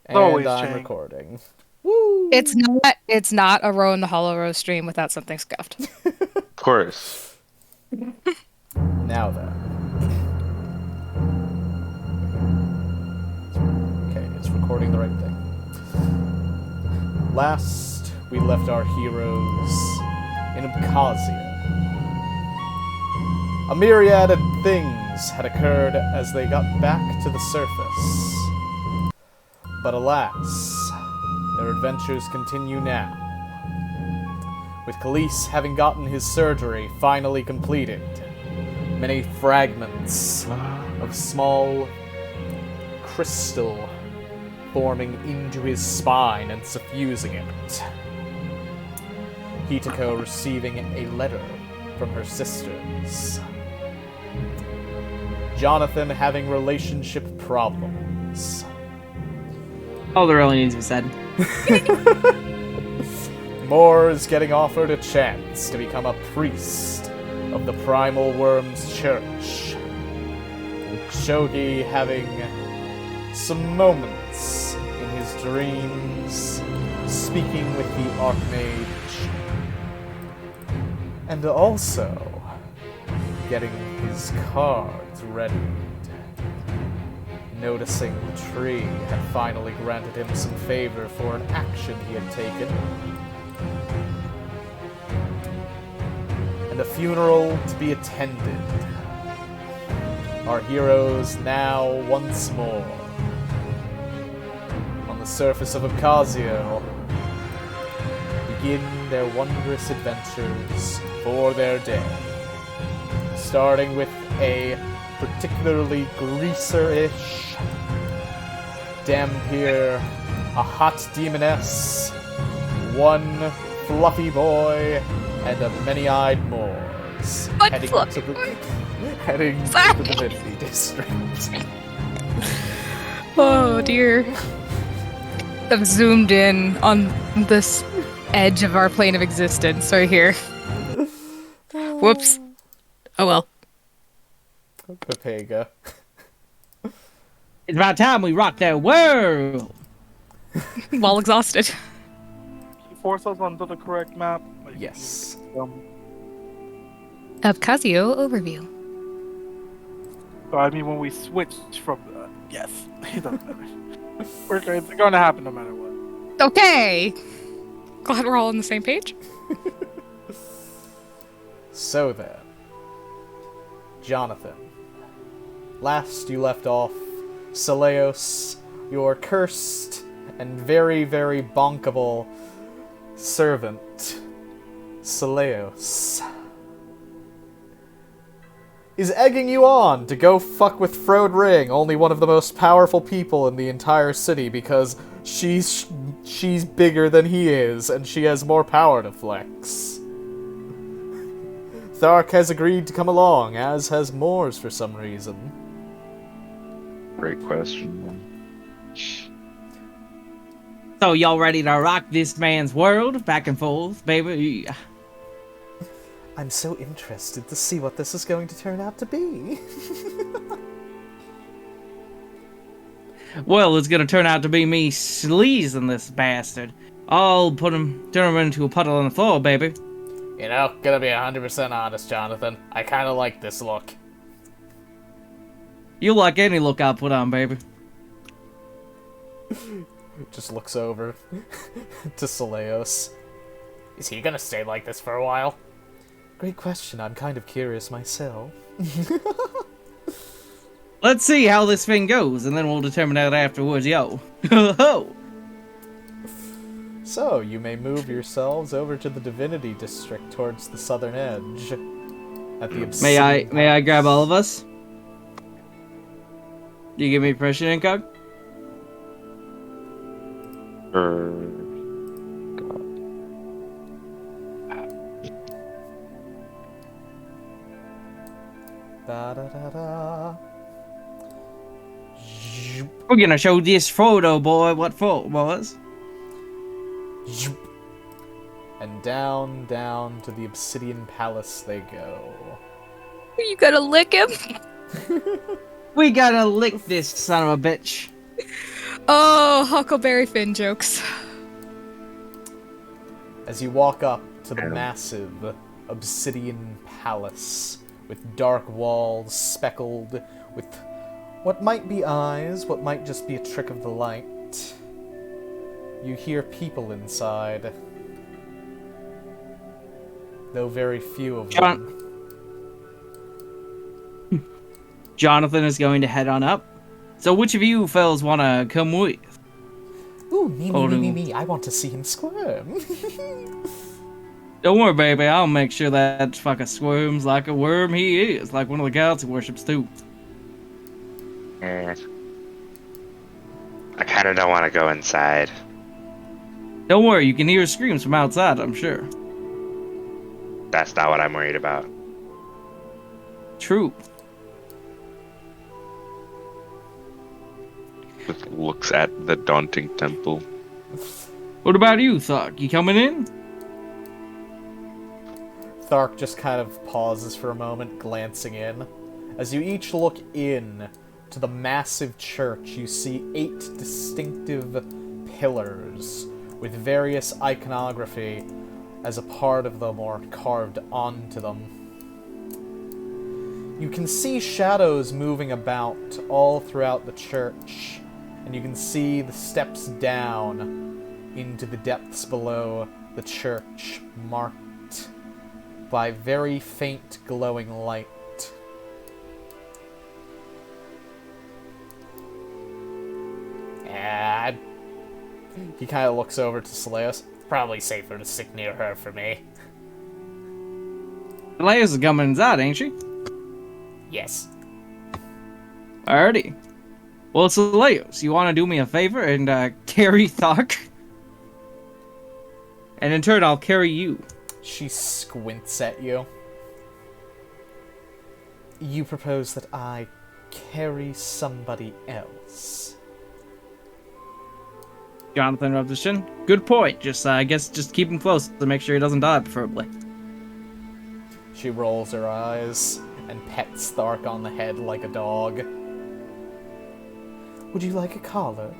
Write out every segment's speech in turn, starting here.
And Always I'm change. recording. Woo! It's not a Row in the Hollow Row stream without something scuffed. Of course. Now then. Okay, it's recording the right thing. Last, we left our heroes in Obcassio. A myriad of things had occurred as they got back to the surface. But alas, their adventures continue now. With Kaliese having gotten his surgery finally completed, many fragments of small crystal forming into his spine and suffusing it. Hitako receiving a letter from her sisters. Johnathan having relationship problems. All that really needs to be said. Moore is getting offered a chance to become a priest of the Primal Worm's church. Shogi having some moments in his dreams, speaking with the Archmage, and also getting his cards readied. Noticing the tree had finally granted him some favor for an action he had taken. And a funeral to be attended. Our heroes now once more on the surface of Obcassio begin their wondrous adventures for their day. Starting with a particularly greaser-ish Dampier, a hot demoness, one fluffy boy, and a many-eyed Moors heading to the Divinity District. Oh dear. I've zoomed in on this edge of our plane of existence right here. Whoops. Oh well. Pepega. It's about time we rock that world. While exhausted. You force us onto the correct map. Yes. Obcassio overview. So I mean, when we switched from yes, it doesn't matter. It's going to happen no matter what. Okay. Glad we're all on the same page. So then, Johnathan. Last you left off, Seleos, your cursed and very, very bonkable servant, Seleos, is egging you on to go fuck with Frode Ring, only one of the most powerful people in the entire city, because she's bigger than he is, and she has more power to flex. Thark has agreed to come along, as has Moors for some reason. Great question. So y'all ready to rock this man's world back and forth, baby? I'm so interested to see what this is going to turn out to be. Well, it's gonna turn out to be me sleazing this bastard. I'll turn him into a puddle on the floor, baby. You know, gonna be 100% honest, Johnathan. I kinda like this look. You like any look I put on, baby. Just looks over to Seleos. Is he gonna stay like this for a while? Great question, I'm kind of curious myself. Let's see how this thing goes, and then we'll determine that afterwards, yo. Ho! So, you may move yourselves over to the Divinity District towards the southern edge. At the May I grab all of us? Do you give me permission, Incog? God. Da da da da. We're gonna show this Frodo boy what Frodo was. And down, down to the Obsidian Palace they go. You gotta lick him. We gotta lick this son of a bitch. Oh, Huckleberry Finn jokes. As you walk up to the Yeah. massive obsidian palace with dark walls speckled with what might be eyes, what might just be a trick of the light, you hear people inside, though very few of them. Johnathan is going to head on up. So which of you fellas want to come with? Ooh, me, Oh, me, me, no. me, me, I want to see him squirm. Don't worry, baby. I'll make sure that fucker squirms like a worm he is, like one of the gods he worships too. I kind of don't want to go inside. Don't worry, you can hear screams from outside, I'm sure. That's not what I'm worried about. True. Just looks at the daunting temple. What about you, Thug? You coming in? Thark just kind of pauses for a moment, glancing in. As you each look in to the massive church, you see 8 distinctive pillars with various iconography as a part of them or carved onto them. You can see shadows moving about all throughout the church, and you can see the steps down into the depths below the church, marked by very faint glowing light. And he kind of looks over to Seleos. Probably safer to stick near her for me. Leia's is coming inside, ain't she? Yes. Alrighty. Well, so Leos, you want to do me a favor and carry Thug? And in turn, I'll carry you. She squints at you. You propose that I carry somebody else. Johnathan rubs his chin. Good point. I guess just keep him close to make sure he doesn't die, preferably. She rolls her eyes and pets Thark on the head like a dog. Would you like a collar?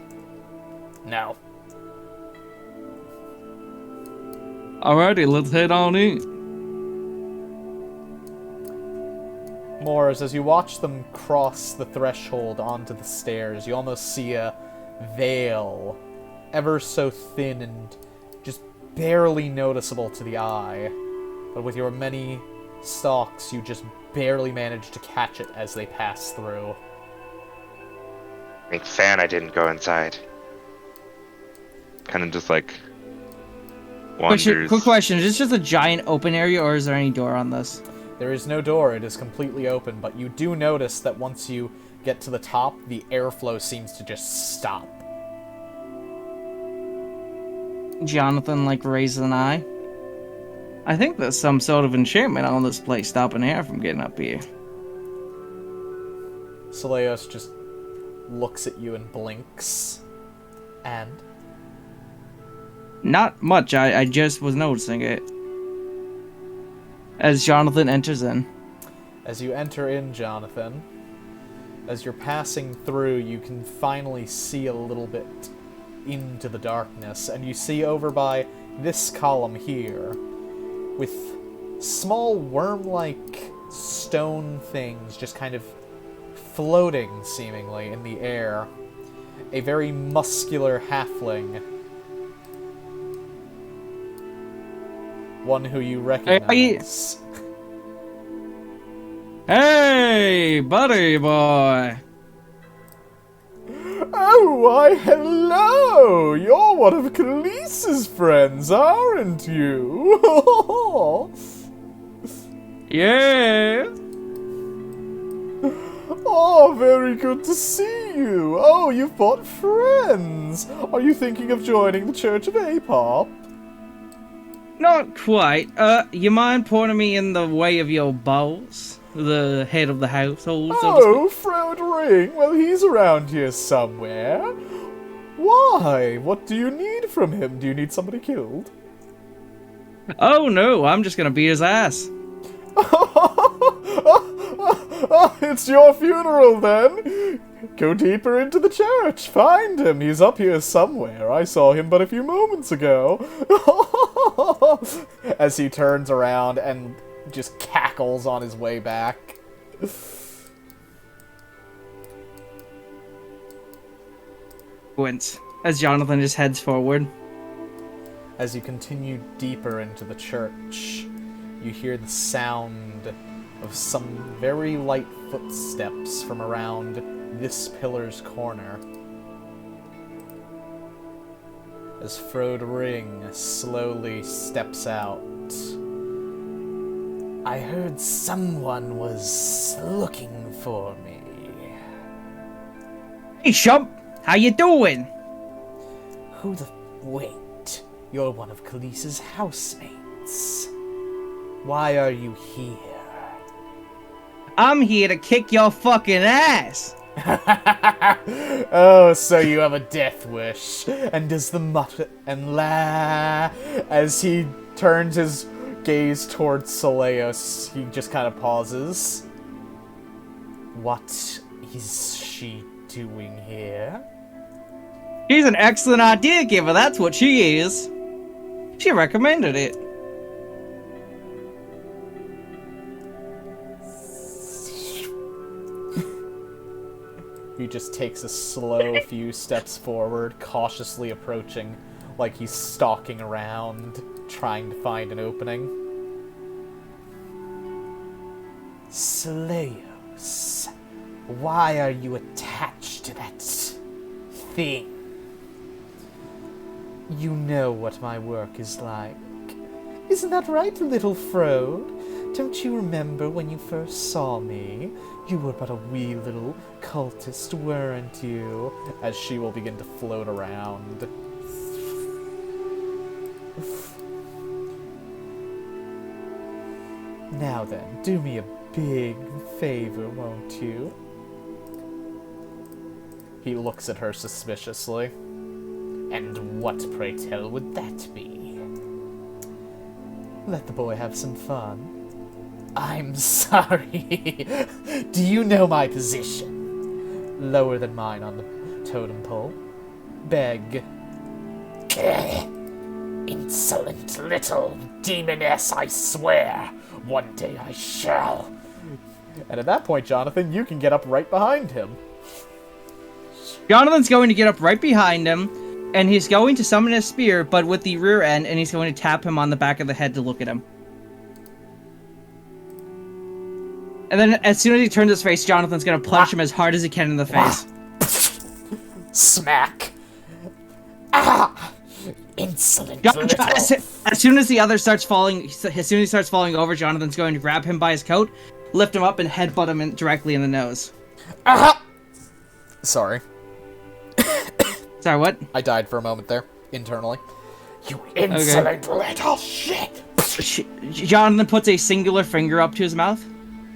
No. Alrighty, let's head on in. Moors, as you watch them cross the threshold onto the stairs, you almost see a veil, ever so thin and just barely noticeable to the eye. But with your many stalks, you just barely manage to catch it as they pass through. Big fan I didn't go inside. Kind of just like wonders. Quick question. Is this just a giant open area, or is there any door on this? There is no door, it is completely open, but you do notice that once you get to the top, the airflow seems to just stop. Johnathan, like, raises an eye. I think there's some sort of enchantment on this place stopping air from getting up here. Seleos just looks at you and blinks. And? Not much, I just was noticing it. As Johnathan enters in. As you enter in, Johnathan, as you're passing through, you can finally see a little bit into the darkness, and you see over by this column here, with small worm-like stone things just kind of floating, seemingly, in the air, a very muscular halfling. One who you recognize. Hey, buddy boy! Oh, why, hello! You're one of Kalise's friends, aren't you? Yeah! Oh, very good to see you. Oh, you've brought friends. Are you thinking of joining the Church of Apop? Not quite. You mind pointing me in the way of your boss? The head of the household, so to speak? Oh, Frode Ring. Well, he's around here somewhere. Why? What do you need from him? Do you need somebody killed? Oh no, I'm just gonna beat his ass. It's your funeral, then? Go deeper into the church. Find him. He's up here somewhere. I saw him but a few moments ago. As he turns around and just cackles on his way back. Wince as Johnathan just heads forward. As you continue deeper into the church, you hear the sound of some very light footsteps from around this pillar's corner. As Frode Ring slowly steps out. I heard someone was looking for me. Hey, Shump! How you doing? Who the... Wait. You're one of Kalise's housemates. Why are you here? I'm here to kick your fucking ass! Oh, so you have a death wish. And does the mutter and la as he turns his gaze towards Soleus, he just kind of pauses. What is she doing here? She's an excellent idea giver, that's what she is. She recommended it. He just takes a slow few steps forward, cautiously approaching, like he's stalking around, trying to find an opening. Slayos, why are you attached to that thing? You know what my work is like. Isn't that right, little Frode? Don't you remember when you first saw me? You were but a wee little cultist, weren't you? As she will begin to float around. Now then, do me a big favor, won't you? He looks at her suspiciously. And what, pray tell, would that be? Let the boy have some fun. I'm sorry. Do you know my position? Lower than mine on the totem pole. Beg. Insolent little demoness, I swear. One day I shall. And at that point, Johnathan, you can get up right behind him. Johnathan's going to get up right behind him, and he's going to summon a spear, but with the rear end, and he's going to tap him on the back of the head to look at him. And then, as soon as he turns his face, Jonathan's going to punch him as hard as he can in the face. Smack. Ah! Insolent little... As soon as the other starts falling, as soon as he starts falling over, Jonathan's going to grab him by his coat, lift him up, and headbutt him directly in the nose. Ah! Sorry. Sorry, what? I died for a moment there, internally. You insolent little shit! Jonathan puts a singular finger up to his mouth.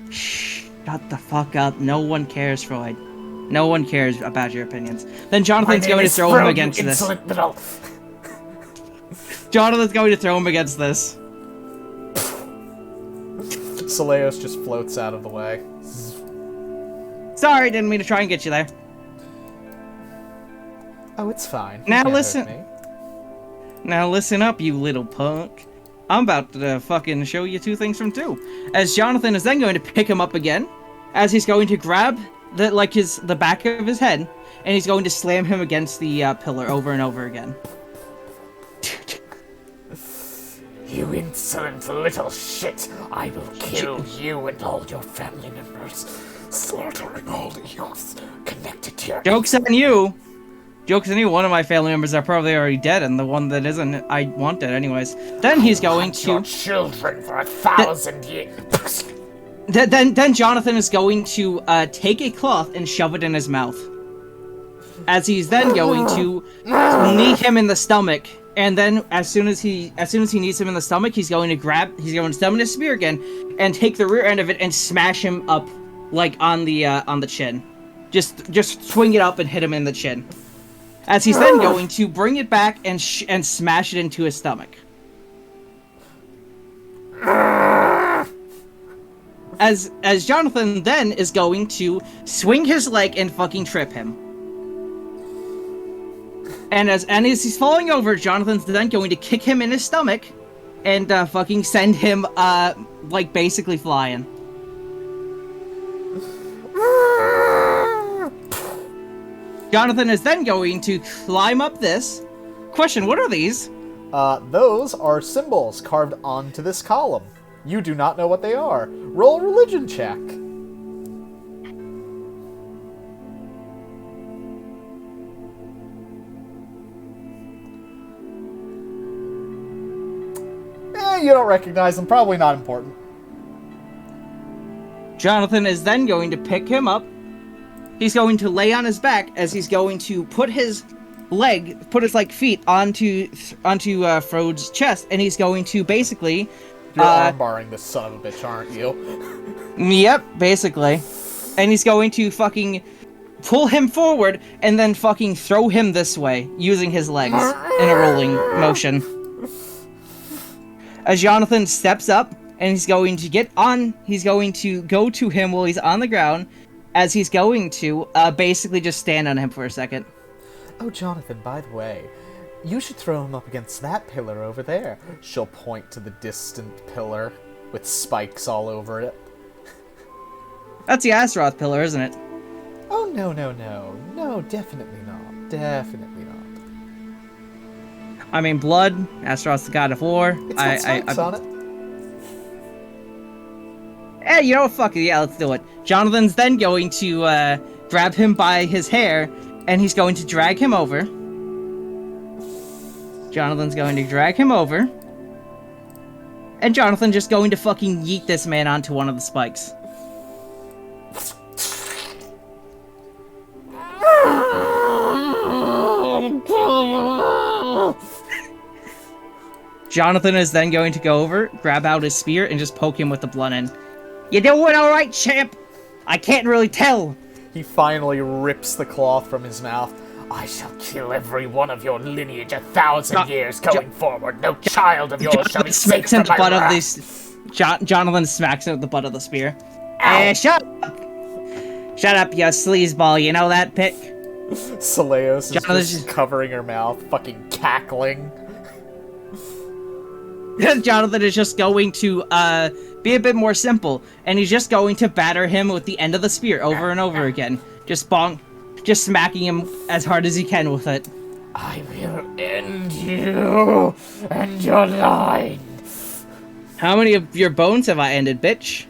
Shh, shut the fuck up. No one cares, Freud. No one cares about your opinions. Then Jonathan's going to throw him against this. Little... Jonathan's going to throw him against this. Saleos just floats out of the way. Sorry, didn't mean to try and get you there. Oh, it's fine. Now listen. Now listen up, you little punk. I'm about to fucking show you two things from two. As Johnathan is then going to pick him up again, as he's going to grab the back of his head, and he's going to slam him against the pillar over and over again. You insolent little shit! I will kill you and all your family members, slaughtering all the youth connected to your... Joke's on you! Joke's on you, one of my family members are probably already dead, and the one that isn't, I want dead anyways. Then he's going to... your children for 1,000 years! Then Johnathan is going to take a cloth and shove it in his mouth. As he's then going to knee him in the stomach, and then as soon as he knees him in the stomach, he's going to summon his spear again, and take the rear end of it and smash him up, like on the chin. Just swing it up and hit him in the chin. As he's then going to bring it back and smash it into his stomach. as Johnathan then is going to swing his leg and fucking trip him. And as he's falling over, Jonathan's then going to kick him in his stomach and fucking send him like basically flying. Johnathan is then going to climb up this. Question, what are these? Those are symbols carved onto this column. You do not know what they are. Roll a religion check. You don't recognize them. Probably not important. Johnathan is then going to pick him up. He's going to lay on his back as he's going to put his feet onto Frode's chest, and he's going to basically... You're armbarring this son of a bitch, aren't you? Yep, basically. And he's going to fucking pull him forward and then fucking throw him this way, using his legs in a rolling motion. As Johnathan steps up, and he's going to go to him while he's on the ground, as he's going to basically just stand on him for a second. Oh, Johnathan, by the way, you should throw him up against that pillar over there. She'll point to the distant pillar with spikes all over it. That's the Astaroth pillar, isn't it? Oh, no. No, definitely not. Definitely not. I mean, blood, Astaroth's the god of war. It's got spikes on it. Hey, you know what? Fuck it. Yeah, let's do it. Jonathan's then going to grab him by his hair, and he's going to drag him over. Jonathan's going to drag him over. And Jonathan just going to fucking yeet this man onto one of the spikes. Johnathan is then going to go over, grab out his spear, and just poke him with the blunt end. You doing alright, champ? I can't really tell. He finally rips the cloth from his mouth. I shall kill every one of your lineage 1,000 years going forward. No child of yours shall be safe from my wrath. Johnathan smacks him with the butt of the spear. Shut up! Shut up, you sleazeball, you know that, Pick? Seleos is just covering her mouth, fucking cackling. Johnathan is just going to be a bit more simple, and he's just going to batter him with the end of the spear over and over again. Just smacking him as hard as he can with it. I will end you and your line. How many of your bones have I ended, bitch?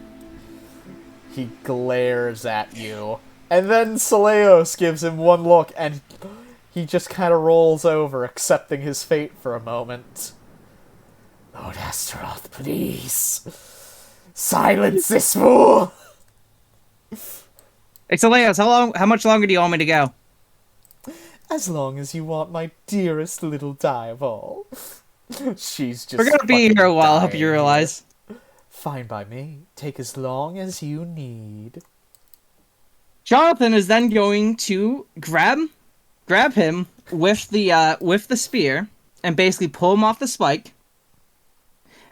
He glares at you, and then Seleos gives him one look, and he just kind of rolls over, accepting his fate for a moment. Lord Astaroth, please. Silence this fool! Seleos, how much longer do you want me to go? As long as you want, my dearest little Diavol. She's just We're gonna be here a while, I hope you realize. Fine by me. Take as long as you need. Jonathan is then going to grab him with the spear and basically pull him off the spike.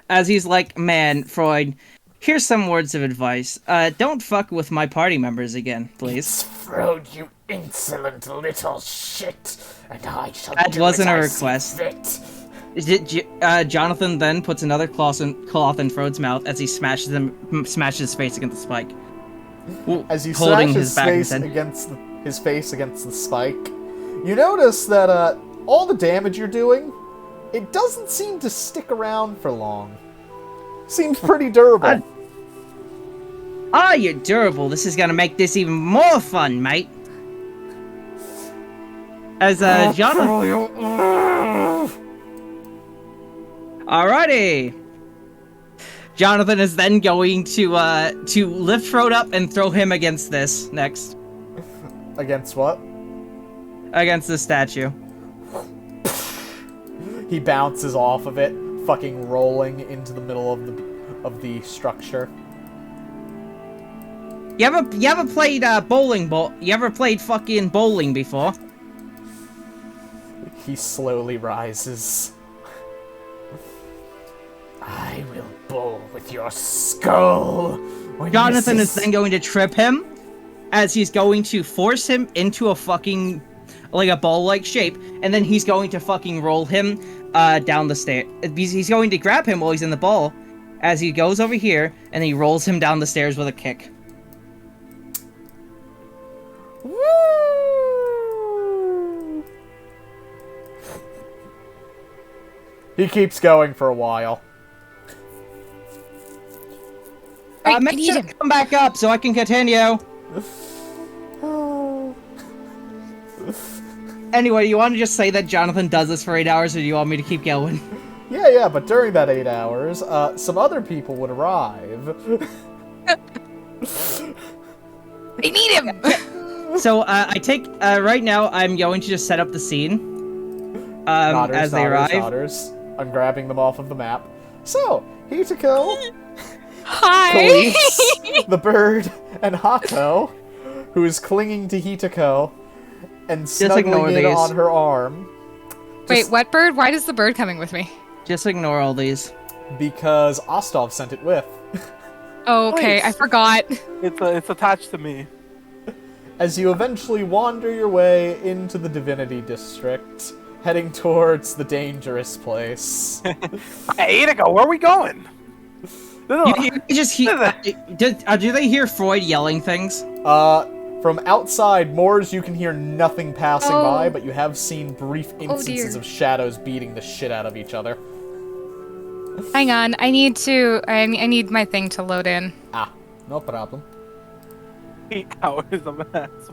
As he's like, man, Freud, here's some words of advice. Don't fuck with my party members again, please. Freud, you insolent little shit, and I shall That do wasn't as a I request. see fit. Jonathan then puts another cloth in Frode's mouth as he smashes his face against the spike. As you holding smash his face against the spike, you notice that all the damage you're doing, it doesn't seem to stick around for long. Seems pretty durable. You're durable. This is gonna make this even more fun, mate. As Jonathan. Alrighty. Jonathan is then going to lift Frode up and throw him against this next. Against what? Against the statue. He bounces off of it, fucking rolling into the middle of the structure. You ever played You ever played fucking bowling before? He slowly rises. I will bowl with your skull Johnathan is then going to trip him, as he's going to force him into a fucking, like a ball-like shape, and then he's going to fucking roll him down the stairs. He's going to grab him while he's in the ball, as he goes over here, and he rolls him down the stairs with a kick. Woo! He keeps going for a while. Wait, Make sure to come back up so I can continue. Anyway, you want to just say that Johnathan does this for 8 hours, or do you want me to keep going? Yeah, but during that 8 hours, some other people would arrive. I need him! So, I take, right now, I'm going to just set up the scene. As they arrive. Nodders. I'm grabbing them off of the map. So, Hitako, Hi! Kaliese, the bird, and Hato, who is clinging to Hitako and snuggling in on her arm. Wait, what bird? Why is the bird coming with me? Just ignore all these. Because Ostov sent it with. Oh, okay, Nice. I forgot. It's attached to me. As you eventually wander your way into the Divinity District, heading towards the dangerous place. Hey, Inigo, where are we going? You just hear. Do they hear Freud yelling things? From outside moors, you can hear nothing passing Oh. by, but you have seen brief instances dear. of shadows beating the shit out of each other. Hang on, I need my thing to load in. Ah, no problem. 8 hours of an ass.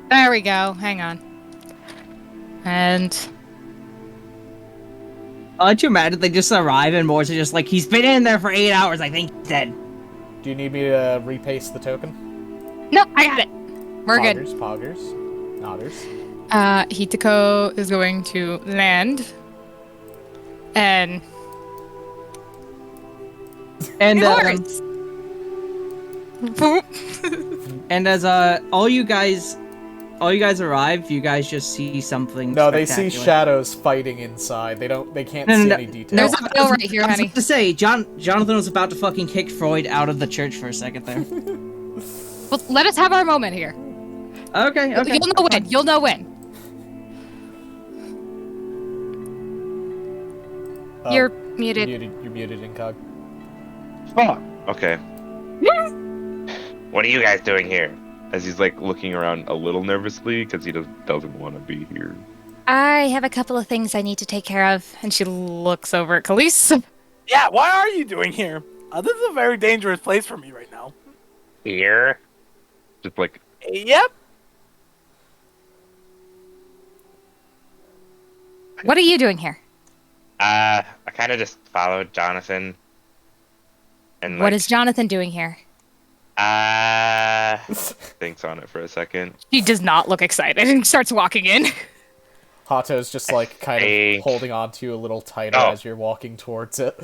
There we go, hang on. And... Aren't you mad that they just arrive and Moors are just like, he's been in there for 8 hours, I think he's dead. Do you need me to repaste the token? No, I got it! We're good. Poggers, nodders. Hitako is going to land. And... And, Horse! and as, all you guys arrive, you guys just see something No, they see spectacular. shadows fighting inside. They can't No, see no, any no. details. There's a bill right here, I was honey. about to say, Johnathan was about to fucking kick Freud out of the church for a second there. Well, let us have our moment here. Okay. You'll know when. You'll know when. You're muted. You're muted, Incog. Fuck. Okay. What are you guys doing here? As he's like looking around a little nervously because he doesn't want to be here. I have a couple of things I need to take care of. And she looks over at Kaliese. Yeah, why are you doing here? This is a very dangerous place for me right now. Here? Just like, Yep. What are you doing here? I kind of just followed Johnathan. And What is Johnathan doing here? thinks on it for a second. He does not look excited and starts walking in. Hato's just like kind Hey. of holding on to you a little tighter Oh. as you're walking towards it.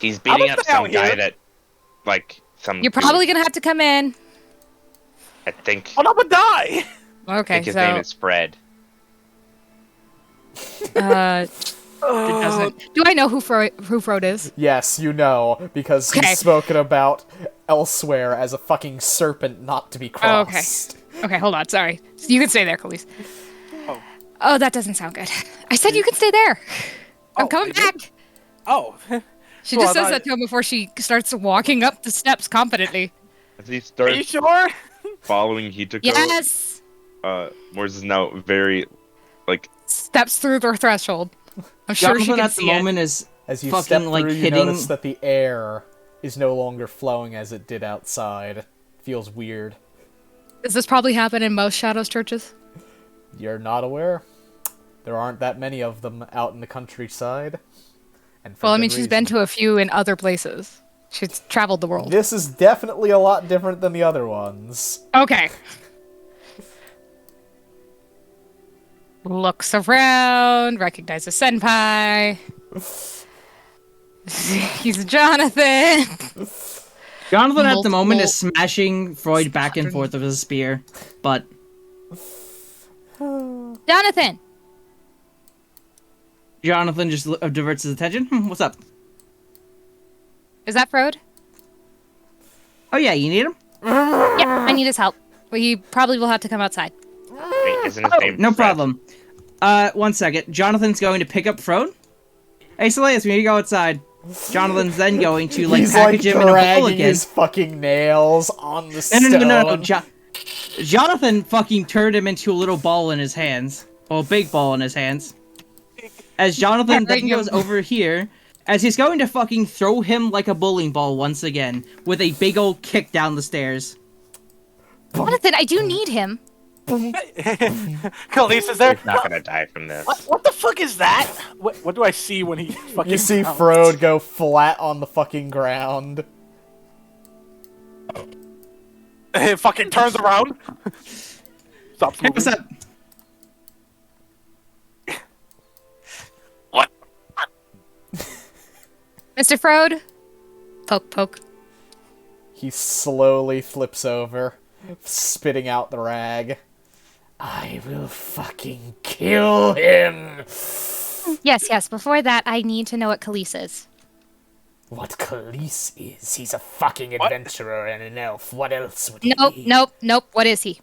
He's beating up stay some out guy here. that, like, some. You're probably gonna have to come in. I think. I'm gonna die. I Okay, think his name so is Fred. it doesn't. Do I know who Frode is? Yes, you know, because Okay. he's spoken about elsewhere as a fucking serpent not to be Oh, okay. crossed. Okay, hold on. Sorry. You can stay there, Khalees. Oh. Oh, that doesn't sound good. I said you can stay there. I'm Oh, coming I did? back. Oh. She Well, just I says thought- that to him before she starts walking up the steps confidently. As he Are you starts sure? following Hitako, Yes. Morse is now very, like, Steps through their threshold. I'm sure she Johnathan can at see the it. moment is As you fucking step through, like you hitting. notice that the air is no longer flowing as it did outside. Feels weird. Does this probably happen in most Shadows churches? You're not aware? There aren't that many of them out in the countryside. And for Well, I good mean, she's been reason. to a few in other places. She's traveled the world. This is definitely a lot different than the other ones. Okay. Looks around, recognizes Senpai. He's Johnathan. Johnathan at the moment Multiple- is smashing Freud back and forth with his spear, but Johnathan. Johnathan just diverts his attention. What's up? Is that Frode? Oh yeah, you need him? Yeah, I need his help. Well, he probably will have to come outside. Wait, isn't his Oh, name no Fred? problem. 1 second. Jonathan's going to pick up Frode. Hey, Soleus, we need to go outside. Jonathan's then going to, He's package him in a bowl dragging again. his fucking nails on the No, stone. no. Jonathan fucking turned him into a little ball in his hands. Well, a big ball in his hands. As Jonathan then goes over here, as he's going to fucking throw him like a bowling ball once again, with a big old kick down the stairs. Jonathan, I do need him. Kaliese is there? He's not gonna die from this. What the fuck is that? What do I see when he fucking You see counts? Frode go flat on the fucking ground. It fucking turns around. Stops Hey, what's moving. up? What? Mr. Frode? Poke, poke. He slowly flips over, spitting out the rag. I will fucking kill him! Yes. Before that, I need to know what Kaliese is. What Kaliese is? He's a fucking adventurer and an elf. What else would he be? Nope. What is he?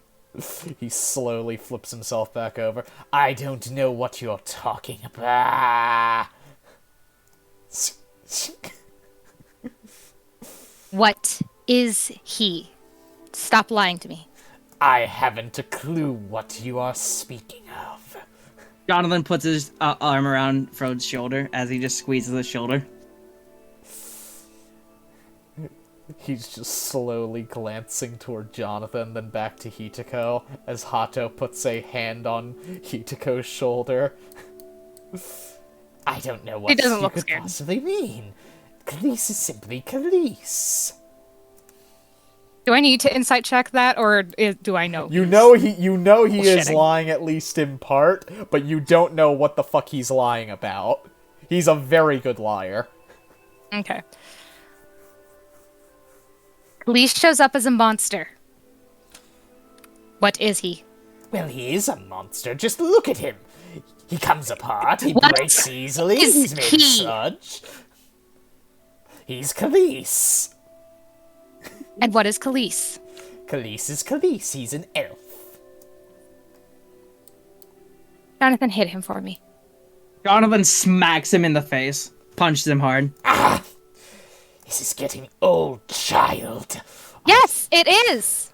He slowly flips himself back over. I don't know what you're talking about. What is he? Stop lying to me. I haven't a clue what you are speaking of. Jonathan puts his arm around Frode's shoulder as he just squeezes his shoulder. He's just slowly glancing toward Johnathan, then back to Hitako, as Hato puts a hand on Hitako's shoulder. I don't know what He doesn't you look could scared. possibly mean. Kaliese is simply Kaliese. Do I need to insight check that, or do I know? You know he is Bullshitting. lying at least in part, but you don't know what the fuck he's lying about. He's a very good liar. Okay. Kaliese shows up as a monster. What is he? Well, he is a monster. Just look at him. He comes apart. He What breaks easily. is He's made of he? sludge. He's Kaliese. And what is Kaliese? Kaliese is Kaliese. He's an elf. Jonathan, hit him for me. Jonathan smacks him in the face, punches him hard. This is getting old, child. Yes, it is!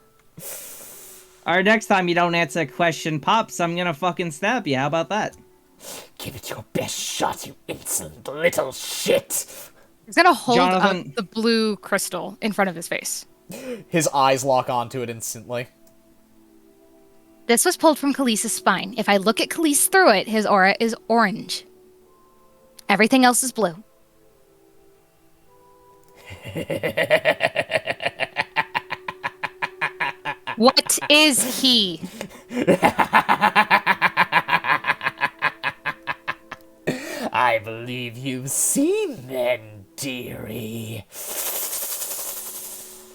Alright, next time you don't answer a question, Pops, I'm gonna fucking stab you. How about that? Give it your best shot, you insolent little shit. He's gonna hold Jonathan- up the blue crystal in front of his face. His eyes lock onto it instantly. This was pulled from Kalise's spine. If I look at Kaliese through it, his aura is orange. Everything else is blue. What is he? I believe you've seen then, dearie.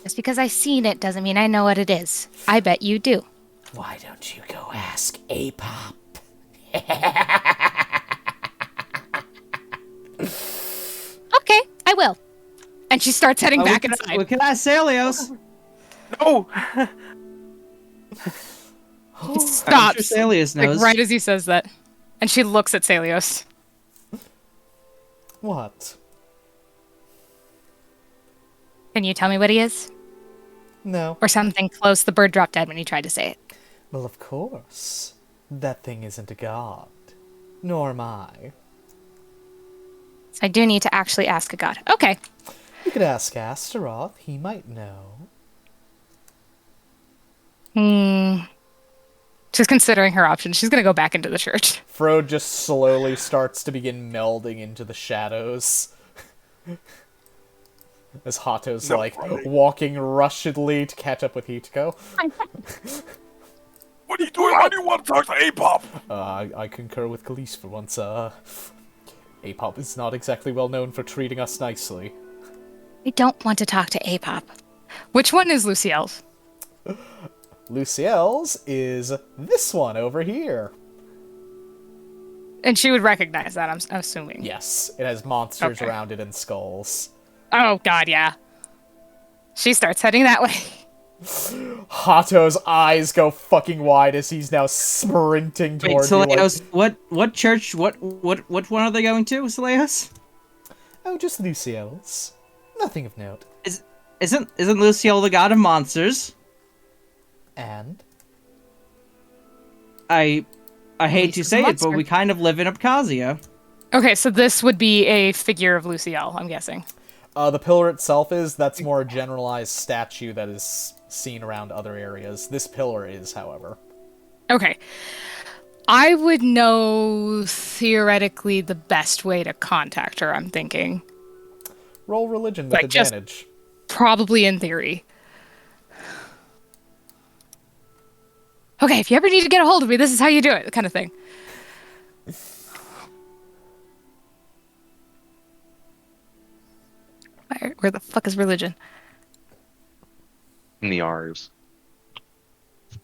Just because I've seen it doesn't mean I know what it is. I bet you do. Why don't you go ask Apop? Okay, I will. And she starts heading back inside. Look at that, Celios. No! I'm Stops. sure Celios knows. Like right as he says that. And she looks at Celios. What? Can you tell me what he is? No. Or something close. The bird dropped dead when you tried to say it. Well, of course. That thing isn't a god. Nor am I. So I do need to actually ask a god. Okay. You could ask Astaroth. He might know. She's considering her options. She's gonna go back into the church. Frode just slowly starts to begin melding into the shadows. As Hato's, walking rushedly to catch up with Hitako. What are you doing? Why do you want to talk to Apop? I concur with Kaliese for once. Apop is not exactly well known for treating us nicely. I don't want to talk to Apop. Which one is Luciel's? Luciel's is this one over here. And she would recognize that, I'm assuming. Yes, it has monsters Okay. around it and skulls. Oh, God, yeah. She starts heading that way. Hato's eyes go fucking wide as he's now sprinting Wait, toward you. Like, Saleos, what church, what one are they going to, Saleos? oh, just Lucille's. Nothing of note. Isn't Luciel the god of monsters? And? I hate to He's a say it, but monster. we kind of live in Obcassio. Okay, so this would be a figure of Luciel, I'm guessing. The pillar itself that's more a generalized statue that is seen around other areas. This pillar is, however. Okay. I would know, theoretically, the best way to contact her, I'm thinking. Roll religion with Like, just- advantage. Probably in theory. Okay, if you ever need to get a hold of me, this is how you do it, kind of thing. Where the fuck is religion? In the R's.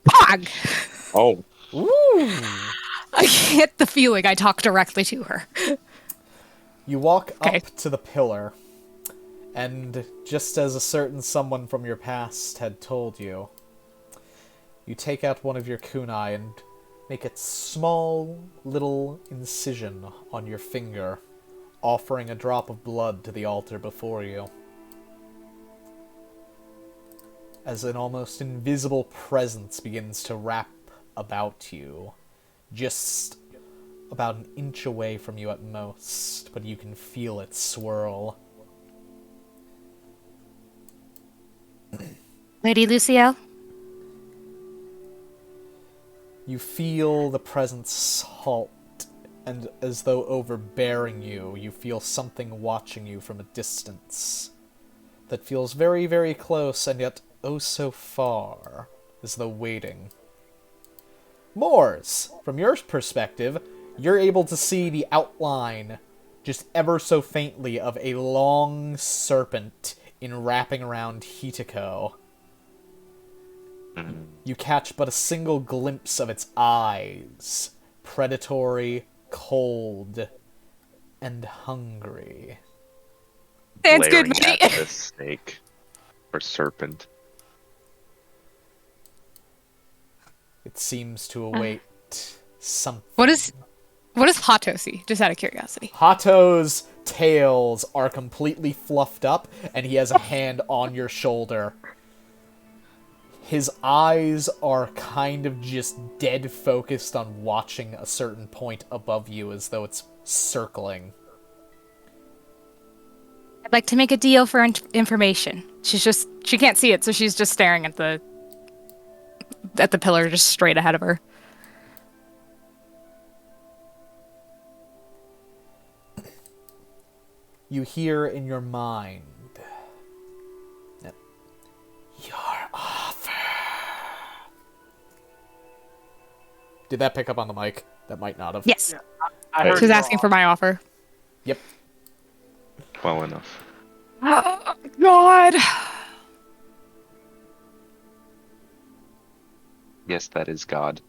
Pog! Oh. Ooh! I get the feeling I talk directly to her. You walk Okay. up to the pillar, and just as a certain someone from your past had told you, you take out one of your kunai and make a small little incision on your finger, offering a drop of blood to the altar before you. As an almost invisible presence begins to wrap about you, just about an inch away from you at most, but you can feel it swirl. Lady Luciel? You feel the presence halt, and as though overbearing you, you feel something watching you from a distance that feels very, very close, and yet oh so far, as though waiting. Moors, from your perspective, you're able to see the outline, just ever so faintly, of a long serpent wrapping around Hitiko. You catch but a single glimpse of its eyes, predatory, cold, and hungry. That's good, Glaring mate. at the snake. Or serpent. It seems to await something. What does Hato see? Just out of curiosity. Hato's tails are completely fluffed up, and he has a hand on your shoulder. His eyes are kind of just dead focused on watching a certain point above you, as though it's circling. I'd like to make a deal for information. She can't see it, so she's just staring at the pillar just straight ahead of her. You hear in your mind, your offer. Did that pick up on the mic? That might not have. Yes. I heard She was your asking for my offer. Yep. Well enough. Oh, God. Yes, that is God.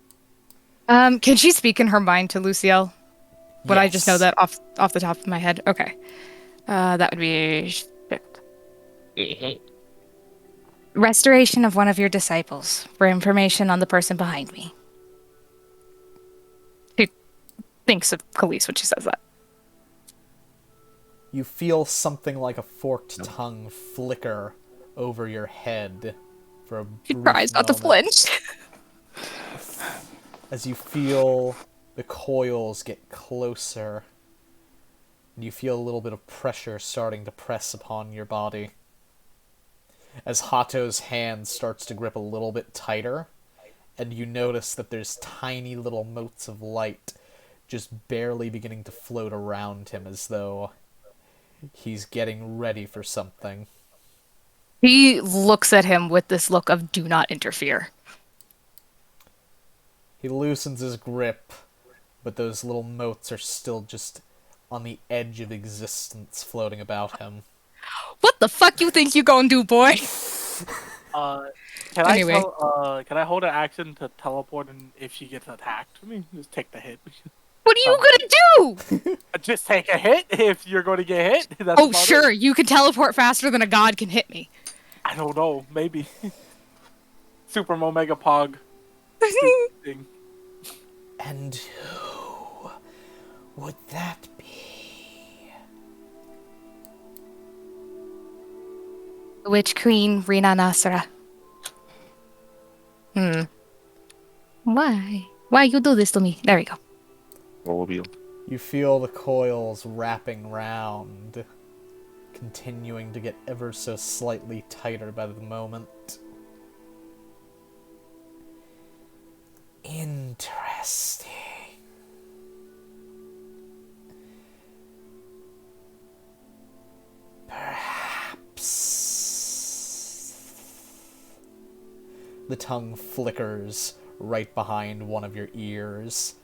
Can she speak in her mind to Luciel? Would I just know Yes. that off the top of my head? Okay. That would be... Restoration of one of your disciples for information on the person behind me. She thinks of Kaliese when she says that. You feel something like a forked tongue flicker over your head for a She brief tries not to moment, flinch. as you feel the coils get closer, and you feel a little bit of pressure starting to press upon your body. As Hato's hand starts to grip a little bit tighter, and you notice that there's tiny little motes of light just barely beginning to float around him, as though he's getting ready for something. He looks at him with this look of do not interfere. He loosens his grip, but those little motes are still just on the edge of existence floating about him. What the fuck you think you gonna do, boy? Can Anyway. can I hold an action to teleport and if she gets attacked? I mean, just take the hit. What are you gonna do? Just take a hit if you're going to get hit. That's Oh, about sure. it. You can teleport faster than a god can hit me. I don't know. Maybe. Super Omega Pog thing. And who would that be? The Witch Queen Rina Nasra. Why? Why you do this to me? There we go. Mobile. You feel the coils wrapping round, continuing to get ever so slightly tighter by the moment. Interesting. Perhaps the tongue flickers right behind one of your ears,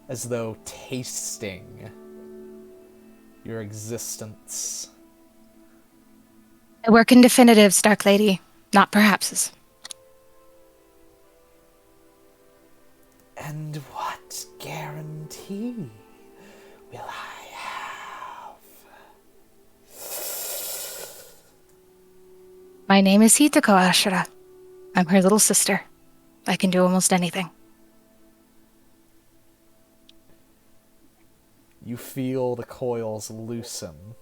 as though tasting your existence. I work in definitives, Dark Lady, not perhapses. And what guarantee will I have? My name is Hitako Ashura. I'm her little sister. I can do almost anything. You feel the coils loosen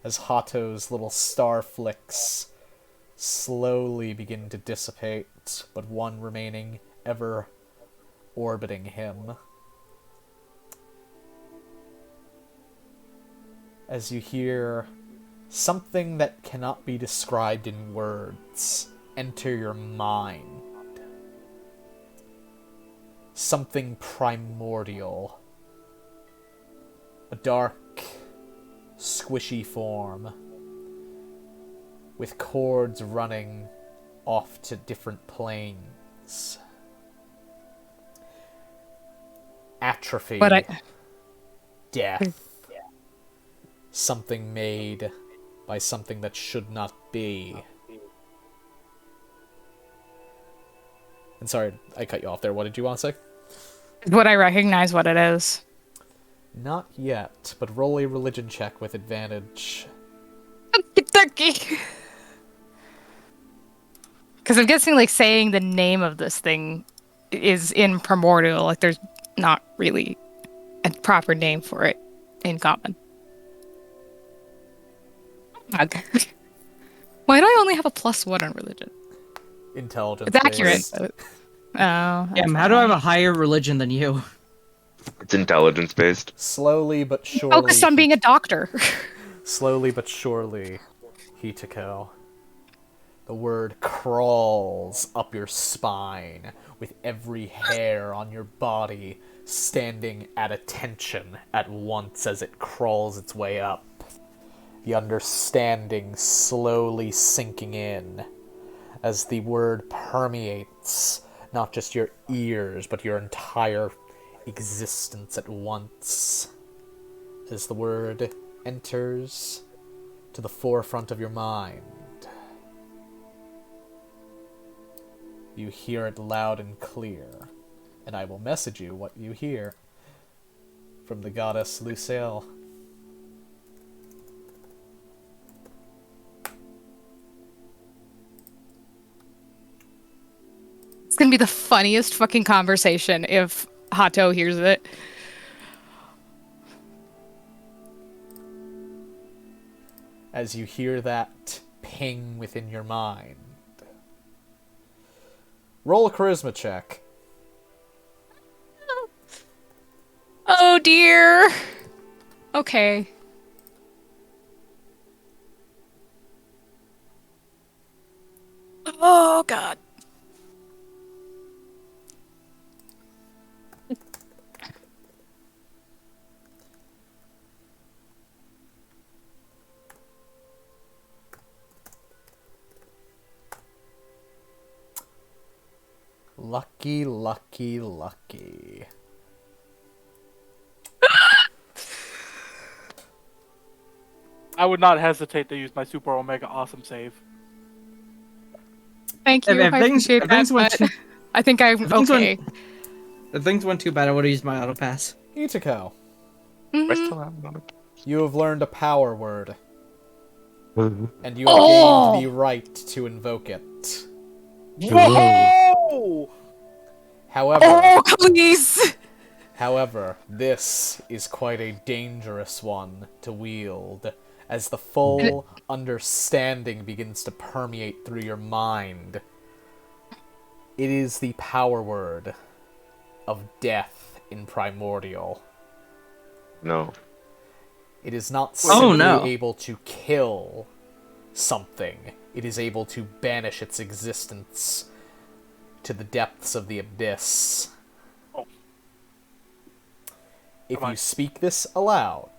as Hato's little star flicks slowly begin to dissipate, but one remaining ever orbiting him. As you hear something that cannot be described in words enter your mind. Something primordial. A dark, squishy form with cords running off to different planes. Atrophy. Death. Something made by something that should not be. And sorry, I cut you off there. What did you want to say? Would I recognize what it is? Not yet, but roll a religion check with advantage. Kentucky! Because I'm guessing, like, saying the name of this thing is in primordial. Like, there's not really a proper name for it in common. Okay. Why do I only have a +1 on religion? Intelligence. It's accurate. based. Oh. Yeah, how do I have a higher religion than you? It's intelligence based. Slowly but surely. Focused on being a doctor. Slowly but surely, Hitako. The word crawls up your spine, with every hair on your body standing at attention at once as it crawls its way up. The understanding slowly sinking in, as the word permeates not just your ears, but your entire existence at once. As the word enters to the forefront of your mind, you hear it loud and clear, and I will message you what you hear from the goddess Lucille. It's gonna be the funniest fucking conversation if Hato hears it. As you hear that ping within your mind, roll a charisma check. Oh dear. Okay. Oh god. Lucky, lucky, lucky. I would not hesitate to use my Super Omega Awesome save. Thank you. If I things- appreciate if things that, went but I think I'm things okay. If things went too bad, I would have used my auto pass. Itako, I still have another. you have learned a power word, Mhm. and you have gained the right to invoke it. Whoa! However, Oh, please! However, this is quite a dangerous one to wield, as the full understanding begins to permeate through your mind. It is the power word of death in Primordial. No. It is not Oh, simply no. able to kill something. It is able to banish its existence to the depths of the abyss. Oh. If Come on. you speak this aloud,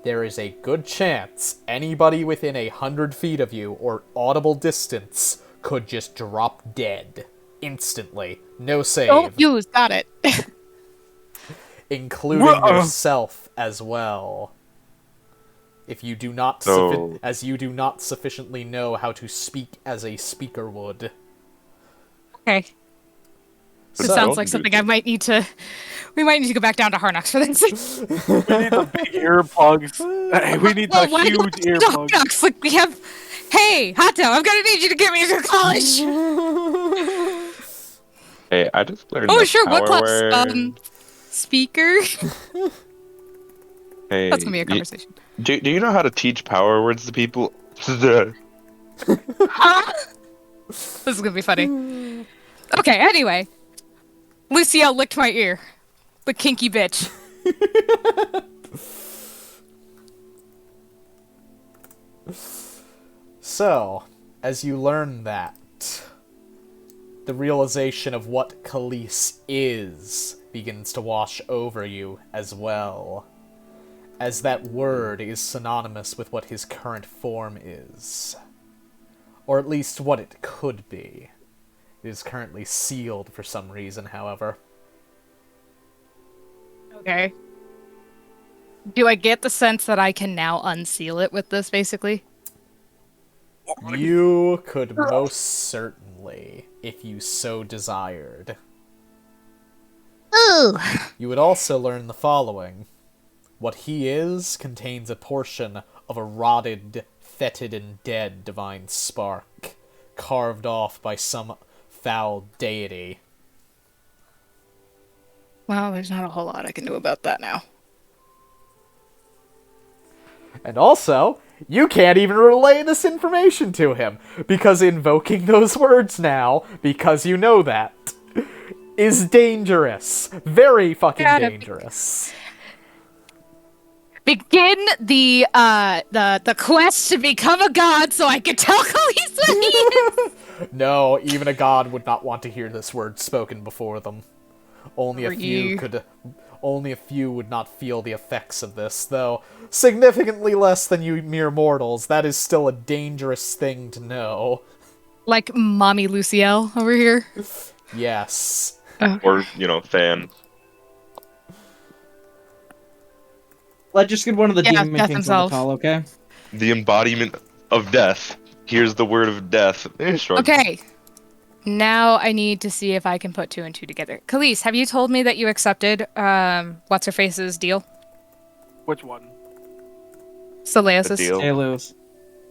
there is a good chance anybody within 100 feet of you or audible distance could just drop dead instantly. No save. Don't use. Got it. Including Whoa. yourself as well. If you do not So- as you do not sufficiently know how to speak as a speaker would. Okay. But It don't sounds like do something that. we might need to go back down to Harnox for this. We need the big earplugs. Hey, we need the why huge not to earplugs. Harnox? Like, we have... Hey, Hato, I'm gonna need you to get me to college! Hey, I just learned Oh, the sure, what power class? word. Speaker? Hey, That's gonna be a conversation. do you know how to teach power words to people? This is gonna be funny. Okay, anyway. Luciel licked my ear. The kinky bitch. So, as you learn that, the realization of what kaliese is begins to wash over you as well, as that word is synonymous with what his current form is. Or at least what it could be. It is currently sealed for some reason, however. Okay. Do I get the sense that I can now unseal it with this, basically? You could most certainly, if you so desired. Ooh. You would also learn the following. What he is contains a portion of a rotted, fetid, and dead divine spark, carved off by some foul deity. Well, there's not a whole lot I can do about that now. And also, you can't even relay this information to him, because invoking those words now, because you know that, is dangerous. Very fucking Gotta be- dangerous. Begin the quest to become a god so I can tell Kaliese what he is! No, even a god would not want to hear this word spoken before them. Only a few would not feel the effects of this, though significantly less than you mere mortals. That is still a dangerous thing to know. Like Mommy Luciel over here. Yes. Or, fan. Let's just get one of the Yeah, demon death kings on the himself. call, okay? The embodiment of death. Here's the word of death. Shrug. Okay. Now I need to see if I can put two and two together. Kaliese, have you told me that you accepted what's-her-face's deal? Which one? The Soleus's? deal. Hey, Lewis.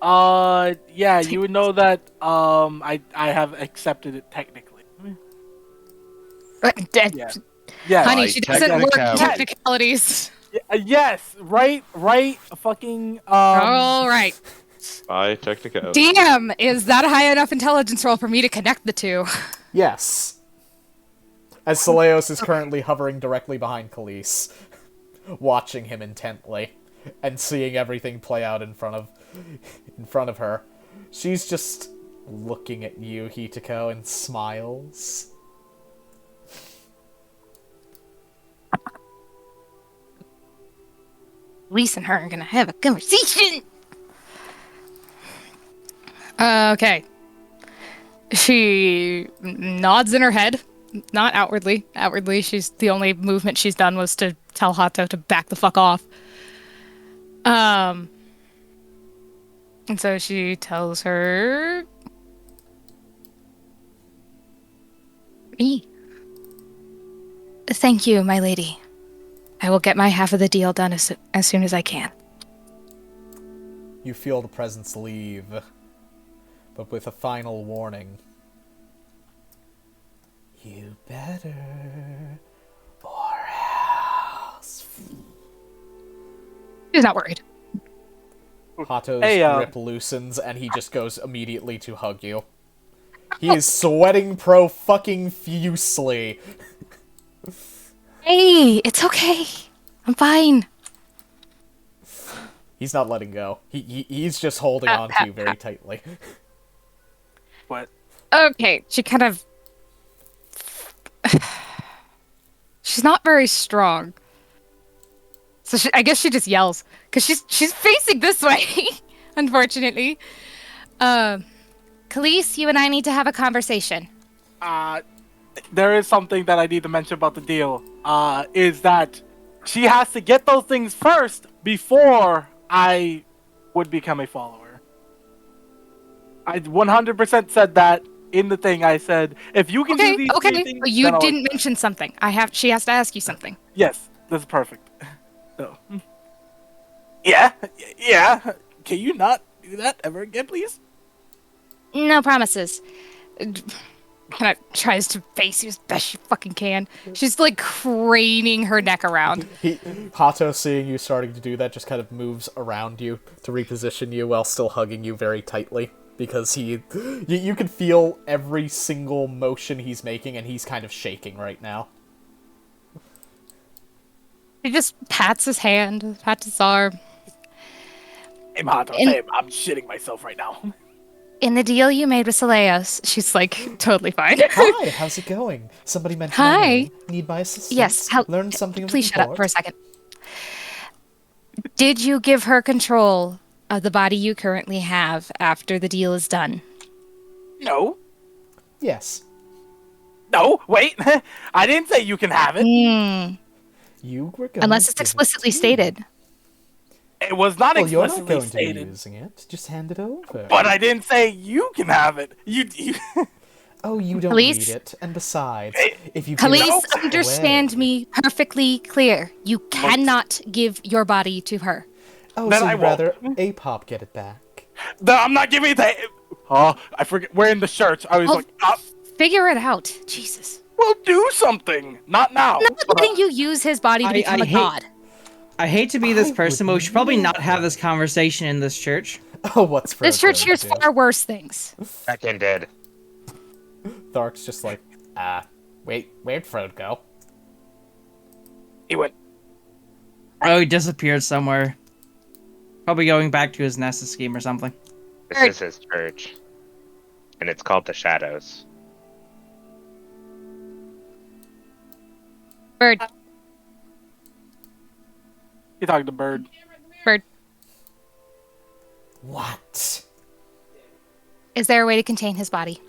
Yeah, you would know that, I have accepted it technically. Dead. Yeah. Yeah. Honey, By she doesn't work technicality. technicalities. Yes, right, fucking, All right. By technical. Damn, is that a high enough intelligence roll for me to connect the two? Yes. As Soleus is currently hovering directly behind Kaliese, watching him intently, and seeing everything play out in front of her. She's just looking at you, Hitako, and smiles. Lisa and her are gonna have a conversation. Okay. She nods in her head, not outwardly. Outwardly, the only movement she's done was to tell Hato to back the fuck off. And so she tells her, me. Thank you, my lady. I will get my half of the deal done as soon as I can. You feel the presence leave, but with a final warning. You better, or else. She's not worried. Hato's grip loosens, and he just goes immediately to hug you. He is sweating profusely. Hey, it's okay. I'm fine. He's not letting go. He's just holding on to you very tightly. What? Okay, she kind of... She's not very strong. So I guess she just yells. Because she's facing this way, unfortunately. Kaliese, you and I need to have a conversation. There is something that I need to mention about the deal. Is that she has to get those things first before I would become a follower. I 100% said that in the thing. I said, if you can do these three things... But you didn't mention something. She has to ask you something. Yes, this is perfect. So, yeah. Can you not do that ever again, please? No promises. Kind of tries to face you as best she fucking can. She's like craning her neck around. Hato, seeing you starting to do that, just kind of moves around you to reposition you while still hugging you very tightly. Because you can feel every single motion he's making, and he's kind of shaking right now. He just pats his hand, pats his arm. Hey, Hato, I'm shitting myself right now. In the deal you made with Soleos, she's like totally fine. Hi, how's it going? Somebody mentioned my name. Need my assistance? Yes. Learn something of Please shut import? up for a second. Did you give her control of the body you currently have after the deal is done? No. Yes. No, wait. I didn't say you can have it. You were going Unless it's explicitly stated. It was not Well, you're explicitly not going stated. to be using it. Just hand it over. But I didn't say you can have it. You Oh, you don't Kaliese? need it. And besides, if you Kaliese, give it understand away- me perfectly clear. You cannot give your body to her. Oh, Then so I you'd won't. rather A-pop get it back. No, I'm not giving it to... Oh, I forget. We're in the church. I was Oh, like, figure it out. Jesus. well, do something. Not now. Not letting you use his body to become a god. I hate to be this person, but we should probably not have this conversation in this church. Oh, what's This Frodo church hears do? far worse things. Second dead. Thark's just like, wait, where'd Frodo go? He went. Oh, he disappeared somewhere. Probably going back to his Nessus scheme or something. This is his church. And it's called the Shadows. Bird. He talked to Bird. Bird. What? Is there a way to contain his body?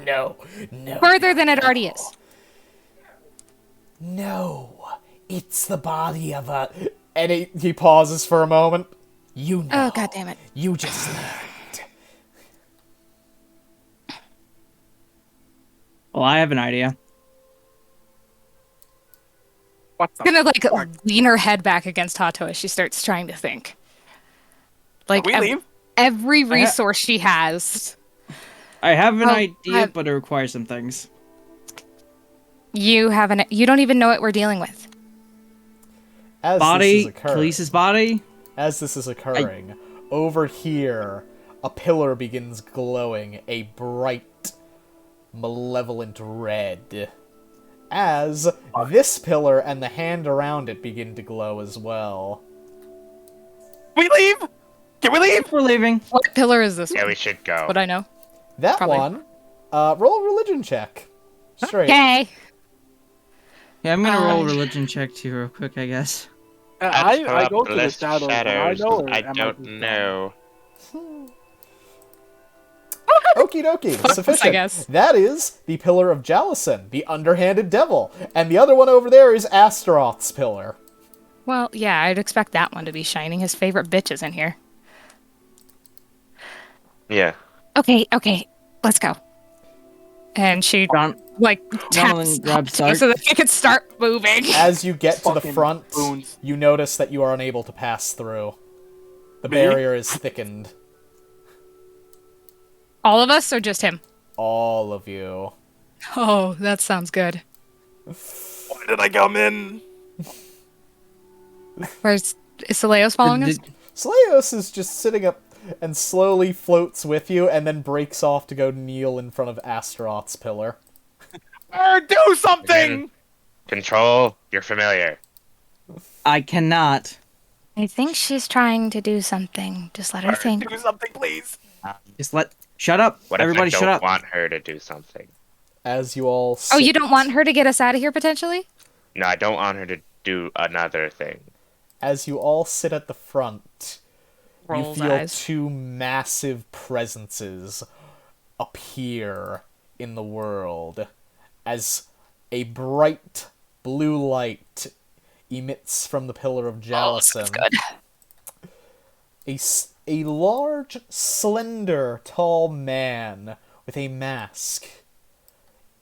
No. Further than it already is. No. It's the body of a... And he pauses for a moment. You know. Oh, God damn it. You just learned. Well, I have an idea. What's up? Gonna like lean her head back against Hato as she starts trying to think. Like we leave? every resource she has. I have an Oh, idea, but it requires some things. You don't even know what we're dealing with. As Body, this is occurring, Kaliise's body. as this is occurring, over here, a pillar begins glowing a bright, malevolent red. As this pillar and the hand around it begin to glow as well. We leave? Can we leave? We're leaving. What pillar is this Yeah, one? we should go. Would I know? That Probably. one, roll a religion check. Straight. Okay. Yeah, I'm gonna roll a religion check too real quick, I guess. I go to the List shadows. But I know I it. don't know. Okie dokie, sufficient. I guess. That is the pillar of Jalison, the underhanded devil. And the other one over there is Astaroth's pillar. Well, yeah, I'd expect that one to be shining. His favorite bitch is in here. Yeah. Okay, let's go. And she like Jonathan taps grabs Hato Dart. so that he can start moving. As you get to the Fucking front, boons. you notice that you are unable to pass through. The Me? barrier is thickened. All of us or just him? All of you. Oh, that sounds good. Why did I come in? Where's is Saleos following us? Slayos is just sitting up and slowly floats with you and then breaks off to go kneel in front of Astaroth's pillar. Do something! Control, you're familiar. I cannot. I think she's trying to do something. Just let her think. Do something, please. Just shut up. What Everybody if I shut don't up. want her to do something? As you all Oh, sit, you don't want her to get us out of here potentially? No, I don't want her to do another thing. As you all sit at the front, Rolls you feel eyes. two massive presences appear in the world as a bright blue light emits from the pillar of Jallison. A large, slender, tall man with a mask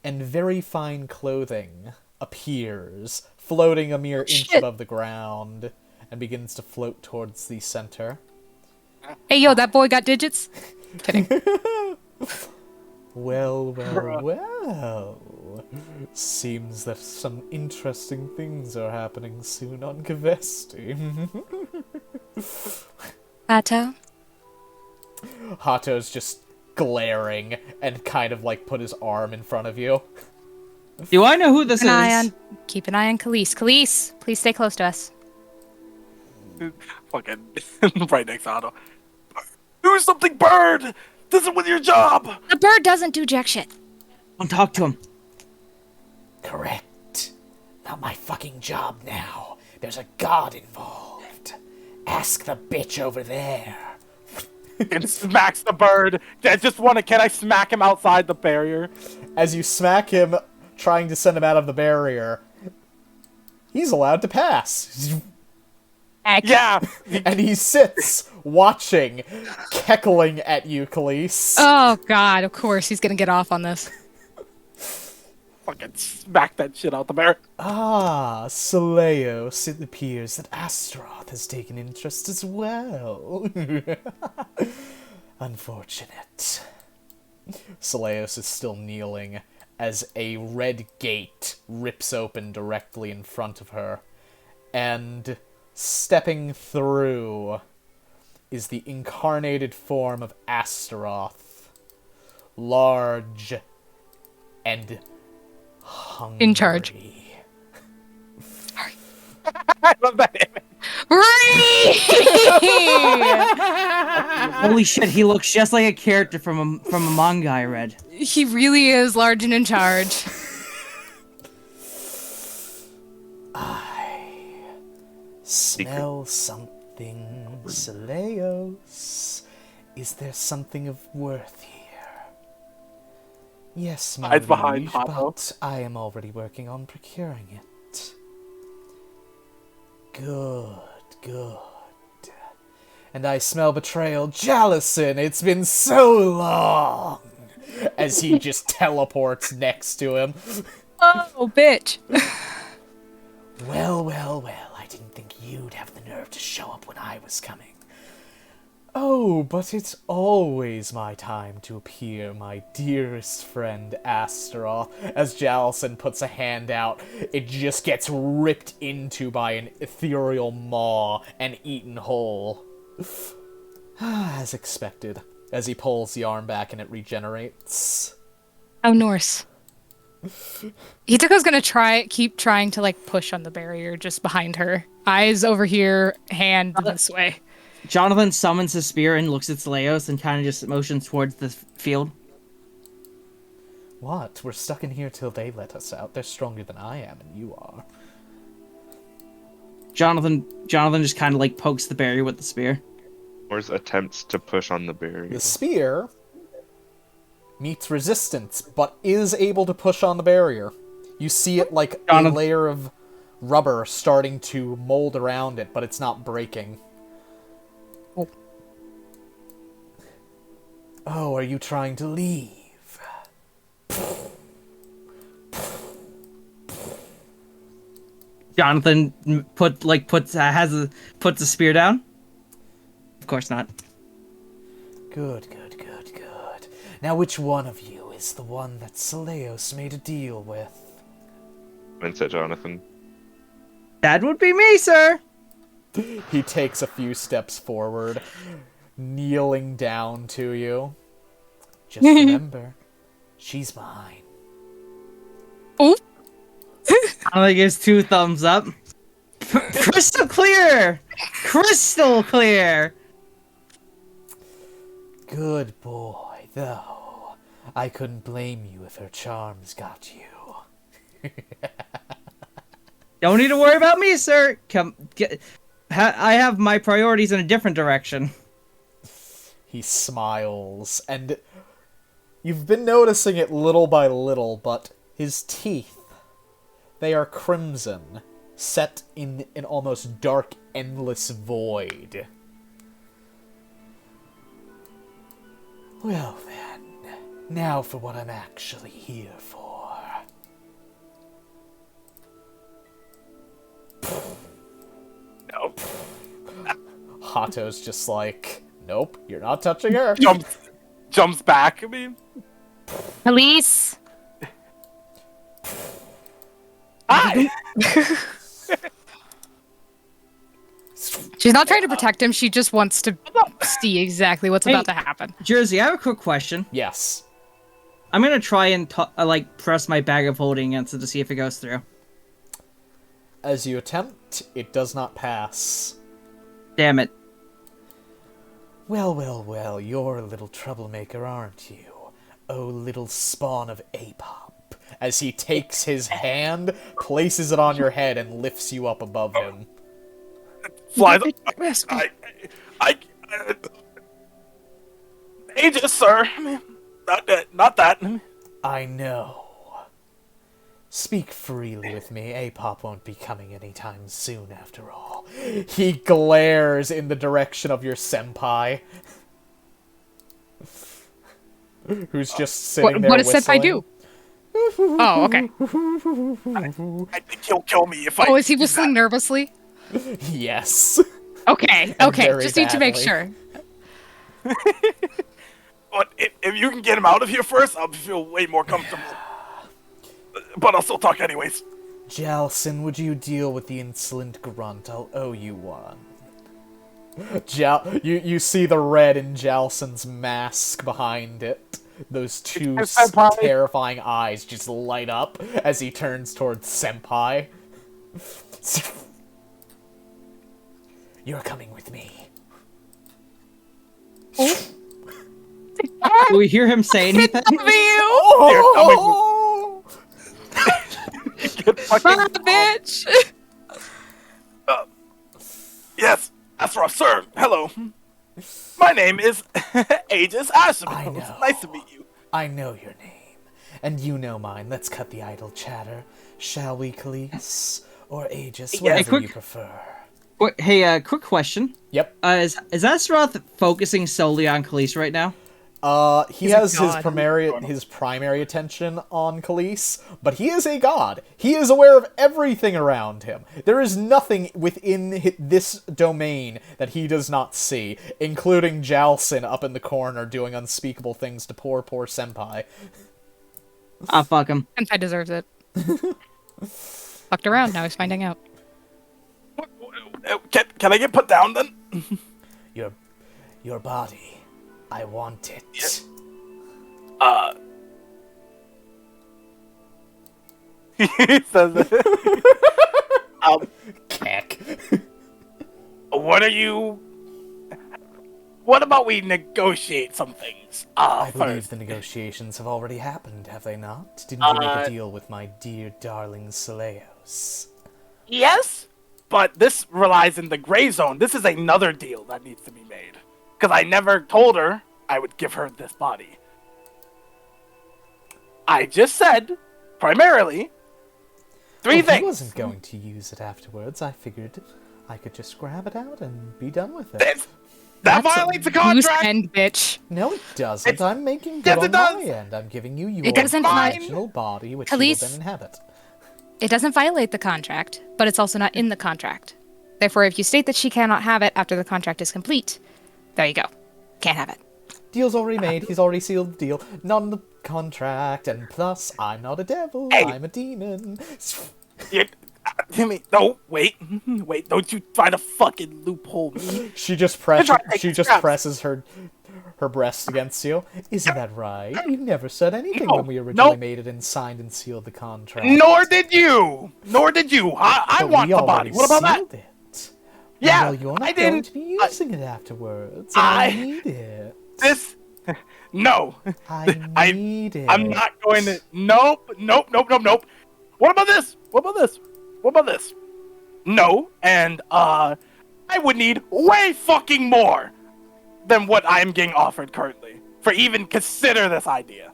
and very fine clothing appears, floating a mere inch above the ground, and begins to float towards the center. Hey, yo, that boy got digits? Kidding. Well, well, well. Seems that some interesting things are happening soon on Kvesti. Hato? Hato's just glaring and kind of like put his arm in front of you. Do I know who this is? Keep an eye on Kaliese. Kaliese, please stay close to us. Fucking right next to Otto. Do something, bird! This is with your job! The bird doesn't do jack shit. Don't talk to him. Correct. Not my fucking job now. There's a god involved. Ask the bitch over there. And smacks the bird. Can I smack him outside the barrier? As you smack him, trying to send him out of the barrier, he's allowed to pass. Yeah! And he sits, watching, cackling at you, Kaliese. Oh, God, of course he's gonna get off on this. Fucking smack that shit out the barrier. Ah, Saleos, it appears that Astaroth has taken interest as well. Unfortunate. Saleos is still kneeling as a red gate rips open directly in front of her, and stepping through is the incarnated form of Astaroth, large and hungry. In charge. I love that image. Holy shit, he looks just like a character from a manga I read. He really is large and in charge. Smell something, Saleos. Is there something of worth here? Yes, my Hides behind liege, Otto. but I am already working on procuring it. Good, good. And I smell betrayal. Jallison, it's been so long! As he just teleports next to him. Oh, bitch. Well, well, well, I didn't think you'd have the nerve to show up when I was coming. Oh, but it's always my time to appear, my dearest friend Astaroth. As Jallison puts a hand out, it just gets ripped into by an ethereal maw and eaten whole. As expected, as he pulls the arm back and it regenerates. Oh, Norse. Hitoko's gonna keep trying to, like, push on the barrier just behind her. Eyes over here, hand this way. Jonathan summons his spear and looks at Saleos and kind of just motions towards the field. What? We're stuck in here till they let us out. They're stronger than I am, and you are. Jonathan just kind of like pokes the barrier with the spear. Where's attempts to push on the barrier? The spear meets resistance, but is able to push on the barrier. You see it like a layer of rubber starting to mold around it, but it's not breaking. Oh, are you trying to leave? Jonathan puts the spear down. Of course not. Good. Now which one of you is the one that Saleos made a deal with? Said Jonathan. That would be me, sir. He takes a few steps forward, kneeling down to you. Just remember, she's mine. Oh. Only gives 2 thumbs up. Crystal clear! Crystal clear! Good boy, though. I couldn't blame you if her charms got you. Don't need to worry about me, sir. I have my priorities in a different direction. He smiles, and you've been noticing it little by little, but his teeth, they are crimson, set in an almost dark, endless void. Well then, now for what I'm actually here for. Nope. Hato's just like, nope, you're not touching her. Jumps back. I mean, Police. hi. She's not trying to protect him. She just wants to see exactly what's about to happen. Jersey, I have a quick question. Yes. I'm gonna try and press my bag of holding against it to see if it goes through. As you attempt, it does not pass. Damn it. Well, you're a little troublemaker, aren't you? Oh, little spawn of Apop. As he takes his hand, places it on your head, and lifts you up above him. Flies. Aegis, sir. I mean, not that. I know. Speak freely with me. Apop won't be coming anytime soon, after all. He glares in the direction of your senpai. Who's just sitting there What does whistling. Senpai do? Oh, okay. I think he'll kill me if I. Oh, is he do whistling that. nervously? Yes. Okay, And okay. very Just need to make badly. sure. But if you can get him out of here first, I'll feel way more comfortable. But I'll still talk anyways. Jalson, would you deal with the insolent grunt? I'll owe you one. You see the red in Jalson's mask behind it. Those two Senpai. terrifying eyes just light up as he turns towards Senpai. You're coming with me. Do we hear him say anything? Oh! Get fucking- Bitch! Yes, that's rough, sir. Hello. My name is Aegis Asham. I know. Nice to meet you. I know your name, and you know mine. Let's cut the idle chatter. Shall we, Kaliese? Or Aegis, Yeah, whatever quick- you prefer. Hey, quick question. Yep. Is Azeroth focusing solely on Kaliese right now? He has his god. primary attention on Kaliese, but he is a god. He is aware of everything around him. There is nothing within this domain that he does not see, including Jalson up in the corner doing unspeakable things to poor senpai. Ah, fuck him. Senpai deserves it. Fucked around, now he's finding out. Can I get put down then? Your body. I want it. He says it. Keck. What about we negotiate some things? I believe First. the negotiations have already happened, have they not? Didn't you make a deal with my dear darling Saleos? Yes, but this relies in the gray zone. This is another deal that needs to be made. Because I never told her I would give her this body. I just said, primarily, three Well, things. He wasn't going to use it afterwards. I figured I could just grab it out and be done with it. That That's violates the Loose contract. end, bitch. No, it doesn't. It's- I'm making Yes, good it on does. my end. I'm giving you your It doesn't original body, which you will Kaliese. then inhabit. It doesn't violate the contract, but it's also not in the contract. Therefore, if you state that she cannot have it after the contract is complete, there you go. Can't have it. Deal's already made. He's already sealed the deal. Not in the contract, and plus, I'm not a devil. Hey. I'm a demon. Timmy, no, wait, don't you try to fucking loophole me. She just presses her breast against you. Isn't that right? You never said anything when we originally made it and signed and sealed the contract. Nor did you. I But want we the body. already What about that? sealed it. Yeah, Well, you're not I going didn't. to be using it afterwards. And I need it. No. I need it. I'm not going to. Nope. What about this? No, and I would need way fucking more than what I'm getting offered currently for even consider this idea.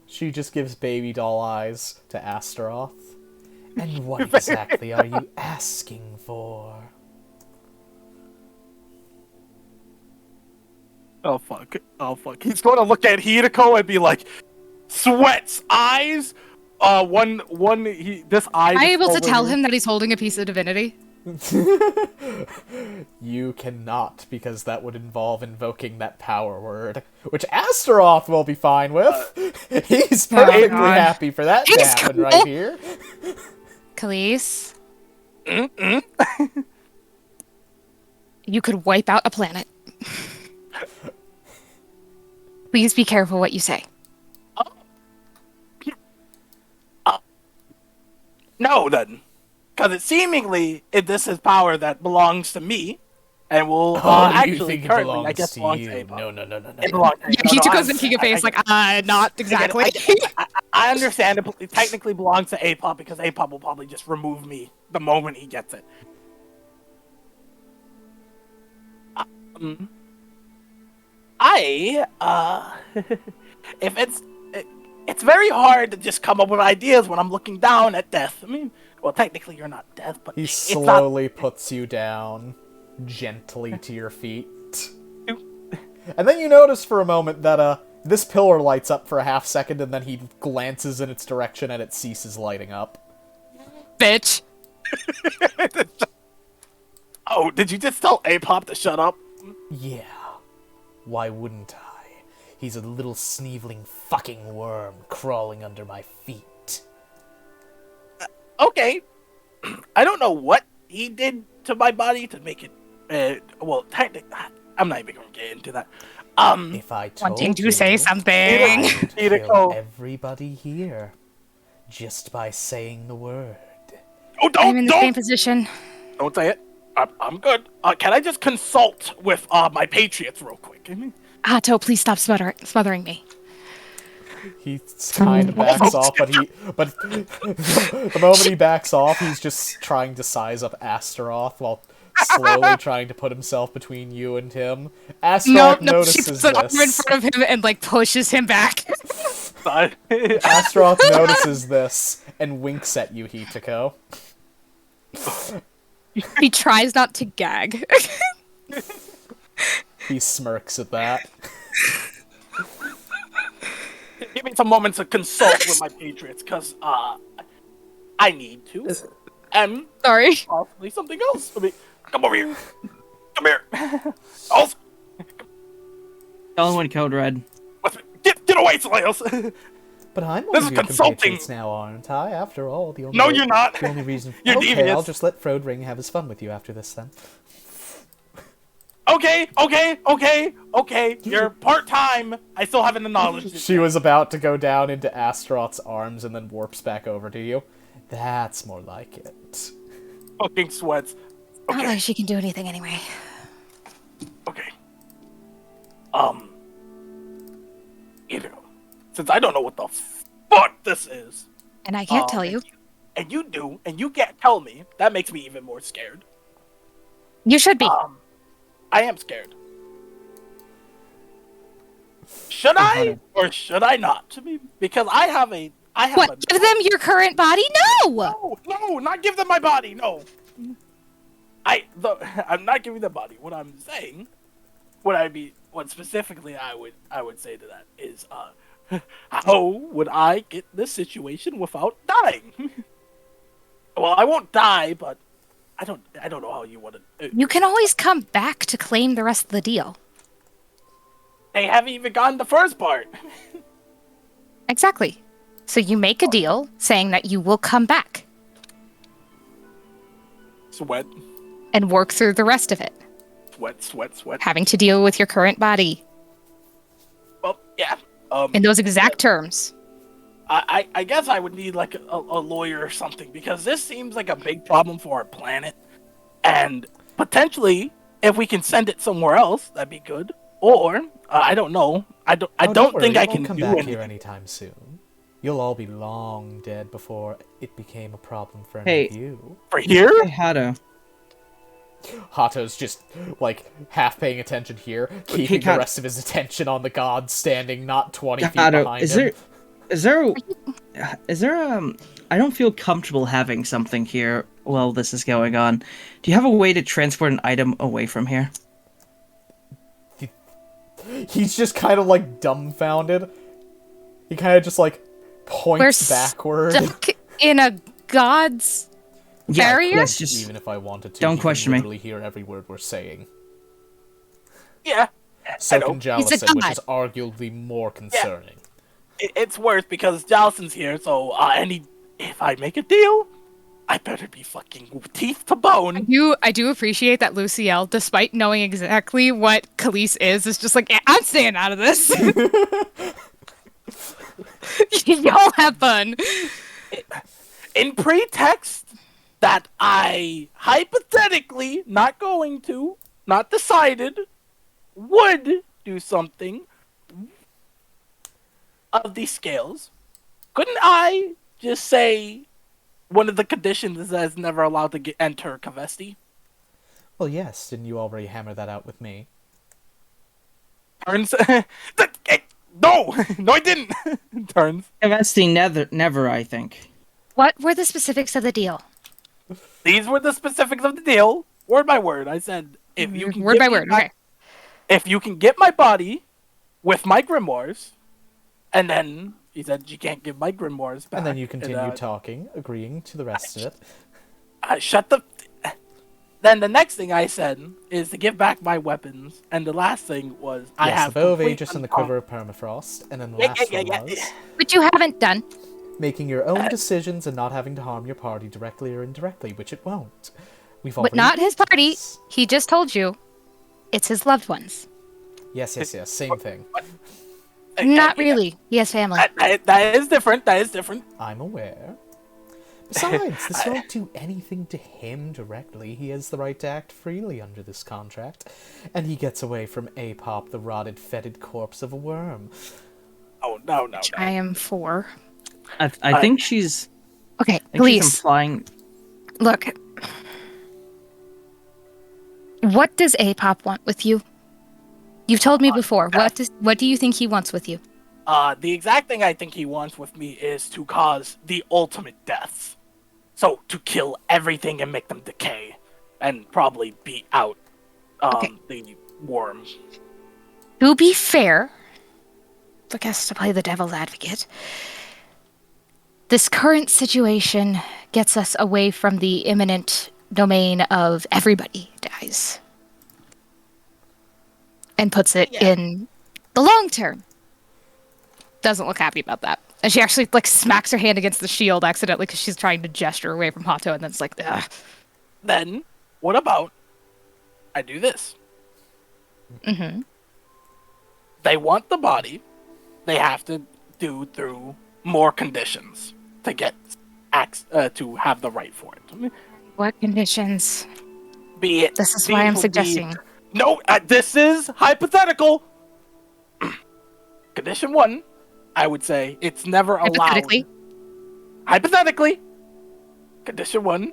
She just gives baby doll eyes to Astaroth. And what exactly are you asking for? Oh fuck. He's going to look at Hideko and be like, sweats, eyes. This eye. Am I able to tell him that he's holding a piece of divinity? You cannot, because that would involve invoking that power word, which Astaroth will be fine with. He's perfectly happy for that to happen right here. Kaliese? You could wipe out a planet. Please be careful what you say. No, then. Because this is power that belongs to me, and will actually currently, I guess, belongs to Apop. No. It belongs to He took a thinking face like, not exactly. I understand it technically belongs to Apop, because Apop will probably just remove me the moment he gets it. It's very hard to just come up with ideas when I'm looking down at death. I mean, well, technically you're not death, but He slowly puts you down, gently to your feet. And then you notice for a moment that, this pillar lights up for a half second, and then he glances in its direction and it ceases lighting up. Bitch. Oh, did you just tell Apop to shut up? Yeah. Why wouldn't I? He's a little sneevling fucking worm crawling under my feet. Okay. I don't know what he did to my body to make it, well, technically, I'm not even going to get into that. If I told Wanting to you, say something. I would kill everybody here just by saying the word. Oh, I'm in the same position. Don't say it. I'm good. Can I just consult with my patriots real quick? Atto, please stop smothering me. He kind of backs off, but the moment he backs off, he's just trying to size up Astaroth while slowly trying to put himself between you and him. Astaroth notices she puts an arm in front of him and like pushes him back. Astaroth notices this and winks at you, Hitako. He tries not to gag. He smirks at that. Give me some moments to consult with my patriots, because I need to. And Sorry. possibly something else. I mean, come over here. Come here. Also, Tell one code red. get away, Slayos. But I'm one This of is your consulting. compatriots now, aren't I? After all, the only No, you're not. The only reason. You're okay, devious. I'll just let Frodring have his fun with you after this then. Okay. You're part-time. I still haven't acknowledged it. She was about to go down into Astaroth's arms and then warps back over to you. That's more like it. Fucking sweats. Not Okay. like she can do anything anyway. Okay. Since I don't know what the fuck this is, And I can't tell you. and you do, and you can't tell me, that makes me even more scared. You should be. I am scared. Should I or should I not? Because I have What? Give them your current body? No! No, not give them my body. No. I'm not giving them body. What I'm saying, what specifically I would say to that is, how would I get this situation without dying? Well, I won't die, but I don't know how you want to. You can always come back to claim the rest of the deal. They haven't even gotten the first part. Exactly. So you make a deal saying that you will come back Sweat, and work through the rest of it, sweat. having to deal with your current body Well, yeah. in those exact terms. I guess I would need like a lawyer or something, because this seems like a big problem for our planet, and potentially if we can send it somewhere else, that'd be good. Or I don't know. I don't think I can come do back anything. here anytime soon. You'll all be long dead before it became a problem for any Hey. of you. For here? Hey, Hato. Hato's just, like, half paying attention here, keeping the Hato. rest of his attention on the god standing not 20 feet Hato, behind is him. there I don't feel comfortable having something here while this is going on. Do you have a way to transport an item away from here? He's just kind of, like, dumbfounded. He kind of just, like, points We're backward. stuck in a god's barrier? Yes, just Even if I wanted to, Don't he question can me. literally hear every word we're saying. Yeah. So know. can He's a Jallison, which god. is arguably more concerning. It's worse because Jallison's here, so if I make a deal, I better be fucking teeth to bone. I do appreciate that Luciel, despite knowing exactly what kaliese is just like, I'm staying out of this. Y'all have fun. In pretext that I hypothetically not decided, would do something of these scales, couldn't I just say one of the conditions is that it's never allowed to enter Kvesti? Well, yes, didn't you already hammer that out with me? Turns. No, I didn't. Turns. Kvesti never, I think. What were the specifics of the deal? These were the specifics of the deal, word by word. I said, if you can Word give by me word, back- okay. If you can get my body with my grimoires, and then he said you can't give my grimoires back. And then you continue and, talking, agreeing to the rest of it. Shut the. Then the next thing I said is to give back my weapons, and the last thing was I Yes, have the bow of complete Aegis and the control. quiver of permafrost, and then the Yeah, last yeah, one yeah, was yeah. Which you haven't done. making your own decisions and not having to harm your party directly or indirectly, which it won't. We've But already not his agreed to party. this. He just told you it's his loved ones. Yes, same thing. Not really. He has family. That is different. That is different. I'm aware. Besides, this won't do anything to him directly. He has the right to act freely under this contract. And he gets away from Apop, the rotted, fetid corpse of a worm. Oh no. I am for. I think she's. Okay, I think she's please. implying. Look. What does Apop want with you? You've told me before. What do you think he wants with you? The exact thing I think he wants with me is to cause the ultimate deaths. So, to kill everything and make them decay. And probably beat out the worm. To be fair, I guess to play the devil's advocate, this current situation gets us away from the imminent domain of everybody dies. And puts it in the long term. Doesn't look happy about that. And she actually smacks her hand against the shield accidentally because she's trying to gesture away from Hato, and then it's like, ugh. Then, what about I do this? Mm-hmm. They want the body. They have to do through more conditions to get to have the right for it. What conditions? Be it. This is why I'm these will be- suggesting. No, this is hypothetical. Condition 1, I would say it's never allowed. Hypothetically, condition 1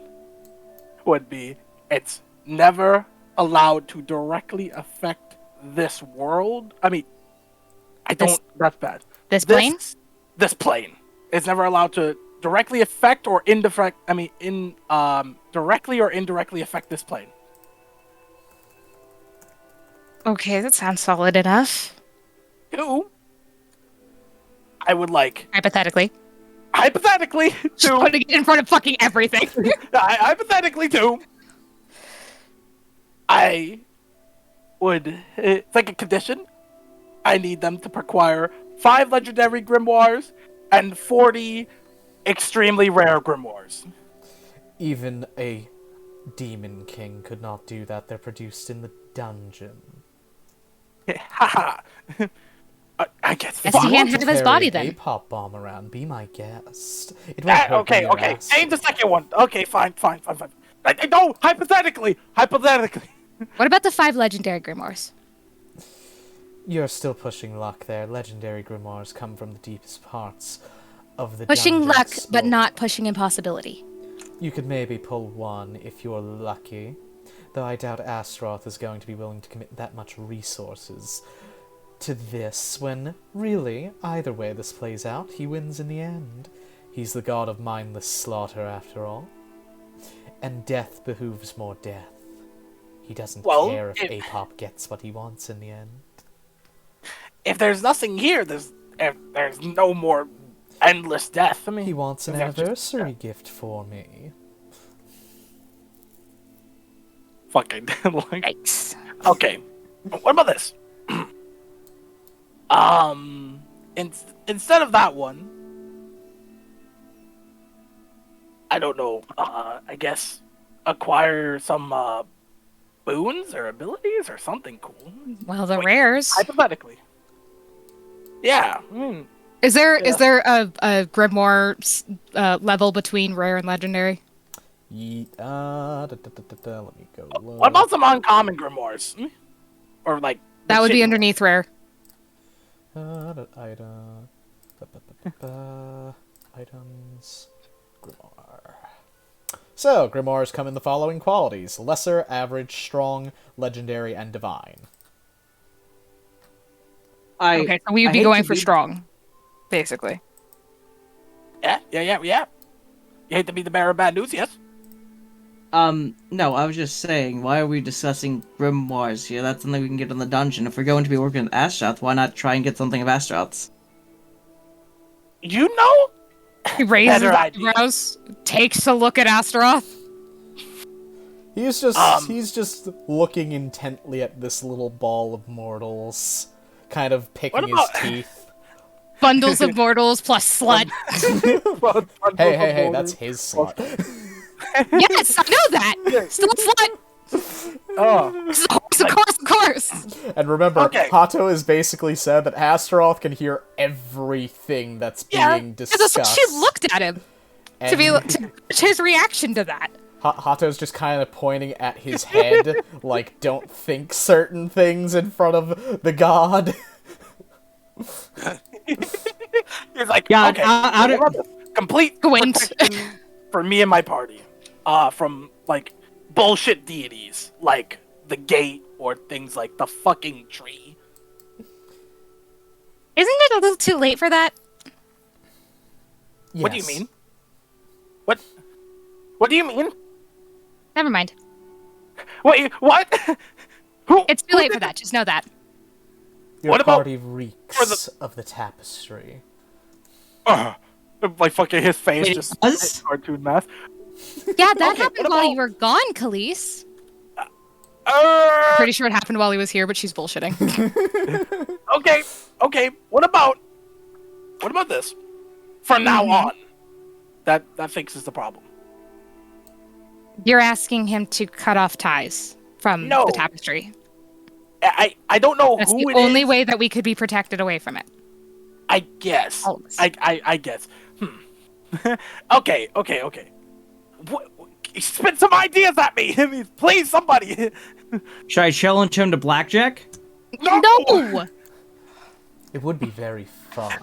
would be it's never allowed to directly affect this world. I mean, that's bad. This plane? This plane is never allowed to directly affect or directly or indirectly affect this plane. Okay, that sounds solid enough. 2, I would like Hypothetically. hypothetically, two. Putting it in front of fucking everything. Hypothetically, two. I would, it's like a condition. I need them to acquire 5 legendary grimoires and 40 extremely rare grimoires. Even a demon king could not do that. They're produced in the dungeon. Haha. I guess. Yes, he can't have his body Carry an then. A-pop bomb around. Be my guest. It won't hurt Okay, your okay. ass. Change the second one. Okay, fine. No, hypothetically. What about the 5 legendary grimoires? You're still pushing luck there. Legendary grimoires come from the deepest parts of the Pushing luck, dungeon's but lore. not pushing impossibility. You could maybe pull one if you're lucky, though I doubt Astaroth is going to be willing to commit that much resources to this when, really, either way this plays out, he wins in the end. He's the god of mindless slaughter, after all. And death behooves more death. He doesn't care if Apop gets what he wants in the end. If there's nothing here, there's no more endless death. I mean, He wants an anniversary gift for me. Fucking like. Yikes. Okay, what about this? Instead of that one, I don't know. I guess acquire some boons or abilities or something cool. Well, the rares. Hypothetically. Yeah. Is there a grimoire level between rare and legendary? Let me go low. What about some uncommon grimoires? Or like That would be shit- underneath rare. Item. Items. Grimoire. So, grimoires come in the following qualities: lesser, average, strong, legendary, and divine. Okay, so we would I be hate going to for be- strong, basically. Yeah. You hate to be the bearer of bad news, yes? No, I was just saying, why are we discussing grimoires here? That's something we can get in the dungeon. If we're going to be working with Astaroth, why not try and get something of Astaroth's? You know? He raises Better his idea. eyebrows, takes a look at Astaroth. He's just looking intently at this little ball of mortals, kind of picking his about- teeth. Bundles of mortals plus slut. Hey, that's his slut. Yes, I know that. Still a slut. Oh. Of course. And remember, Okay. Hato has basically said that Astaroth can hear everything that's being Because that's discussed. what she looked at him. To be And to his reaction to that. Hato's just kind of pointing at his head, like, don't think certain things in front of the god. He's like, Yeah, okay, out of- what about this? Complete Gwent. protection for me and my party. From, like, bullshit deities, like the gate or things like the fucking tree. Isn't it a little too late for that? What do you Yes. mean? What do you mean? Never mind. Wait, what? Who? It's too late for that. Just know that. Your What about party reeks of the tapestry. Like fucking his face Wait, just us? cartoon math. Yeah, that Okay, happened what while about- you were gone, Kaliese. Pretty sure it happened while he was here, but she's bullshitting. Okay. What about this? From now on, that fixes the problem. You're asking him to cut off ties from No. the tapestry. I don't know That's who the it only is. way that we could be protected away from it. I guess. All of us. I guess. Okay. Spit some ideas at me, please, somebody. Should I challenge him to blackjack? No! It would be very fun,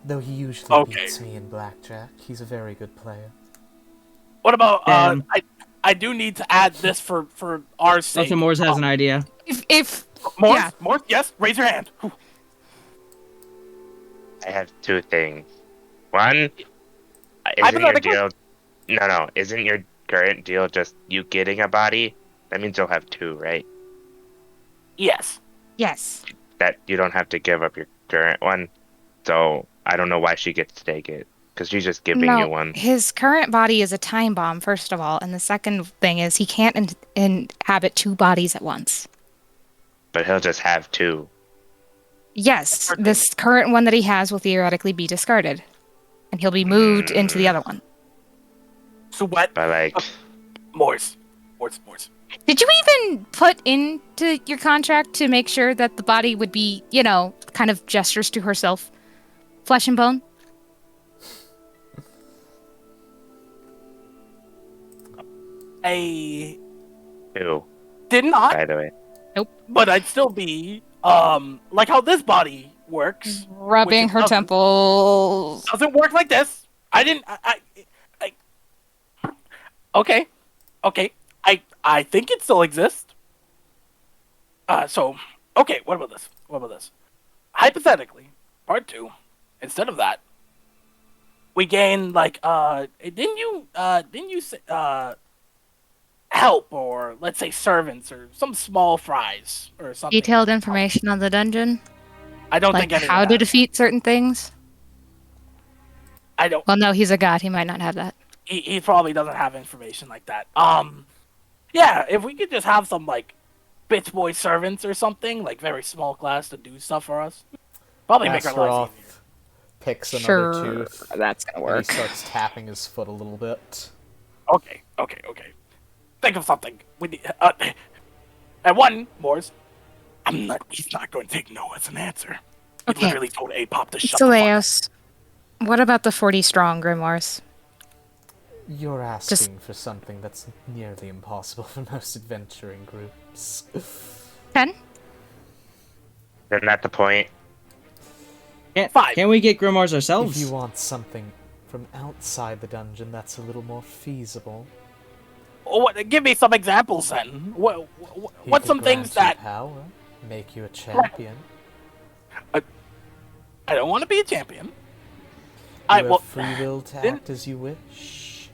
though he usually Okay. beats me in blackjack. He's a very good player. What about Damn. I do need to add this for our sake. Dr. Moores has an idea. If Morse, yeah. Morse, yes, raise your hand. Whew. I have two things. One, isn't your Hypothetically- deal? No, isn't your current deal just you getting a body? That means you'll have two, right? Yes. yes. That you don't have to give up your current one. So I don't know why she gets to take it. Because she's just giving No, you one. his current body is a time bomb, first of all, and the second thing is he can't inhabit two bodies at once. But he'll just have two. Yes, this current one that he has will theoretically be discarded, and he'll be moved into the other one. Sweat. But like, Morse. Did you even put into your contract to make sure that the body would be, kind of gestures to herself, flesh and bone? I two, did not, by the way. but I'd still be, like how this body works. Rubbing which her doesn't- temples. Doesn't work like this. I didn't, okay. I think it still exists. Okay, what about this? Hypothetically, part 2, instead of that, we gain, like, didn't you say, help, or let's say servants, or some small fries, or something. Detailed information on the dungeon? I don't Like think any how of to that. defeat certain things? I don't. Well, no, he's a god. He might not have that. He probably doesn't have information like that. Yeah, if we could just have some, like, bitch boy servants or something, like very small class to do stuff for us, probably make our lives Astaroth easier. picks another Sure, tooth. that's gonna And he work. starts tapping his foot a little bit. Okay. Think of something. We need, and one, Morse. He's not going to take no as an answer. He Okay. literally told A-Pop to shut the fuck up. Soleos, what about the 40 strong grimoires? You're asking for something that's nearly impossible for most adventuring groups. 10? Isn't that the point? Five. Can't we get grimoires If ourselves? you want something from outside the dungeon that's a little more feasible, Give me some examples then. he What's could some things grant you that power, make you a champion. I don't want to be a champion? You have free will to didn't- act as you wish.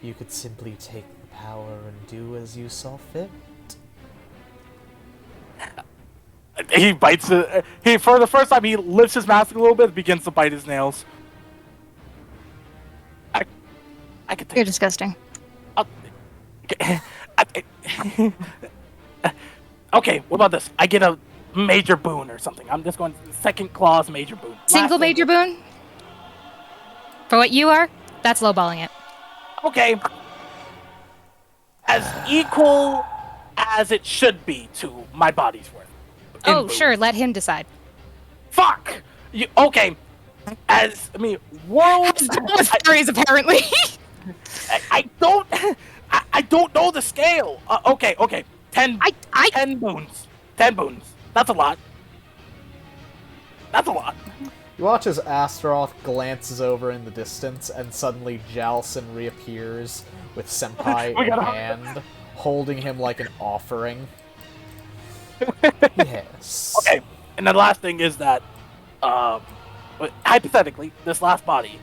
You could simply take the power and do as you saw fit. He bites it. He, for the first time, he lifts his mask a little bit, and begins to bite his nails. I could You're take. disgusting. Okay, what about this? I get a major boon or something. I'm just going second clause major boon. Single Last major boon? For what you are, that's lowballing it. Okay. As equal as it should be to my body's worth. in Oh, boon. sure, let him decide. Fuck! Okay. World... With furries, apparently. I don't know the scale. Okay. 10 boons. 10 boons. That's a lot. You watch as Astaroth glances over in the distance, and suddenly Jalson reappears with Senpai in hand, holding him like an offering. Yes. Okay. And the last thing is that, hypothetically, this last body,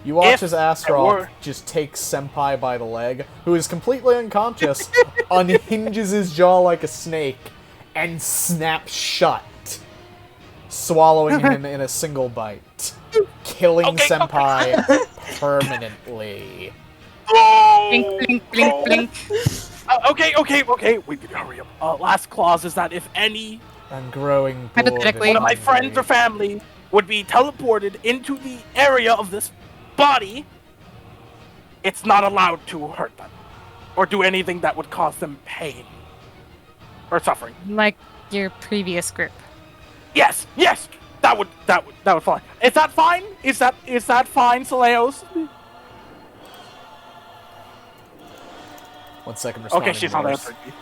You watch If as there Astaroth were- just takes Senpai by the leg, who is completely unconscious, unhinges his jaw like a snake, and snaps shut, swallowing him in a single bite, killing Okay, Senpai permanently. Blink, blink, blink, blink. Okay. We can hurry up. Last clause is that if any I'm growing bored Hypothetically- and one of my friends hungry. or family would be teleported into the area of this body, it's not allowed to hurt them or do anything that would cause them pain or suffering. Like your previous group. Yes, that would fine. Is that fine? Is that fine, Soleos? 1 second Okay, responding. she's not Morse. answering me.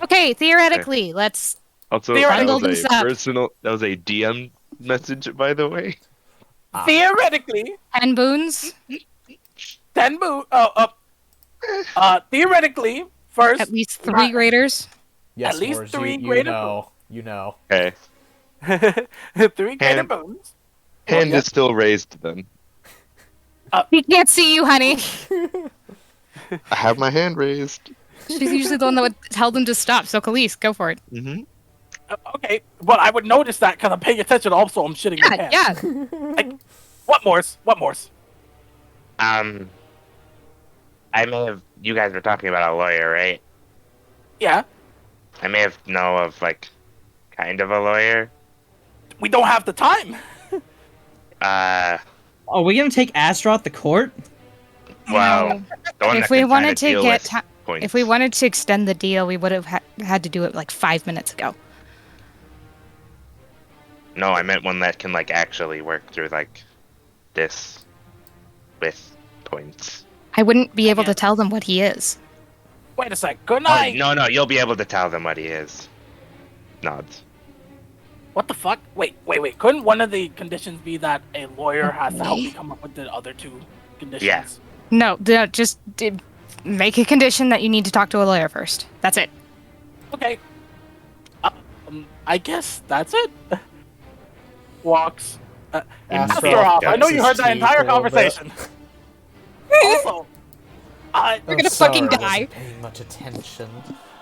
Okay, theoretically, let's... Also, Theoretically. that was a Bundle personal. That was a DM message, by the way. Theoretically, 10 boons? 10 boon. Theoretically, first. At least 3 graders? Yes, At least Morse, 3 you greater know. You know. Okay. 3 greater And- boons. Hand is still raised then. He can't see you, honey. I have my hand raised. She's usually the one that would tell them to stop, so Kaliese, go for it. Mm-hmm. Okay, but I would notice that because I'm paying attention. Also, I'm shitting my pants. Yeah. What Morse? What Morse? I may have. You guys were talking about a lawyer, right? Yeah. I may have know of like, kind of a lawyer. We don't have the time. Are we gonna take Astaroth to court? Well, No. the one If that we can wanted kinda to deal get with ti- points. If we wanted to extend the deal, we would have had to do it like 5 minutes ago. No, I meant one that can like actually work through like this with points. I wouldn't be able Yeah. to tell them what he is. Wait a sec. Good Oh, night. no, you'll be able to tell them what he is. Nods. What the fuck? Wait. Couldn't one of the conditions be that a lawyer has to help Me? me come up with the other two conditions? Yeah. No, just make a condition that you need to talk to a lawyer first. That's it. Okay. I guess that's it. Walks. Astaroth You're off. I gets know you his heard that teeth entire a little bit. conversation. Also, You're gonna sorry, fucking I die. wasn't paying much attention.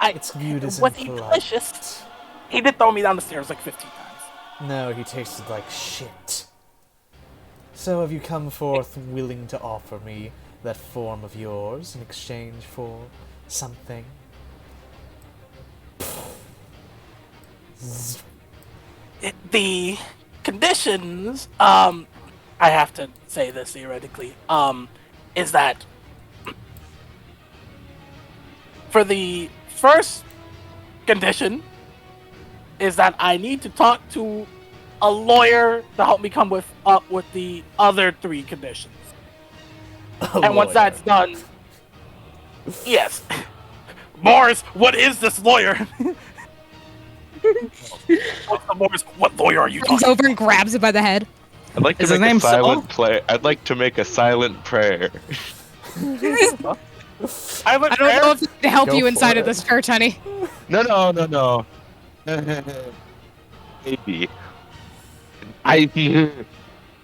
I It's viewed as was he impolite. delicious? He did throw me down the stairs like 15 times. No, he tasted like shit. So have you come forth willing to offer me that form of yours in exchange for something? The conditions, I have to say this theoretically, is that for the first condition is that I need to talk to a lawyer to help me come up with the other three conditions. And once that's done, yes. Morris, what is this lawyer? Morris, what lawyer are you Comes talking over and grabs it by the head. I'd like Is his name Saul? I'd like to make a silent prayer. I I don't know if it can help Go you for inside of it. this church, honey. No. Maybe.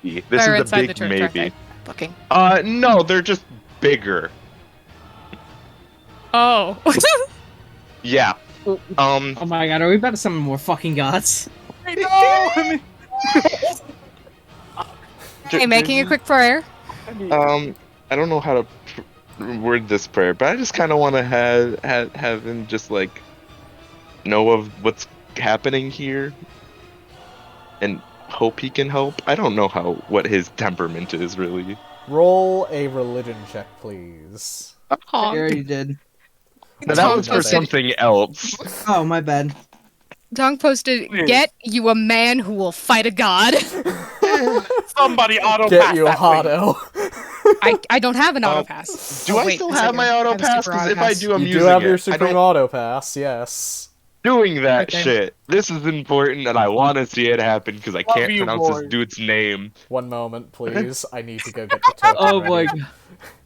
This is Or a inside the big church, aren't maybe. they? Looking. No, they're just bigger. Oh. Yeah. Oh my god, are we about to summon more fucking gods? I know! Hey, making a quick prayer. I don't know how to word this prayer, but I just kind of want to have him just like know of what's happening here, and hope he can help. I don't know what his temperament is really. Roll a religion check, please. I already did. No, that was for posted- something else. Oh, my bad. Dong posted, Please. "Get you a man who will fight a god." Somebody auto Get pass you a that, please. I don't have an auto pass. Do I still have my auto pass? Because if I do, I'm You using do have it. your I supreme don't- auto pass, yes. doing that Okay. shit. This is important, and I want to see it happen because I Love can't you, pronounce this boy. dude's name. 1 moment, please. I need to go get the token. Oh my ready. god.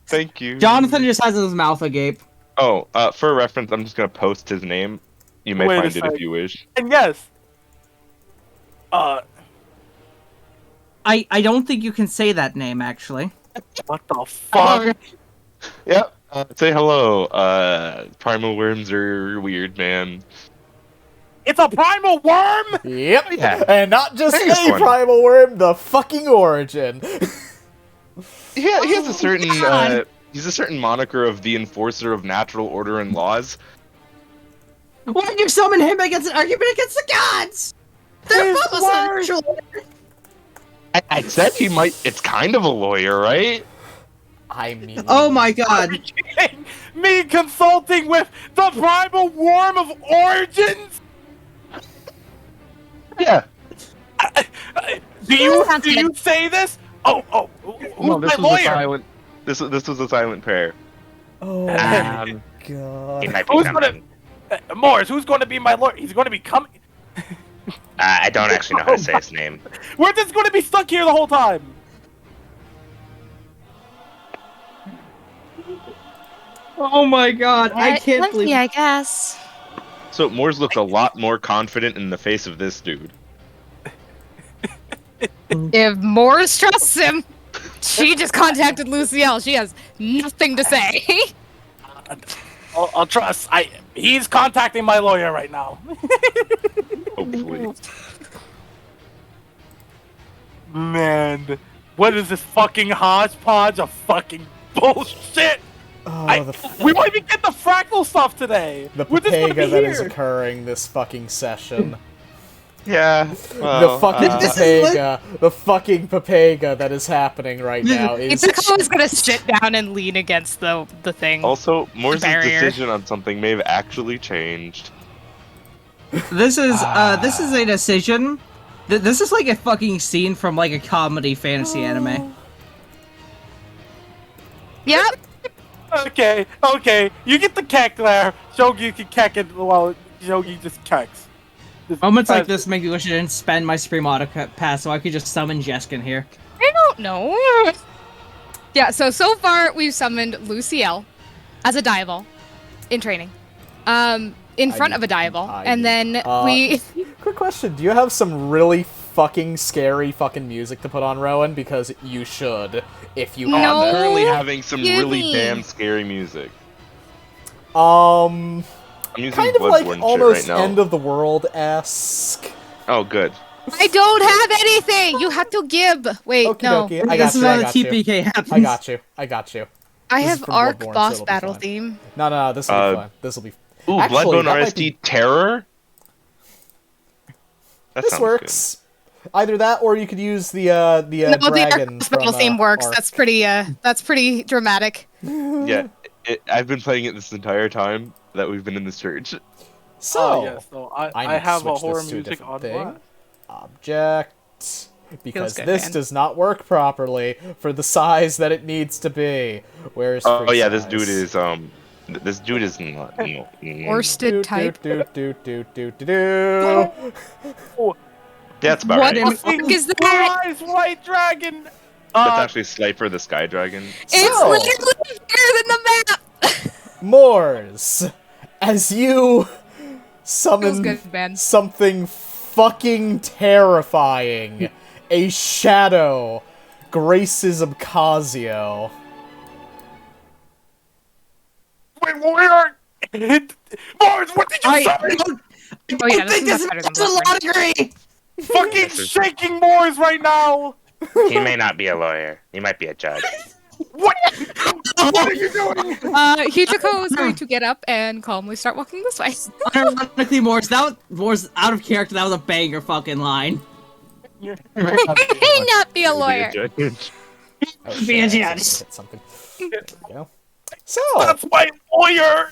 Thank you. Jonathan just has his mouth agape. Oh, for reference, I'm just gonna post his name. You may Wait a find it if sec. you wish. And yes. I don't think you can say that name, actually. What the fuck? Yep. Say hello. Primal worms are weird, man. It's a primal worm? Yep. Yeah. And not just Biggest a one. primal worm, the fucking origin. He has a certain God. he's a certain moniker of the enforcer of natural order and laws. Why did you summon him against an argument against the gods? They're His both word. essential. I said he might. It's kind of a lawyer, right? I mean... Oh my god. Me consulting with the primal worm of origins? Yeah. Do you Sounds good. say this? Oh, who's No, my this was a lawyer? silent. This was a silent prayer. Oh Um, my He god. might be Who's coming. gonna... Morris, who's going to be my lawyer? He's going to be coming... I don't actually know how to say his name. We're just going to be stuck here the whole time. Oh my god. I can't Plenty, believe. I guess. So Moores looked a lot more confident in the face of this dude. If Morris trusts him, she just contacted Lucielle. She has nothing to say. I'll trust. He's contacting my lawyer right now. Hopefully. Man, What is this fucking hodgepodge of fucking bullshit? Oh, We won't even get the fractal stuff today. the We're just gonna be papega that is here. occurring this fucking session. Yeah. The Well, fucking This is the fucking papega that is happening right now is. Ichigo is gonna sit down and lean against the thing. also, Morse's barrier. decision on something may have actually changed. This is a decision. This is like a fucking scene from like a comedy fantasy anime. Yep. Okay. You get the keck there. Shogi can keck it while Shogi just kecks. Moments like this make me wish I didn't spend my Supreme Auto Pass so I could just summon Jeskin here. I don't know. Yeah, so far we've summoned Luciel as a Diabol in training. In front of a Diabol. And then we Quick question: do you have some really fucking scary fucking music to put on, Rowan? Because you should, if you No. have I'm it. currently having some Give really me. damn scary music. I'm using Kind of like Bloodborne almost shit right now. end of the world-esque. Oh, good. I don't have anything. You have to give. Wait, Okie no. dokie, I got This is you. how I the got you. TPK happens. I got you. I This is have from Arc Bloodborne, so boss it'll be battle fine. theme. No, this will be fun. This will be. Ooh, Actually, Bloodborne that might RST be- Terror? That This sounds works. Either that, or you could use the No, dragon the Arc battle from, theme works. Arc. That's pretty dramatic. Good. Yeah, I've been playing it this entire time that we've been in this church. So, yes, so I I need to have a switch horror this to a music different on thing. blast. Object, because good, this man. does not work properly for the size that it needs to be. Where's Oh free yeah, size? this dude is not. No. Worsted type. Do. That's about What right. the fuck is that? Rise, white dragon! That's actually Slifer the Sky Dragon. It's So- literally bigger than the map. Moors, as you summon good, man. something fucking terrifying, a shadow graces Obcassio. Wait, where? Mars, what did you say? Oh yeah, this is much better than Bloodborne. Fucking shaking Mars right now! He may not be a lawyer. He might be a judge. What? What are you doing? Hichiko is going to get up and calmly start walking this way. Unironically, Morse out of character. That was a banger fucking line. He may not be a lawyer. Oh, shit, Be a I judge. accidentally hit something. There we go. So, That's my lawyer!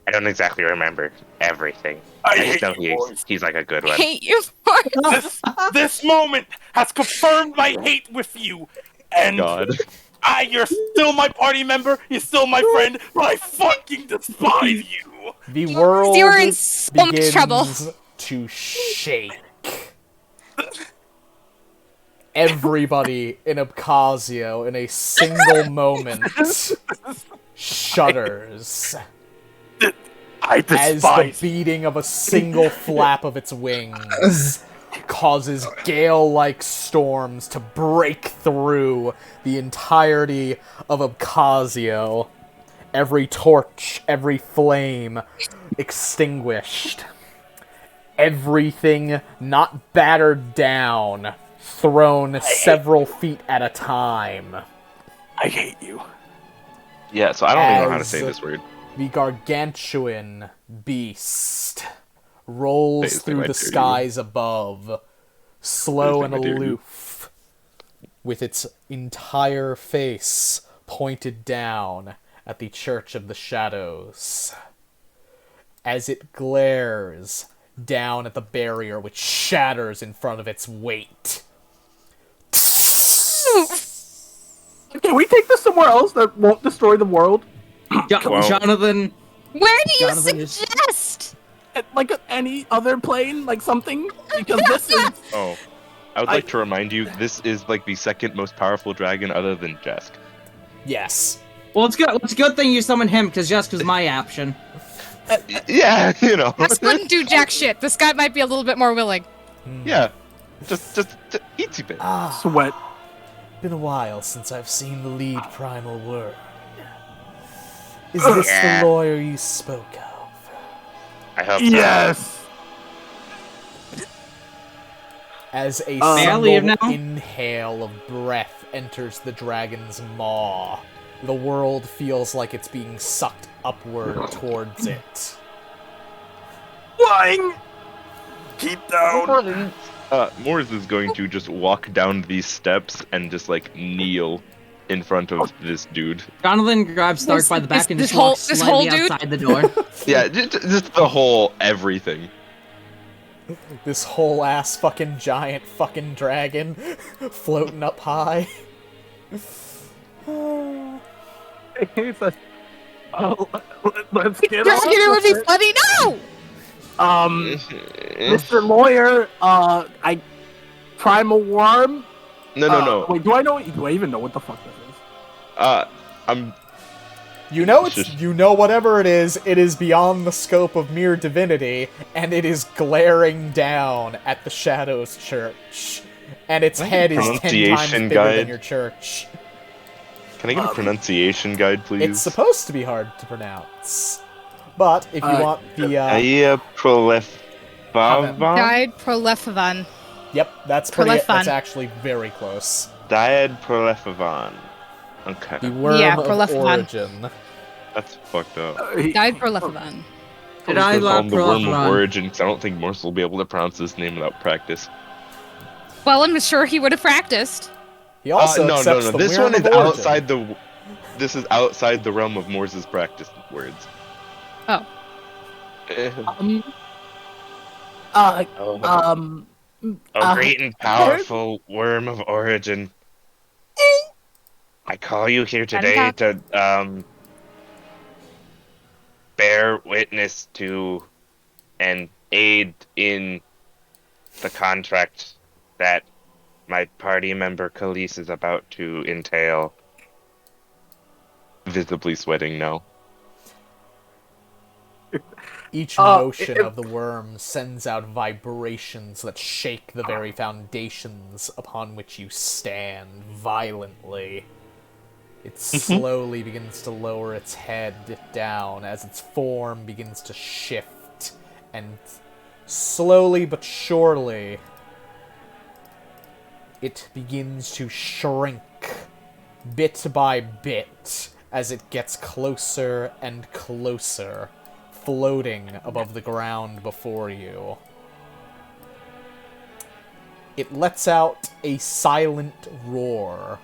I don't exactly remember everything. I I just hate know you, boys. he's like a good I one. hate you for it. This moment has confirmed my hate with you. And God. you're still my party member, you're still my friend, but I fucking despise you! the world You're in so much begins trouble. to shake. Everybody in Obcassio, in a single moment, shudders I as the despise beating of a single flap of its wings causes gale-like storms to break through the entirety of Obcassio. Every torch, every flame extinguished. Everything not battered down, thrown several feet at a time. I hate you. Yeah, so I don't even know how to As- say this word. The gargantuan beast rolls Basically through my the duty. skies above, slow and Basically my duty. aloof, with its entire face pointed down at the Church of the Shadows. As it glares down at the barrier which shatters in front of its weight. Can we take this somewhere else that won't destroy the world? Well- Jonathan. Where do you Jonathan is- suggest? Like any other plane? Like something? Because this is... Oh. I would like to remind you, this is like the second most powerful dragon other than Jesk. Yes. Well, it's good. It's a good thing you summoned him because Jessica's my option. Yeah, you know. This wouldn't do jack shit. This guy might be a little bit more willing. Yeah. Just eatsy bit. Sweat. Been a while since I've seen the lead primal word. Is this Yeah. the lawyer you spoke of? I hope so. Yes! as a May I leave single now? inhale of breath enters the dragon's maw. The world feels like it's being sucked upward towards it. Flying! Keep down! Mors is going to just walk down these steps and just like kneel in front of this dude. Jonathan grabs Stark by the back and just walks this slightly whole dude? outside the door. Yeah, just the whole everything. This whole ass fucking giant fucking dragon floating up high. He says, "Oh, let's get You're on gonna with be it." funny? No! Mr. Lawyer, I primal worm. No. Wait, do I even know what the fuck this is? I'm You know Just- you know whatever it is beyond the scope of mere divinity, and it is glaring down at the Shadows Church. And its head is 10 times pronunciation bigger than guide? your church. Can I get a pronunciation guide, please? It's supposed to be hard to pronounce. But if you want the Aya Prolephavan? Died Prolephavan. Yep, that's pretty Prolefan. that's actually very close. Diad Prolephavan. Okay, The worm Yeah, of Prolefan. origin. that's fucked up. Died Prolephavan. Did I Call love him the worm of Prolephavan? origin, because I don't think Morse will be able to pronounce this name without practice. Well, I'm sure he would have practiced. He also no. accepts the This worm one is of origin. outside the. This is outside the realm of Morse's practice words. Oh. Eh, Great and powerful worm of origin. I call you here today to bear witness to and aid in the contract that my party member Kaliese is about to entail. Visibly sweating now. Each motion of the worm sends out vibrations that shake the very foundations upon which you stand violently. It slowly begins to lower its head down as its form begins to shift, and slowly but surely, it begins to shrink bit by bit as it gets closer and closer, floating above the ground before you. It lets out a silent roar,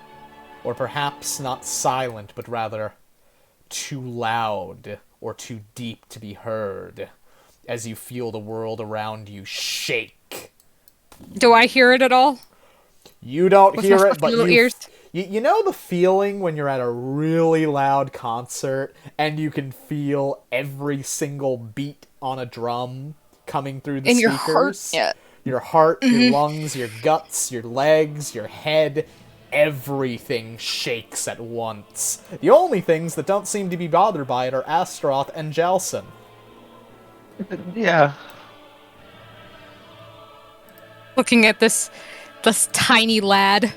or perhaps not silent, but rather too loud or too deep to be heard, as you feel the world around you shake. Do I hear it at all? You don't With hear my it, fucking but little you ears? You know the feeling when you're at a really loud concert and you can feel every single beat on a drum coming through the In speakers? your heart? Yeah. Your heart, your lungs, your guts, your legs, your head, everything shakes at once. The only things that don't seem to be bothered by it are Astaroth and Jalson. Yeah. Looking at this tiny lad.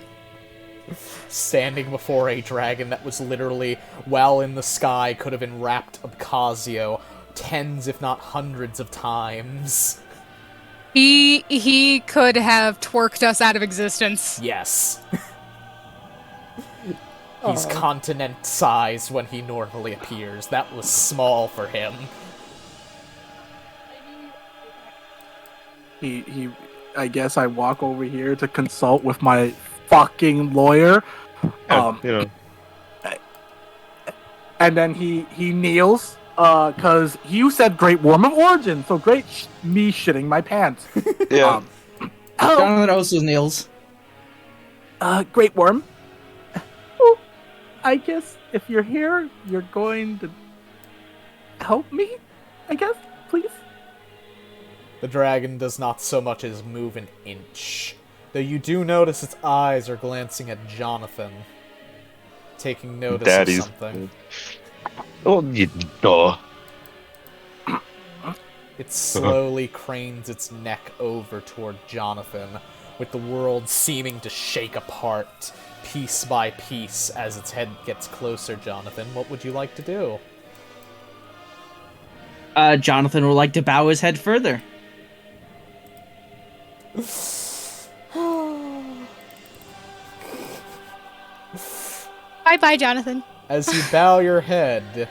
Standing before a dragon that was literally well in the sky, could have enwrapped Obcassio tens if not hundreds of times. He could have twerked us out of existence. Yes. He's continent-sized when he normally appears. That was small for him. I guess I walk over here to consult with my fucking lawyer. And then he kneels, cause you said great worm of origin, so great me shitting my pants. Yeah. Jonathan also kneels. Great worm. Well, I guess if you're here, you're going to help me, I guess, please? The dragon does not so much as move an inch, though you do notice its eyes are glancing at Johnathan, taking notice Daddy's. of something. Oh, you duh. It slowly cranes its neck over toward Johnathan, with the world seeming to shake apart, piece by piece, as its head gets closer. Johnathan, what would you like to do? Jonathan would like to bow his head further. Bye-bye, Jonathan. As you bow your head,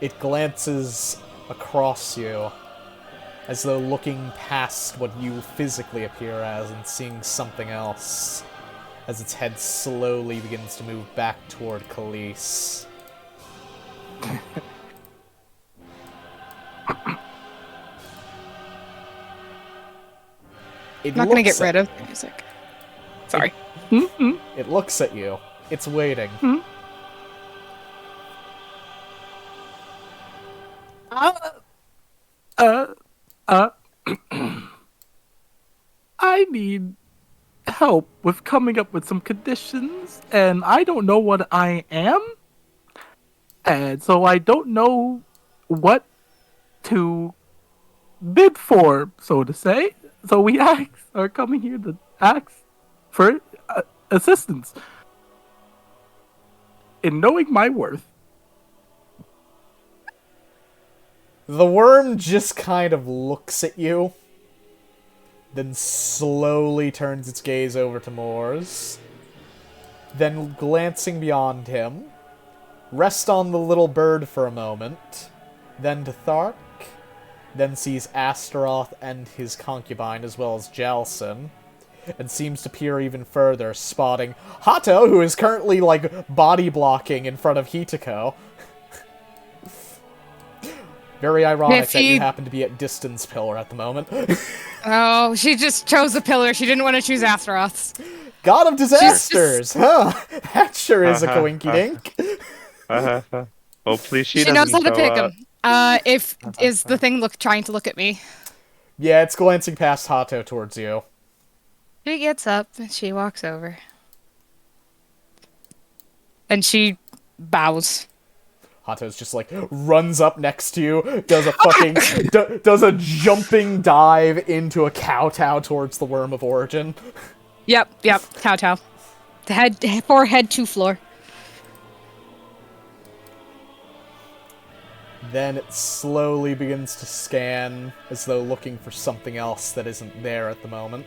it glances across you, as though looking past what you physically appear as and seeing something else, as its head slowly begins to move back toward Kaliese. I'm not gonna get rid of the music. Sorry. It looks at you. It's waiting. I need help with coming up with some conditions, and I don't know what I am, and so I don't know what to bid for, so to say. So we are coming here to ask for assistance in knowing my worth. The worm just kind of looks at you, then slowly turns its gaze over to Moors, then glancing beyond him, rests on the little bird for a moment, then to Thark, then sees Astaroth and his concubine as well as Jalson, and seems to peer even further, spotting Hato, who is currently, body blocking in front of Hitako. Very ironic that you happen to be at distance pillar at the moment. Oh, she just chose a pillar. She didn't want to choose Astaroth's. God of disasters, huh? That sure is a coinky-dink. Hopefully she knows how to doesn't pick go, him. Is the thing trying to look at me? Yeah, it's glancing past Hato towards you. She gets up and she walks over. And she bows. Hato's just runs up next to you, does a fucking does a jumping dive into a kowtow towards the Worm of Origin. Yep, kowtow. Forehead to floor. Then it slowly begins to scan, as though looking for something else that isn't there at the moment.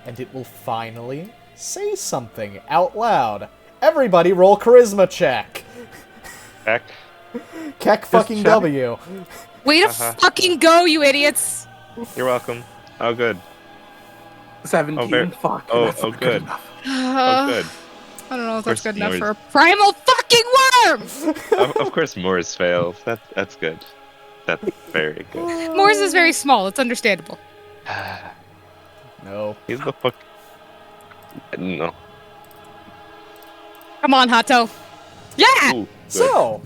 And it will finally say something out loud. Everybody roll charisma check. Heck. Keck fucking W. Way to fucking go, you idiots! You're welcome. Oh, good. 17. Fuck. Oh, that's not good. enough. Oh, good. I don't know if that's Of course, good enough for Moors. a primal fucking worm! Of course, Moors fails. That's good. That's very good. Moors is very small. It's understandable. No. He's the fuck. No. Come on, Hato. Yeah! Ooh, good. So,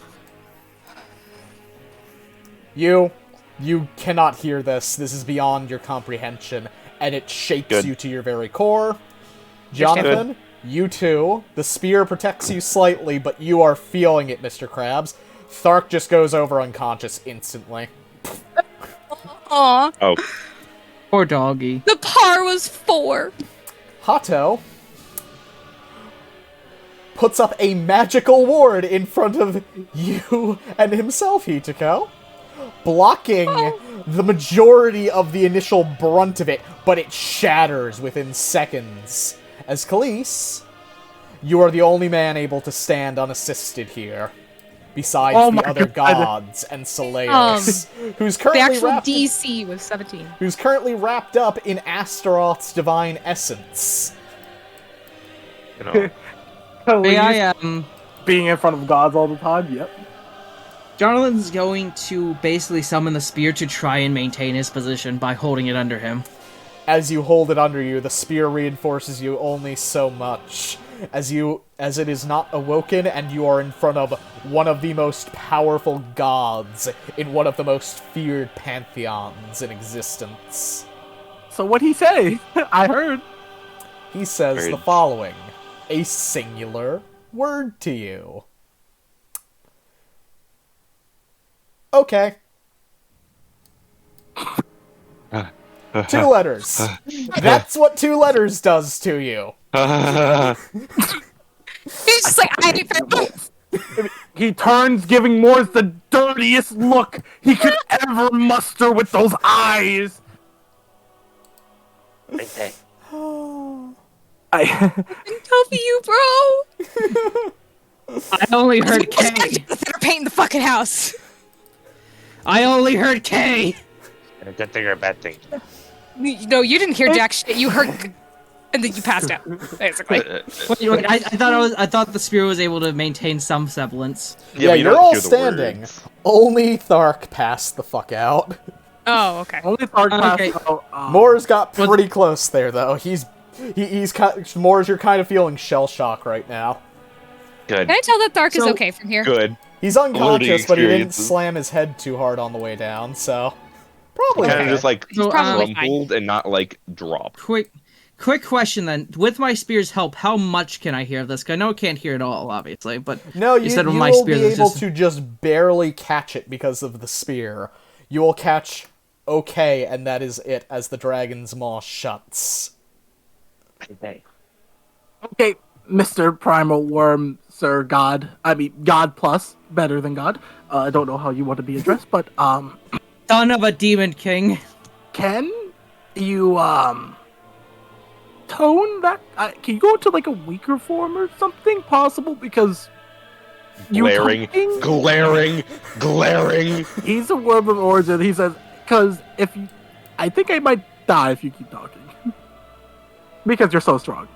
you cannot hear this. This is beyond your comprehension, and it shakes Good. you to your very core. Jonathan, you too. The spear protects you slightly, but you are feeling it, Mr. Krabs. Thark just goes over unconscious instantly. Aw. Oh, Poor doggy. The par was 4. Hato puts up a magical ward in front of you and himself, Hitako, blocking the majority of the initial brunt of it, but it shatters within seconds. As Kaliese, you are the only man able to stand unassisted here, besides the other gods and Soleus, who's The currently actual wrapped DC was 17. who's currently wrapped up in Astaroth's divine essence. you know. May I, Being in front of gods all the time, yep. Jonathan's going to basically summon the spear to try and maintain his position by holding it under him. As you hold it under you, the spear reinforces you only so much, as it is not awoken, and you are in front of one of the most powerful gods in one of the most feared pantheons in existence. So what'd he say? I heard. He says Very- the following, a singular word to you. Okay. 2 letters. That's what 2 letters does to you. He's just like, I hate purple. He turns, giving Morse the dirtiest look he could ever muster with those eyes. Toby, you bro. I only heard K. They're painting the fucking house. I only heard K. A good thing or a bad thing? No, you didn't hear jack shit. You heard, and then you passed out. Basically. Wait, I thought the spear was able to maintain some semblance. Yeah, but you you're don't all hear the standing. words. Only Thark passed the fuck out. Oh, okay. Only Thark Okay. Moore's got pretty close there, though. He's Moore's. You're kind of feeling shell shock right now. Good. Can I tell that Thark is So- okay from here? Good. He's unconscious, but he didn't experiences. slam his head too hard on the way down, so probably Kind okay. of just like So, probably fine. crumpled and not like dropped. Quick question then. With my spear's help, how much can I hear this? I know I can't hear it all, obviously, but No, you instead of will my be spear, it's able just- to just barely catch it because of the spear. You will catch okay, and that is it, as the dragon's maw shuts. Okay. Okay, Mr. Primal Worm, Sir God. I mean, God plus, better than God. I don't know how you want to be addressed, but, son of a demon king. can you, tone that? Can you go into, like, a weaker form or something possible? Because you Glaring. He's a worm of origin. He says, because if you, I think I might die if you keep talking. Because you're so strong.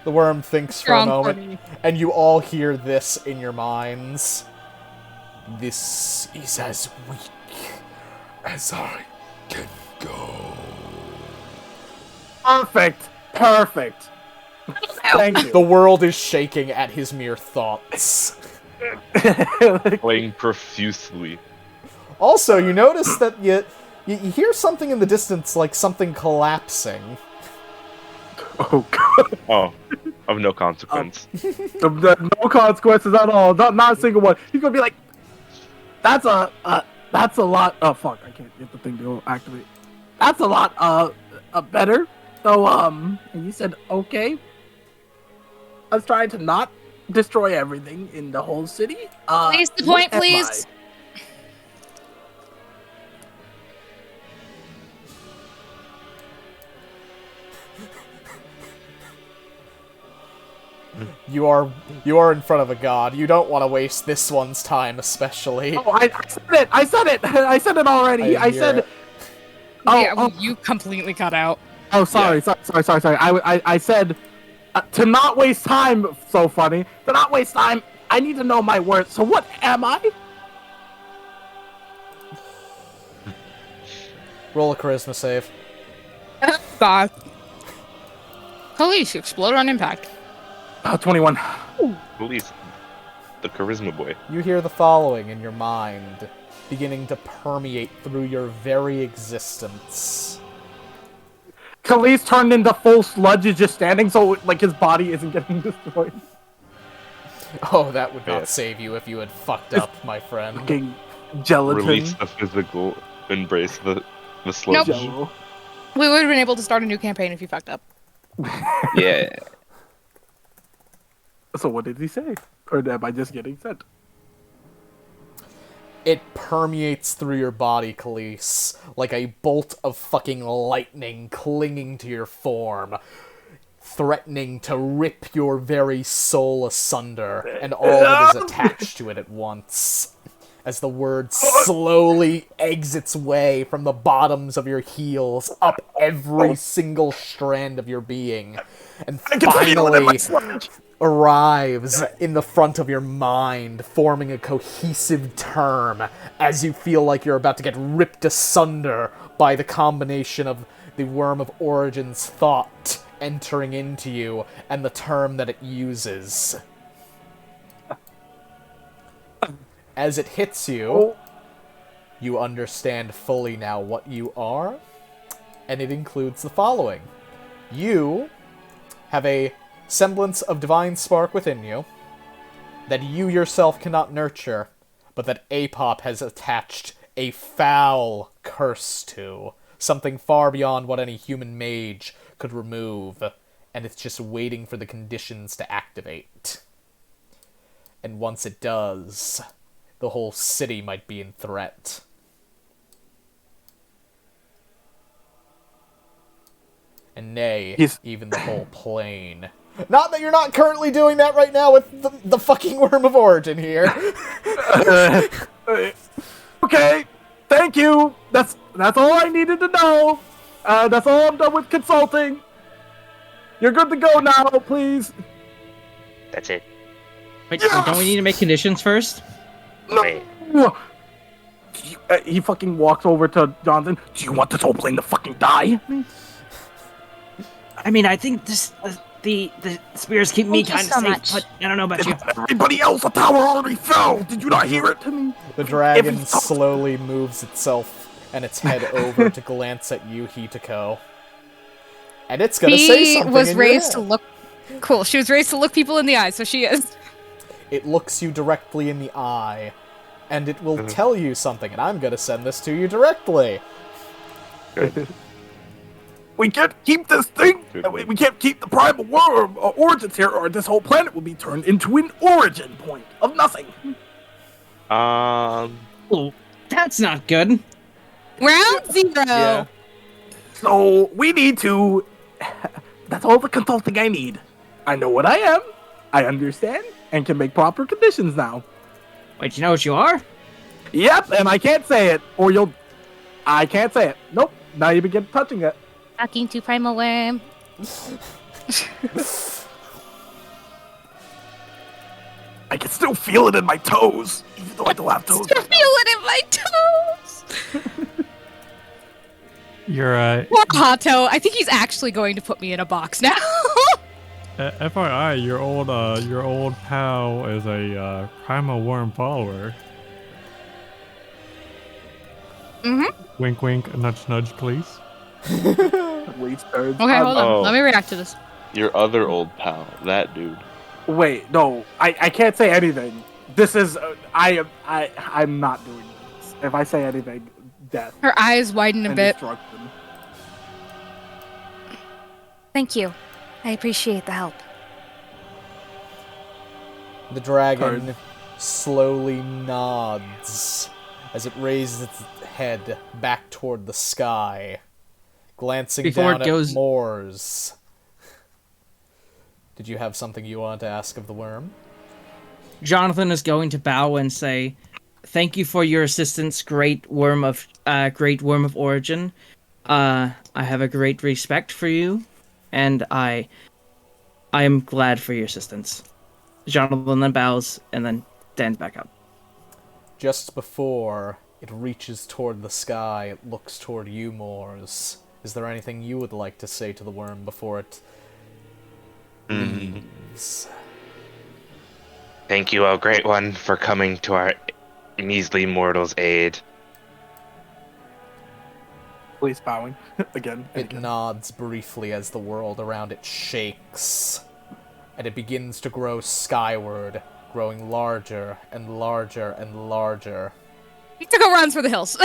The worm thinks for a Strong moment, party. and you all hear this in your minds. This is as weak as I can go. Perfect. Thank you. The world is shaking at his mere thoughts. Playing profusely. Also, you notice that you hear something in the distance, like something collapsing. Oh, God. Oh, of no consequence. No consequences at all. Not a single one. He's gonna be like, that's a lot. Oh fuck! I can't get the thing to activate. That's a lot. Better. So and you said okay. I was trying to not destroy everything in the whole city. Please, the point, what am please. I? You are in front of a god. You don't want to waste this one's time, especially. Oh, I said it. I said it. I said it already. I I hear said. it. Oh, Yeah, oh, you completely cut out. oh, sorry. I said to not waste time. So funny. To not waste time. I need to know my worth. So what am I? Roll a charisma save. God. Kaliese, explode on impact. 21. Police. The charisma boy. You hear the following in your mind, beginning to permeate through your very existence. Kaliese turned into full sludge, is just standing, so like his body isn't getting destroyed. Oh, that would not Yeah. save you if you had fucked up, my friend. Fucking gelatin. Release the physical, embrace the sludge. Nope. Jello. We would have been able to start a new campaign if you fucked up. Yeah. So what did he say? Or am I just getting sent? It permeates through your body, Kaliese, like a bolt of fucking lightning clinging to your form, threatening to rip your very soul asunder, and all that is attached to it at once. As the word slowly exits its way from the bottoms of your heels up every single strand of your being, and finally arrives in the front of your mind, forming a cohesive term as you feel like you're about to get ripped asunder by the combination of the Worm of Origin's thought entering into you and the term that it uses. As it hits you, you understand fully now what you are, and it includes the following. You have a semblance of divine spark within you that you yourself cannot nurture, but that Apop has attached a foul curse to, something far beyond what any human mage could remove, and it's just waiting for the conditions to activate. And once it does, the whole city might be in threat. and nay, He's- even the whole plane. Not that you're not currently doing that right now with the fucking Worm of Origin here. Okay, thank you. That's all I needed to know. That's all I'm done with consulting. You're good to go now, please. That's it. Wait, don't we need to make conditions first? No. Wait. He fucking walks over to Johnson. Do you want this whole plane to fucking die? I mean, I think this the spears keep me Thank you kind of so safe, much. but I don't know about you. Everybody else, the tower already fell. Did you not hear it? The dragon slowly moves itself and its head over to glance at you, Hitako. And it's gonna say She something was in your raised to head. look cool. She was raised to look people in the eye, so she is. It looks you directly in the eye, and it will tell you something, and I'm gonna send this to you directly. We can't keep this thing. We can't keep the primal worm origins here, or this whole planet will be turned into an origin point of nothing. Oh, that's not good. Round 0. Yeah. So we need to. That's all the consulting I need. I know what I am. I understand and can make proper conditions now. Wait, you know what you are? Yep, and I can't say it, or you'll. I can't say it. Nope. Now you begin touching it. Talking to Primal Worm. I can still feel it in my toes, even though I don't have toes. Still feel it in my toes. You're Poor Hato. I think he's actually going to put me in a box now. FYI, your old pal is a primal worm follower. Mm-hmm. Wink, wink, nudge, nudge, please. Wait, Okay, hold on. Oh. Let me react to this. Your other old pal, that dude. Wait, no, I can't say anything. This is I'm not doing this. If I say anything, death Her eyes widen a and bit. destruction. Thank you. I appreciate the help. The dragon slowly nods as it raises its head back toward the sky, glancing Before down it goes- at Moors. Did you have something you wanted to ask of the worm? Johnathan is going to bow and say, "Thank you for your assistance, great worm of origin. I have a great respect for you, and I am glad for your assistance." Johnathan then bows and then stands back up. Just before it reaches toward the sky, it looks toward you, Moors. Is there anything you would like to say to the worm before it leaves? Thank you, O Great One, for coming to our measly mortals' aid. Please bowing again. and It again. nods briefly as the world around it shakes, and it begins to grow skyward, growing larger and larger and larger. He took a runs for the hills.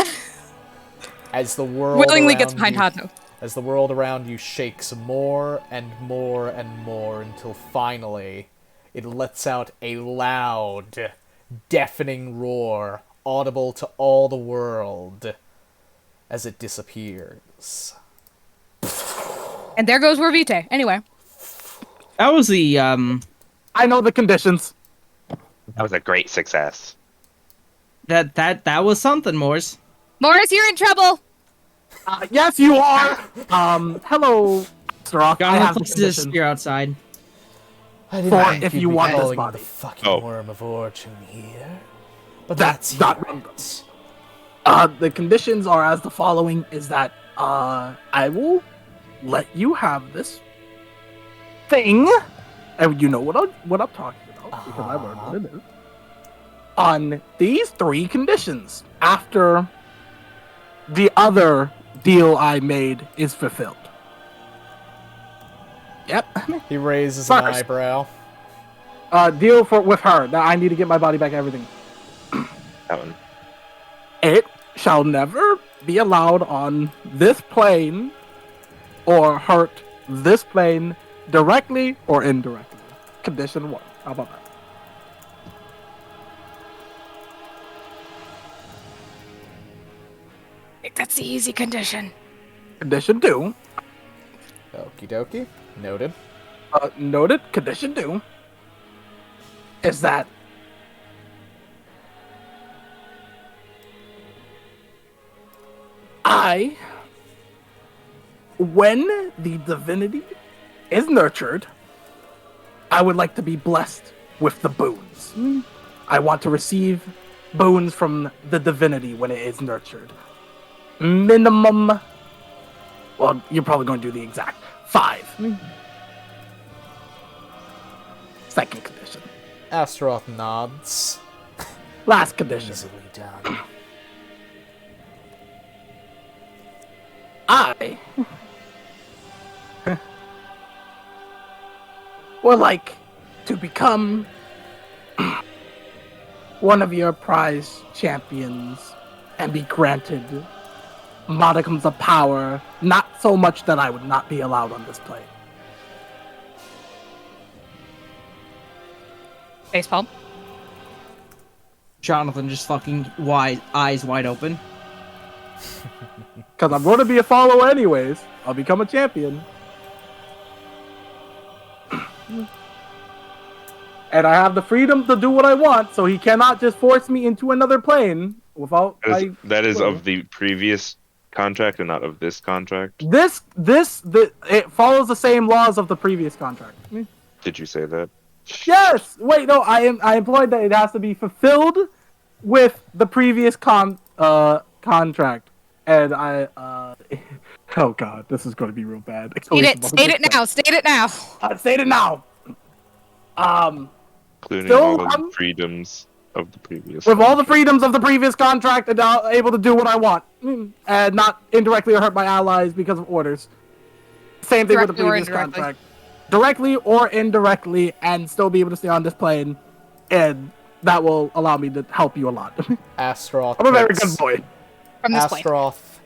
As the world Willingly gets around behind you, Hato. as the world around you shakes more and more and more until finally it lets out a loud, deafening roar, audible to all the world, as it disappears. And there goes Wervite. Anyway. That was the I know the conditions. That was a great success. that was something, Moors. Morris, you're in trouble. Yes, you are. Hello, Sirach. I Johnathan have the places his condition. spear outside. I didn't For think if you'd you be want this calling body. the fucking Oh. worm of origin here. But That's that's not- it. The conditions are as the following: is that I will let you have this thing, and you know what I'm talking about because I learned what it is. On these 3 conditions, after the other deal I made is fulfilled. Yep. He raises an First. eyebrow. Deal with her. Now I need to get my body back. Everything. That one. It shall never be allowed on this plane or hurt this plane directly or indirectly. Condition 1. How about that? I think that's the easy condition. Condition 2. Okie dokie. Noted. Noted. Condition 2 is that when the divinity is nurtured, I would like to be blessed with the boons. I want to receive boons from the divinity when it is nurtured. Minimum, well, you're probably going to do the exact 5. Second condition. Astaroth nods. Last condition. Easily done. I would like to become one of your prize champions and be granted modicums of power, not so much that I would not be allowed on this plane. Baseball. Johnathan just fucking eyes wide open. Because I'm going to be a follower anyways. I'll become a champion. And I have the freedom to do what I want, so he cannot just force me into another plane without... That is of the previous contract and not of this contract. It follows the same laws of the previous contract. Did you say that? Yes! Wait, no, I employed that it has to be fulfilled with the previous contract. And oh god, this is going to be real bad. State it now. State it now. Including Still, all of the freedoms of the previous. With all the freedoms of the previous contract, and now able to do what I want, and not indirectly hurt my allies because of orders. Same thing with the previous contract. Directly or indirectly, and still be able to stay on this plane, and that will allow me to help you a lot. Astaroth. I'm a very good boy. From this Astaroth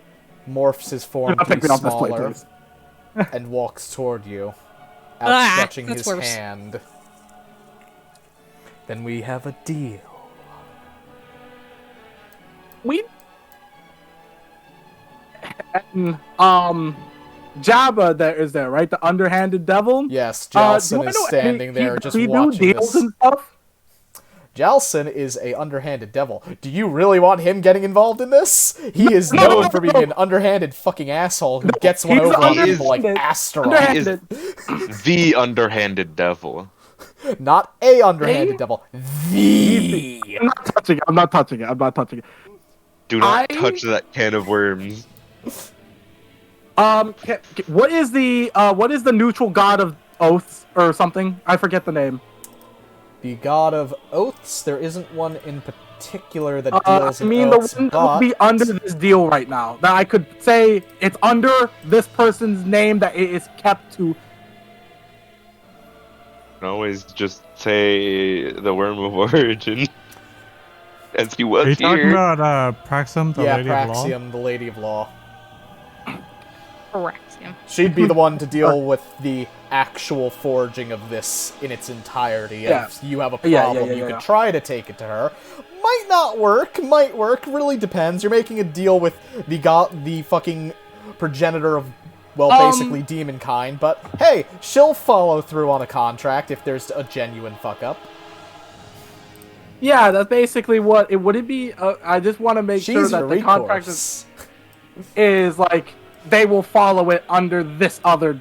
morphs his form to be off this plane, smaller please. and walks toward you, Ah, outstretching that's his worse. hand. Then we have a deal. Jabba is there, right? The underhanded devil? Yes, Jalson is standing there just watching deals this. and stuff? Jalson is a underhanded devil. Do you really want him getting involved in this? He is known for being an underhanded fucking asshole who gets one over on people like Astaroth. He is the underhanded devil. Not a underhanded devil. The. I'm not touching it. Do not touch that can of worms. What is the neutral god of oaths or something? I forget the name. The god of oaths. There isn't one in particular that deals in the oaths, one that but would be under this deal right now. That I could say it's under this person's name that it is kept to. You can always just say the worm of origin. As he was Are you talking here. about Praxum, the Lady of Law? Praxium, the Lady of Law. Praxium. She'd be the one to deal with the actual forging of this in its entirety. Yeah. If you have a problem, you could try to take it to her. Might not work, might work, really depends. You're making a deal with the fucking progenitor of, well, basically demon kind, but hey, she'll follow through on a contract if there's a genuine fuck-up. Yeah, that's basically what it would it be. I just want to make sure She's that your the contract is like they will follow it under this other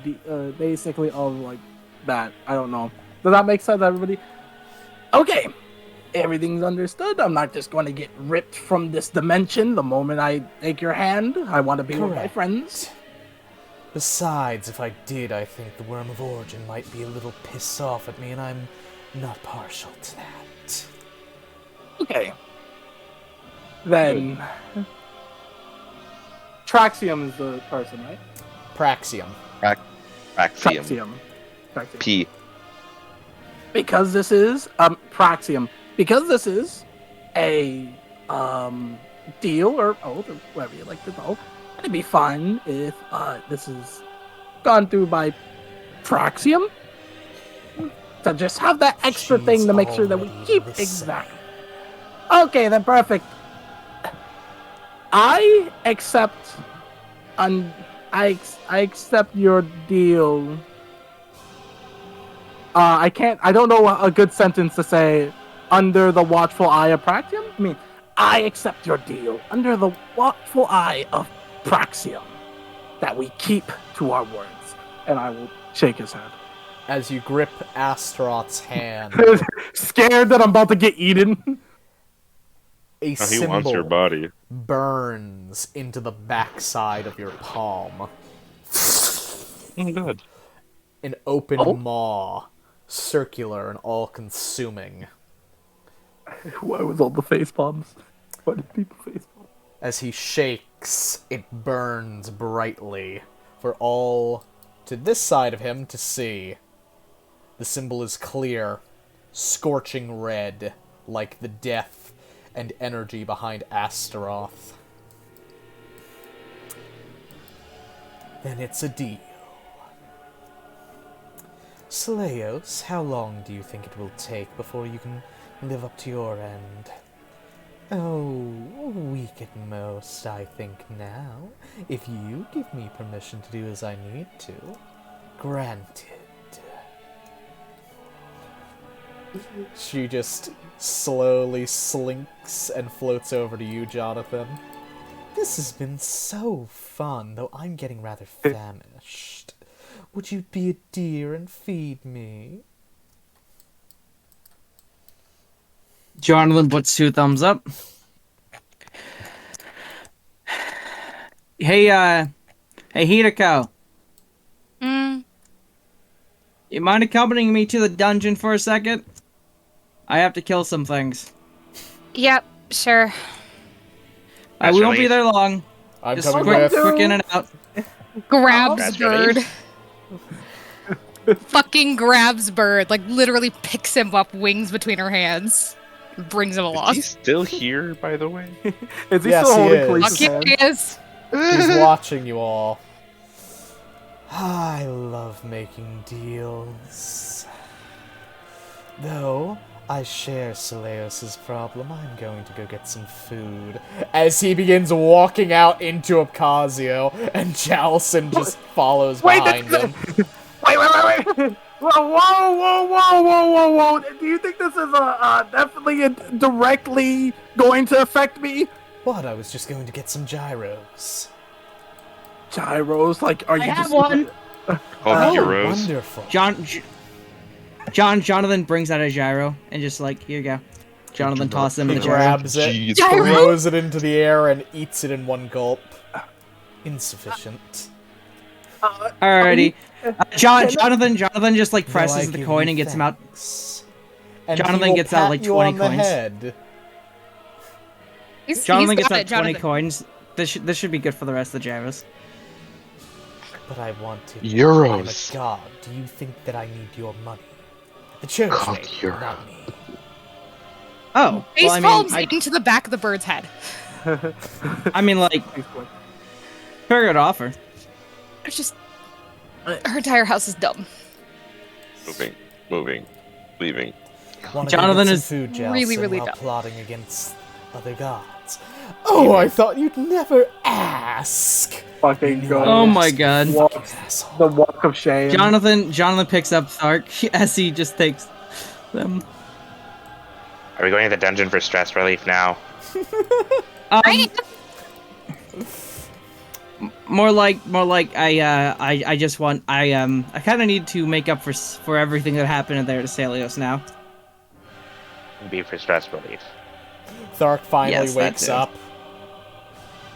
basically of like that. I don't know. Does that make sense, everybody? Okay, everything's understood. I'm not just going to get ripped from this dimension the moment I take your hand. I want to be with my friends. Besides, if I did, I think the Worm of Origin might be a little pissed off at me, and I'm not partial to that. Okay. Then Traxium is the person, right? Praxium. Praxium. Traxium. P. Because this is Praxium. Because this is a deal or oath or whatever you like to call, it'd be fine if this is gone through by Praxium. To just have that extra thing to make sure that we keep exactly. Okay, then perfect. I accept I accept your deal. I don't know a good sentence to say under the watchful eye of Praxium. I mean, I accept your deal under the watchful eye of Praxium that we keep to our words. And I will shake his head. As you grip Astaroth's hand, Scared that I'm about to get eaten. a He wants your symbol body. burns into the backside of your palm. Oh, God. An open maw, circular and all-consuming. Why was all the face palms? Why did people face palm? As he shakes, it burns brightly for all to this side of him to see. The symbol is clear, scorching red, like the death and energy behind Astaroth. Then it's a deal. Slayos, how long do you think it will take before you can live up to your end? Oh, a week at most, I think now. If you give me permission to do as I need to. Granted. She just slowly slinks and floats over to you, Johnathan. This has been so fun, though I'm getting rather famished. Would you be a dear and feed me? Johnathan puts 2 thumbs up. Hey, Hideko. You mind accompanying me to the dungeon for a second? I have to kill some things. Yep, sure. We won't be there long. I'm Just coming quick with. in and out. Grabs bird. Fucking grabs bird. Like, literally picks him up, wings between her hands. Brings him along. Is he still here, by the way? Is he Yes, still he holding is. Kalise's Fuck hand? yeah, he is. He's watching you all. I love making deals. Though I share Seleos' problem, I'm going to go get some food. As he begins walking out into Obcassio, and Jalson just follows behind him. Wait. Whoa. Do you think this is definitely directly going to affect me? What? I was just going to get some gyros. Gyros? Like, are you I have just... one. Oh, heroes. Wonderful. Jonathan brings out a gyro and just like, here you go. Jonathan tosses him in He the gyro. grabs it, Jeez. Gyro? throws it into the air, and eats it in one gulp. Insufficient. Alrighty. Jonathan just like Though I presses the give coin you and gets him out. thanks. And Jonathan he will gets out, pat like, you 20 on the coins. head. Jonathan he's gets got out it, 20 Jonathan. coins. This should be good for the rest of the gyros. But I wanted Euros. I'm a god. Do you think that I need your money? The church Called made it, euro. not me. Oh, Face well, I palms mean, into the back of the bird's head. I mean, like, very good offer. It's just... Her entire house is dumb. Moving, leaving. Wanna Jonathan go get is some food, Jalson, really, really while dumb. plotting against other gods. Oh, I thought you'd never ask. Fucking god. Oh my god. Asshole. The walk of shame. Jonathan picks up Thark as he just takes them. Are we going to the dungeon for stress relief now? More like I just want I kind of need to make up for everything that happened there to Salios now. Be for stress relief. Thark finally Yes, that wakes too. up.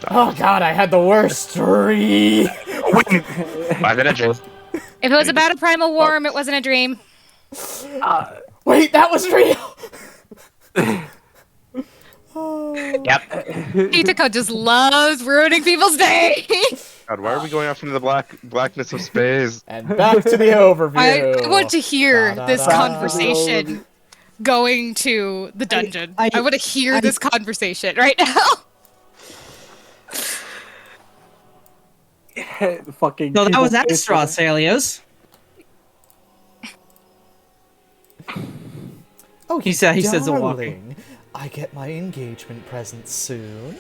Oh god, I had the worst dream! Why did I just... If it was about a primal worm, it wasn't a dream. Wait, that was real! Yep. Itako just loves ruining people's day. God, why are we going off into the blackness of space? And back to the overview. I want to hear this Da-da-da. conversation going to the dungeon. I want to hear this conversation right now. Fucking. So that people was face extra, palm. Salios. Oh, He says a walk. darling, I get my engagement present soon,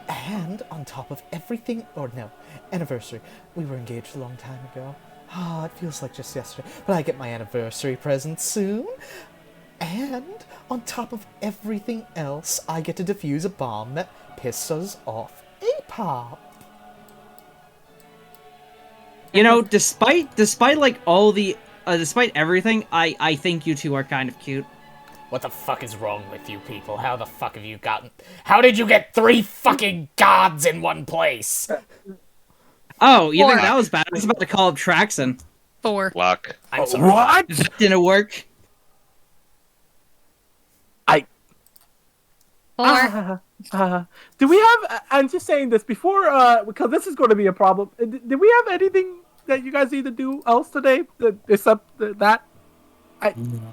And on top of everything, or no, anniversary. We were engaged a long time ago. Ah, it feels like just yesterday. But I get my anniversary present soon. And on top of everything else, I get to defuse a bomb that pisses off A-Pop. You know, despite like all the, despite everything, I think you two are kind of cute. What the fuck is wrong with you people? How the fuck have you gotten... How did you get 3 fucking gods in one place? Oh, you think 4. that was bad? I was about to call up Traxon. 4. Luck. I'm sorry. What? That didn't work. 4. Do we have? I'm just saying this before, because this is going to be a problem. Did we have anything that you guys need to do else today, except that?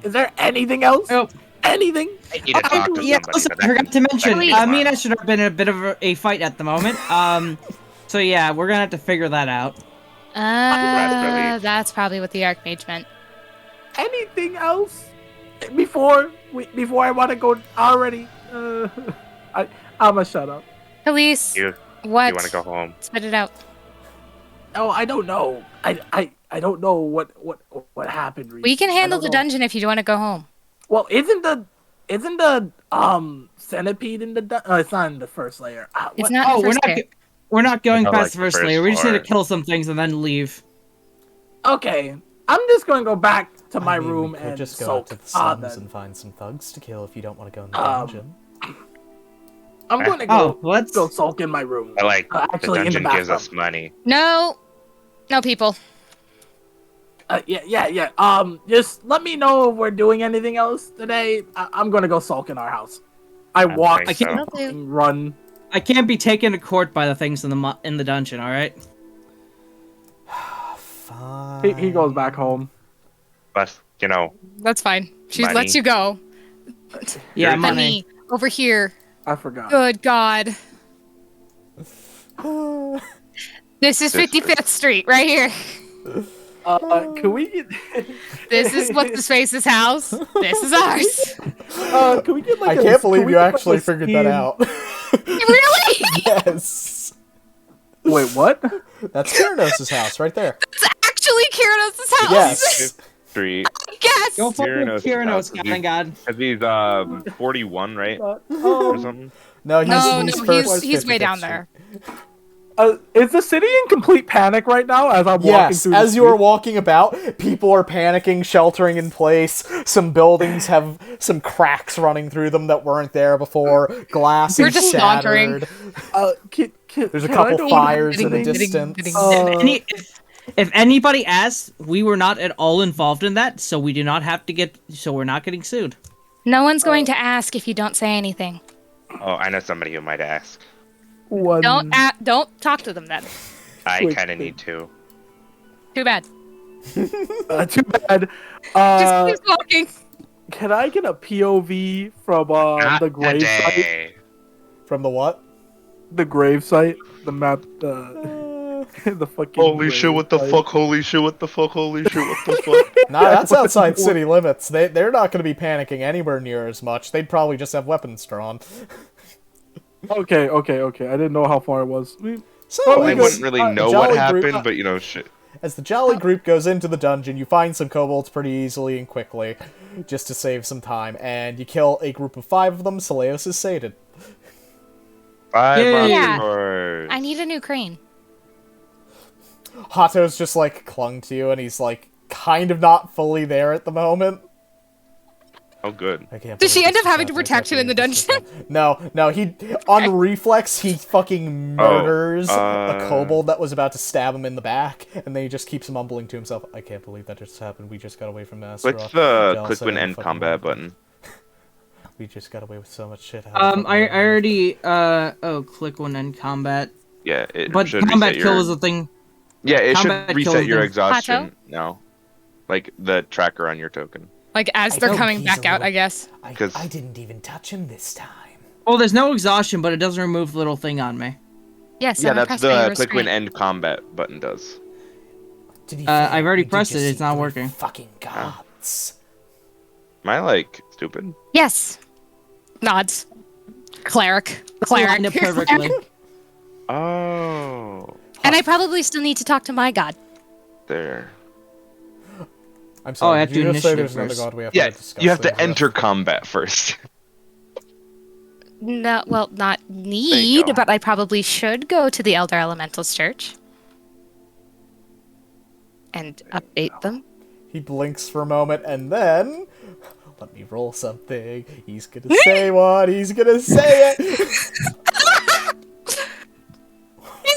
Is there anything else? Oh. Anything? I need to talk to Yeah, somebody. also, but I forgot to mention, Please. me and I should have been in a bit of a fight at the moment. So yeah, we're gonna have to figure that out. That's probably what the Archmage meant. Anything else? Before I want to go already. I'ma shut up. Police, You what? want to go home? Spit it out. Oh, I don't know. I don't know what happened. Recently. We can handle the I don't know. dungeon if you don't want to go home. Well, isn't the centipede in the it's not in the first layer. It's What- not Oh, the first layer. we're not going I past like the the first first layer. We just need to floor. kill some things and then leave. Okay, I'm just gonna go back to my I mean, room we could and just go soak. out to the slums then. and find some thugs to kill if you don't want to go in the Um, dungeon. I'm gonna Oh, go what? go sulk in my room. I like the Actually, in the dungeon gives bathroom. us money. No, people. Yeah. Just let me know if we're doing anything else today. I'm gonna go sulk in our house. I I walk think so. Will do. and run. I can't be taken to court by the things in the dungeon. All right. Fine. He goes back home. But, you know, That's fine. She Money. lets you go. Yeah, Here's Let money. me over here. I forgot. Good God. This is This 55th Street right here. Can we get? This is what's the space's house. This is ours. Can we get like? I can't believe you get, like, actually a figured that skin- out. Really? Yes. Wait, what? That's Kyranos' house right there. It's actually Kyranos' house. Yes. Street. Yes. Go for Kyranos' Kyranos, house. God. Because he's 41, right? Or something. No, he's, No, he's no, first he's way 55th down Street. there. Is the city in complete panic right now as I'm walking Yes, through? as the you are street? walking about, people are panicking, sheltering in place. Some buildings have some cracks running through them that weren't there before. Glass We're is just shattered. There's a couple fires in the distance. If anybody asks, we were not at all involved in that, so we do not have to get. So we're not getting sued. No one's going to ask if you don't say anything. Oh, I know somebody who might ask. Don't talk to them then. I Wait, kind of wait. need to. Too bad. Too bad. Just keep walking. Can I get a POV from Not the grave site? today. From the what? The grave site, the map, the fucking. Holy grave shit, what the site. fuck? Holy shit, what the fuck? Holy shit, what the fuck? Nah, that's outside city limits. They're not going to be panicking anywhere near as much. They'd probably just have weapons drawn. Okay. I didn't know how far it was. So, Probably I as, wouldn't really know what Jolly happened, Group- but you know, shit. as the Jolly group goes into the dungeon, you find some kobolds pretty easily and quickly, just to save some time, and you kill a group of 5 of them. Saleos is sated. 5 Yay. Yeah. monsters. I need a new crane. Hato's just, like, clung to you, and he's, like, kind of not fully there at the moment. Oh, good. I can't Does she believe end this up having just to protect happened. you in the This just dungeon? happened. No, he on reflex he fucking murders a kobold that was about to stab him in the back, and then he just keeps mumbling to himself, "I can't believe that just happened. We just got away from Astaroth. Click the Jal click said when I end fucking combat loved it. button. We just got away with so much shit." I already click one end combat. Yeah, it But should combat reset kill your... is a thing. Yeah, it combat should kill reset is your the- exhaustion now. Like the tracker on your token. Like as I they're know coming he's back a out, little- I guess. I didn't even touch him this time. Oh, there's no exhaustion, but it doesn't remove the little thing on me. Yes, Yeah, I'm that's impressed by your the click when restraint. end combat button does. To be I've already we did pressed just it, it's see not 3 working. Fucking gods. Am I like stupid? Yes. Nods. Cleric. Lined up perfectly. Oh, And I probably still need to talk to my god. there. I'm sorry, I have did you to just say initiative there's another first. god we have Yeah, to discuss you have to things with? enter combat first. No, well, not need, go. but I probably should go to the Elder Elementals Church. And update them. He blinks for a moment and then... Let me roll something. He's gonna say what? He's gonna say it! He's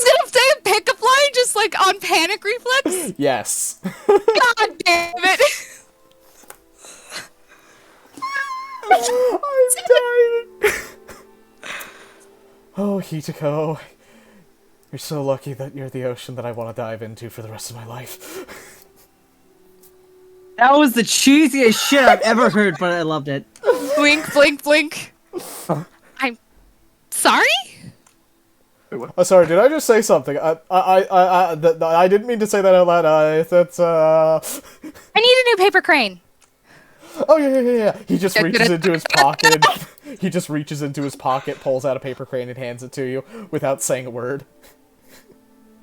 gonna say a pickup line just like on panic reflex? Yes. God damn it! I'm dying! Oh, Hitako. You're so lucky that you're the ocean that I want to dive into for the rest of my life. That was the cheesiest shit I've ever heard, but I loved it. Blink, blink, blink. I'm sorry? Oh, sorry, did I just say something? I didn't mean to say that out loud. I need a new paper crane. Oh, yeah. He just reaches into his pocket. He just reaches into his pocket, pulls out a paper crane, and hands it to you without saying a word.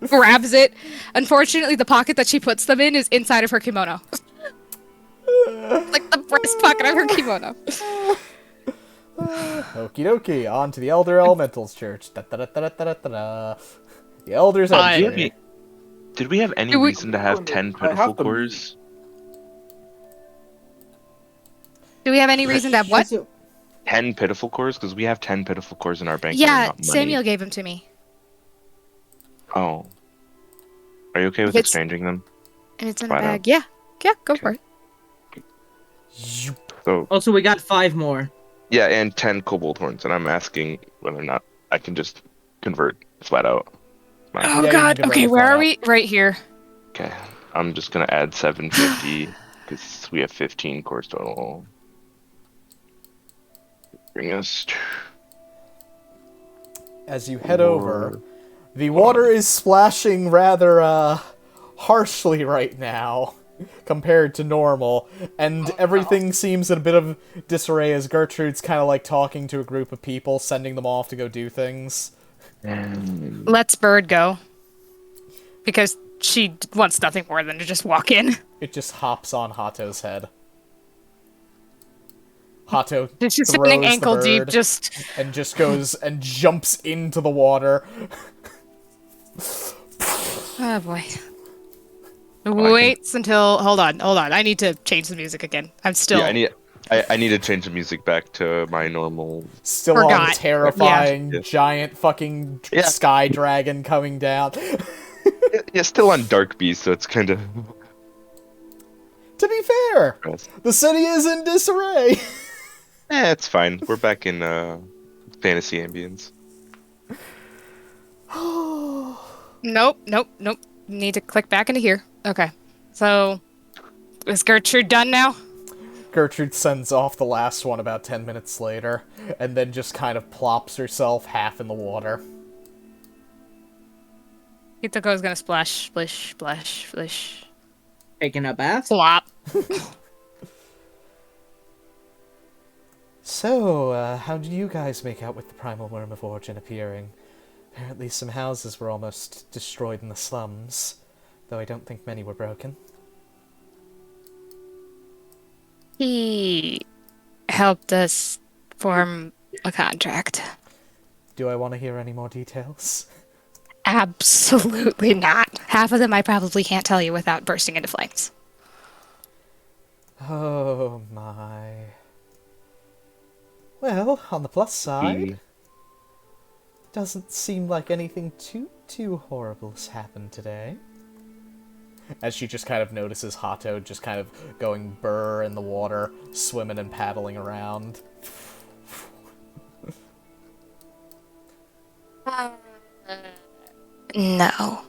Grabs it. Unfortunately, the pocket that she puts them in is inside of her kimono. Like the breast pocket of her kimono. Okie dokie, on to the Elder Elementals Church. Da-da-da-da-da-da-da. The Elders entry. Did we have any reason to have 10 pitiful cores? Do we have any reason to have what? 10 pitiful cores? Because we have 10 pitiful cores in our bank. Yeah, Samuel gave them to me. Oh. Are you okay with exchanging them? And it's in a bag. Yeah, go for it. So, Also, we got 5 more. yeah, and 10 kobold horns, and I'm asking whether or not I can just convert flat out. Oh Yeah, god, okay, where are we? Right here. Okay, I'm just gonna add 750, because we have 15 cores total. Bring us to... As you head over, the water is splashing rather, harshly right now, compared to normal, and everything seems in a bit of disarray as Gertrude's kind of like talking to a group of people, sending them off to go do things. Let's Bird go. Because she wants nothing more than to just walk in. It just hops on Hato's head. Hato She's throws sitting the ankle deep, bird just... and just goes and jumps into the water. Oh boy. Waits until... Hold on. I need to change the music again. I'm still... Yeah, I need to change the music back to my normal... Still Forgot. on terrifying, Yeah. giant fucking sky dragon coming down. Yeah, still on Dark Beast, so it's kind of... To be fair, the city is in disarray. it's fine. We're back in fantasy ambience. Nope. Need to click back into here. Okay. So, is Gertrude done now? Gertrude sends off the last one about 10 minutes later, and then just kind of plops herself half in the water. Hitoko's gonna splash, splish, splash, splish. Taking a bath? Flop. So, how did you guys make out with the primal worm of origin appearing? Apparently some houses were almost destroyed in the slums, though I don't think many were broken. He helped us form a contract. Do I want to hear any more details? Absolutely not. Half of them I probably can't tell you without bursting into flames. Oh my. Well, on the plus side, doesn't seem like anything too horrible has happened today. As she just kind of notices Hato just kind of going burr in the water, swimming and paddling around. No.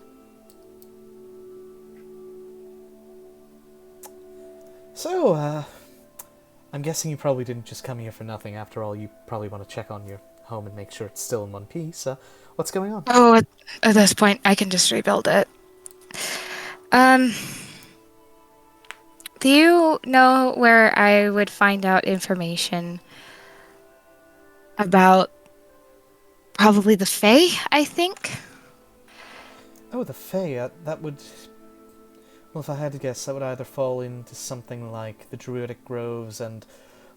So, I'm guessing you probably didn't just come here for nothing. After all, you probably want to check on your home and make sure it's still in one piece. What's going on? Oh, at this point, I can just rebuild it. Do you know where I would find out information about Probably the Fae, I think. Oh, the Fae, that would... Well, if I had to guess, that would either fall into something like the Druidic Groves and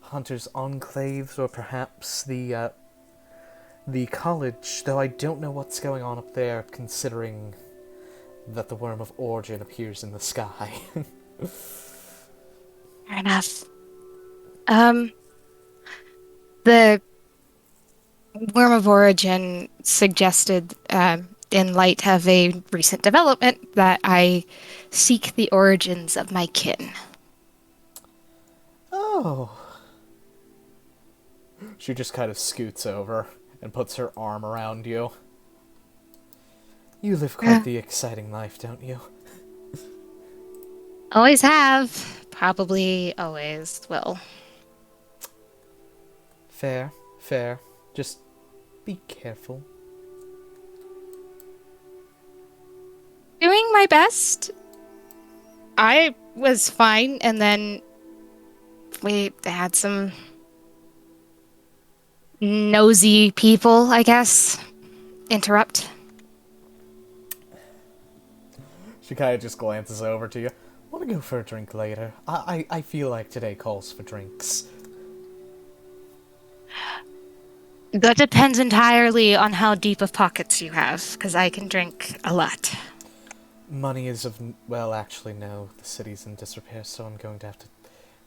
Hunter's Enclaves, or perhaps the College, though I don't know what's going on up there, considering that the Worm of Origin appears in the sky. Fair enough. The Worm of Origin suggested, in light of a recent development, that I seek the origins of my kin. Oh. She just kind of scoots over and puts her arm around you. You live quite the exciting life, don't you? Always have. Probably always will. Fair, fair. Just be careful. Doing my best. I was fine, and then we had some nosy people, I guess, interrupt. She kind of just glances over to you. Want to go for a drink later? I feel like today calls for drinks. That depends entirely on how deep of pockets you have, because I can drink a lot. Money is of... Well, actually, no. The city's in disrepair, so I'm going to have to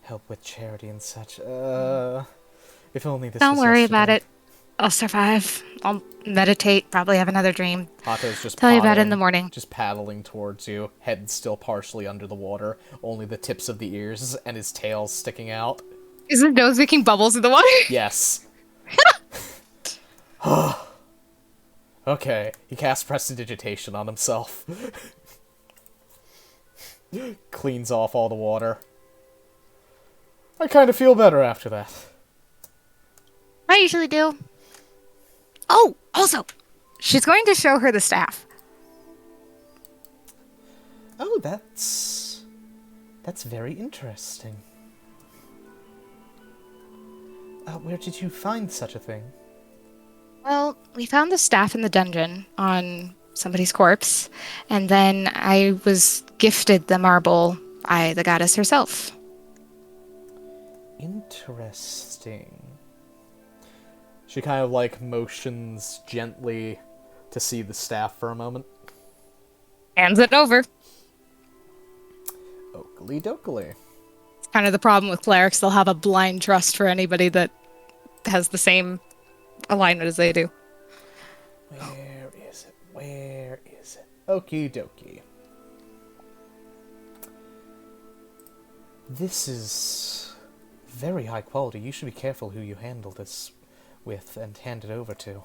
help with charity and such. If only this Don't was worry yesterday. about it. I'll survive. I'll meditate, probably have another dream. Hato's just Tell you about it in the paddling- morning. Just paddling towards you, head still partially under the water, only the tips of the ears and his tail sticking out. Is his nose making bubbles in the water? Yes. Okay, he casts prestidigitation on himself. Cleans off all the water. I kind of feel better after that. I usually do. Oh, also, she's going to show her the staff. Oh, that's very interesting. Where did you find such a thing? Well, we found the staff in the dungeon on somebody's corpse, and then I was gifted the marble by the goddess herself. Interesting. She kind of, like, motions gently to see the staff for a moment. Hands it over. Oakley dokley. It's kind of the problem with clerics. They'll have a blind trust for anybody that has the same alignment as they do. Where is it? Where is it? Okie dokie. This is very high quality. You should be careful who you handle this with and hand it over to.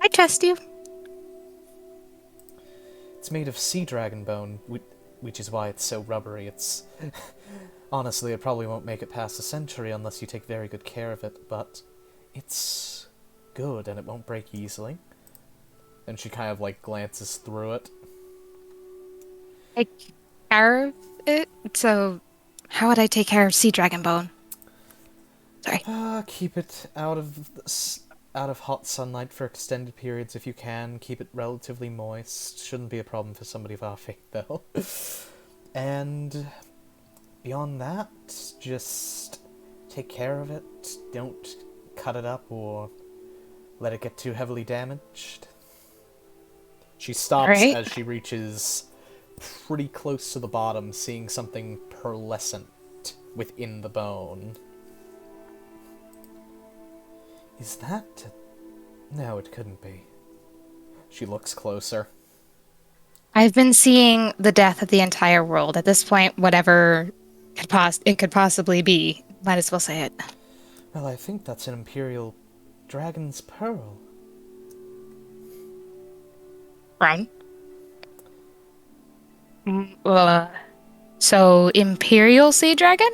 I trust you. It's made of sea dragon bone, which is why it's so rubbery. It's... Honestly, it probably won't make it past a century unless you take very good care of it, but it's good and it won't break easily. And she kind of, like, glances through it. Take care of it? So, how would I take care of sea dragon bone? Sorry. Keep it out of hot sunlight for extended periods if you can. Keep it relatively moist. Shouldn't be a problem for somebody of our faith, though. And beyond that, just take care of it. Don't cut it up or let it get too heavily damaged. She stops as she reaches pretty close to the bottom, seeing something pearlescent within the bone. Is that... No, it couldn't be. She looks closer. I've been seeing the death of the entire world. At this point, whatever it could possibly be, might as well say it. Well, I think that's an Imperial Dragon's Pearl. Brown? So, Imperial Sea Dragon?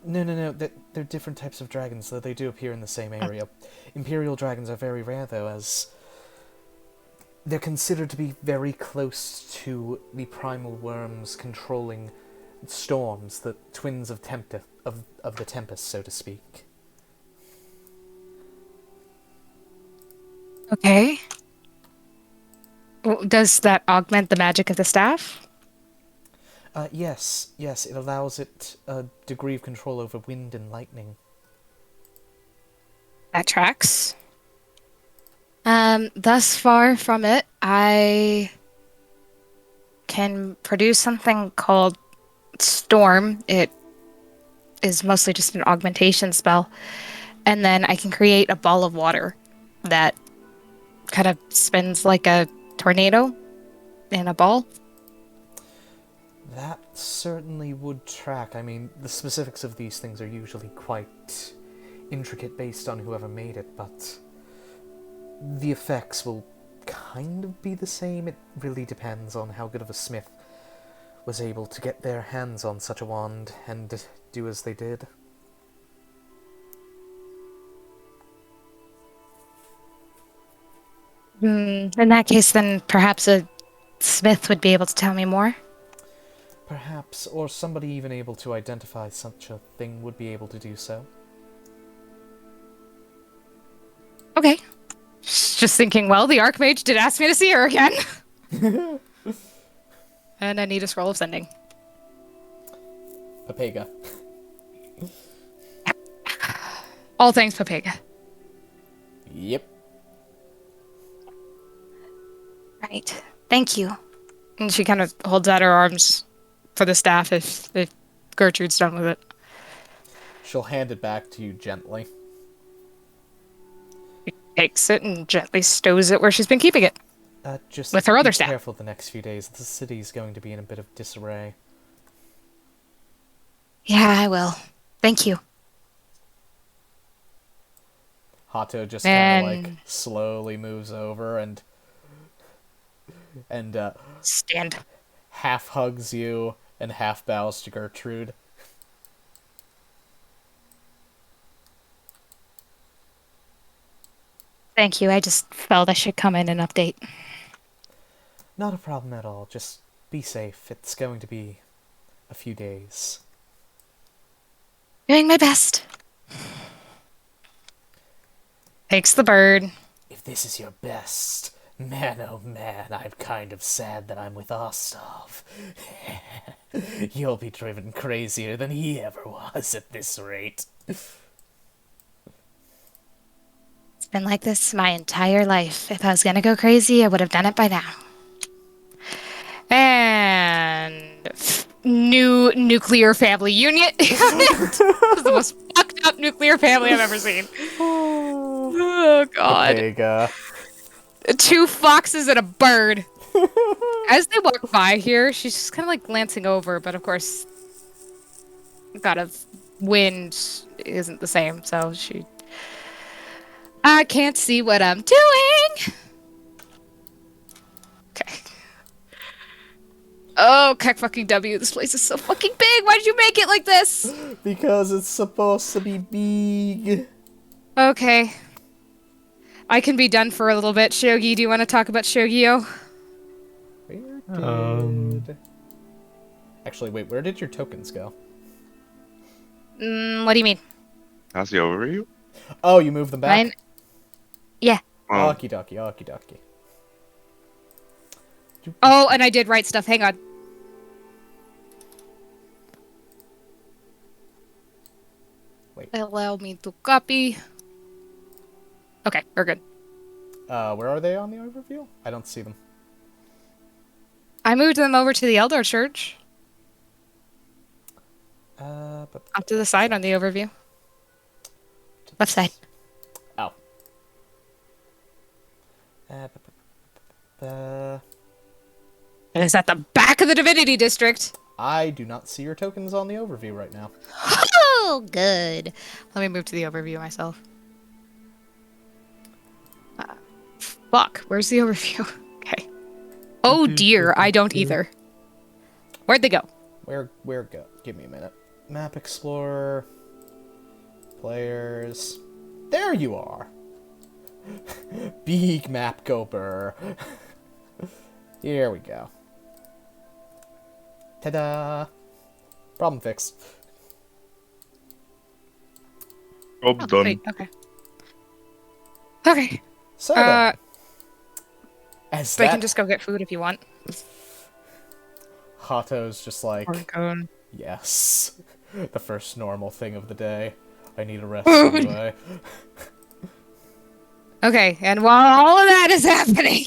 No. They're different types of dragons, though they do appear in the same area. Imperial dragons are very rare, though, as they're considered to be very close to the primal worms controlling storms, the twins of the Tempest, so to speak. Okay. Does that augment the magic of the staff? Yes, it allows it a degree of control over wind and lightning. That tracks. Thus far from it, I can produce something called Storm. It is mostly just an augmentation spell. And then I can create a ball of water that kind of spins like a tornado in a ball. That certainly would track. I mean, the specifics of these things are usually quite intricate based on whoever made it, but the effects will kind of be the same. It really depends on how good of a smith was able to get their hands on such a wand and do as they did. In that case, then perhaps a smith would be able to tell me more. Perhaps, or somebody even able to identify such a thing would be able to do so. Okay. Just thinking, well, the Archmage did ask me to see her again. And I need a scroll of sending. Papega. All thanks, Papega. Yep. Right. Thank you. And she kind of holds out her arms for the staff if Gertrude's done with it. She'll hand it back to you gently. She takes it and gently stows it where she's been keeping it. Just with her other be staff. careful the next few days. The city's going to be in a bit of disarray. Yeah, I will. Thank you. Hato just kind of like slowly moves over and stand. Half hugs you and half bows to Gertrude. Thank you. I just felt I should come in and update. Not a problem at all. Just be safe. It's going to be a few days. Doing my best. Takes the bird. If this is your best, man oh man, I'm kind of sad that I'm with Ostov. You'll be driven crazier than he ever was at this rate. It's been like this my entire life. If I was gonna go crazy, I would have done it by now. And new nuclear family union. This is the most fucked up nuclear family I've ever seen. Oh god. Papega. 2 foxes and a bird. As they walk by here, she's just kind of like glancing over, but of course, God of wind isn't the same, so I can't see what I'm doing. Okay. Oh, heck fucking W, this place is so fucking big. Why did you make it like this? Because it's supposed to be big. Okay. I can be done for a little bit. Shogi, do you want to talk about Shogio? Actually, wait, where did your tokens go? What do you mean? How's the overview? Oh, you moved them back? Mine? Yeah. Oh. Okie dokie. Oh, and I did write stuff. Hang on. Wait. Allow me to copy. Okay, we're good. Where are they on the overview? I don't see them. I moved them over to the Eldar Church. Up to the side on the overview. Left side. Oh. It is at the back of the Divinity District. I do not see your tokens on the overview right now. Oh, good. Let me move to the overview myself. Fuck, where's the overview? Okay. Oh dear, I don't either. Where'd they go? Where go? Give me a minute. Map Explorer. Players. There you are! Big map goper. Here we go. Ta-da! Problem fixed. Job done. Wait, okay. Okay. So then, as They that can just go get food if you want. Hato's just like, Or go. yes, the first normal thing of the day. I need a rest Food. anyway. Okay, and while all of that is happening,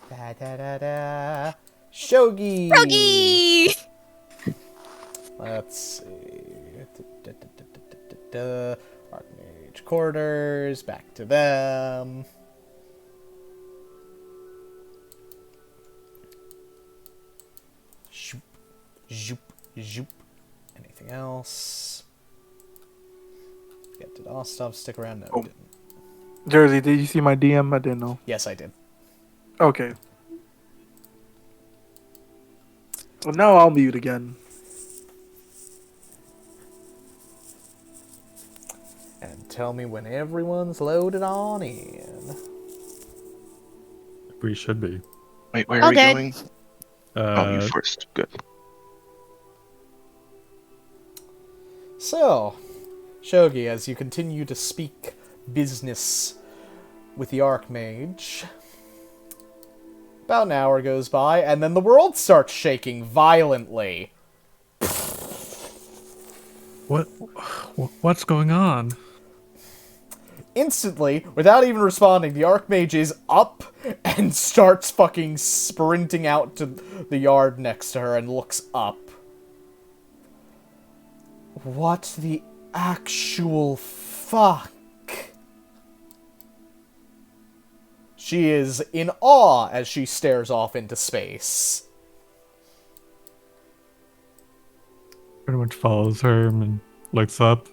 Da da da da. Shogi. Froggy! Let's see. Archmage quarters. Back to them. Zoop, zoop, zoop. Anything else? Get to Ostov. Stick around. No, Oh. didn't. Jersey, did you see my DM? I didn't know. Yes, I did. Okay. Well, now I'll mute again. And tell me when everyone's loaded on in. We should be. Wait, where are we Okay. going? Oh, you Uh, first. Good. So, Shogi, as you continue to speak business with the Archmage, about an hour goes by, and then the world starts shaking violently. what's going on? Instantly, without even responding, the Archmage is up and starts fucking sprinting out to the yard next to her and looks up. What the actual fuck? She is in awe as she stares off into space. Pretty much follows her and looks up.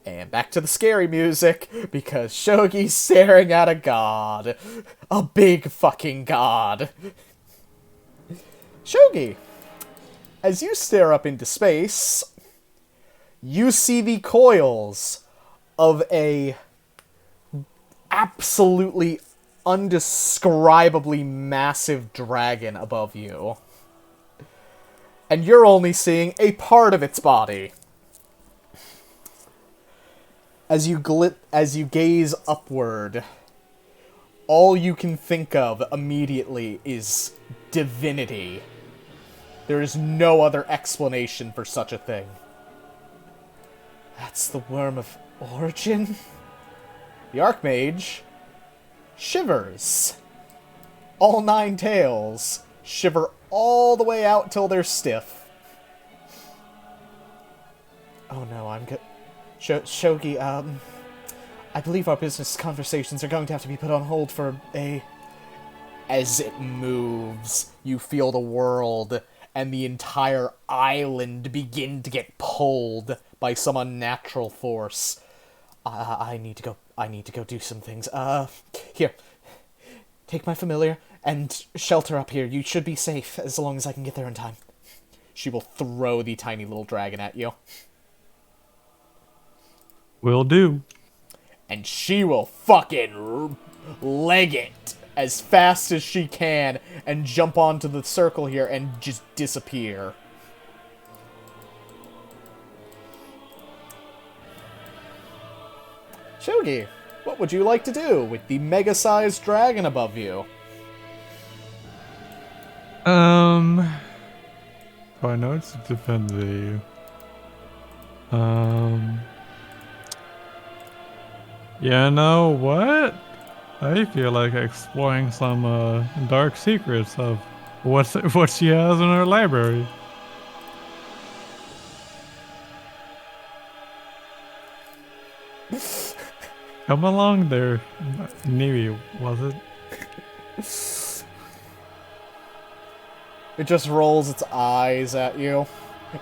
And back to the scary music, because Shogi's staring at a god. A big fucking god. Shogi, as you stare up into space, you see the coils of a absolutely undescribably massive dragon above you. And you're only seeing a part of its body. As you gaze upward, all you can think of immediately is divinity. There is no other explanation for such a thing. That's the Worm of Origin? The Archmage shivers. All 9 tails shiver all the way out till they're stiff. Oh no, I'm good. Shogi, I believe our business conversations are going to have to be put on hold for a... As it moves, you feel the world and the entire island begin to get pulled by some unnatural force. I need to go do some things. Here. Take my familiar and shelter up here. You should be safe as long as I can get there in time. She will throw the tiny little dragon at you. Will do. And she will fucking leg it as fast as she can and jump onto the circle here and just disappear. Shogi, what would you like to do with the mega-sized dragon above you? So I know it's divinity. You know what? I feel like exploring some dark secrets of what she has in her library. Come along there, Neri, was it? It just rolls its eyes at you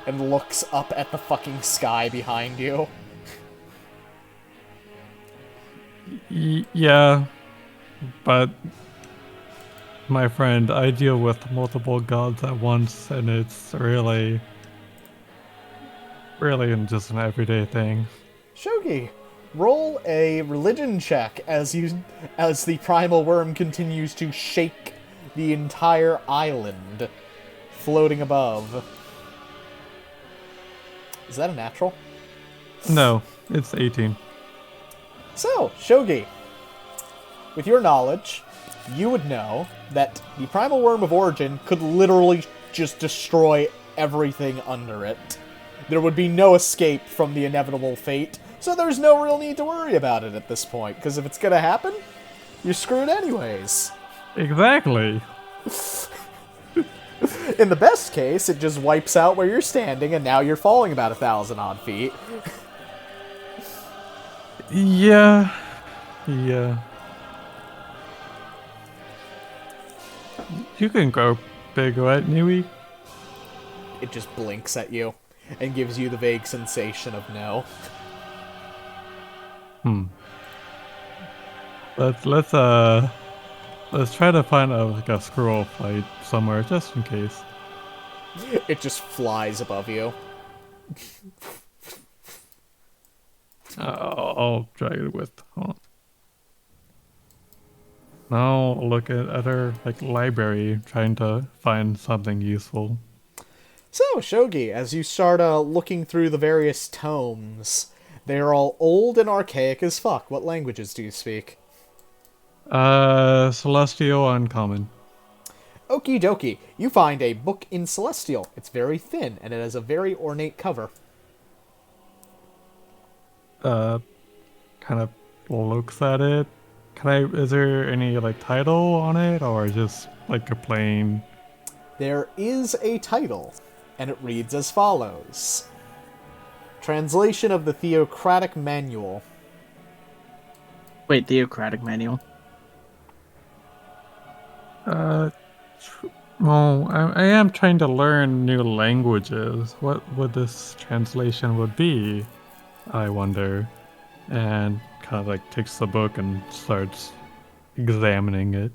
and looks up at the fucking sky behind you. Yeah, but my friend, I deal with multiple gods at once, and it's really just an everyday thing. Shogi, roll a religion check as the primal worm continues to shake the entire island floating above. Is that a natural? No, it's 18. So, Shogi, with your knowledge, you would know that the Primal Worm of Origin could literally just destroy everything under it. There would be no escape from the inevitable fate, so there's no real need to worry about it at this point, because if it's gonna happen, you're screwed anyways. Exactly. In the best case, it just wipes out where you're standing, and now you're falling about 1,000 odd feet. Yeah. You can go big, right, Niwi? It just blinks at you and gives you the vague sensation of no. Let's try to find a scroll fight somewhere just in case. It just flies above you. I'll drag it with. Hold on. Now look at her library, trying to find something useful. So, Shogi, as you start looking through the various tomes, they're all old and archaic as fuck. What languages do you speak? Celestial Uncommon. Okie dokie. You find a book in Celestial. It's very thin, and it has a very ornate cover. Kind of looks at it. Is there any title on it, or just a plain? There is a title, and it reads as follows. Translation of the Theocratic Manual. Wait, Theocratic Manual? Well, I am trying to learn new languages. What would this translation would be, I wonder? And kind of takes the book and starts examining it.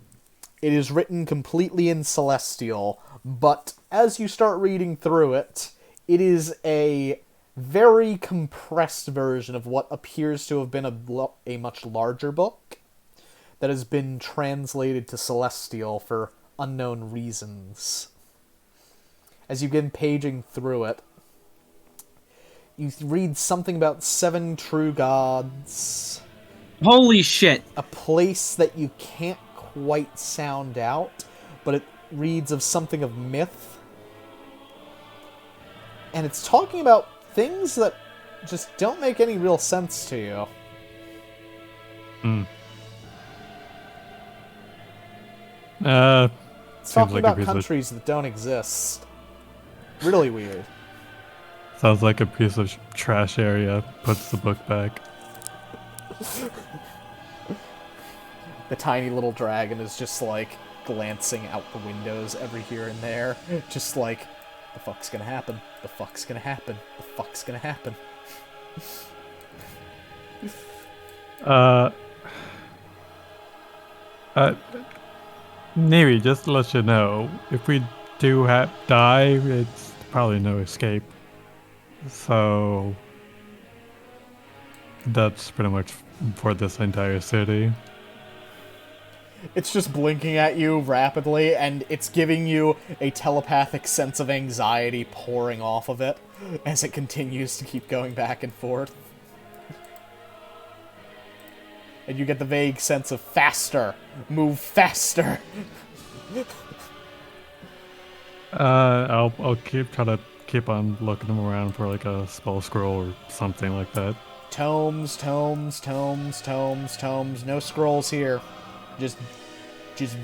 It is written completely in Celestial, but as you start reading through it, it is a very compressed version of what appears to have been a much larger book that has been translated to Celestial for unknown reasons. As you begin paging through it, you read something about 7 true gods. Holy shit! A place that you can't quite sound out, but it reads of something of myth. And it's talking about things that just don't make any real sense to you. It's talking about countries that don't exist. Really weird. Sounds like a piece of trash area. Puts the book back. The tiny little dragon is just glancing out the windows every here and there. Just the fuck's gonna happen? The fuck's gonna happen? The fuck's gonna happen? Navy, just to let you know, if we do die, it's probably no escape. So that's pretty much for this entire city. It's just blinking at you rapidly, and it's giving you a telepathic sense of anxiety pouring off of it as it continues to keep going back and forth. And you get the vague sense of faster, move faster. I'll try to keep on looking around for a spell scroll or something like that. Tomes, tomes, tomes, tomes, tomes. No scrolls here. Just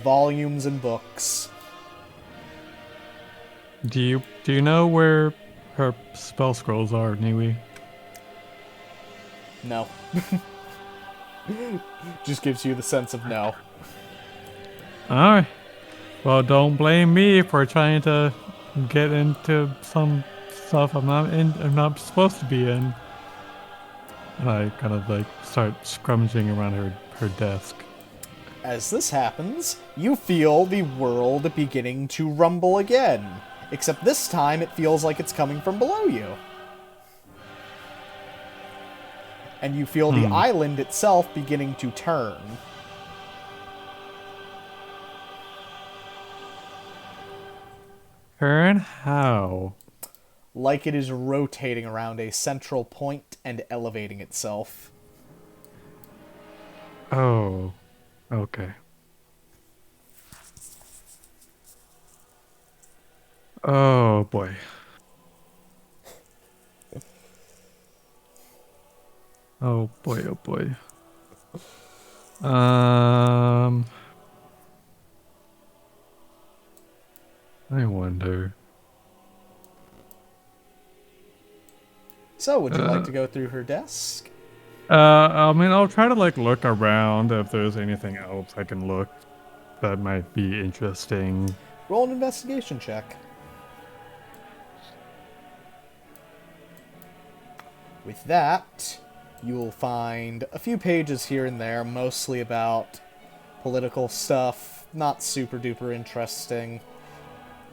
volumes and books. Do you know where her spell scrolls are, Niwi? No. Just gives you the sense of no. Alright. Well, don't blame me for trying to get into some stuff I'm not supposed to be in. And I kind of start scrummaging around her desk. As this happens, you feel the world beginning to rumble again. Except this time it feels like it's coming from below you. And you feel the island itself beginning to turn. Turn how? Like it is rotating around a central point and elevating itself. Oh. Okay. Oh boy. Oh boy, oh boy. I wonder. So, would you like to go through her desk? I mean, I'll try to like look around if there's anything else I can look that might be interesting. Roll an investigation check. With that, you'll find a few pages here and there, mostly about political stuff, not super duper interesting.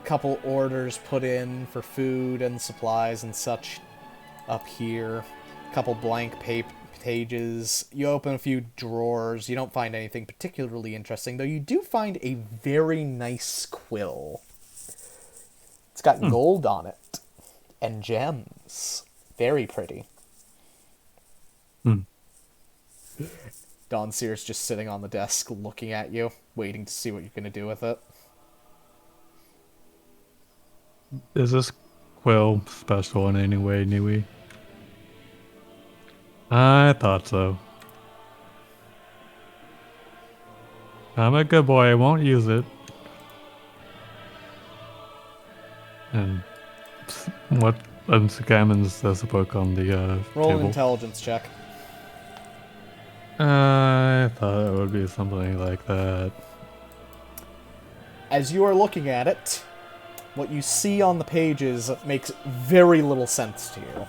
Couple orders put in for food and supplies and such up here. Couple blank pages. You open a few drawers. You don't find anything particularly interesting, though you do find a very nice quill. It's got gold on it and gems. Very pretty. Don Sear's just sitting on the desk looking at you, waiting to see what you're going to do with it. Is this quill special in any way, Nui? I thought so. I'm a good boy, I won't use it. And what examines this book on the Roll an table? intelligence check. I thought it would be something like that. As you are looking at it, what you see on the pages makes very little sense to you.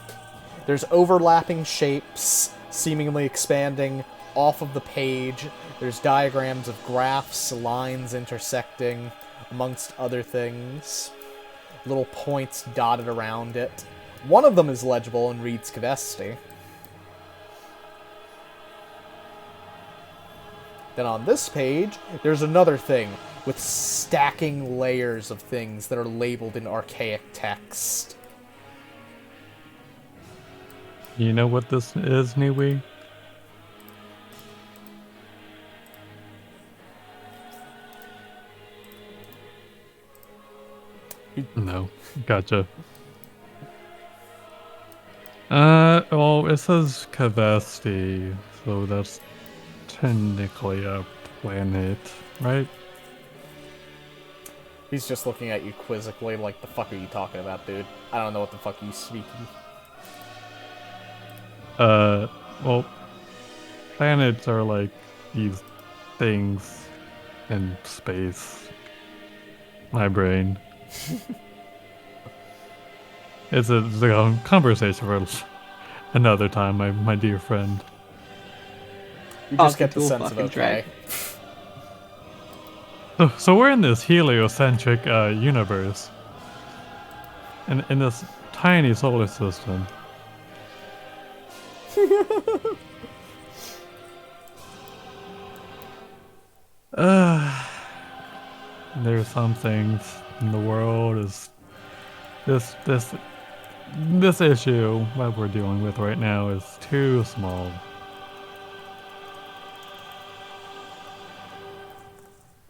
There's overlapping shapes, seemingly expanding off of the page. There's diagrams of graphs, lines intersecting, amongst other things. Little points dotted around it. One of them is legible and reads Kvesti. Then on this page, there's another thing with stacking layers of things that are labeled in archaic text. You know what this is, Niwi? No. Gotcha. Well, it says Kvesti, so that's technically a planet, right? He's just looking at you quizzically like, the fuck are you talking about, dude? I don't know what the fuck you speaking. Well, planets are like these things in space. My brain. It's a conversation for another time, my dear friend. You just get the sense of okay. So we're in this heliocentric universe. In this tiny solar system. There's some things in the world is this issue that we're dealing with right now is too small.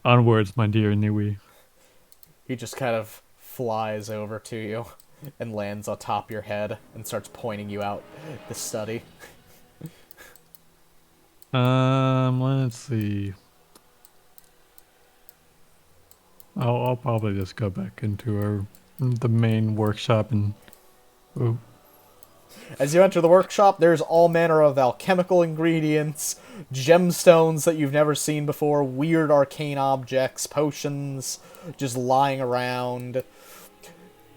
Onwards, my dear Nui. He just kind of flies over to you and lands on top of your head and starts pointing you out the study. Let's see. I'll probably just go back into the main workshop and. Ooh. As you enter the workshop, there's all manner of alchemical ingredients, gemstones that you've never seen before, weird arcane objects, potions just lying around.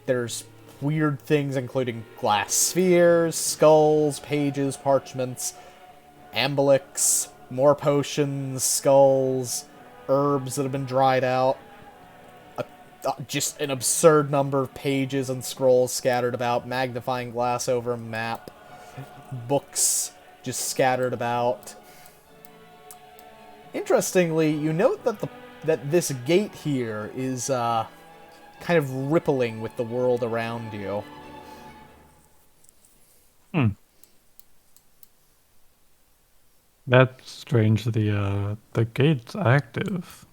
There's weird things including glass spheres, skulls, pages, parchments, amblyx, more potions, skulls, herbs that have been dried out. Just an absurd number of pages and scrolls scattered about, magnifying glass over a map, books just scattered about. Interestingly, you note that this gate here is kind of rippling with the world around you. That's strange. The gate's active.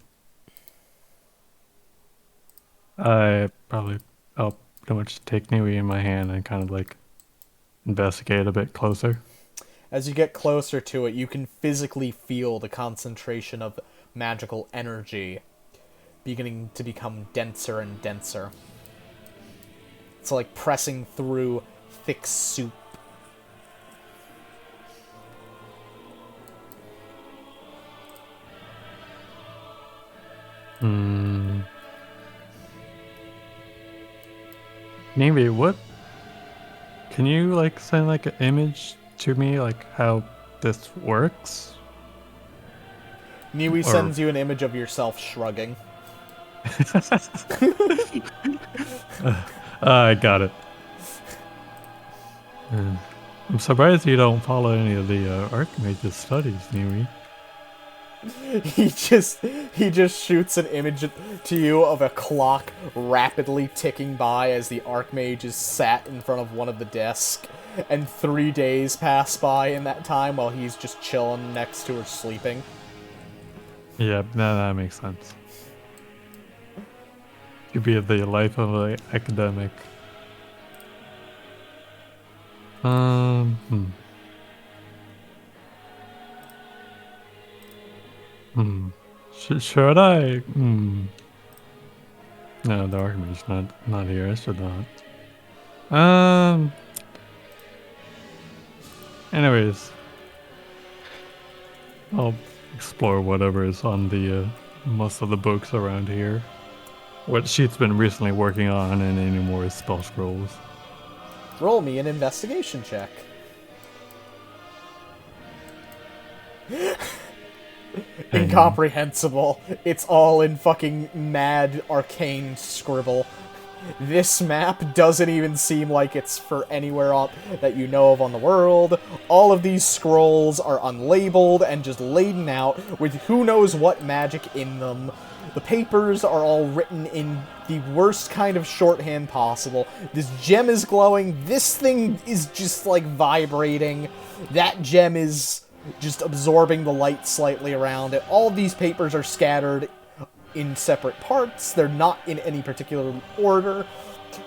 I'll pretty much take Nui in my hand and kind of like investigate a bit closer. As you get closer to it, you can physically feel the concentration of magical energy beginning to become denser and denser. It's like pressing through thick soup. Maybe what? Can you like send like an image to me, like how this works? Niwi sends you an image of yourself shrugging. I got it. I'm surprised you don't follow any of the Archmage's studies, Niwi. He just shoots an image to you of a clock rapidly ticking by as the Archmage is sat in front of one of the desks, and 3 days pass by in that time while he's just chilling next to her sleeping. Yeah, that makes sense. Could be the life of an academic. Should I? No, the Archmage's not here. I should not. Anyways, I'll explore whatever is on the most of the books around here. What she's been recently working on, and any more spell scrolls. Roll me an investigation check. Incomprehensible. It's all in fucking mad arcane scribble. This map doesn't even seem like it's for anywhere that you know of on the world. All of these scrolls are unlabeled and just laden out with who knows what magic in them. The papers are all written in the worst kind of shorthand possible. This gem is glowing. This thing is just, like, vibrating. That gem is just absorbing the light slightly around it. All these papers are scattered in separate parts. They're not in any particular order.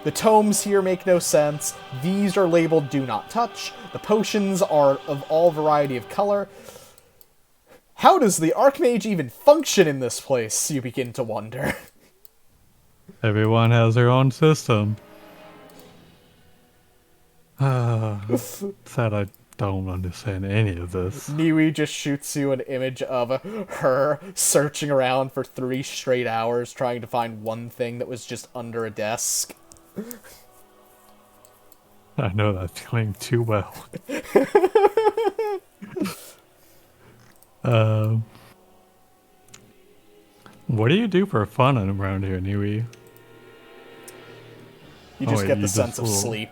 The tomes here make no sense. These are labeled Do Not Touch. The potions are of all variety of color. How does the Archmage even function in this place, you begin to wonder. Everyone has their own system. Sad I don't understand any of this. Niwi just shoots you an image of her searching around for 3 straight hours trying to find one thing that was just under a desk. I know that feeling too well. What do you do for fun around here, Niwi? You just get the sense of sleep.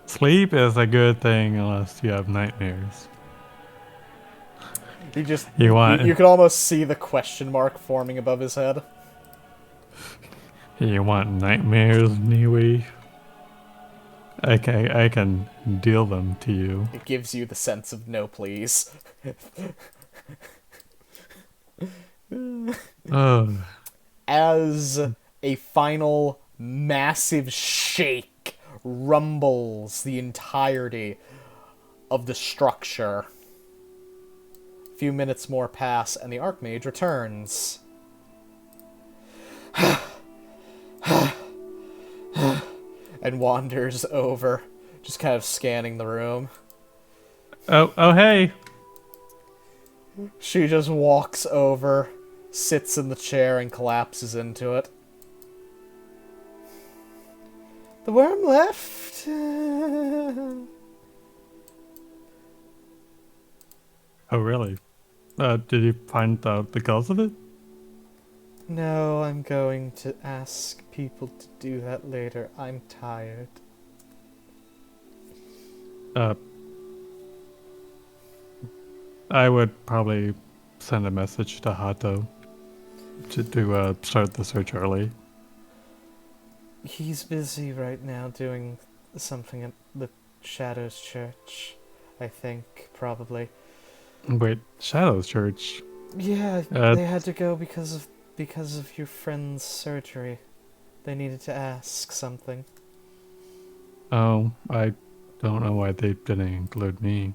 Sleep is a good thing unless you have nightmares. You can almost see the question mark forming above his head. You want nightmares, Niwi? I can deal them to you. It gives you the sense of no, please. As a final massive shake rumbles the entirety of the structure. A few minutes more pass, and the Archmage returns. And wanders over, just kind of scanning the room. Oh, hey! She just walks over, sits in the chair, and collapses into it. The worm left. Oh, really? Did you find out the cause of it? No, I'm going to ask people to do that later. I'm tired. I would probably send a message to Hato to start the search early. He's busy right now doing something at the Shadows Church. I think, probably. Wait, Shadow's Church? Yeah, Uh, they had to go because of your friend's surgery. They needed to ask something. Oh, I don't know why they didn't include me.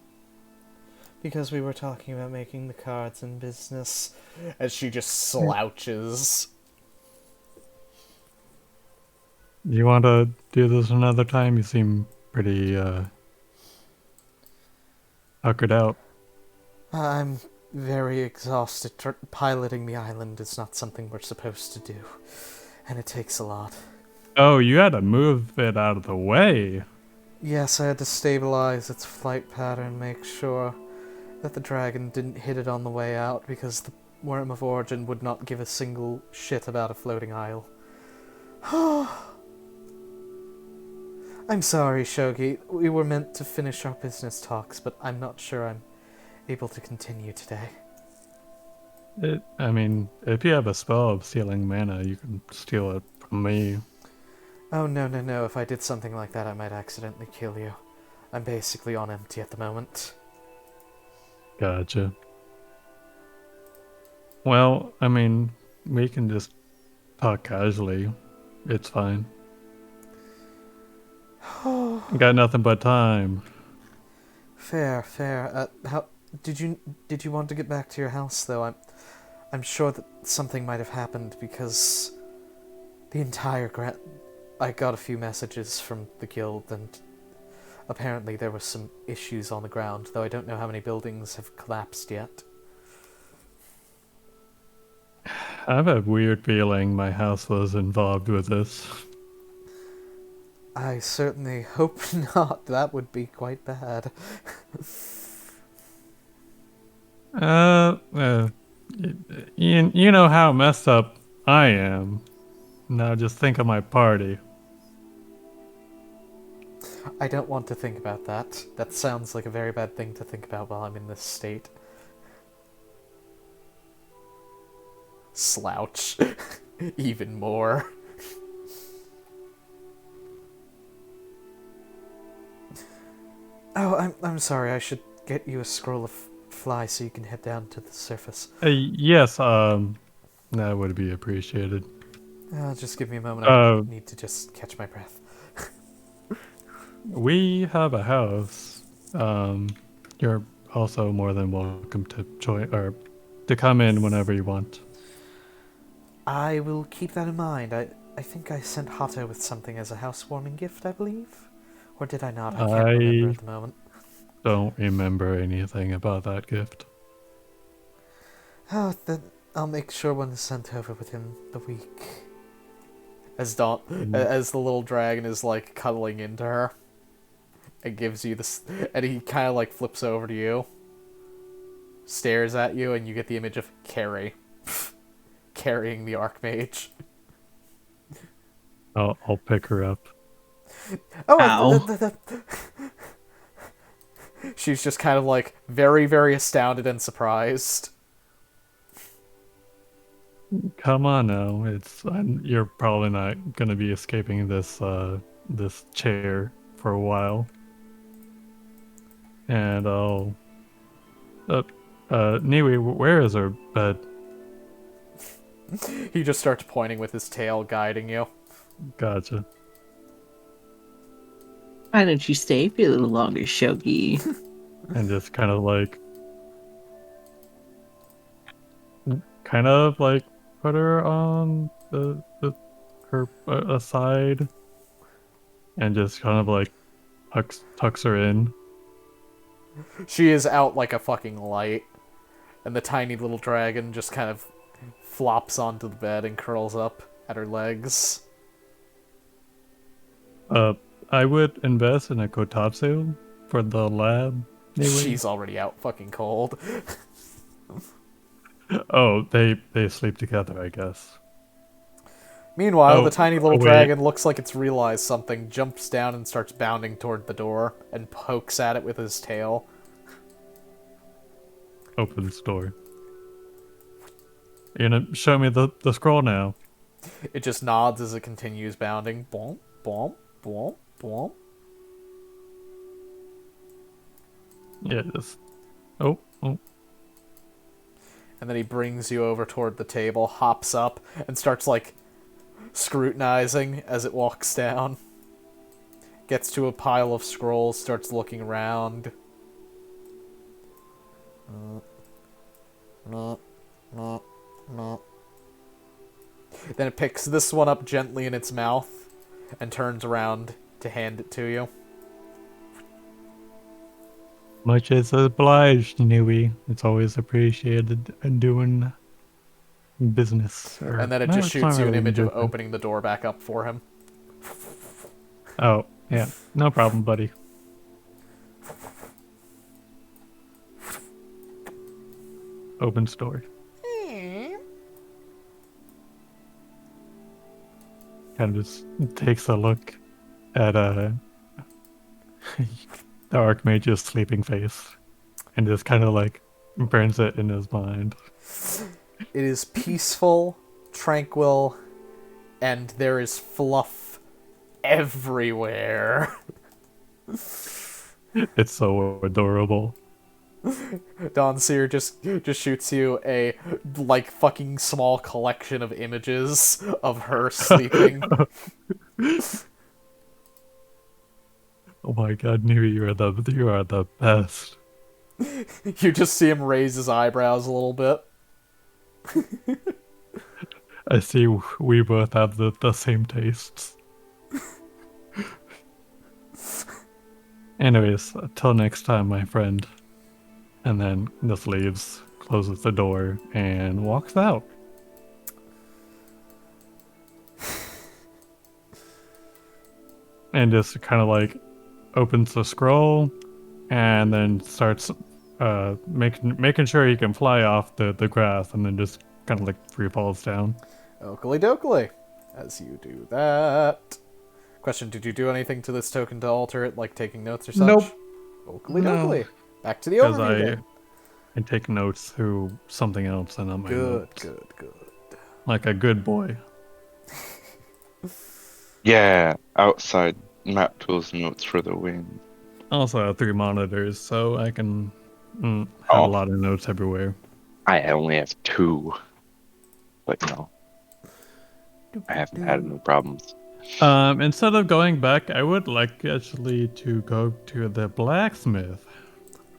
Because we were talking about making the cards in business. As she just slouches. You want to do this another time? You seem pretty, puckered out. I'm very exhausted. Piloting the island is not something we're supposed to do. And it takes a lot. Oh, you had to move it out of the way. Yes, I had to stabilize its flight pattern, make sure that the dragon didn't hit it on the way out, because the Worm of Origin would not give a single shit about a floating isle. I'm sorry, Shogi. We were meant to finish our business talks, but I'm not sure I'm able to continue today. I mean, if you have a spell of stealing mana, you can steal it from me. Oh, no. If I did something like that, I might accidentally kill you. I'm basically on empty at the moment. Gotcha. Well, I mean, we can just talk casually. It's fine. Got nothing but time. Fair. How did you want to get back to your house though? I'm sure that something might have happened because the entire I got a few messages from the guild, and apparently there were some issues on the ground, though I don't know how many buildings have collapsed yet. I have a weird feeling my house was involved with this. I certainly hope not. That would be quite bad. You know how messed up I am. Now just think of my party. I don't want to think about that. That sounds like a very bad thing to think about while I'm in this state. Slouch. Even more. Oh, I'm sorry. I should get you a scroll of fly so you can head down to the surface. Yes, that would be appreciated. Just give me a moment. I need to just catch my breath. We have a house. You're also more than welcome to join or to come in whenever you want. I will keep that in mind. I think I sent Hato with something as a housewarming gift, I believe. Or did I not? I can't remember at the moment. Don't remember anything about that gift. Oh, then I'll make sure one is sent over within the week. As the little dragon is like cuddling into her, it gives you this, and he kind of like flips over to you, stares at you, and you get the image of Carrie carrying the Archmage. I'll pick her up. Ow. She's just kind of like very, very astounded and surprised. Come on now, you're probably not gonna be escaping this this chair for a while. And I'll Niwi, where is her bed? He just starts pointing with his tail, guiding you. Gotcha. Why don't you stay for a little longer, Shogi? And just kind of like put her on her aside and just kind of like tucks her in. She is out like a fucking light, and the tiny little dragon just kind of flops onto the bed and curls up at her legs. I would invest in a kotatsu for the lab. Anyway. She's already out fucking cold. Oh, they sleep together, I guess. Meanwhile, the tiny little dragon looks like it's realized something, jumps down and starts bounding toward the door, and pokes at it with his tail. Opens door. You're gonna show me the scroll now. It just nods as it continues bounding. Boom, boom, boom, boom. Yeah, just... Oh. And then he brings you over toward the table, hops up, and starts, like, scrutinizing as it walks down. Gets to a pile of scrolls, starts looking around. No. Then it picks this one up gently in its mouth and turns around to hand it to you. Much as obliged, Newey. It's always appreciated doing business. And then it just shoots you an image of opening the door back up for him. Oh, yeah. No problem, buddy. Open story. Kind of just takes a look at the Archmage's sleeping face and just kind of like burns it in his mind. It is peaceful, tranquil, and there is fluff everywhere. It's so adorable. Don Seer just shoots you a, like, fucking small collection of images of her sleeping. Oh my god, Newey, you are the best. You just see him raise his eyebrows a little bit. I see we both have the same tastes. Anyways, till next time, my friend. And then just leaves, closes the door, and walks out. And just kind of like opens the scroll, and then starts making sure he can fly off the grass, and then just kind of like free falls down. Oakley dokley. As you do that. Question, did you do anything to this token to alter it, like taking notes or such? Nope. Oakley No. dokley. Back to the Because overview. I take notes through something else and on my notes. Good. Like a good boy. Yeah, outside map tools notes for the win. Also, I have 3 monitors, so I can have a lot of notes everywhere. I only have 2. But no. I haven't had any problems. Instead of going back, I would like actually to go to the blacksmith.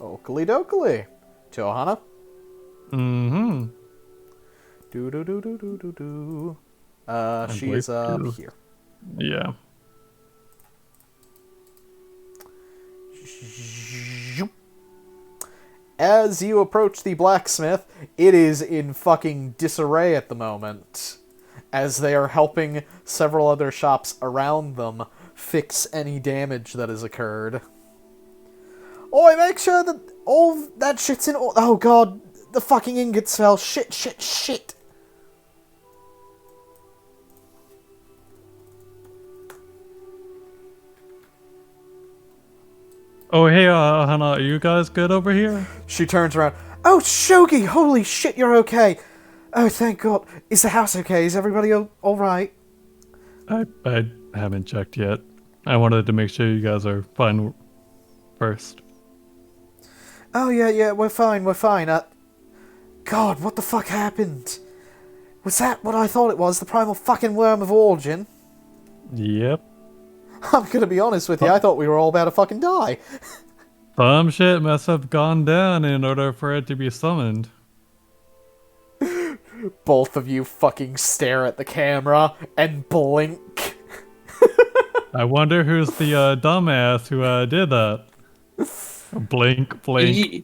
Oakley dokley. Johanna? Mm-hmm. Do. She believe is up too. here. Yeah. As you approach the blacksmith, it is in fucking disarray at the moment, as they are helping several other shops around them fix any damage that has occurred. Oi, make sure that all that shit's in... Oh god, the fucking ingots fell. Shit. Oh, hey, Hannah, are you guys good over here? She turns around. Oh, Shogi, holy shit, you're okay. Oh, thank god. Is the house okay? Is everybody alright? I haven't checked yet. I wanted to make sure you guys are fine first. Oh, yeah, we're fine. God, what the fuck happened? Was that what I thought it was? The primal fucking worm of origin? Yep. I'm gonna be honest with you, I thought we were all about to fucking die. Some shit must have gone down in order for it to be summoned. Both of you fucking stare at the camera and blink. I wonder who's the dumbass who did that. Blink.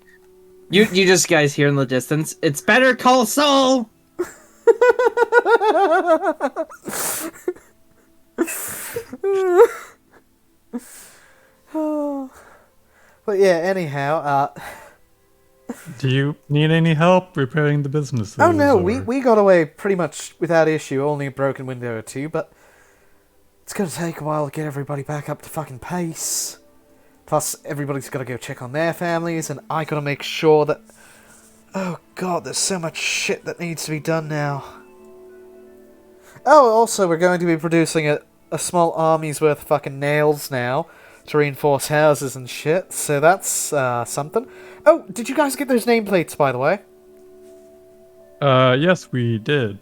You just guys hear in the distance. It's Better Call Saul. But yeah, anyhow, Do you need any help repairing the businesses? oh no, or- we got away pretty much without issue, only a broken window or two, but it's gonna take a while to get everybody back up to fucking pace. Plus, everybody's gotta go check on their families, and I gotta make sure that... Oh god, there's so much shit that needs to be done now. Oh, also, we're going to be producing a small army's worth of fucking nails now to reinforce houses and shit, so that's something. Oh, did you guys get those nameplates, by the way? Yes, we did.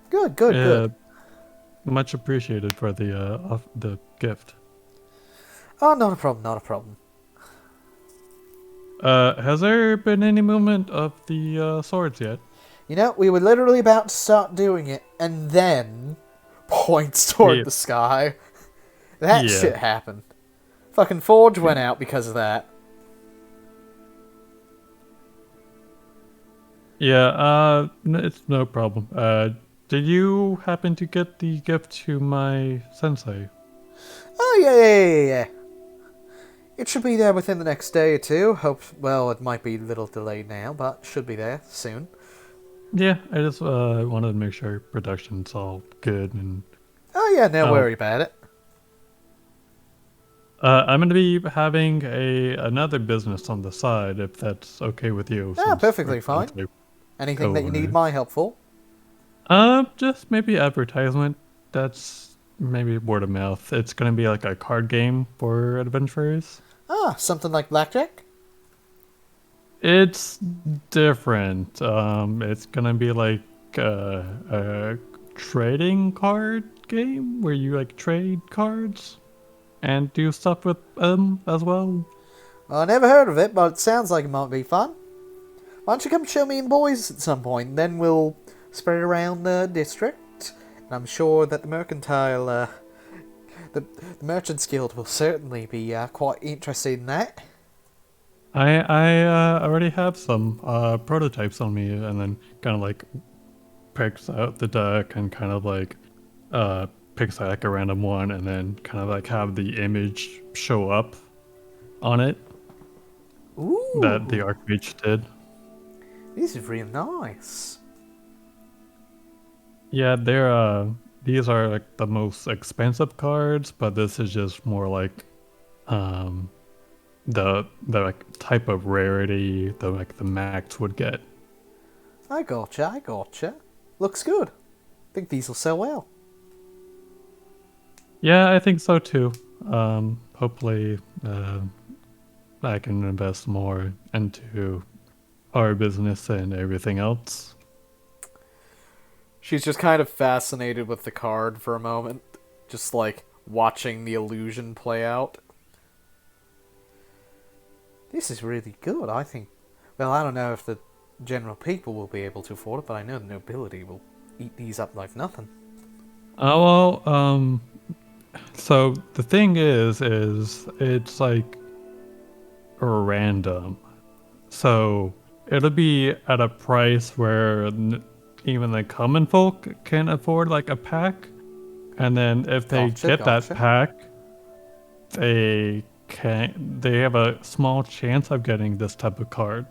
Good. Much appreciated for the gift. Oh, not a problem. Has there been any movement of the swords yet? You know, we were literally about to start doing it, and then points toward the sky. That shit happened. Fucking Forge went out because of that. Yeah, it's no problem. Did you happen to get the gift to my sensei? Oh, yeah. It should be there within the next day or two. Well, it might be a little delayed now, but should be there soon. Yeah, I just wanted to make sure production's all good and... Oh, yeah, no worry about it. I'm going to be having another business on the side, if that's okay with you. Ah, perfectly fine. Anything that you need my help for? Just maybe advertisement. That's maybe word of mouth. It's going to be like a card game for adventurers. Ah, something like blackjack? It's different. It's going to be like a trading card game where you like trade cards and do stuff with them as well. Well, I never heard of it, but it sounds like it might be fun. Why don't you come show me and boys at some point, then we'll spread it around the district. And I'm sure that the mercantile, the Merchants Guild will certainly be quite interested in that. I already have some prototypes on me, and then kind of like picks out the deck and kind of like picks like a random one, and then kind of like have the image show up on it. Ooh. That the Archmage did. This is real nice. Yeah, these are like the most expensive cards, but this is just more like the like type of rarity the max would get. I gotcha. Looks good. I think these will sell well. Yeah, I think so too. Hopefully I can invest more into our business and everything else. She's just kind of fascinated with the card for a moment. Just like watching the illusion play out. This is really good, I think. Well, I don't know if the general people will be able to afford it, but I know the nobility will eat these up like nothing. Oh, well, so the thing is it's like random. So it'll be at a price where even the common folk can afford like a pack. And then if they get that pack, they have a small chance of getting this type of card.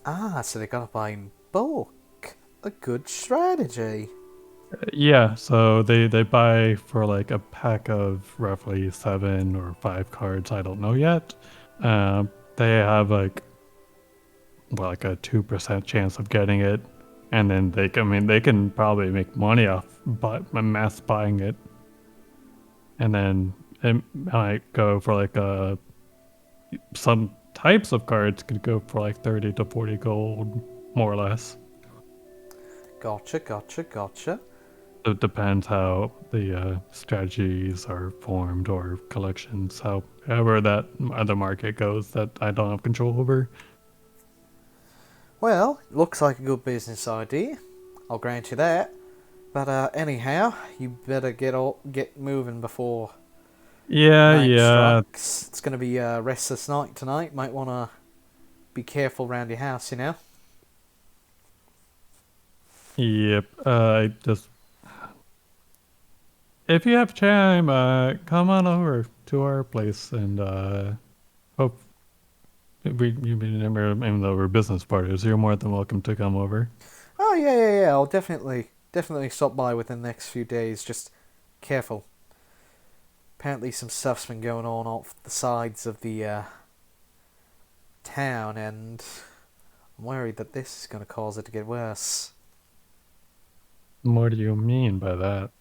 Ah, so they gotta buy in bulk. A good strategy. Yeah, so they buy for like a pack of roughly 7 or 5 cards, I don't know yet. They have like a 2% chance of getting it, and then they can probably make money off mass buying it. And then it might go for like some types of cards could go for like 30 to 40 gold, more or less. Gotcha. It depends how the strategies are formed or collections, however that other market goes that I don't have control over. Well, looks like a good business idea. I'll grant you that. But anyhow, you better get moving before night strikes. It's gonna be a restless night tonight. Might wanna be careful around your house, you know. Yep. If you have time, come on over to our place and hope even though we're business partners, you're more than welcome to come over. Oh yeah. I'll definitely stop by within the next few days. Just careful. Apparently some stuff's been going on off the sides of the town, and I'm worried that this is going to cause it to get worse. What do you mean by that?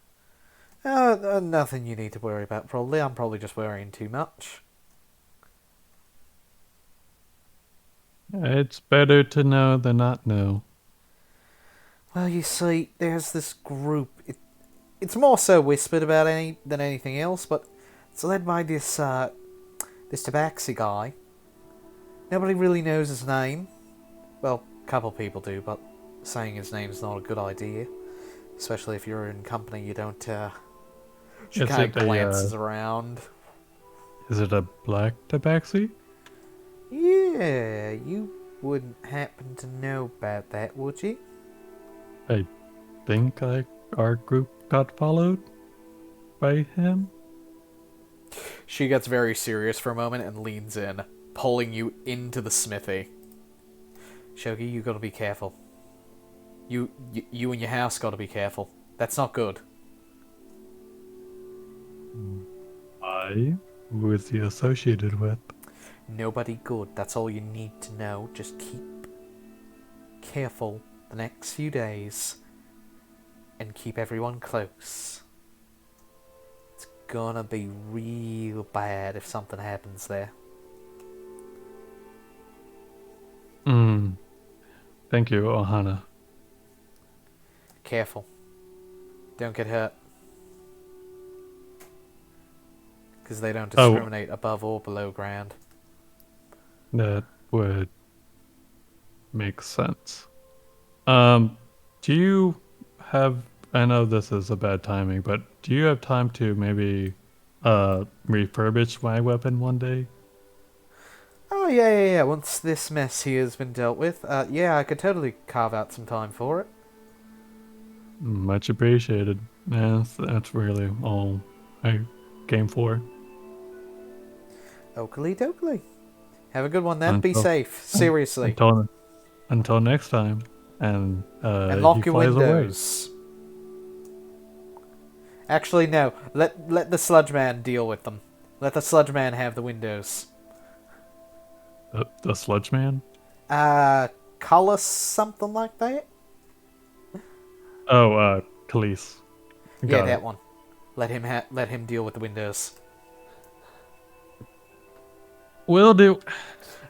Nothing you need to worry about, probably. I'm probably just worrying too much. It's better to know than not know. Well, you see, there's this group. It's more so whispered about than anything else, but it's led by this Tabaxi guy. Nobody really knows his name. Well, a couple people do, but saying his name's not a good idea. Especially if you're in company, you don't, she Is kind of it a, glances around. Is it a black tabaxi? Yeah, you wouldn't happen to know about that, would you? I think our group got followed by him. She gets very serious for a moment and leans in, pulling you into the smithy. Shogi, you gotta be careful. You and your house gotta be careful. That's not good. Who is he associated with? Nobody good. That's all you need to know. Just keep careful the next few days and keep everyone close. It's gonna be real bad if something happens there. Thank you, Ohana. Careful. Don't get hurt. Because they don't discriminate above or below ground. That would make sense. Do you have... I know this is a bad timing, but do you have time to maybe refurbish my weapon one day? Oh, yeah. Once this mess here has been dealt with, yeah, I could totally carve out some time for it. Much appreciated. That's really all I came for. Oakley dokley. Have a good one then. Be safe. Seriously. Until next time. And lock he your flies windows. Away. Actually, no. Let the sludge man deal with them. Let the sludge man have the windows. The sludge man? Color something like that? Oh, kaliese. Yeah, that one. Let him deal with the windows. Will do.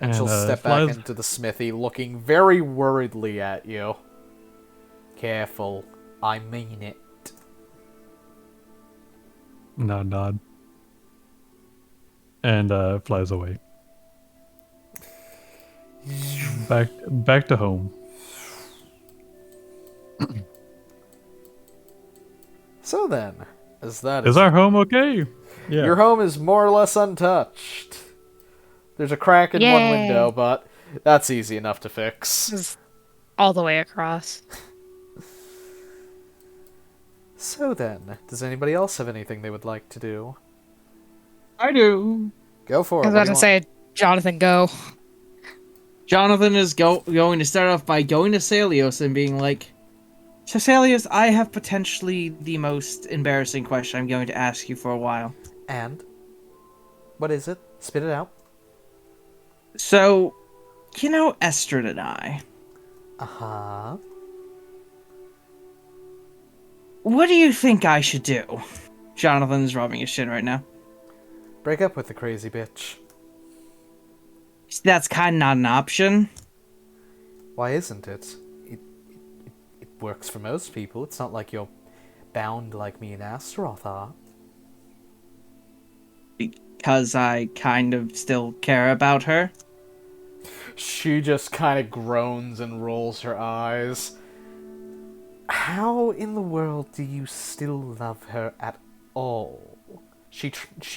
And she'll step back into the smithy, looking very worriedly at you. Careful. I mean it. Nod. And flies away. Back to home. So then, is our home okay? Yeah. Your home is more or less untouched. There's a crack in one window, but that's easy enough to fix. All the way across. So then, does anybody else have anything they would like to do? I do. Go for it. I was about to say, Johnathan, go. Johnathan is going to start off by going to Salios and being like, "So Salios, I have potentially the most embarrassing question I'm going to ask you for a while." And? What is it? Spit it out. So, you know Estrid and I. Uh-huh. What do you think I should do? Johnathan's rubbing his shin right now. Break up with the crazy bitch. That's kind of not an option. Why isn't it? It works for most people. It's not like you're bound like me and Astaroth are. Because I kind of still care about her. She just kind of groans and rolls her eyes. How in the world do you still love her at all? She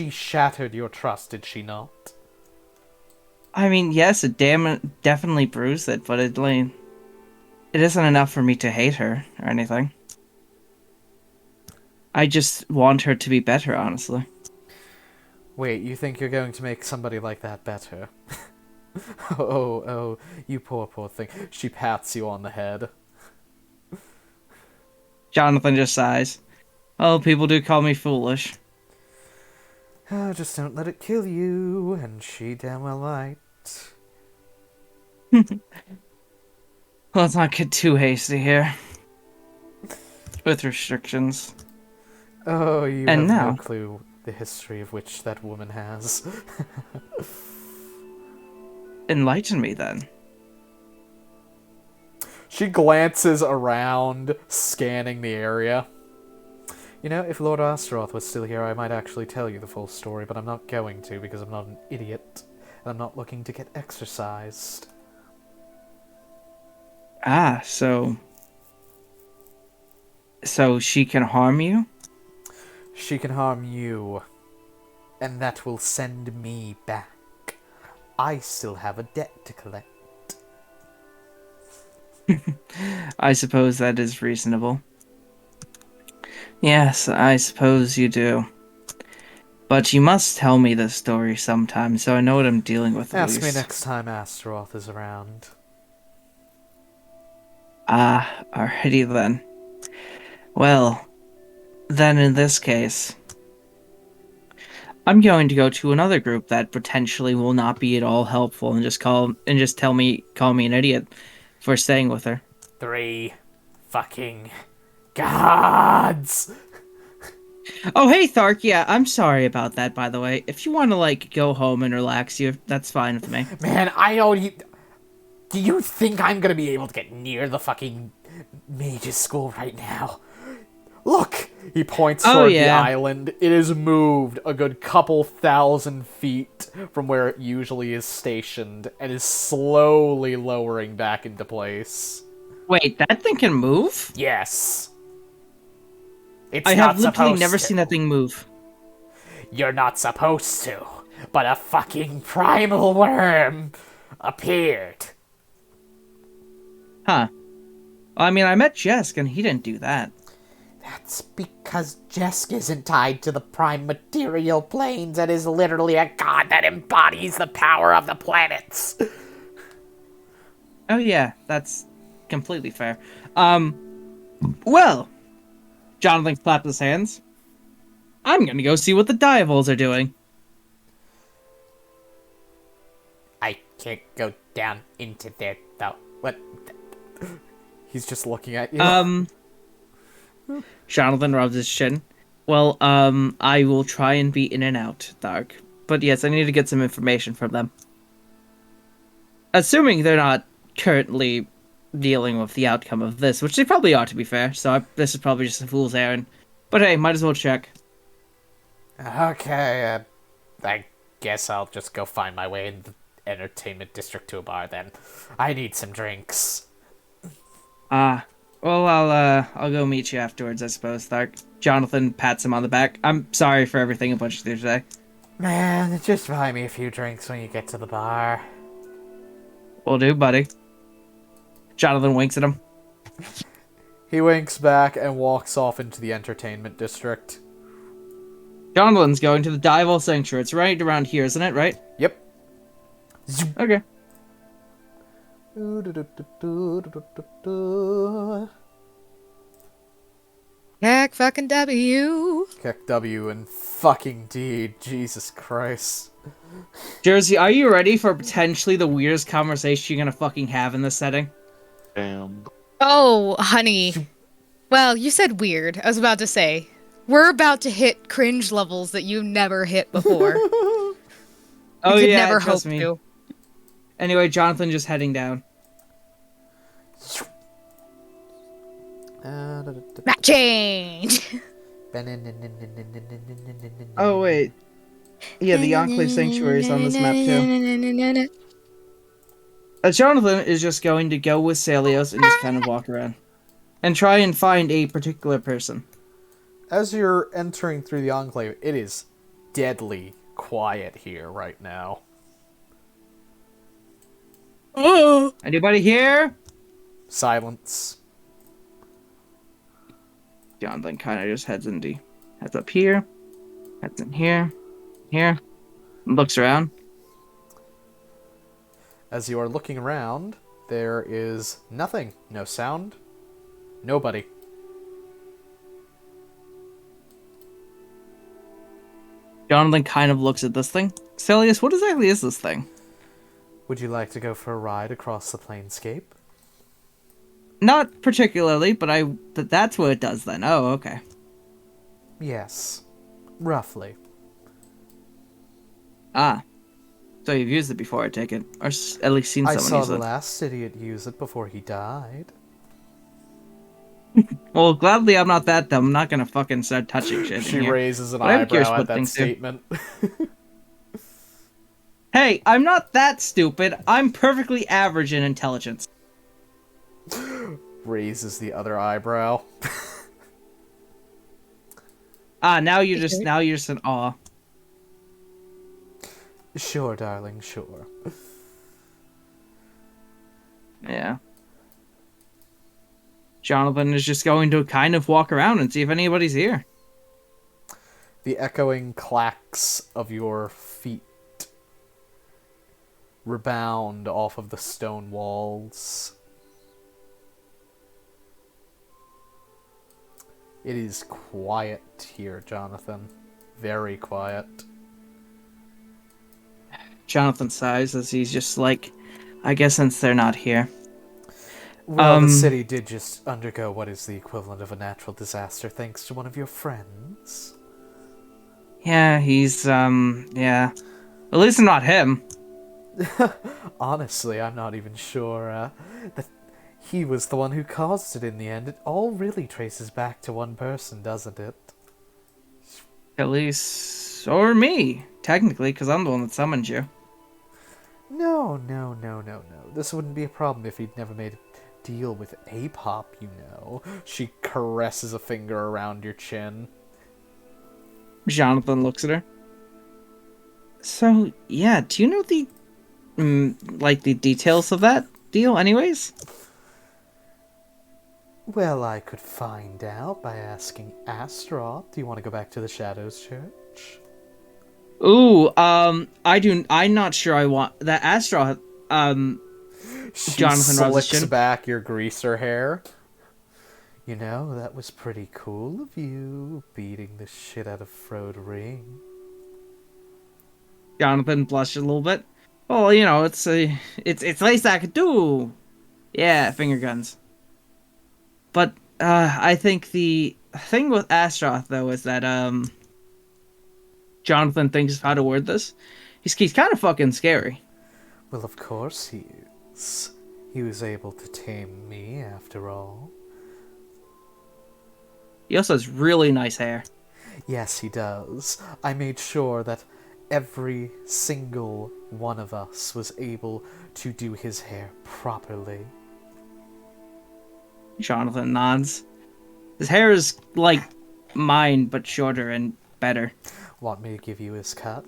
shattered your trust, did she not? I mean, yes, it definitely bruised it, but it isn't enough for me to hate her or anything. I just want her to be better, honestly. Wait, you think you're going to make somebody like that better? oh, you poor thing. She pats you on the head. Johnathan just sighs. Oh, people do call me foolish. Oh, just don't let it kill you, and she damn well might. Let's not get too hasty here. With restrictions. Oh, you And have now- no clue the history of which that woman has. Enlighten me then. She glances around, scanning the area. You know, if Lord Astaroth was still here, I might actually tell you the full story, but I'm not going to because I'm not an idiot, and I'm not looking to get exercised. Ah, so she can harm you? She can harm you, and that will send me back. I still have a debt to collect. I suppose that is reasonable. Yes, I suppose you do. But you must tell me this story sometime, so I know what I'm dealing with at Ask me least. next time Astaroth is around. Ah, alrighty then. Well, then in this case, I'm going to go to another group that potentially will not be at all helpful and just call me an idiot for staying with her. 3 fucking gods! Oh, hey, Thark. Yeah, I'm sorry about that, by the way. If you want to, go home and relax, that's fine with me. Man, I already... Do you think I'm gonna be able to get near the fucking mage's school right now? Look! He points Oh, toward the yeah. island. It is moved a good couple thousand feet from where it usually is stationed, and is slowly lowering back into place. Wait, that thing can move? Yes. It's I not have literally supposed never to. seen that thing move. You're not supposed to. But a fucking primal worm appeared. Huh. I mean, I met Jesk, and he didn't do that. That's because Jesk isn't tied to the prime material planes and is literally a god that embodies the power of the planets. Oh yeah, that's completely fair. Well, Jonathan clapped his hands. I'm gonna go see what the Diavols are doing. I can't go down into there, though. What? He's just looking at you. Jonathan rubs his chin. Well, I will try and be in and out, Dark. But yes, I need to get some information from them. Assuming they're not currently dealing with the outcome of this, which they probably are, to be fair, so this is probably just a fool's errand. But hey, might as well check. Okay, I guess I'll just go find my way in the entertainment district to a bar then. I need some drinks. Well, I'll go meet you afterwards, I suppose, Dark. Jonathan pats him on the back. I'm sorry for everything a bunch of you today. Man, just buy me a few drinks when you get to the bar. Will do, buddy. Jonathan winks at him. He winks back and walks off into the entertainment district. Jonathan's going to the Dival Sanctuary. It's right around here, isn't it, right? Yep. Okay. Heck fucking W. Kick W and fucking D. Jesus Christ. Jersey, are you ready for potentially the weirdest conversation you're gonna fucking have in this setting? Damn. Oh, honey. Well, you said weird. I was about to say. We're about to hit cringe levels that you never hit before. Oh you could yeah, never trust hope me. to. Anyway, Jonathan just heading down. Map change! Oh wait. Yeah, the Enclave Sanctuary is on this map too. Jonathan is just going to go with Celios and just kind of walk around. And try and find a particular person. As you're entering through the Enclave, it is deadly quiet here right now. Oh! Anybody here? Silence. Jonathan kind of just heads up here, heads in here, and looks around. As you are looking around, there is nothing. No sound. Nobody. Jonathan kind of looks at this thing. Celius, what exactly is this thing? Would you like to go for a ride across the planescape? Not particularly, but that's what it does then. Oh, okay. Yes. Roughly. Ah. So you've used it before, I take it. Or at least seen I someone saw use the it. last idiot use it before he died. Well, gladly I'm not that dumb. I'm not gonna fucking start touching shit She in here. raises an But I'm curious eyebrow at what that things do. statement. Hey, I'm not that stupid. I'm perfectly average in intelligence. Raises the other eyebrow. Now you're just in awe. Sure, darling, sure. Yeah. Johnathan is just going to kind of walk around and see if anybody's here. The echoing clacks of your feet rebound off of the stone walls. It is quiet here, Johnathan. Very quiet. Johnathan sighs as he's just like, I guess since they're not here. Well, the city did just undergo what is the equivalent of a natural disaster thanks to one of your friends. Yeah, he's, yeah. At least not him. Honestly, I'm not even sure that he was the one who caused it in the end. It all really traces back to one person, doesn't it? At least, or me, technically, because I'm the one that summoned you. No. This wouldn't be a problem if he'd never made a deal with Apop, you know. She caresses a finger around your chin. Johnathan looks at her. So, yeah, do you know the, like, the details of that deal, anyways? Well, I could find out by asking Astaroth. Do you want to go back to the Shadows Church? Ooh, I'm not sure I want that Astaroth, She Johnathan rubs his slicks chin. back your greaser hair. You know, that was pretty cool of you, beating the shit out of Frode Ring. Johnathan blushes a little bit. Well, you know, it's least I could do. Yeah, finger guns. But I think the thing with Astaroth though is that Johnathan thinks of how to word this. He's kind of fucking scary. Well, of course he is. He was able to tame me, after all. He also has really nice hair. Yes, he does. I made sure that every single one of us was able to do his hair properly. Johnathan nods. His hair is like mine, but shorter and better. Want me to give you his cut?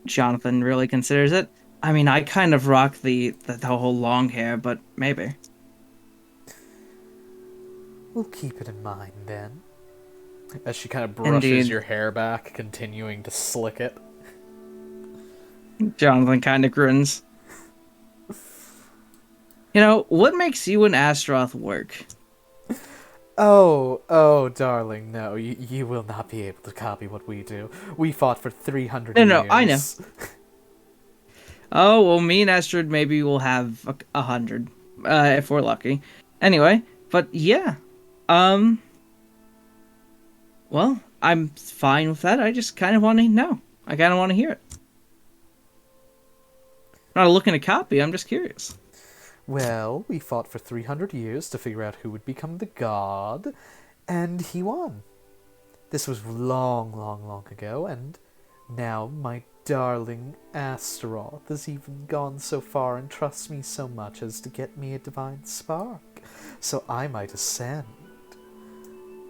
Johnathan really considers it. I mean, I kind of rock the whole long hair, but maybe. We'll keep it in mind, then. As she kind of brushes Indeed. your hair back, continuing to slick it. Johnathan kind of grins. You know, what makes you and Astaroth work? Oh, darling, no. You will not be able to copy what we do. We fought for 300 years. No, I know. Oh, well, me and Astrid maybe will have 100, if we're lucky. Anyway, but yeah. Well, I'm fine with that. I just kind of want to know. I kind of want to hear it. Not looking to copy, I'm just curious. Well, we fought for 300 years to figure out who would become the god, and he won. This was long ago, and now my darling Astaroth has even gone so far and trusts me so much as to get me a divine spark, so I might ascend.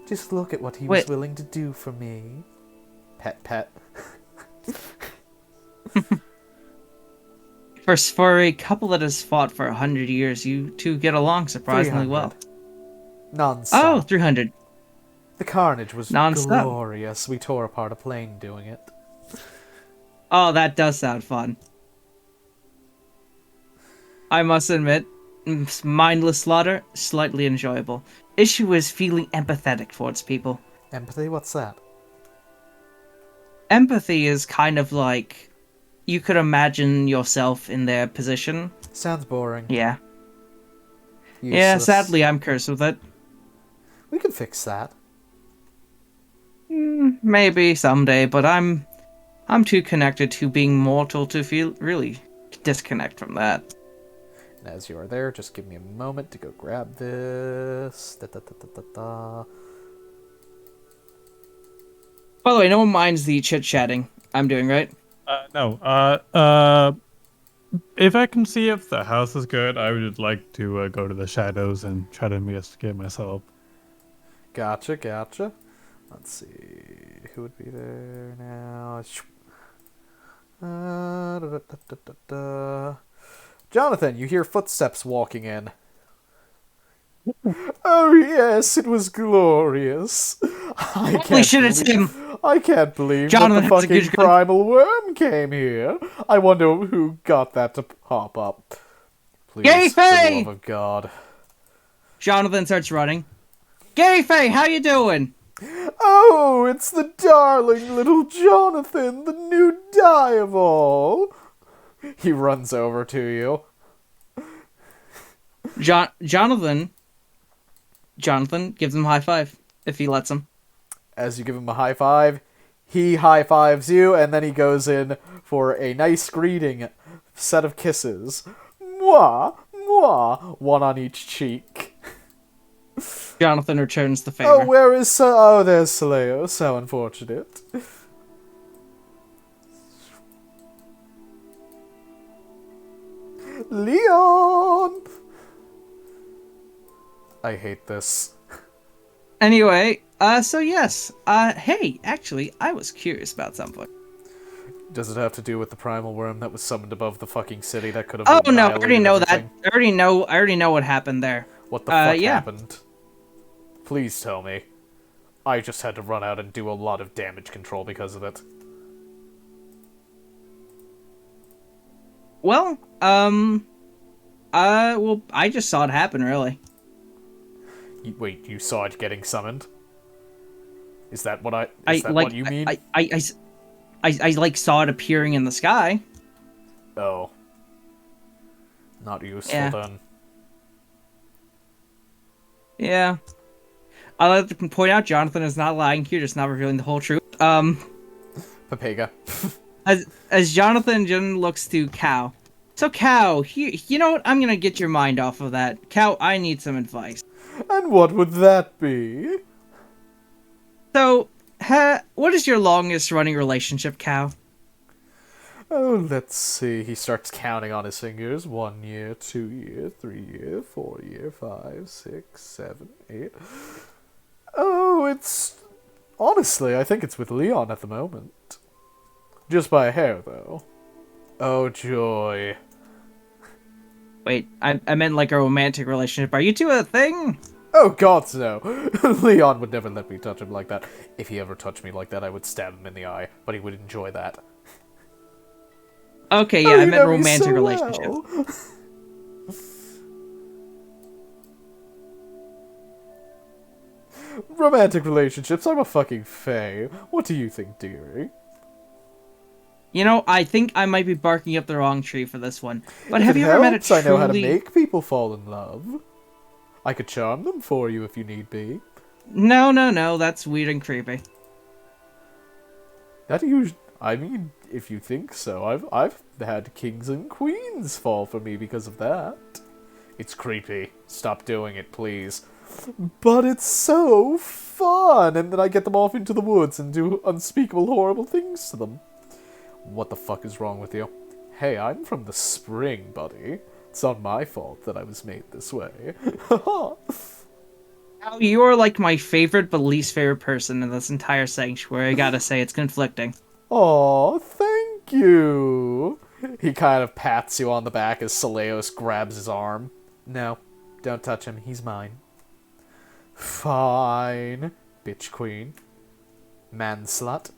Just look at what he was willing to do for me. Pet, pet. For a couple that has fought for 100 years, you two get along surprisingly well. Non-stop. Oh, 300. The carnage was Non-stop. glorious. We tore apart a plane doing it. Oh, that does sound fun. I must admit, mindless slaughter, slightly enjoyable. Issue is feeling empathetic towards people. Empathy? What's that? Empathy is kind of like, you could imagine yourself in their position. Sounds boring. Yeah. Yeah, Useless. sadly I'm cursed with it. We can fix that. maybe someday, but I'm too connected to being mortal to feel really disconnect from that. And as you are there, just give me a moment to go grab this. Da, da, da, da, da, da. By the way, no one minds the chit-chatting I'm doing, right? No. If I can see if the house is good, I would like to go to the shadows and try to investigate myself. Gotcha, gotcha. Let's see. Who would be there now? Da, da, da, da, da, da. Johnathan, you hear footsteps walking in. Oh yes, it was glorious. Holy shit, it's him! I can't believe Johnathan that the has a fucking good gun. primal worm came here. I wonder who got that to pop up. Please, for the Gay-Fay! love of God. Jonathan starts running. Gay Faye, how you doing? Oh, it's the darling little Johnathan, the new die of all. He runs over to you. Jonathan gives him a high five, if he lets him. As you give him a high five, he high fives you, and then he goes in for a nice greeting set of kisses. Mwah, mwah, one on each cheek. Jonathan returns the favor. Oh, where is oh, there's Saleos. How unfortunate. Leon! I hate this. Anyway, so yes, hey, actually, I was curious about something. Does it have to do with the primal worm that was summoned above the fucking city that could have Oh no, I already annihilated know everything? that. I already know what happened there. What the fuck yeah. happened? Please tell me. I just had to run out and do a lot of damage control because of it. Well, I just saw it happen, really. Wait, you saw it getting summoned? Is that what what you mean? I like saw it appearing in the sky. Oh. Not useful Yeah. then. Yeah. I'd like to point out Jonathan is not lying here, just not revealing the whole truth. Papega. As Jonathan looks to Cow. So Cow, you know what? I'm gonna get your mind off of that. Cow, I need some advice. And what would that be? So, what is your longest running relationship, Cow? Oh, let's see. He starts counting on his fingers. 1 year, 2 year, 3 year, 4 year, 5, 6, 7, 8. Oh, it's... Honestly, I think it's with Leon at the moment. Just by a hair, though. Oh, joy. Wait, I meant like a romantic relationship. Are you two a thing? Oh, God, no. Leon would never let me touch him like that. If he ever touched me like that, I would stab him in the eye. But he would enjoy that. Okay, yeah, Oh, I you meant know me romantic so relationship. well. Romantic relationships? I'm a fucking fae. What do you think, dearie? You know, I think I might be barking up the wrong tree for this one. But If have it you ever met a helps, truly... I know how to make people fall in love. I could charm them for you if you need be. No, that's weird and creepy. I mean, if you think so, I've had kings and queens fall for me because of that. It's creepy. Stop doing it, please. But it's so fun, and then I get them off into the woods and do unspeakable horrible things to them. What the fuck is wrong with you? Hey, I'm from the spring, buddy. It's not my fault that I was made this way. Now, you are like my favorite but least favorite person in this entire sanctuary. I gotta say, it's conflicting. Aw, thank you. He kind of pats you on the back as Saleos grabs his arm. No, don't touch him. He's mine. Fine. Bitch queen. Man slut.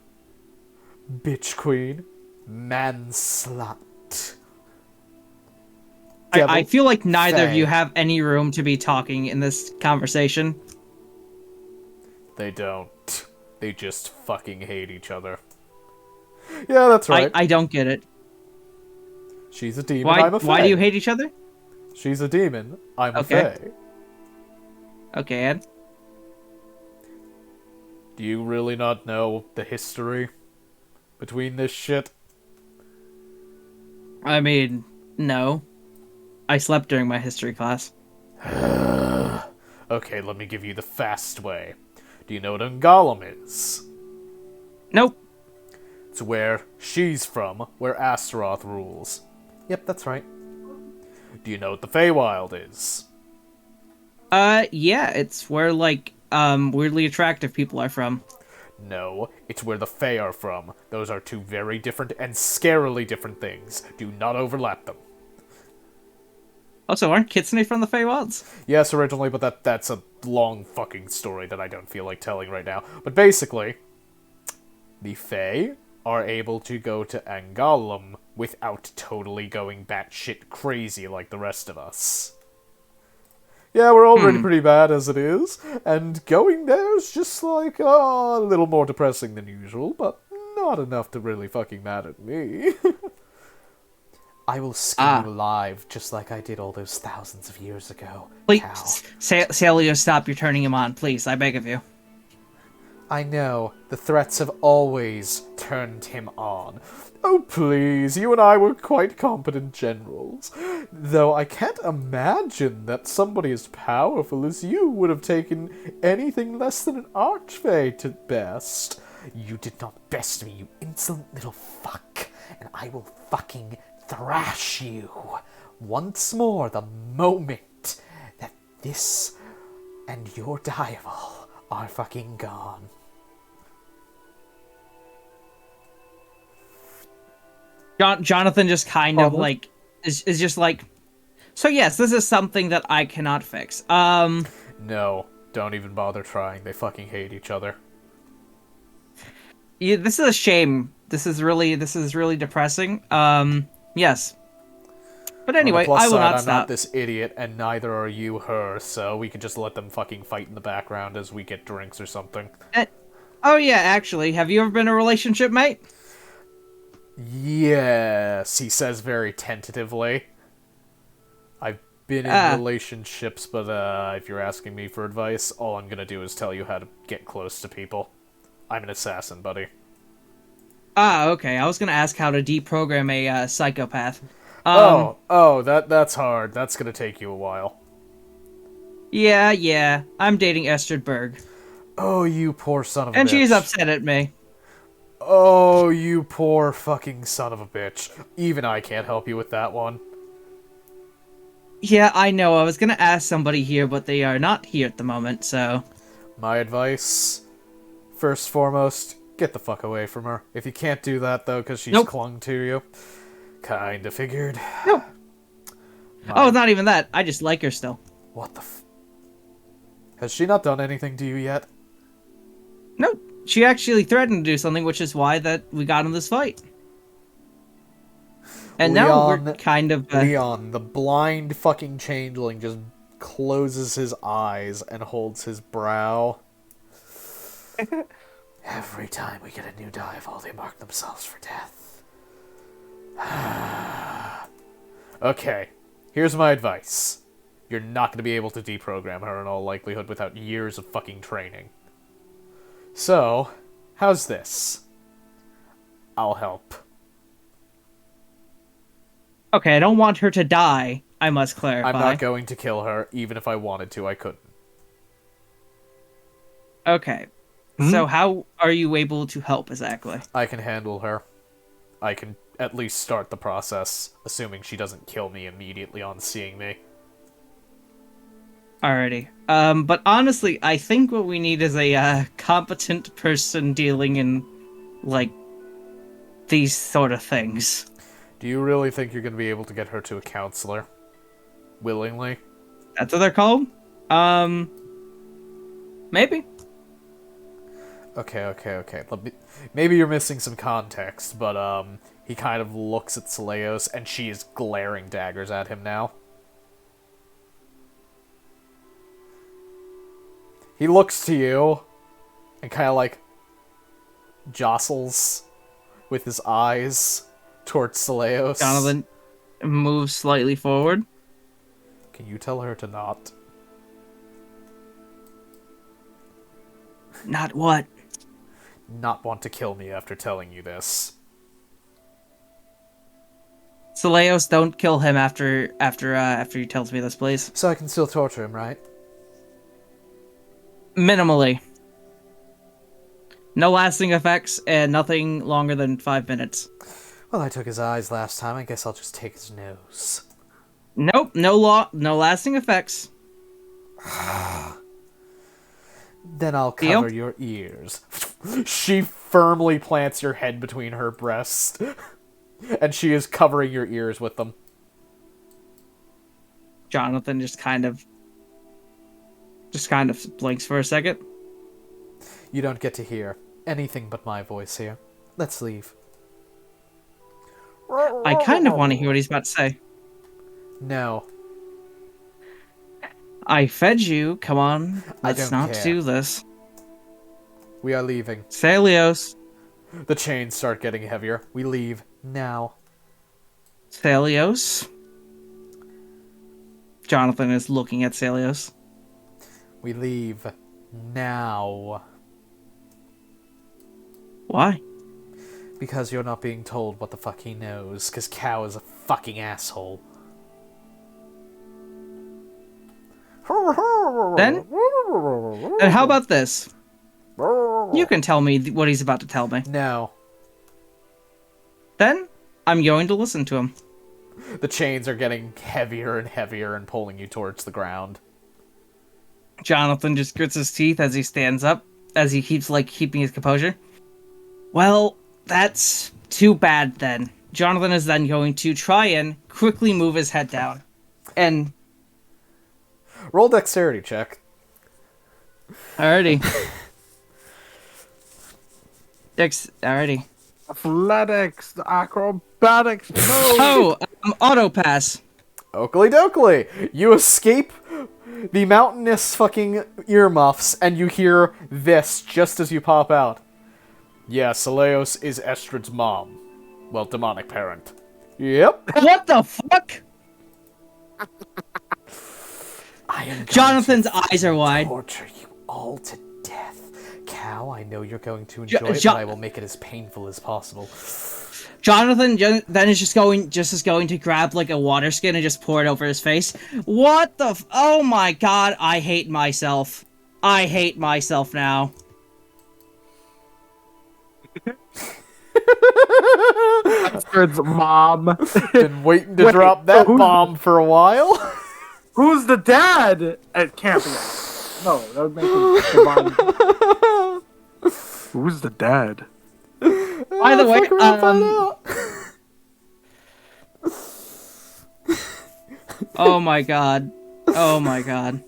Bitch queen. Man slut. I feel like neither of you Fae. have any room to be talking in this conversation. They don't. They just fucking hate each other. Yeah, that's right. I don't get it. She's a demon, I'm a fae. Why do you hate each other? She's a demon, I'm a Okay. fae. Okay, Ed. Do you really not know the history between this shit? I mean, no. I slept during my history class. Okay, let me give you the fast way. Do you know what Ungolem is? Nope. It's where she's from, where Astaroth rules. Yep, that's right. Do you know what the Feywild is? Yeah, it's where, like, weirdly attractive people are from. No, it's where the Fey are from. Those are two very different and scarily different things. Do not overlap them. Also, aren't Kitsune from the Feywilds? Yes, originally, but that's a long fucking story that I don't feel like telling right now. But basically, the Fey are able to go to Angoulême without totally going batshit crazy like the rest of us. Yeah, we're already pretty bad as it is, and going there is just like, a little more depressing than usual, but not enough to really fucking matter to me. I will skin you alive, just like I did all those thousands of years ago. Please, cow. Celio, stop. You're turning him on. Please, I beg of you. I know, the threats have always turned him on. Oh please, you and I were quite competent generals. Though I can't imagine that somebody as powerful as you would have taken anything less than an archfey to best. You did not best me, you insolent little fuck, and I will fucking thrash you once more the moment that this and your Diaval are fucking gone. Johnathan just kind of like is just like, so yes, this is something that I cannot fix. No, don't even bother trying. They fucking hate each other. Yeah, this is a shame. This is really depressing. Yes. But anyway, On the plus I will side, not I'm stop. not this idiot, and neither are you her, so we can just let them fucking fight in the background as we get drinks or something. Oh yeah, actually, have you ever been in a relationship, mate? Yes, he says very tentatively. I've been in relationships, but if you're asking me for advice, all I'm gonna do is tell you how to get close to people. I'm an assassin, buddy. Okay. I was gonna ask how to deprogram a psychopath. That's hard. That's gonna take you a while. Yeah. I'm dating Estrid Berg. Oh, you poor son of a bitch. And she's upset at me. Oh, you poor fucking son of a bitch. Even I can't help you with that one. Yeah, I know. I was gonna ask somebody here, but they are not here at the moment, so... My advice, first foremost, get the fuck away from her. If you can't do that, though, because she's clung to you, kinda figured. Nope. Oh, not even that. I just like her still. What the Has she not done anything to you yet? Nope. She actually threatened to do something, which is why that we got in this fight. And now we're kind of... Leon, the blind fucking changeling, just closes his eyes and holds his brow. Every time we get a new Diaval, they mark themselves for death. Okay, here's my advice. You're not going to be able to deprogram her in all likelihood without years of fucking training. So, how's this? I'll help. Okay, I don't want her to die, I must clarify. I'm not going to kill her, even if I wanted to, I couldn't. Okay. So how are you able to help exactly? I can handle her. I can at least start the process, assuming she doesn't kill me immediately on seeing me. Alrighty. But honestly, I think what we need is a competent person dealing in, like, these sort of things. Do you really think you're going to be able to get her to a counselor? Willingly? That's what they're called? Maybe. Okay. Maybe you're missing some context, but, he kind of looks at Seleos, and she is glaring daggers at him now. He looks to you, and kind of, like, jostles with his eyes towards Seleos. Johnathan moves slightly forward. Can you tell her to not? Not what? not want to kill me after telling you this. Seleos, don't kill him after he tells me this, please. So I can still torture him, right? Minimally. No lasting effects, and nothing longer than 5 minutes. Well, I took his eyes last time. I guess I'll just take his nose. Nope, no lasting effects. Then I'll cover your ears. She firmly plants your head between her breasts. And she is covering your ears with them. Johnathan just kind of blinks for a second. You don't get to hear anything but my voice here. Let's leave. I kind of want to hear what he's about to say. No. I fed you. Come on. Let's don't not care. do this. We are leaving. Salios. The chains start getting heavier. We leave now. Salios. Johnathan is looking at Salios. We leave now. Why? Because you're not being told what the fuck he knows, because Cow is a fucking asshole. Then how about this? You can tell me what he's about to tell me. No. Then I'm going to listen to him. The chains are getting heavier and heavier and pulling you towards the ground. Johnathan just grits his teeth as he stands up, as he keeps, keeping his composure. Well, that's too bad then. Johnathan is then going to try and quickly move his head down. And... Roll dexterity check. Alrighty. Alrighty. Athletics, acrobatics, no! Oh, auto pass. Oakley dokley! You escape the mountainous fucking earmuffs, and you hear this just as you pop out. Yeah, Seleos is Estrid's mom. Well, demonic parent. Yep. What the fuck? I am going Jonathan's eyes are to wide. torture you all to death. Cow, I know you're going to enjoy it, but I will make it as painful as possible. Jonathan then is just going to grab a water skin and just pour it over his face. What the oh my god, I hate myself. I hate myself now. Astrid's mom. Been waiting to drop that bomb for a while. Who's the dad? It can't be. No, that would make him divine. Who's the dad? By the way, oh my god. Oh my god.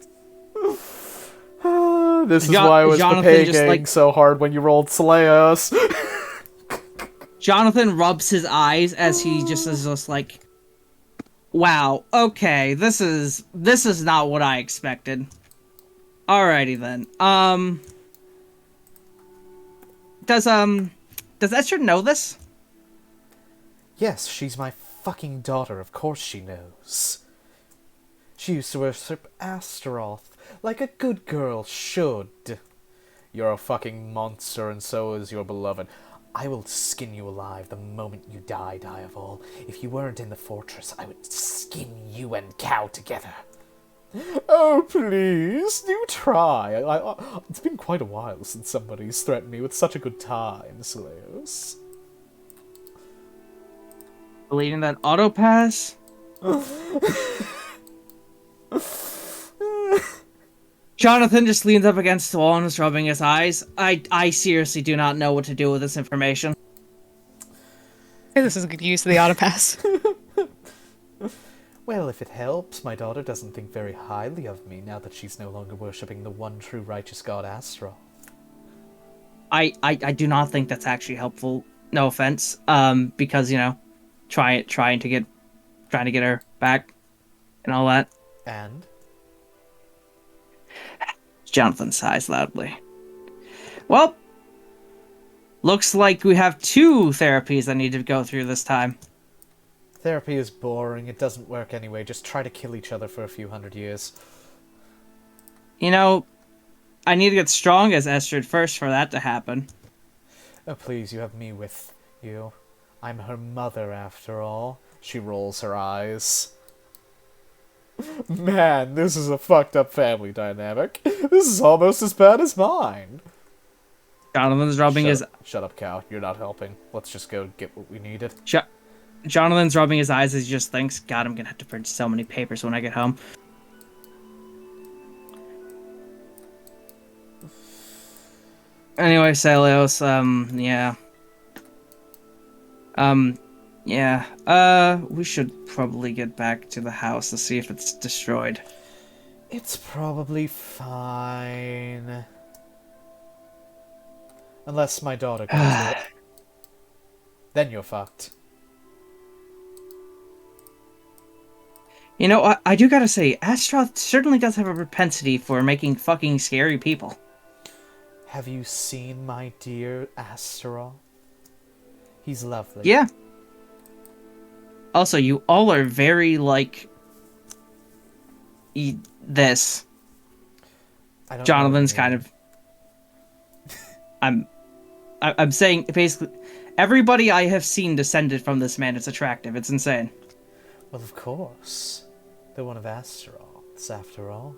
This is why I was Jonathan just, so hard when you rolled Seleos. Jonathan rubs his eyes as he just is just like, wow, okay, this is not what I expected. Alrighty then. Does Estrid know this? Yes, she's my fucking daughter. Of course she knows. She used to worship Astaroth, like a good girl should. You're a fucking monster, and so is your beloved. I will skin you alive the moment you die, Diavol. If you weren't in the fortress, I would skin you and Cow together. Oh, please, do try. It's been quite a while since somebody's threatened me with such a good time, Seleos. Deleting that auto pass. Jonathan just leans up against the wall and is rubbing his eyes. I seriously do not know what to do with this information. Hey, this is a good use of the auto pass. Well, if it helps, my daughter doesn't think very highly of me now that she's no longer worshipping the one true righteous god Astaroth. I do not think that's actually helpful. No offense. Because trying to get her back and all that. And Jonathan sighs loudly. Well, looks like we have 2 therapies I need to go through this time. therapy is boring. It doesn't work anyway. Just try to kill each other for a few hundred years. I need to get strong as Estrid first for that to happen. Oh, please, you have me with you. I'm her mother, after all. She rolls her eyes. Man, this is a fucked up family dynamic. This is almost as bad as mine. Jonathan's rubbing his Shut up, cow. You're not helping. Let's just go get what we needed. Jonathan's rubbing his eyes as he just thinks, God, I'm gonna have to print so many papers when I get home. Anyway, Celios, we should probably get back to the house to see if it's destroyed. It's probably fine. Unless my daughter goes to it. Then you're fucked. You know, I do gotta say, Astaroth certainly does have a propensity for making fucking scary people. Have you seen my dear Astaroth? He's lovely. Yeah. Also, you all are very, like... this. I don't Jonathan's know what you kind of... I'm saying, basically, everybody I have seen descended from this man is attractive. It's insane. Well, of course. They're one of Astaroth's, after all.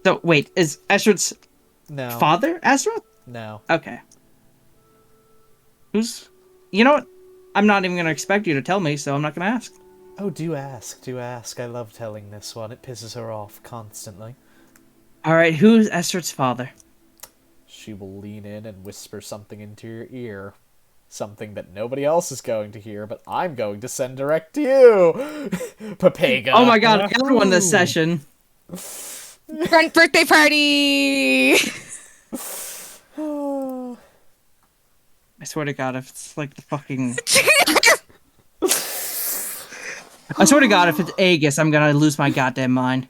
So, wait, is Astaroth's No. father Astaroth? No. Okay. Who's... You know what? I'm not even going to expect you to tell me, so I'm not going to ask. Oh, do ask, do ask. I love telling this one. It pisses her off constantly. Alright, who's Astaroth's father? She will lean in and whisper something into your ear. Something that nobody else is going to hear, but I'm going to send direct to you! Papega! Oh my god, everyone this session. Front birthday party! I swear to god, if it's like the fucking... I swear to god, if it's Aegis, I'm gonna lose my goddamn mind.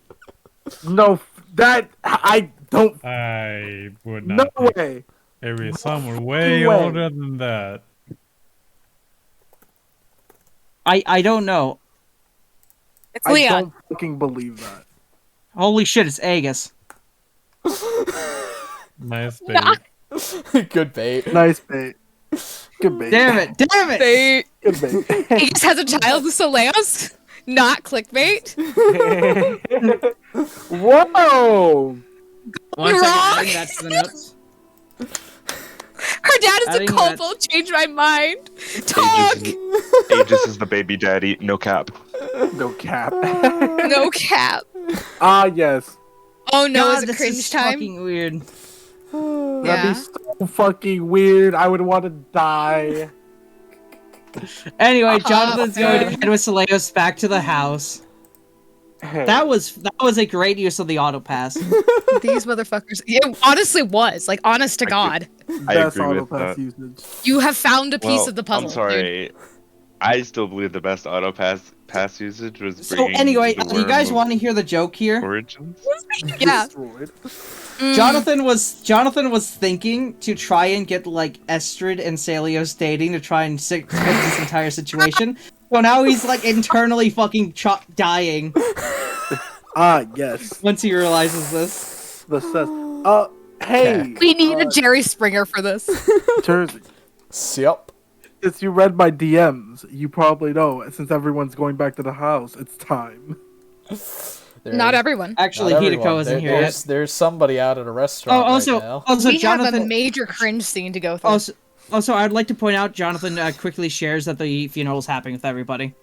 No, that I don't. I would No not. think way. There is someone way way. older than that. I don't know. It's I Leon. don't fucking believe that. Holy shit, it's Aegis. Nice bait. Nah. Good bait. Nice bait. Good bait. Damn it, damn it! They Good bait. he just has a child with Soleos. Not clickbait. Whoa! One You're second, wrong. adding that to the notes. Her dad is Adding a that- culprit. Change my mind. Talk. Aegis is the baby daddy. No cap. No cap. No cap. Ah, yes. Oh no, God, is it this cringe is time? fucking weird. Yeah. That'd be so fucking weird. I would want to die. Anyway, Jonathan's going to fair. head with Soleos back to the house. That was a great use of the auto pass. These motherfuckers. It honestly was. Like, honest to God. I Best agree with autopass that. usage. You have found a piece Well, of the puzzle. I'm sorry. I still believe the best auto pass usage was So bringing anyway, the you guys worm want to hear the joke here? of Origins. Dude. Yeah. Destroyed. Jonathan was thinking to try and get like Estrid and Celios dating to try and fix this entire situation. So now he's like internally fucking dying Ah, yes. once he realizes this. The set. Hey. We need a Jerry Springer for this. Jersey. Yep. Since you read my DMs, you probably know. Since everyone's going back to the house, it's time. Not everyone. Actually, Not Hideko everyone. isn't here yet. There's somebody out at a Oh, restaurant also, right now. also We have a Jonathan. major cringe scene to go through. Also, I'd like to point out Jonathan quickly shares that the funeral is happening with everybody.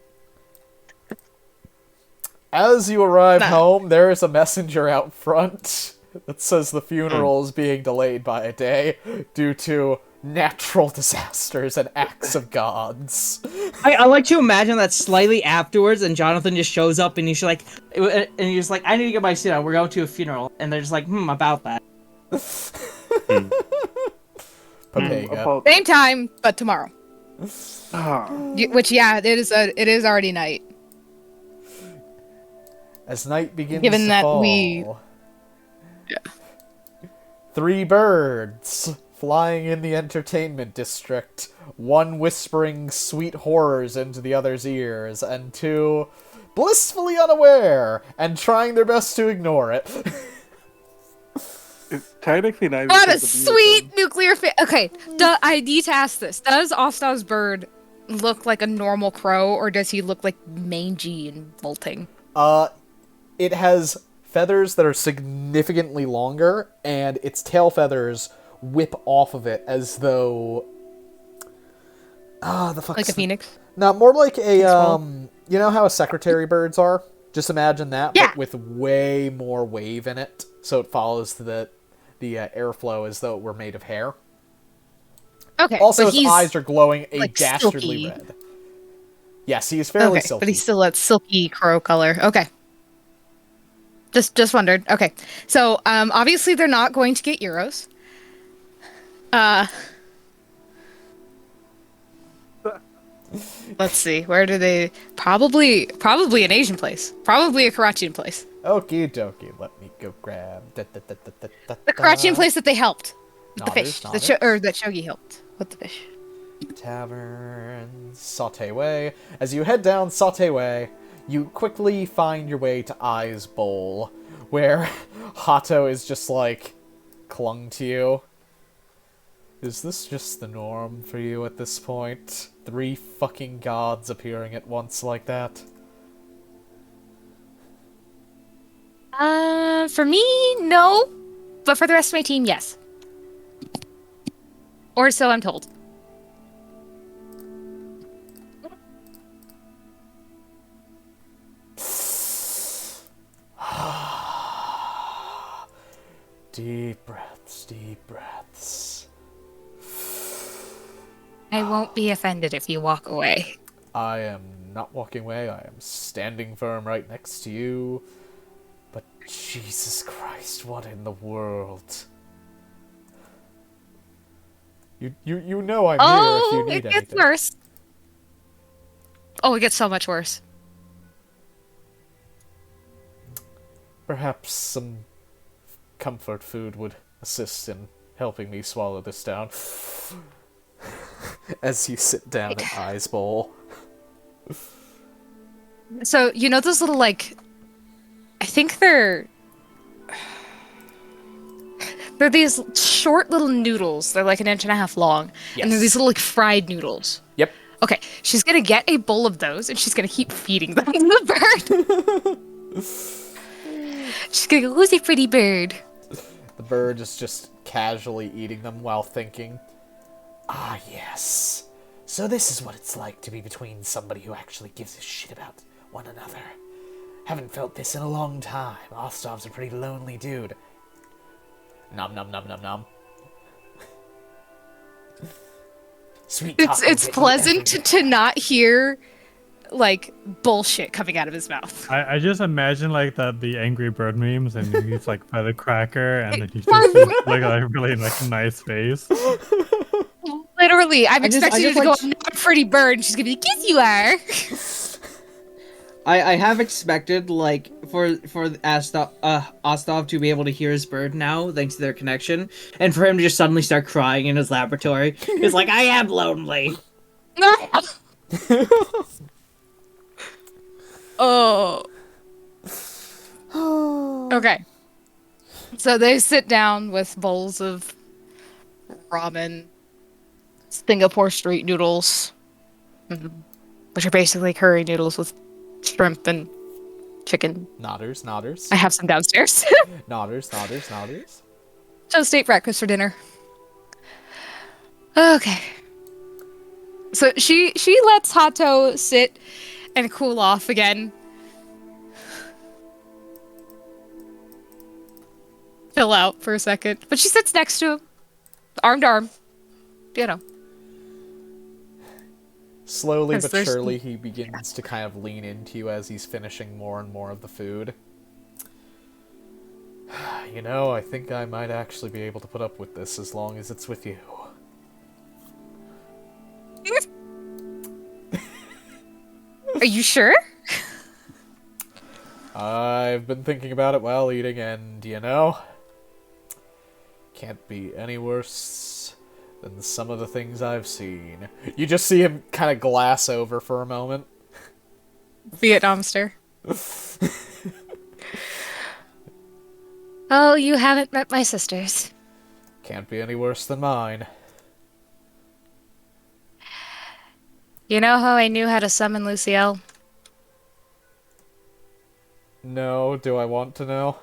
As you arrive Nah. home, there is a messenger out front that says the funeral is being delayed by a day due to natural disasters and acts of gods. I like to imagine that slightly afterwards, and Jonathan just shows up, and he's like, I need to get my suit on. We're going to a funeral, and they're just like, about that. Papega. Same time, but tomorrow. Ah. Which, yeah, it is already night. As night begins Given to that fall, we- 3 birds flying in the entertainment district, one whispering sweet horrors into the other's ears, and 2 blissfully unaware and trying their best to ignore it. Technically, not even What a supposed to be with sweet them. nuclear Okay, I need to ask this. Does Ostav's bird look like a normal crow, or does he look like mangy and molting? It has feathers that are significantly longer, and its tail feathers whip off of it as though... the fuck. Like a phoenix? No, more like a, Peaceful. you know how a secretary birds are? Just imagine that, Yeah. but with way more wave in it, so it follows the airflow as though it were made of hair. Okay, Also, but his he's eyes are glowing a like dastardly silky. red. Yes, he is fairly okay, silky. but he's still that silky crow color. Okay. Just wondered. Okay. So, obviously they're not going to get euros. Let's see. Where do they... Probably an Asian place. Probably a Karachian place. Okie dokie, let me go grab... The Karachian place that they helped. With the Nodders, fish. nodders. Or that shogi helped with the fish. Tavern... Saute Way. As you head down Saute Way, you quickly find your way to Eye's Bowl, where Hato is just, like, clung to you. Is this just the norm for you at this point? 3 fucking gods appearing at once like that? For me, no. But for the rest of my team, yes. Or so I'm told. Deep breaths, deep breaths. I won't be offended if you walk away. I am not walking away, I am standing firm right next to you. But Jesus Christ, what in the world? You know I'm here if you need it gets anything. worse. Oh, it gets so much worse. Perhaps some comfort food would assist in helping me swallow this down. As you sit down at Eye's Bowl. So, you know those little, like... I think they're these short little noodles. They're like 1.5 inches long. Yes. And they're these little, like, fried noodles. Yep. Okay, she's gonna get a bowl of those, and she's gonna keep feeding them to the bird. She's gonna go, who's a pretty bird? The bird is just casually eating them while thinking, ah, yes. So this is what it's like to be between somebody who actually gives a shit about one another. Haven't felt this in a long time. Ostav's a pretty lonely dude. Nom nom nom nom nom. Sweet It's tacos pleasant everywhere. to not hear, like, bullshit coming out of his mouth. I just imagine like the Angry Bird memes, and he's like by the cracker, and then he's just like a really like nice face. Literally, I'm I just expecting her to like- go, not a pretty bird, and she's gonna be like, yes, you are. I have expected, like, for Ostav to be able to hear his bird now, thanks to their connection, and for him to just suddenly start crying in his laboratory. He's like, I am lonely. Oh. Okay. So they sit down with bowls of ramen, Singapore street noodles, which are basically curry noodles with shrimp and chicken. Nodders, nodders. I have some downstairs. Nodders, nodders, nodders. Just ate breakfast for dinner. Okay. So she lets Hato sit and cool off again. Chill out for a second. But she sits next to him. Arm to arm. You know. Slowly Because but there's- surely he begins to kind of lean into you as he's finishing more and more of the food. You know, I think I might actually be able to put up with this as long as it's with you. Are you sure? I've been thinking about it while eating, and you know, can't be any worse than some of the things I've seen. You just see him kind of glass over for a moment. Vietnam stare. Oh, you haven't met my sisters. Can't be any worse than mine. You know how I knew how to summon Luciel? No, do I want to know?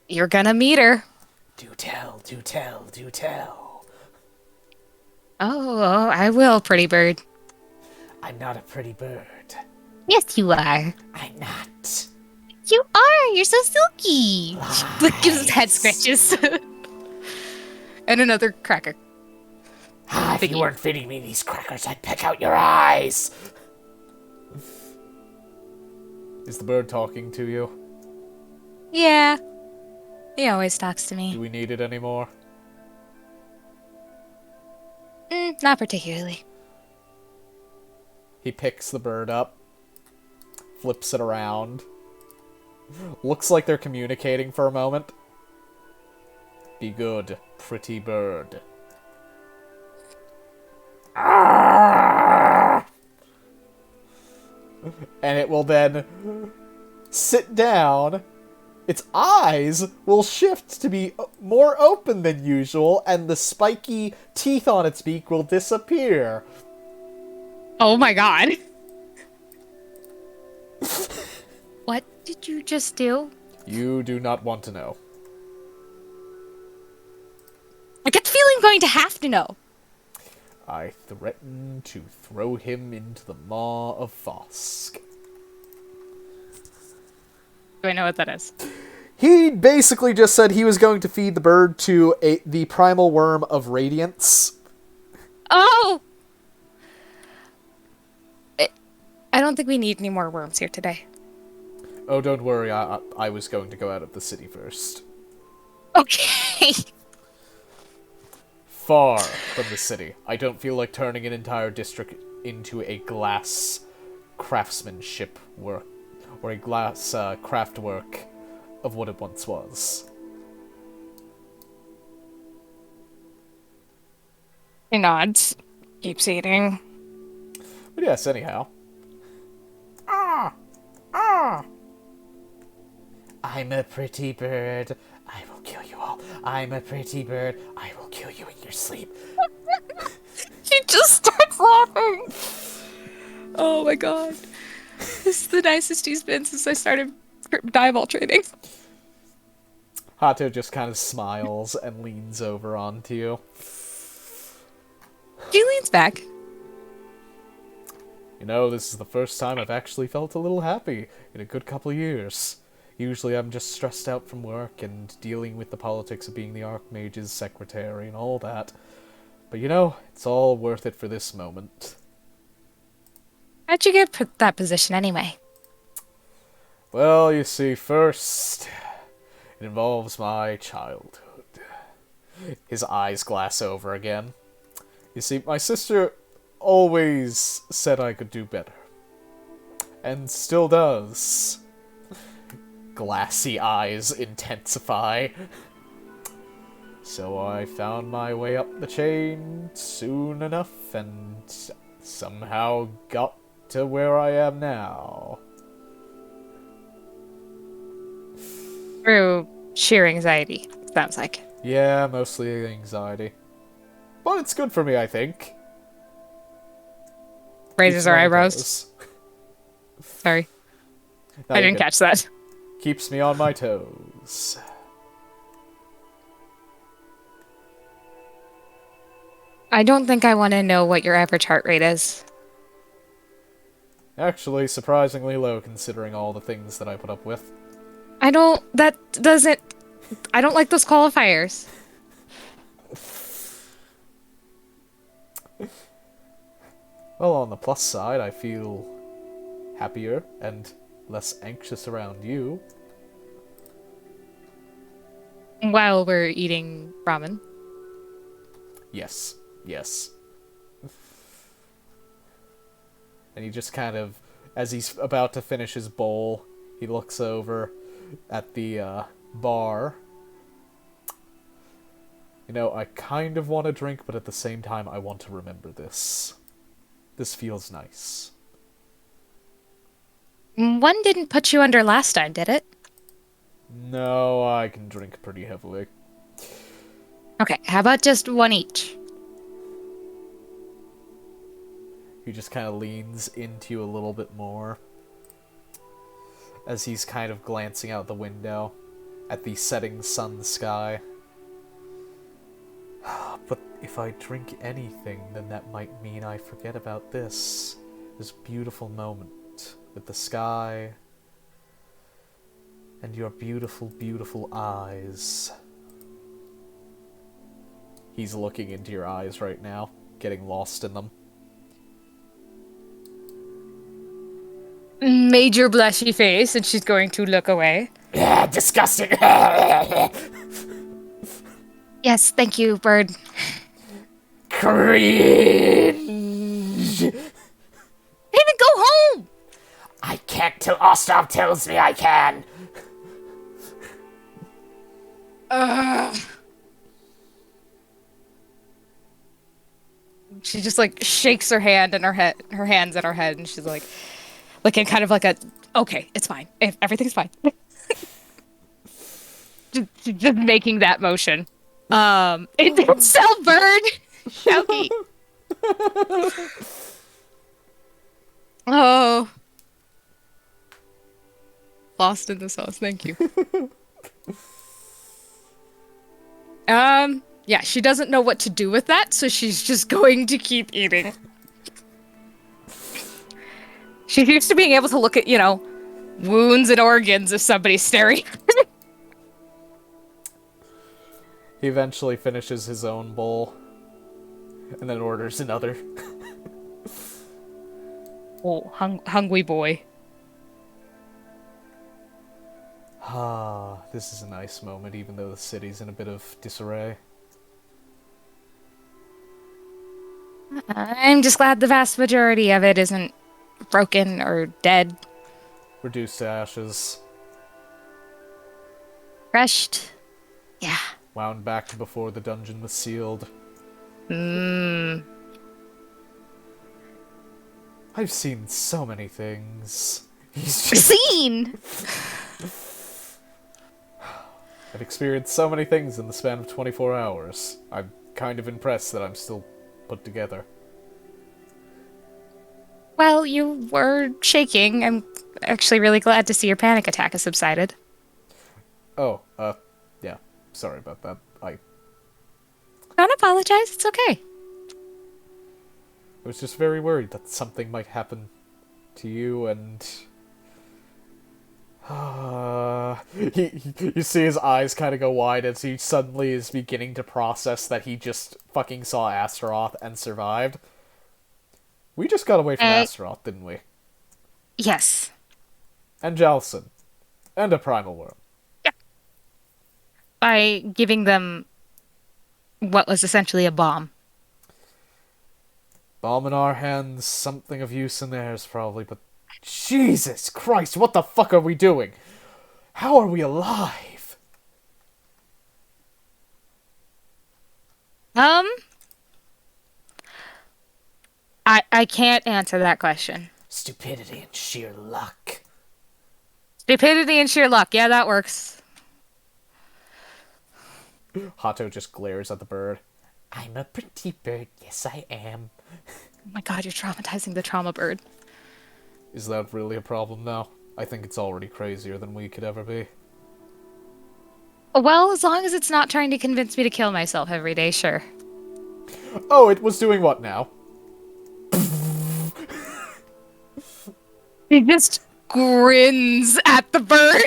You're gonna meet her. Do tell, do tell, do tell. Oh, I will, pretty bird. I'm not a pretty bird. Yes, you are. I'm not. You are. You're so silky. Look, gives his head scratches. And another cracker. If you weren't feeding me these crackers, I'd peck out your eyes. Is the bird talking to you? Yeah. He always talks to Do me. we need it anymore? Not particularly. He picks the bird up, flips it around. Looks like they're communicating for a moment. Be good, pretty bird. And it will then sit down. Its eyes will shift to be more open than usual, and the spiky teeth on its beak will disappear. Oh my god. What did you just do? You do not want to know. I get the feeling I'm going to have to know. I threaten to throw him into the maw of Fosk. Do I know what that is? He basically just said he was going to feed the bird to the primal worm of radiance. Oh! I don't think we need any more worms here today. Oh, don't worry, I was going to go out of the city first. Okay. Far from the city. I don't feel like turning an entire district into a glass craftsmanship work, or a glass craft work of what it once was. He nods. Keeps eating. But yes, anyhow. I'm a pretty bird. I will kill you all. I'm a pretty bird. I will kill you in your sleep. She just starts laughing. Oh my god. This is the nicest he's been since I started dive training. Hato just kind of smiles and leans over onto you. She leans back. You know, this is the first time I've actually felt a little happy in a good couple of years. Usually I'm just stressed out from work and dealing with the politics of being the Archmage's secretary and all that. But you know, it's all worth it for this moment. How'd you get that position anyway? Well, you see, first, it involves my childhood. His eyes glass over again. You see, my sister always said I could do better. And still does. Glassy eyes intensify. So I found my way up the chain soon enough and somehow got to where I am now. Through sheer anxiety, sounds like. Yeah, mostly anxiety. But it's good for me, I think. Raises Keeps her me on eyebrows. toes. Sorry. No, I you're didn't good. catch that. Keeps me on my toes. I don't think I want to know what your average heart rate is. Actually, surprisingly low considering all the things that I put up with. I don't like those qualifiers. Well, on the plus side, I feel happier and less anxious around you. While we're eating ramen. Yes. Yes. And he just kind of, as he's about to finish his bowl, he looks over at the bar. You know, I kind of want to drink, but at the same time, I want to remember this. This feels nice. One didn't put you under last time, did it? No, I can drink pretty heavily. Okay, how about just one each? He just kind of leans into you a little bit more as he's kind of glancing out the window at the setting sun sky. But if I drink anything, then that might mean I forget about this beautiful moment with the sky and your beautiful, beautiful eyes. He's looking into your eyes right now, getting lost in them. Major blushy face, and she's going to look away. Yeah, disgusting. Yes, thank you, bird. Cringe. David, go home! I can't till Ostov tells me I can. She just like shakes her hand and her hands at her head, and she's like in kind of like a, okay, it's fine. Everything's fine. just making that motion. It's so bird, shogi. Oh, lost in the sauce. Thank you. Yeah, she doesn't know what to do with that, so she's just going to keep eating. She's used to being able to look at, wounds and organs if somebody's staring. He eventually finishes his own bowl and then orders another. Oh, hungry boy. Ah, this is a nice moment, even though the city's in a bit of disarray. I'm just glad the vast majority of it isn't broken or dead. Reduced to ashes. Crushed. Yeah. Wound back before the dungeon was sealed. I've seen so many things. Seen! I've experienced so many things in the span of 24 hours. I'm kind of impressed that I'm still put together. Well, you were shaking. I'm actually really glad to see your panic attack has subsided. Oh, yeah. Sorry about that. Don't apologize. It's okay. I was just very worried that something might happen to you, and you see his eyes kind of go wide as he suddenly is beginning to process that he just fucking saw Astaroth and survived. We just got away from Astaroth, didn't we? Yes. And Jalson. And a primal worm. Yeah. By giving them what was essentially a bomb. Bomb in our hands, something of use in theirs probably, but Jesus Christ, what the fuck are we doing? How are we alive? I can't answer that question. Stupidity and sheer luck. Stupidity and sheer luck. Yeah, that works. Hato just glares at the bird. I'm a pretty bird, yes I am. Oh my god, you're traumatizing the trauma bird. Is that really a problem now? I think it's already crazier than we could ever be. Well, as long as it's not trying to convince me to kill myself every day, sure. Oh, it was doing what now? He just grins at the bird.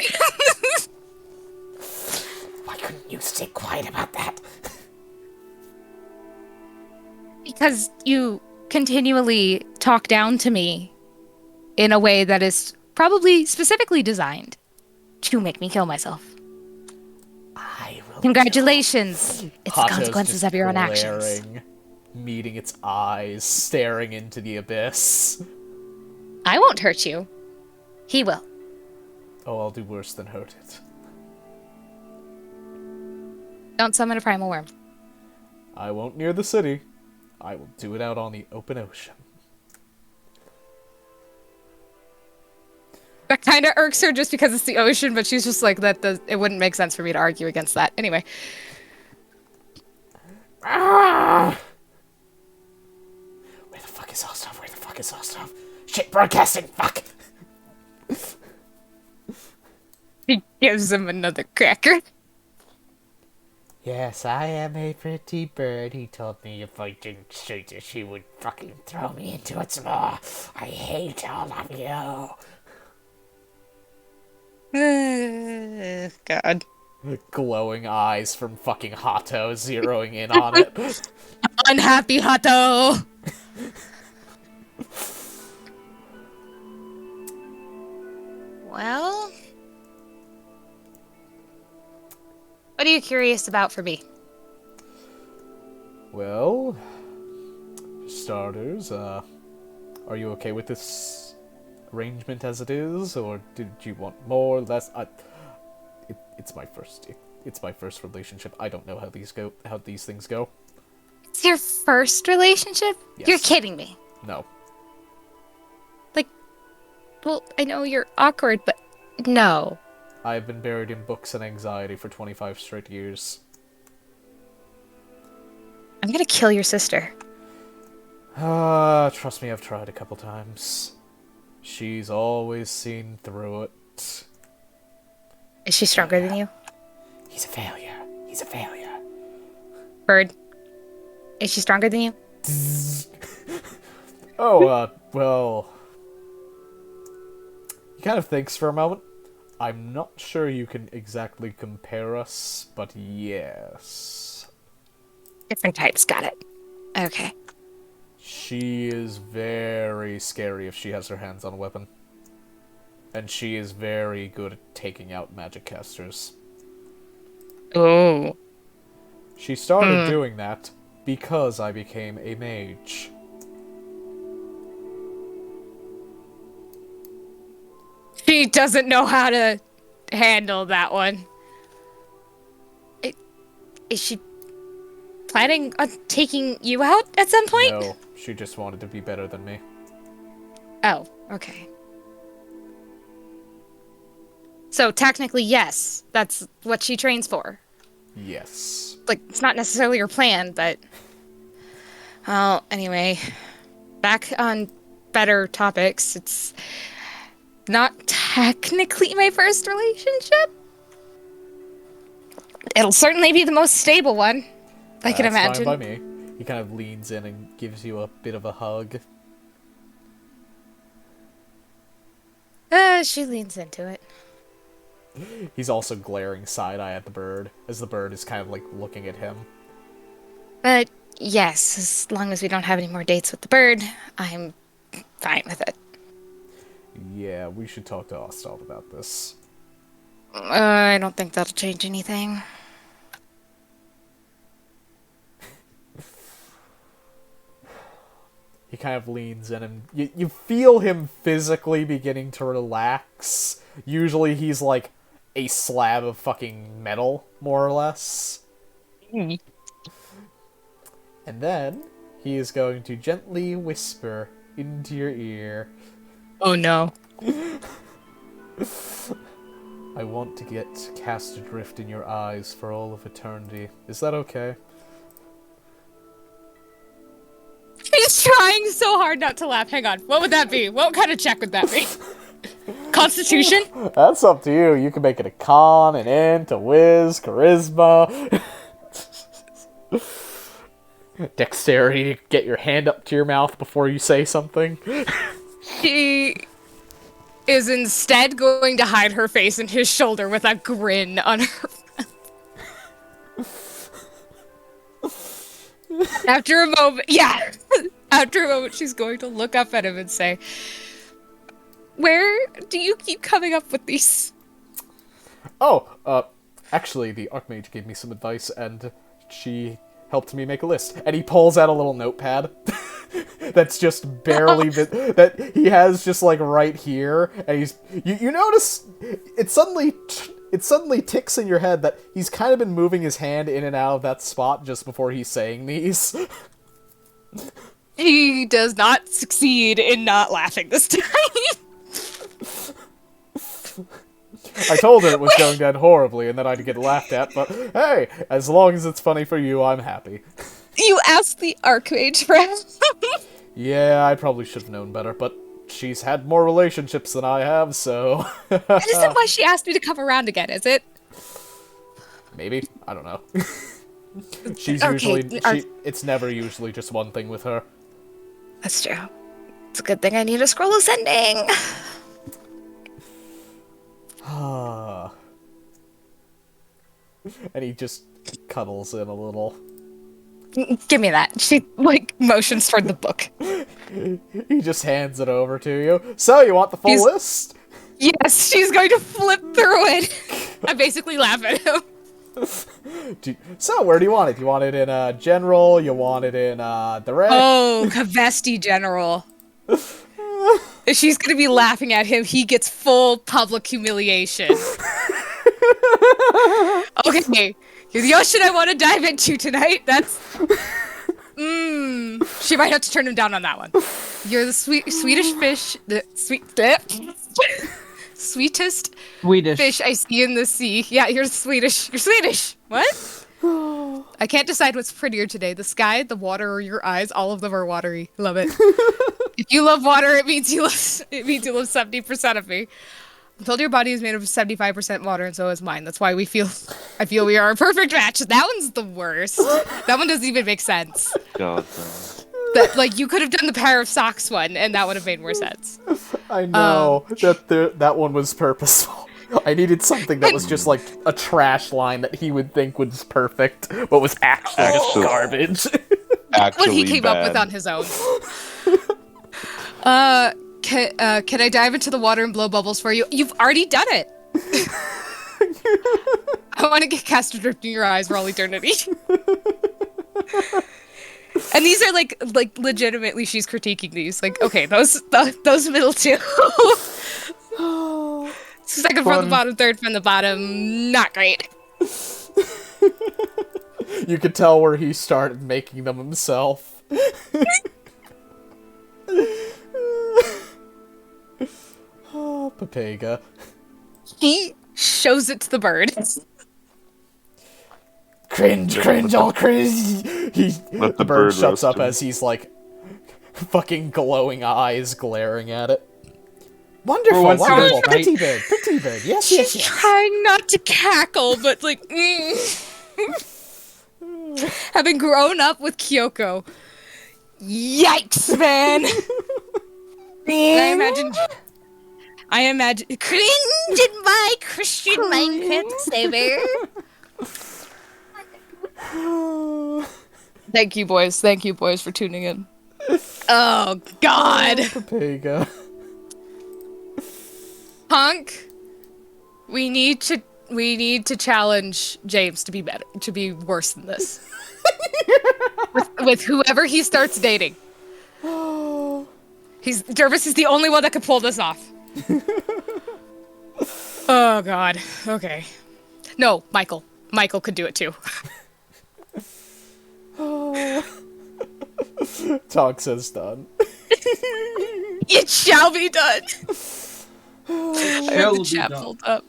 Why couldn't you stay quiet about that? Because you continually talk down to me in a way that is probably specifically designed to make me kill myself. I will. Congratulations. It's the Hato's consequences just of your own glaring, actions. meeting its eyes, staring into the abyss. I won't hurt you. He will. Oh, I'll do worse than hurt it. Don't summon a primal worm. I won't near the city. I will do it out on the open ocean. That kind of irks her just because it's the ocean, but she's just like, it wouldn't make sense for me to argue against that. Anyway. Where the fuck is Ostov? Where the fuck is Ostov? Shit, broadcasting, fuck! He gives him another cracker. Yes, I am a pretty bird. He told me if I didn't shoot it, he would fucking throw me into its maw. I hate all of you. God. Glowing eyes from fucking Hato zeroing in on it. Unhappy Hato! Well... What are you curious about for me? Well, for starters, are you okay with this arrangement as it is, or did you want more, less? It's my first relationship. I don't know how these things go. It's your first relationship? Yes. You're kidding me. No. Well, I know you're awkward, but no. I've been buried in books and anxiety for 25 straight years. I'm gonna kill your sister. Trust me, I've tried a couple times. She's always seen through it. Is she stronger than you? He's a failure. He's a failure. Bird. Is she stronger than you? Well... He kind of thinks for a moment. I'm not sure you can exactly compare us, but yes. Different types, got it. Okay. She is very scary if she has her hands on a weapon. And she is very good at taking out magic casters. Oh. She started doing that because I became a mage. She doesn't know how to handle that one. Is she planning on taking you out at some point? No, she just wanted to be better than me. Oh, okay. So technically, yes, that's what she trains for. Yes. Like, it's not necessarily her plan, but... Well, anyway, back on better topics, it's not technically my first relationship. It'll certainly be the most stable one, I can imagine. Fine by me. He kind of leans in and gives you a bit of a hug. She leans into it. He's also glaring side-eye at the bird, as the bird is kind of, like, looking at him. But, yes, as long as we don't have any more dates with the bird, I'm fine with it. Yeah, we should talk to Ostald about this. I don't think that'll change anything. He kind of leans in and you feel him physically beginning to relax. Usually he's like a slab of fucking metal, more or less. And then he is going to gently whisper into your ear. Oh no. I want to get cast adrift in your eyes for all of eternity. Is that okay? He's trying so hard not to laugh. Hang on. What would that be? What kind of check would that be? Constitution? That's up to you. You can make it a con, an int, a whiz, charisma. Dexterity, get your hand up to your mouth before you say something. She is instead going to hide her face in his shoulder with a grin on her After a moment, after a moment, she's going to look up at him and say, "Where do you keep coming up with these?" Oh, actually, the Archmage gave me some advice, and she helped me make a list. And he pulls out a little notepad that's just barely that he has just like right here, and he's you notice it suddenly ticks in your head that he's kind of been moving his hand in and out of that spot just before he's saying these. He does not succeed in not laughing this time. I told her it was going to end horribly and that I'd get laughed at, but hey, as long as it's funny for you, I'm happy. You asked the Archmage for help. Yeah, I probably should have known better, but she's had more relationships than I have, so... That isn't why she asked me to come around again, is it? Maybe. I don't know. She's Okay, usually... it's never usually just one thing with her. That's true. It's a good thing I need a scroll of sending. And he just cuddles in a little. Give me that. She, motions toward the book. He just hands it over to you. So, you want the full list? Yes, she's going to flip through it. I basically laugh at him. So, where do you want it? You want it in general? You want it in direct? Oh, Kvesti General. If she's going to be laughing at him, he gets full public humiliation. Okay, you're the ocean I want to dive into tonight. That's... She might have to turn him down on that one. You're the Swedish fish... The sweetest fish I see in the sea. Yeah, you're Swedish. You're Swedish! What? I can't decide what's prettier today. The sky, the water, or your eyes. All of them are watery. Love it. If you love water, it means you love 70% of me. I'm told your body is made of 75% water, and so is mine. That's why I feel we are a perfect match. That one's the worst. That one doesn't even make sense. God. That, you could have done the pair of socks one, and that would have made more sense. I know. That one was purposeful. I needed something that was just like a trash line that he would think was perfect, but was actually just garbage. Actually what he came up with on his own. Can I dive into the water and blow bubbles for you? You've already done it. I want to get cast adrift in your eyes for all eternity. And these are like legitimately, she's critiquing these. Like, okay, those middle two. Second from the bottom, third from the bottom, not great. You could tell where he started making them himself. Oh, Pepega. He shows it to the bird. Cringe, all cringe. The bird shuts up as he's fucking glowing eyes glaring at it. Wonderful. Pretty bird. Yes. She's trying not to cackle, but having grown up with Kyoko. Yikes, man! I imagine cringe in my Christian Minecraft saver. Thank you, boys. Thank you, boys, for tuning in. Oh God, Pepega. Punk. We need to challenge James to be better, to be worse than this. with whoever he starts dating. Jervis is the only one that could pull this off. Oh God. Okay. No, Michael. Michael could do it too. Talk says done. It shall be done. I have the chat pulled up.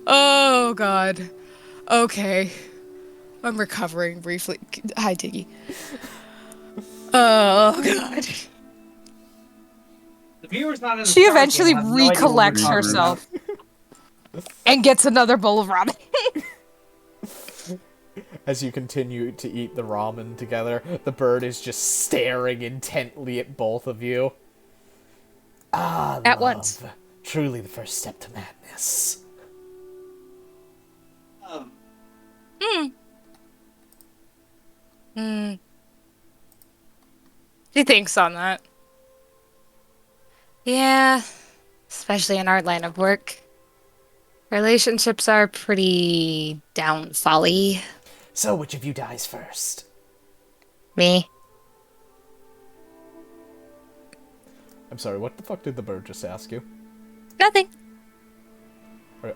Oh God. Okay. I'm recovering briefly. Hi, Tiggy. Oh God. The viewer's not in the She stars, eventually so I have no idea what we're recollects talking herself and gets another bowl of ramen. As you continue to eat the ramen together, the bird is just staring intently at both of you. Ah, at love. Once. Truly the first step to madness. She thinks on that. Yeah, especially in our line of work. Relationships are pretty downfally. So, which of you dies first? Me. I'm sorry, what the fuck did the bird just ask you? Nothing.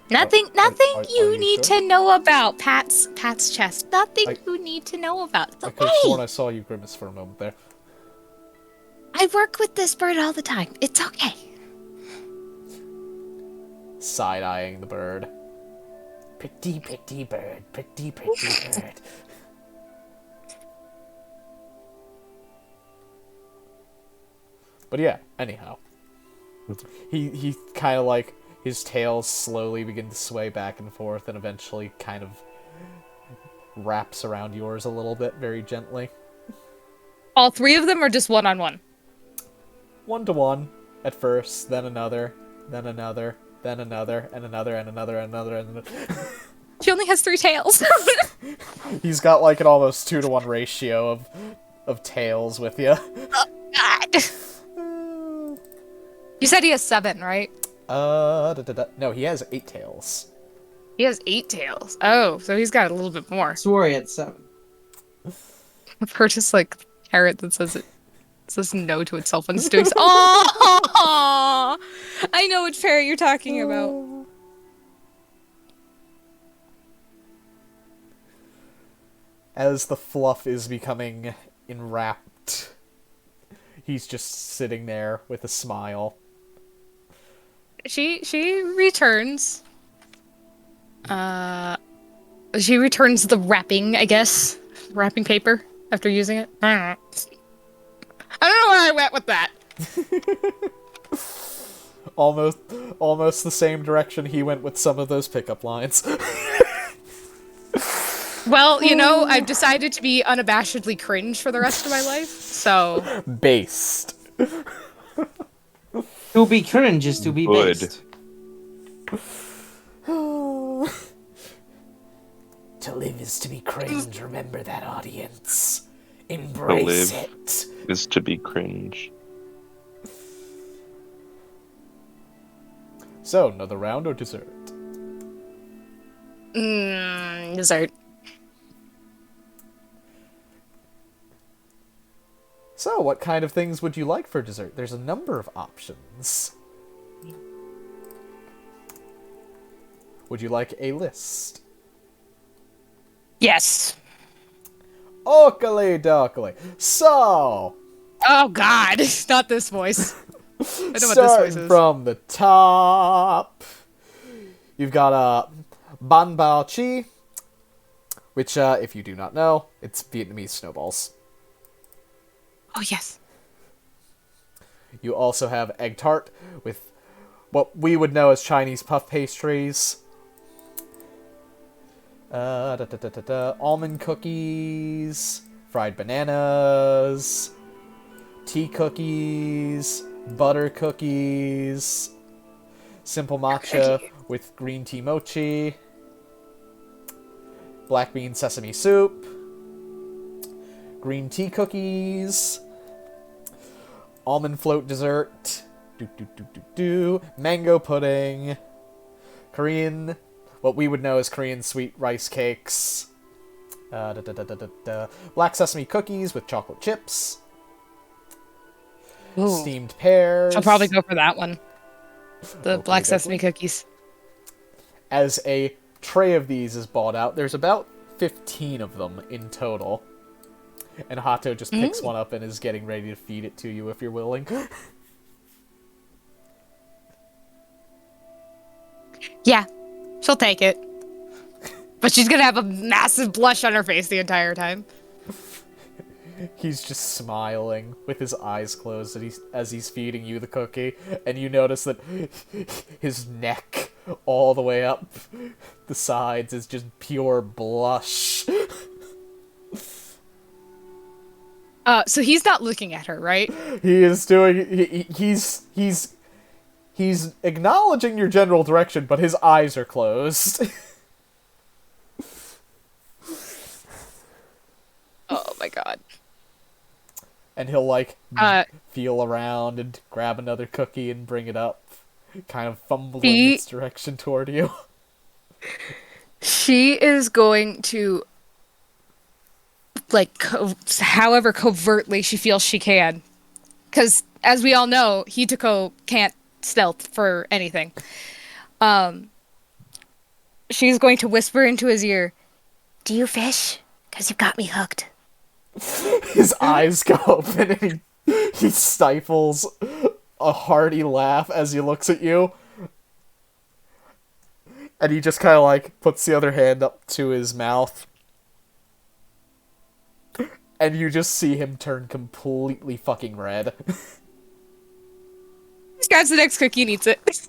Nothing Are you you need sure? to know about Pat's chest. Nothing you need to know about. It's I okay. could have sworn I saw you grimace for a moment there. I work with this bird all the time. It's okay. Side-eyeing the bird. Pretty bird, pretty bird. But yeah, anyhow. He kind of like, his tail slowly begins to sway back and forth and eventually kind of wraps around yours a little bit, very gently. All three of them are just one-on-one? 1-to-1 at first, then another, then another, then another, and another, and another, and another, and another. She only has 3 tails. He's got like an almost 2-to-1 ratio of tails with you. Oh, God. You said he has 7, right? No, he has 8 tails. He has 8 tails. Oh, so he's got a little bit more. Swore he had 7. I've heard just like parrot that says no to itself when it's doing so. Oh, I know which parrot you're talking about. As the fluff is becoming enwrapped, he's just sitting there with a smile. She returns. She returns the wrapping, I guess. Wrapping paper after using it. I don't know where I went with that. Almost the same direction he went with some of those pickup lines. Well, you know, I've decided to be unabashedly cringe for the rest of my life, so... Based. To be cringe is to be Good. based. To live is to be cringe. Remember that, audience. Embrace live. it. Is to be cringe. So, another round or dessert? Dessert. So, what kind of things would you like for dessert? There's a number of options. Would you like a list? Yes. Oakley dokley. So, Oh, God. Not this voice. I know what this voice starting is. from the top, you've got Ban Bao Chi, which, if you do not know, it's Vietnamese snowballs. Oh, yes. You also have egg tart with what we would know as Chinese puff pastries. Almond cookies, fried bananas, tea cookies, butter cookies, simple matcha with green tea mochi, black bean sesame soup, green tea cookies, almond float dessert, mango pudding, Korean, what we would know as Korean sweet rice cakes, black sesame cookies with chocolate chips, Ooh. steamed pears. I'll probably go for that one. The Okay, black sesame definitely. cookies. As a tray of these is bought out, there's about 15 of them in total. And Hato just picks one up and is getting ready to feed it to you if you're willing. Yeah, she'll take it. But she's gonna have a massive blush on her face the entire time. He's just smiling with his eyes closed as he's feeding you the cookie, and you notice that his neck all the way up the sides is just pure blush. So he's not looking at her, right? He is doing. He's acknowledging your general direction, but his eyes are closed. Oh my god. And he'll feel around and grab another cookie and bring it up, kind of fumbling its direction toward you. She is going to, however covertly she feels she can, because as we all know, Hitoko can't stealth for anything. She's going to whisper into his ear, "Do you fish? Because you've got me hooked." His eyes go open and he stifles a hearty laugh as he looks at you. And he just kind of puts the other hand up to his mouth. And you just see him turn completely fucking red. grabs the next cookie and eats it.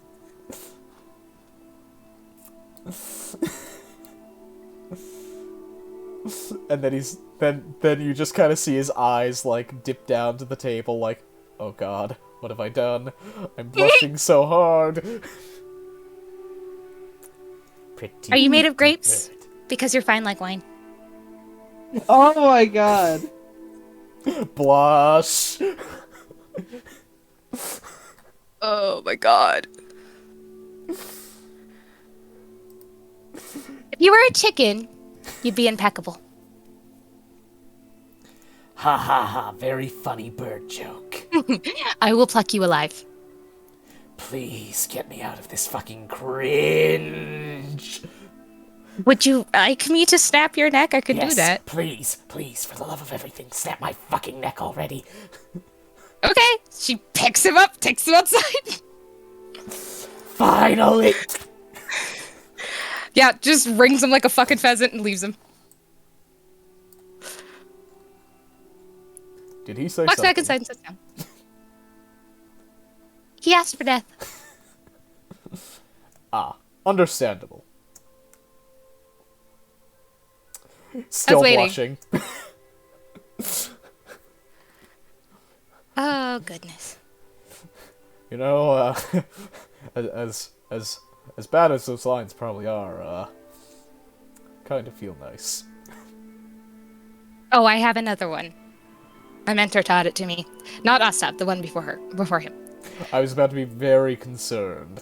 And then you just kind of see his eyes like dip down to the table, like, oh god, what have I done? I'm blushing so hard. Are you made of grapes? Because you're fine like wine. Oh my god. Blush. Oh my god. If you were a chicken, you'd be impeccable. Ha ha ha, very funny bird joke. I will pluck you alive. Please get me out of this fucking cringe. Would you like me to snap your neck? I could do that. Please, please, for the love of everything, snap my fucking neck already. Okay. She picks him up, takes him outside. Finally! Yeah, just rings him like a fucking pheasant and leaves him. Did he say Walks something? back inside and sits down. He asked for death. Ah, understandable. Still waiting. blushing. Oh, goodness. You know, as bad as those lines probably are, kind of feel nice. Oh, I have another one. My mentor taught it to me. Not Ostap, the one before him. I was about to be very concerned.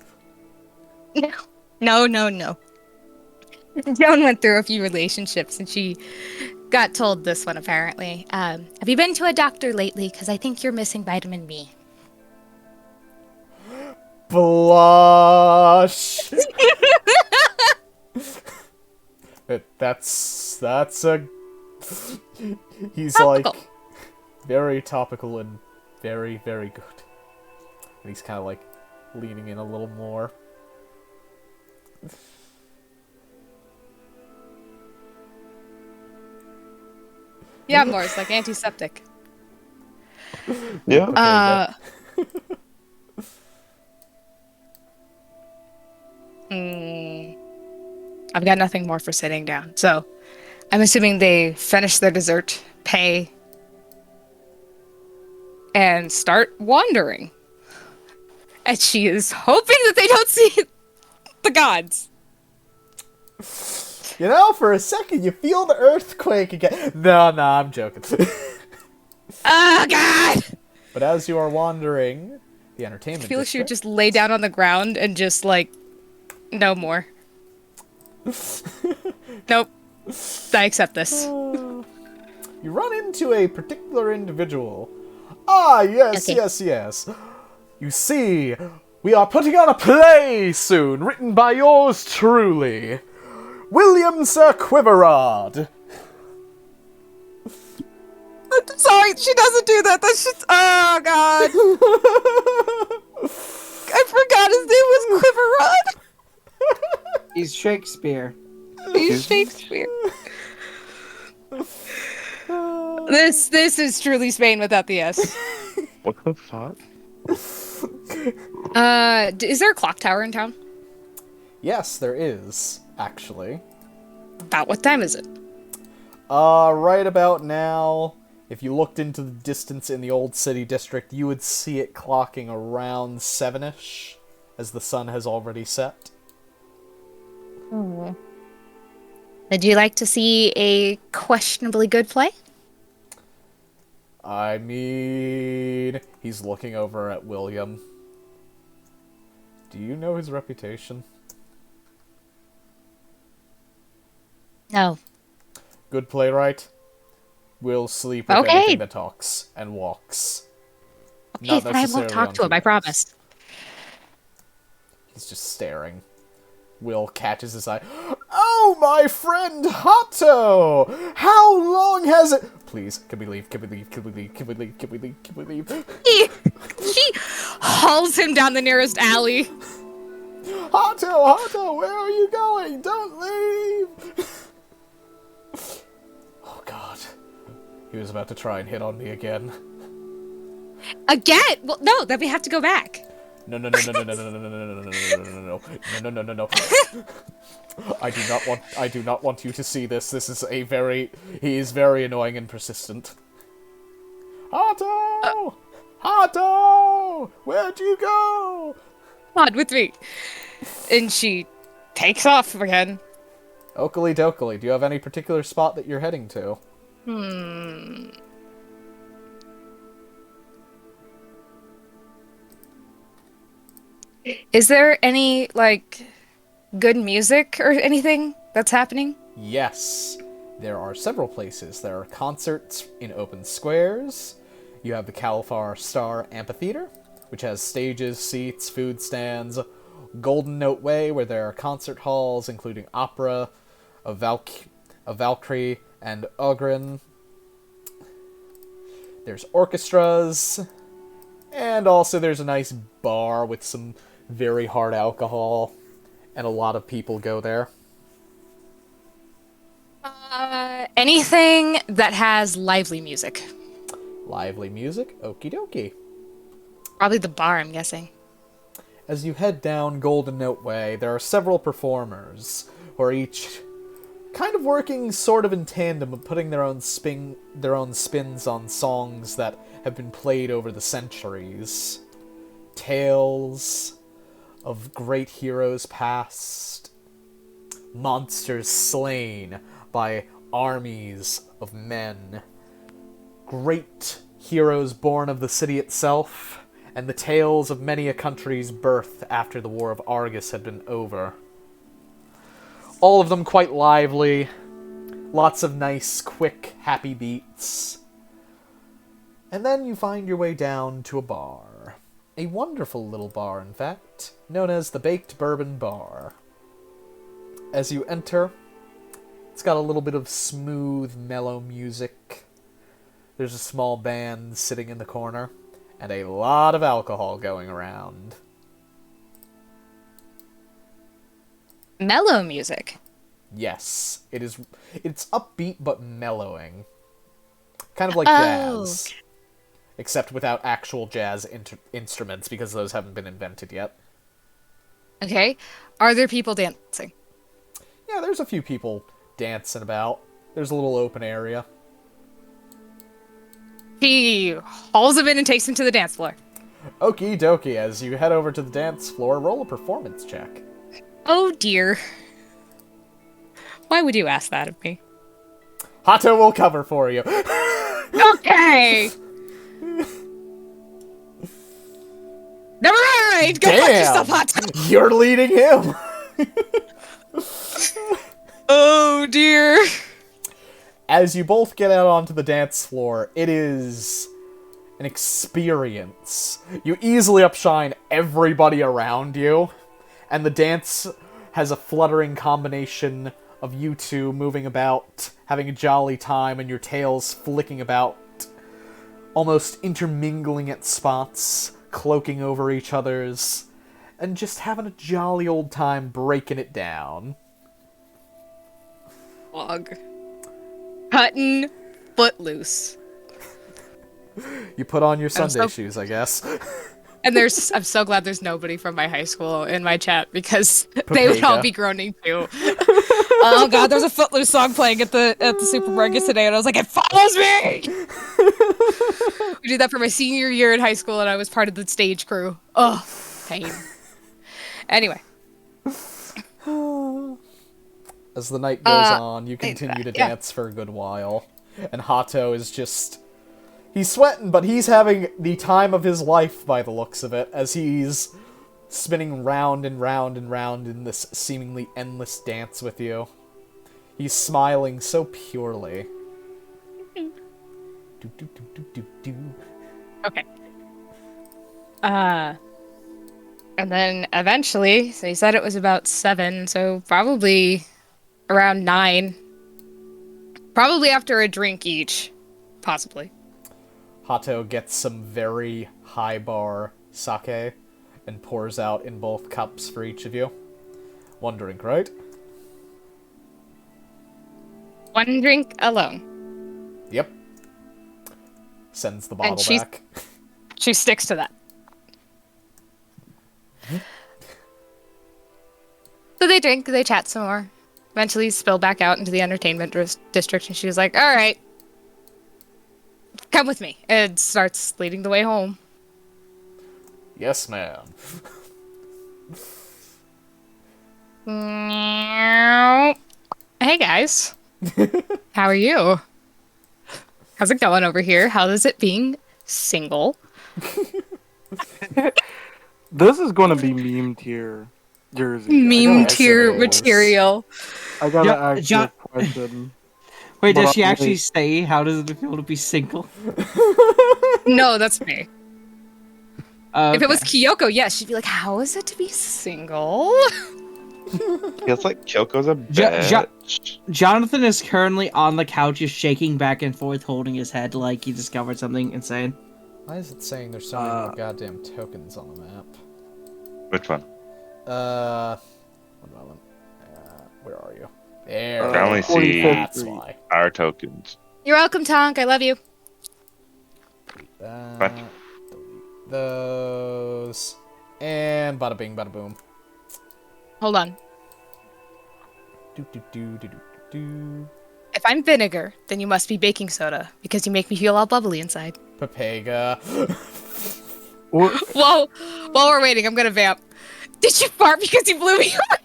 No. Joan went through a few relationships and she got told this one apparently. Have you been to a doctor lately? Because I think you're missing vitamin B. Blush. That's a. He's Topical. like very topical and very, very good. And he's kind of like leaning in a little more. Yeah, more. It's like antiseptic. Yeah. I've got nothing more for sitting down. So, I'm assuming they finish their dessert, pay, and start wandering. And she is hoping that they don't see the gods. You know, for a second, you feel the earthquake again. No, I'm joking. Oh, God! But as you are wandering the entertainment I feel like she would district- just lay down on the ground and just, like, no more. Nope. I accept this. You run into a particular individual. Ah, yes, Okay. yes. You see, we are putting on a play soon, written by yours truly, William Sir Quiverrod. Sorry, she doesn't do that. That's just. Oh, God. I forgot his name was Quiverrod. He's Shakespeare. He's Shakespeare. This is truly Spain without the S. What the fuck? Is there a clock tower in town? Yes, there is, actually. About what time is it? Right about now, if you looked into the distance in the old city district, you would see it clocking around 7-ish, as the sun has already set. Oh. Would you like to see a questionably good play? I mean, he's looking over at William. Do you know his reputation? No. Good playwright. Will sleep with Okay. anything that talks and walks. Okay, Not then I won't necessarily talk on to him, I two promise. He's just staring. Will catches his eye. Oh, my friend Hato! How long has it... Please, can we leave? Can we leave? Can we leave? Can we leave? Can we leave? Can we leave? She hauls him down the nearest alley. Hato, where are you going? Don't leave! Oh, God. He was about to try and hit on me again. Again? Well, no, then we have to go back. No, no, no, no, no, no, no, no, no, no, no, no, no, no, no. I do not want you to see this. He is very annoying and persistent. Hato! Hato! Where'd you go? Come on with me. And she takes off again. Oakley dokley, do you have any particular spot that you're heading to? Is there any, like, good music or anything that's happening? Yes. There are several places. There are concerts in open squares. You have the Califar Star Amphitheater, which has stages, seats, food stands. Golden Note Way, where there are concert halls, including opera, a Valkyrie, and Ogren. There's orchestras. And also there's a nice bar with some very hard alcohol. And a lot of people go there. Anything that has lively music. Lively music? Okie dokie. Probably the bar, I'm guessing. As you head down Golden Note Way, there are several performers who are each kind of working sort of in tandem, but putting their own spins on songs that have been played over the centuries. Tales of great heroes past, monsters slain by armies of men, great heroes born of the city itself, and the tales of many a country's birth after the War of Argus had been over. All of them quite lively, lots of nice, quick, happy beats. And then you find your way down to a bar. A wonderful little bar, in fact, known as the Baked Bourbon Bar. As you enter, it's got a little bit of smooth, mellow music. There's a small band sitting in the corner, and a lot of alcohol going around. Mellow music. Yes, it's upbeat but mellowing. Kind of like jazz. Except without actual jazz instruments, because those haven't been invented yet. Okay. Are there people dancing? Yeah, there's a few people dancing about. There's a little open area. He hauls him in and takes him to the dance floor. Okie dokie, as you head over to the dance floor, roll a performance check. Oh dear. Why would you ask that of me? Hato will cover for you. Okay! Never mind! Go fuck yourself, Hato! You're leading him! Oh dear. As you both get out onto the dance floor, it is an experience. You easily upshine everybody around you, and the dance has a fluttering combination of you two moving about, having a jolly time, and your tails flicking about, almost intermingling at spots, cloaking over each other's, and just having a jolly old time breaking it down. Log. Cutting footloose. You put on your Sunday shoes, I guess. And I'm so glad there's nobody from my high school in my chat, because they would all be groaning too. Oh god, there's a Footloose song playing at the supermarket today, and I was like, it follows me! We did that for my senior year in high school, and I was part of the stage crew. Oh, pain. Anyway. As the night goes on, you continue to dance for a good while. And Hato is just... He's sweating, but he's having the time of his life by the looks of it, as he's spinning round and round and round in this seemingly endless dance with you. He's smiling so purely. Okay. And then eventually, so he said it was about 7, so probably around 9. Probably after a drink each. Possibly. Hato gets some very high bar sake and pours out in both cups for each of you. One drink, right? One drink alone. Yep. Sends the bottle back. She sticks to that. They drink, they chat some more. Eventually spill back out into the entertainment district, and she was like, all right, come with me, and starts leading the way home. Yes, ma'am. Hey, guys. How are you? How's it going over here? How is it being single? This is going to be meme tier jersey. Meme Yes, tier it is. material. I gotta Jo- ask Jo- you a question. Wait, But does she I'm actually late. say how does it feel to be single? No, that's me. If it was Okay. Kyoko, yes, she'd be like, how is it to be single? Feels like Kyoko's a Jo- Jo- bitch. Jonathan is currently on the couch, just shaking back and forth, holding his head like he discovered something insane. Why is it saying there's so many more goddamn tokens on the map? Which one? One moment. Where are you? There. I only you are. see- That's why. Our tokens. You're welcome, Tonk. I love you. What? Delete those. And bada bing, bada boom. Hold on. Do do do do do do. If I'm vinegar, then you must be baking soda, because you make me feel all bubbly inside. Papega. Whoa! While we're waiting, I'm gonna vamp. Did you fart because you blew me away?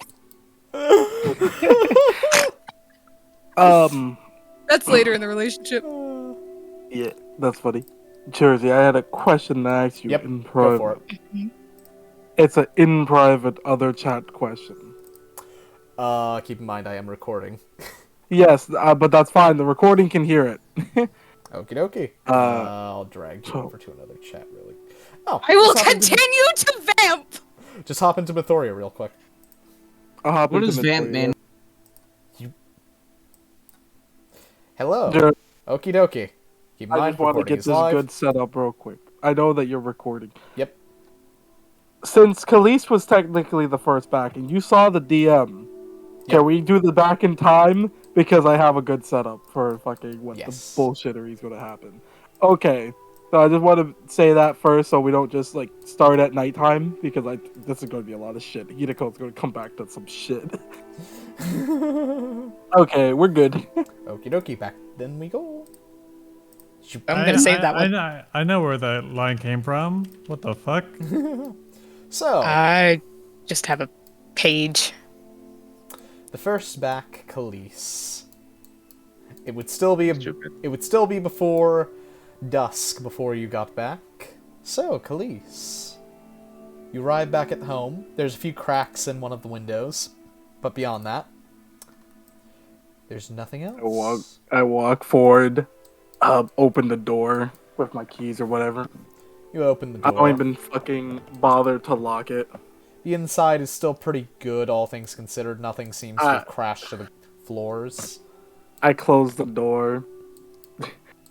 That's later in the relationship. Yeah, that's funny. Jersey, I had a question to ask you Yep, in go private. for it. It's an in private other chat question. Keep in mind I am recording. Yes, but that's fine. The recording can hear it. Okie dokie. I'll drag you so- over to another chat really. Oh, I will just hop into- continue to vamp! Just hop into Mythoria real quick. I'll hop What into does Mythoria. vamp mean? Hello. Jer- Okie dokie. Keep in I mind just want to recording get is this live. good set up real quick. I know that you're recording. Yep. Since Kaliese was technically the first back, and you saw the DM, Yep. can we do the back in time? Because I have a good setup for fucking what Yes. the bullshittery is gonna happen. Okay, so I just want to say that first, so we don't just like start at nighttime, because this is gonna be a lot of shit. Hidiko's gonna come back to some shit. Okay, we're good. Okie dokie. Back then we go. I'm gonna save that one. I know where that line came from. What the fuck? So, I just have a page. the first back, Kaliese. It would still be Stupid. it would still be before dusk before you got back. So, Kaliese. You arrive back at home. There's a few cracks in one of the windows, but beyond that, there's nothing else. I walk forward, open the door with my keys or whatever. You open the I door. don't even fucking bother to lock it. The inside is still pretty good, all things considered. Nothing seems to have crashed to the floors. I close the door.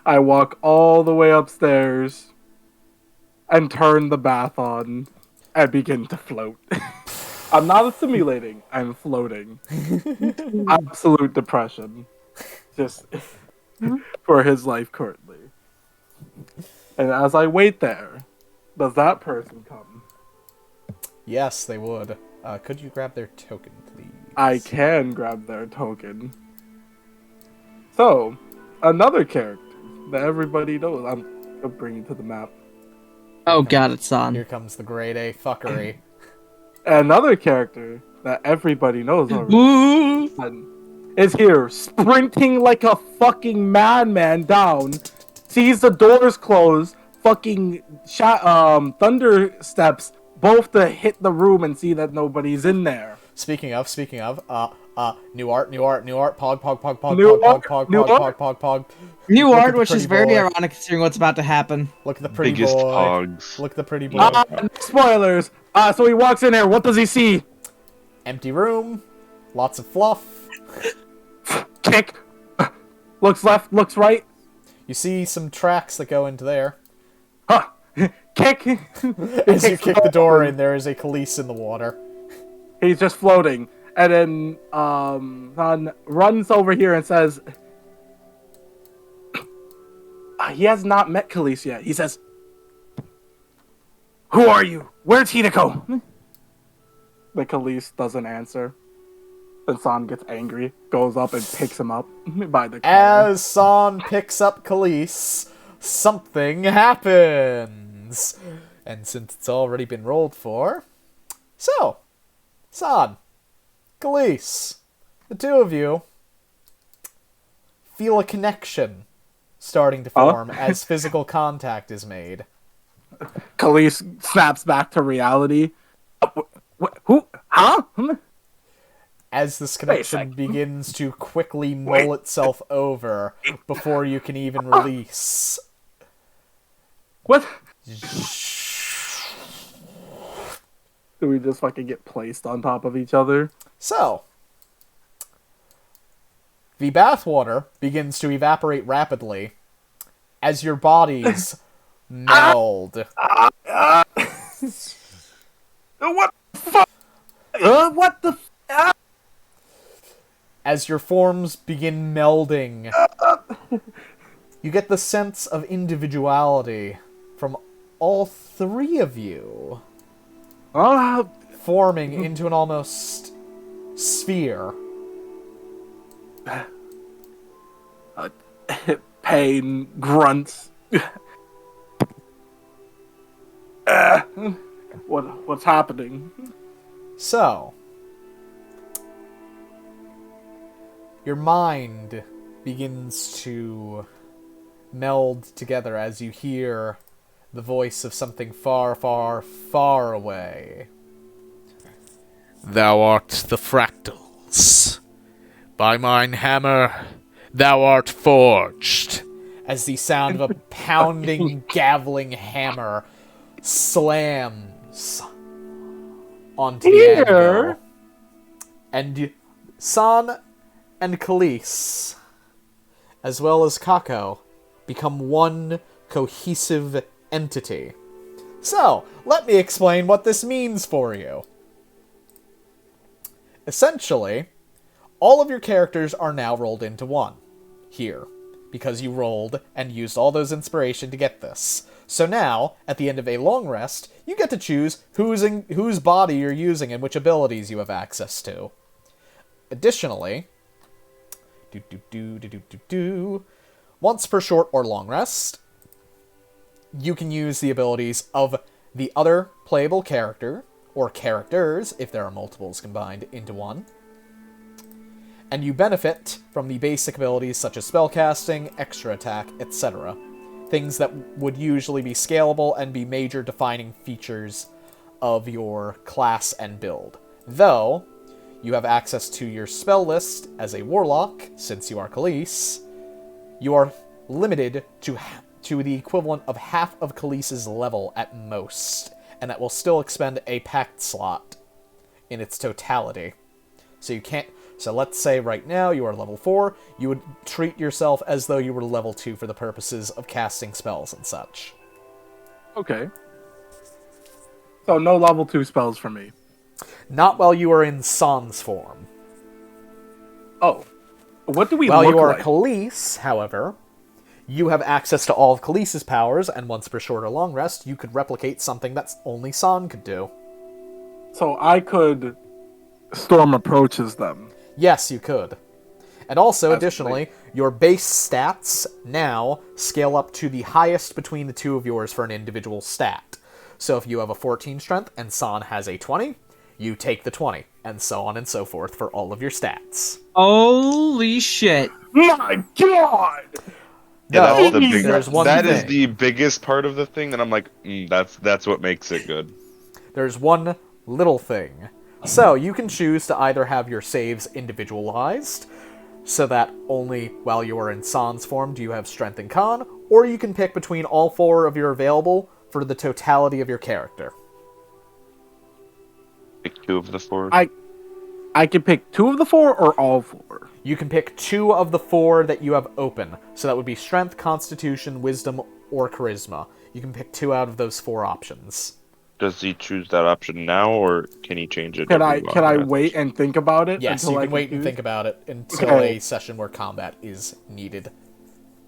I walk all the way upstairs and turn the bath on and begin to float. I'm not assimilating, I'm floating. Absolute depression. Just for his life currently. And as I wait there, does that person come? Yes, they would. Could you grab their token, please? I can grab their token. So, another character that everybody knows. I'm bringing to the map. Oh god, it's on. Here comes the grade A fuckery. Another character that everybody knows already Ooh. is here, sprinting like a fucking madman down, sees the doors close, fucking thunder steps both to hit the room and see that nobody's in there. Speaking of, new art, pog, New art? New Look at art, the which is pretty very boy. ironic considering what's about to happen. Look at the pretty Biggest boy. pogs. Look at the pretty boy. Spoilers. So he walks in there. What does he see? Empty room. Lots of fluff. Kick. Looks left. Looks right. You see some tracks that go into there. Huh. Kick. As you kick the door in, there is a Kaliese in the water. He's just floating. And then Han runs over here and says, he has not met Kaliese yet. He says, "Who are you? Where's Hideko?" The Kaliese doesn't answer. And San gets angry, goes up and picks him up by the collar. As San picks up Kaliese, something happens. And since it's already been rolled for... So, San, Kaliese, the two of you feel a connection starting to form as physical contact is made. Kaliese snaps back to reality. Who? Huh? As this connection begins to quickly mull itself over before you can even release. What? Do we just fucking get placed on top of each other? So, the bathwater begins to evaporate rapidly as your bodies meld. What the fuck? What the As your forms begin melding, you get the sense of individuality from all three of you, forming into an almost sphere. Pain grunts. What's happening? So, your mind begins to meld together as you hear the voice of something far, far, far away. Thou art the fractals. By mine hammer, thou art forged. As the sound of a pounding, gaveling hammer slams onto the anvil. And San and Kaliese, as well as Kako, become one cohesive entity. So, let me explain what this means for you. Essentially, all of your characters are now rolled into one. Here. Because you rolled and used all those inspiration to get this. So now, at the end of a long rest, you get to choose whose body you're using and which abilities you have access to. Additionally, once per short or long rest, you can use the abilities of the other playable character, or characters, if there are multiples combined into one. And you benefit from the basic abilities such as spellcasting, extra attack, etc. Things that would usually be scalable and be major defining features of your class and build. Though, you have access to your spell list as a warlock, since you are Kaliese. You are limited to the equivalent of half of Kalise's level at most, and that will still expend a pact slot in its totality. So let's say right now you are level 4, you would treat yourself as though you were level 2 for the purposes of casting spells and such. Okay. So no level 2 spells for me. Not while you are in Sans form. Oh. What do we While look you are like? Kaliese, however, you have access to all of Kalise's powers, and once per short or long rest, you could replicate something that only San could do. So I could storm approaches them. Yes, you could. And also, That's additionally, your base stats now scale up to the highest between the two of yours for an individual stat. So if you have a 14 strength and San has a 20, you take the 20, and so on and so forth for all of your stats. Holy shit. My God! Yeah, No, that's the big, there's one that thing. is the biggest part of the thing that I'm like, that's what makes it good. There's one little thing. So, you can choose to either have your saves individualized, so that only while you are in Sans form do you have Strength and Con, or you can pick between all 4 of your available for the totality of your character. Pick 2 of the 4. I can pick 2 of the 4 or all 4? You can pick 2 of the 4 that you have open, so that would be Strength, Constitution, Wisdom, or Charisma. You can pick 2 out of those 4 options. Does he choose that option now, or can he change it? Can I wait and think about it? Yes, until you I can wait and choose? think about it until Okay. a session where combat is needed.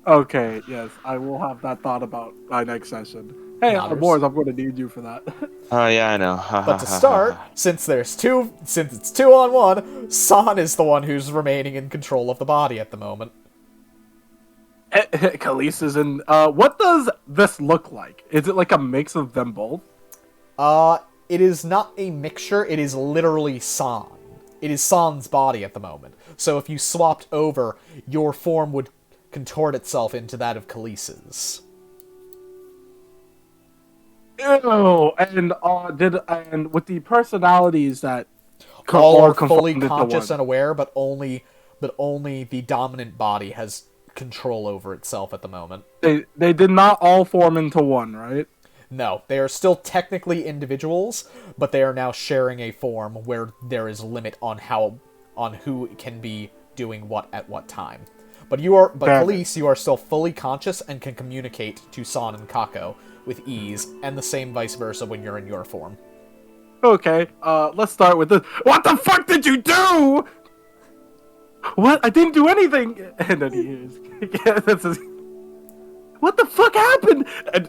Okay, yes, I will have that thought about my next session. Hey, Nodders. boys, I'm going to need you for that. Oh yeah, I know. But to start, since it's 2-on-1, San is the one who's remaining in control of the body at the moment. Kaliese is in. What does this look like? Is it like a mix of them both? It is not a mixture, it is literally San. It is San's body at the moment. So if you swapped over, your form would contort itself into that of Kalise's. Ew, and with the personalities that All are conformed fully into conscious one. and aware, but only the dominant body has control over itself at the moment. They did not all form into one, right? No, they are still technically individuals, but they are now sharing a form where there is limit on who can be doing what at what time. But Kaliese, you are still fully conscious and can communicate to San and Kako with ease, and the same vice versa when you're in your form. Okay, let's start with this. What the fuck did you do? What? I didn't do anything. And then he hears. What the fuck happened? And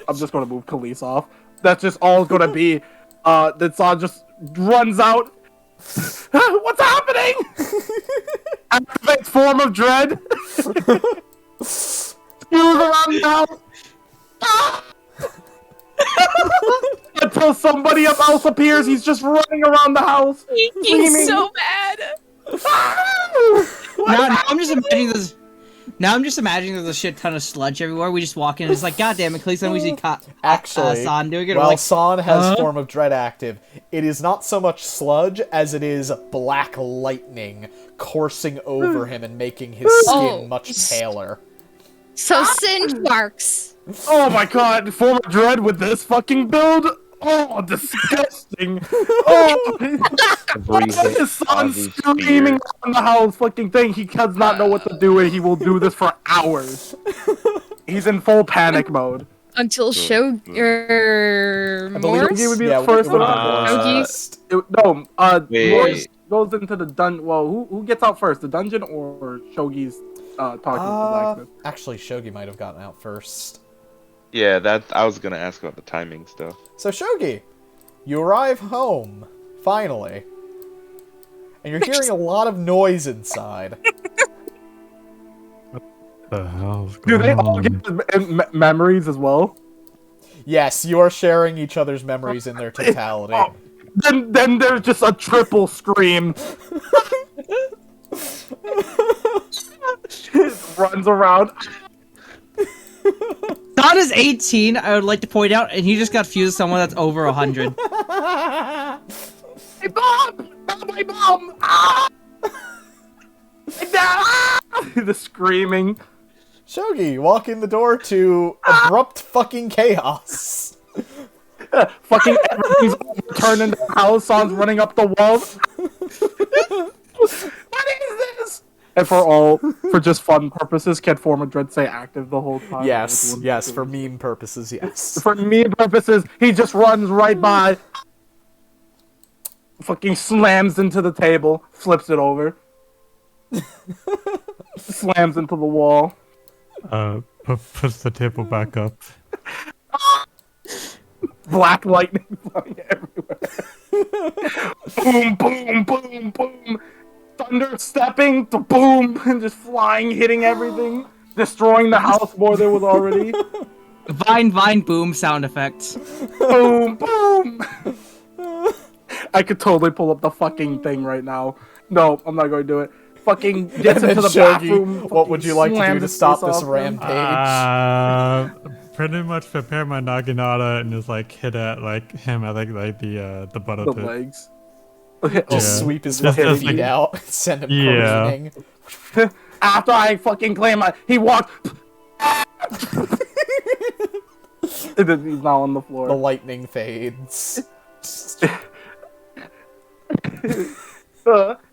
I'm just gonna move Kaliese off. That's just all gonna be. That San just runs out. What's happening? Activate form of dread. Move around now. Until somebody else appears, he's just running around the house. He's so mad. Now I'm just imagining this. Now I'm just imagining there's a shit ton of sludge everywhere. We just walk in and it's like, God damn it, Kaliese, we see Actually, San doing it. while Like, San has Form of Dread active, it is not so much sludge as it is black lightning coursing over him and making his skin much paler. So singe marks. Oh my god, Form of Dread with this fucking build? Oh, disgusting. Oh, his son's screaming on the house fucking thing. He does not know what to do and he will do this for hours. He's in full panic mode. Until Shogi I believe Shogi would be the first one. Morris goes into the dungeon. Well, who gets out first? The dungeon or Shogi's talking to the blacksmith? Actually, Shogi might have gotten out first. Yeah, that I was gonna ask about the timing stuff. So Shogi, you arrive home, finally. And you're hearing a lot of noise inside. What the hell's Do going they all on? get memories as well? Yes, you are sharing each other's memories in their totality. Then there's just a triple scream. Runs around. San is 18, I would like to point out, and he just got fused with someone that's over 100. Hey, Bob! Not my mom! Ah! The screaming. Shogi, you walk in the door to abrupt fucking chaos. Fucking everything's overturned in the house. San's running up the walls. What is this? And for just fun purposes, can Form of Dread say active the whole time? Yes, for meme purposes, yes. For meme purposes, he just runs right by. Fucking slams into the table, flips it over. Slams into the wall. Puts the table back up. Black lightning flying everywhere. Boom, boom, boom, boom. Thunder stepping to boom and just flying, hitting everything, destroying the house more than it was already. Vine, boom sound effects. Boom, boom. I could totally pull up the fucking thing right now. No, I'm not going to do it. Fucking gets into the bathroom. What would you like to do to stop this rampage? Pretty much prepare my naginata and just like hit at like him at like the butt of The it. legs. Just sweep his fucking feet out, send him careening. After I fucking claim he walked. He's now on the floor. The lightning fades.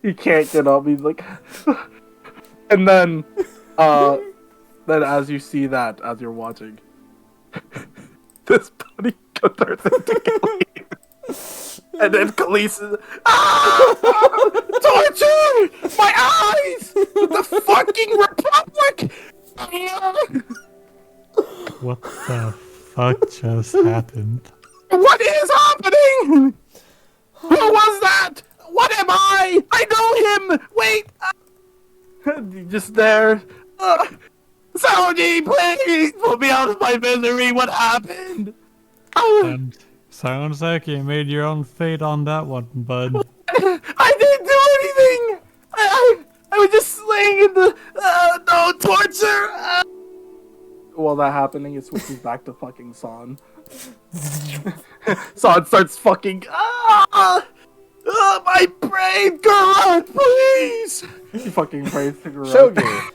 He can't get up. He's like, and then as you see that, as you're watching, this buddy turns into Kaliese. And then Kaliese, torture! My eyes! The fucking Republic! What the fuck just happened? What is happening? Who was that? What am I? I know him. Wait. Just there. Saudi, please put me out of my misery. What happened? Sounds like you made your own fate on that one, bud. I didn't do anything. I was just laying in the no torture. While that happening, it switches back to fucking San. San starts fucking my brain, God, please. He fucking prays to Garrett. Shogi,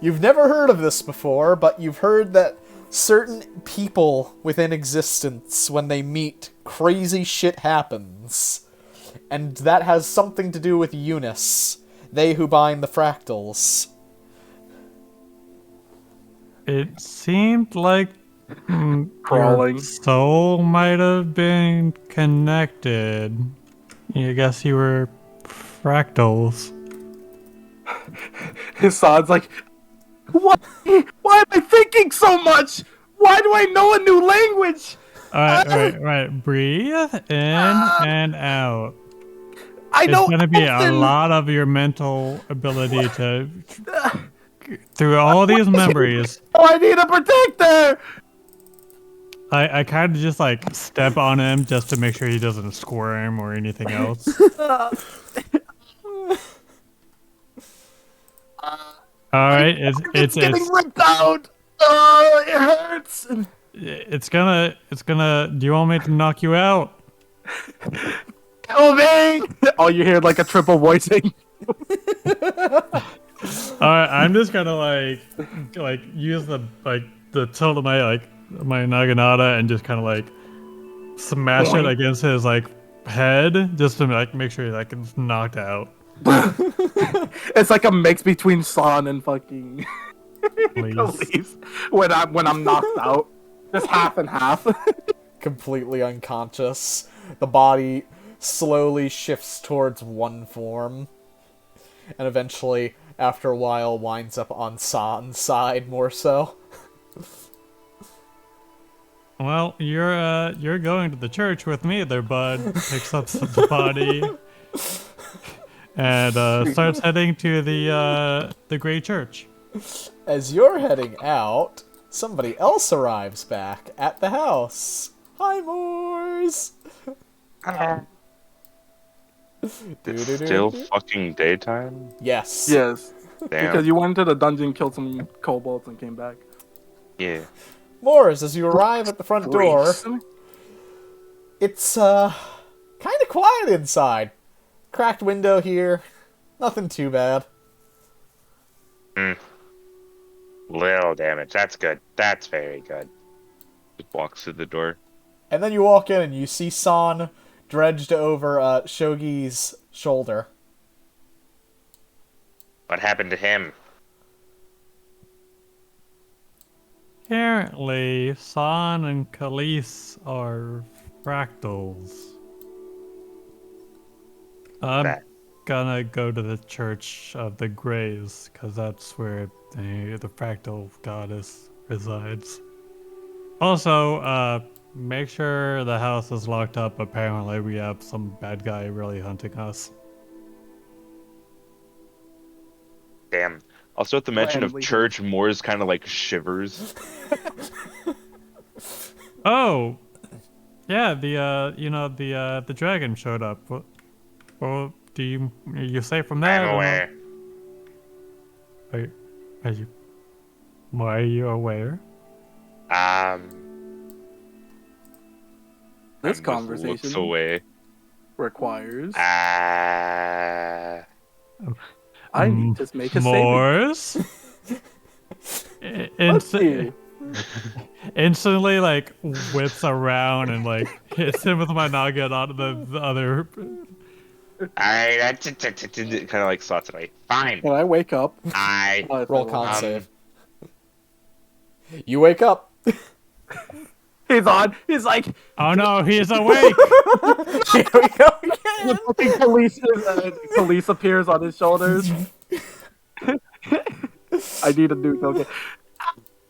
you've never heard of this before, but you've heard that certain people within existence, when they meet, crazy shit happens. And that has something to do with Eunice, they who bind the fractals. It seemed like Crawling. your soul might have been connected. I guess you were fractals. His son's like, what? Why am I thinking so much? Why do I know a new language? Alright. Breathe in and out. I know It's gonna be a everything. lot of your mental ability to through all these memories. Oh, I need a protector. I kind of just like step on him just to make sure he doesn't squirm or anything else. All right, it's getting ripped out. Oh, it hurts. it's gonna. Do you want me to knock you out? Kill me. Oh, you hear like a triple voicing. All right, I'm just gonna like use the tilt of my naginata and just kind of like smash it against his like head just to like make sure like it's knocked out. It's like a mix between San and fucking Kaliese when I'm knocked out. Just half and half. Completely unconscious. The body slowly shifts towards one form. And eventually, after a while, winds up on San's side more so. Well, you're going to the church with me there, bud. Picks up the body and starts heading to the great church. As you're heading out, somebody else arrives back at the house. Hi, Moors! It's still fucking daytime? Yes. Yes. Damn. Because you went into the dungeon, killed some kobolds, and came back. Yeah. Moors, as you arrive at the front door, Great. it's kind of quiet inside. Cracked window here. Nothing too bad. Little damage. That's good. That's very good. Just walks through the door. And then you walk in and you see San dredged over Shogi's shoulder. What happened to him? Apparently, San and Kaliese are fractals. I'm That. gonna go to the Church of the Greys, because that's where the fractal goddess resides. Also, make sure the house is locked up. Apparently, we have some bad guy really hunting us. Damn. Also, at the mention of Randomly. church, Moors kind of like shivers. Oh, yeah. The dragon showed up. Well, are you safe from that? I'm or aware. not? Are you? Why are you aware? This Just conversation looks away. requires Uh, I need to make a saving. Moors. Let's see. Instantly, like whips around and like hits him with my nugget on the other. I kind of like slots away. Fine. When I wake up, I Roll con save. Um, You wake up. he's on. He's like, Oh no, he's awake! Here we go again. the fucking police appears on his shoulders. I need a new token.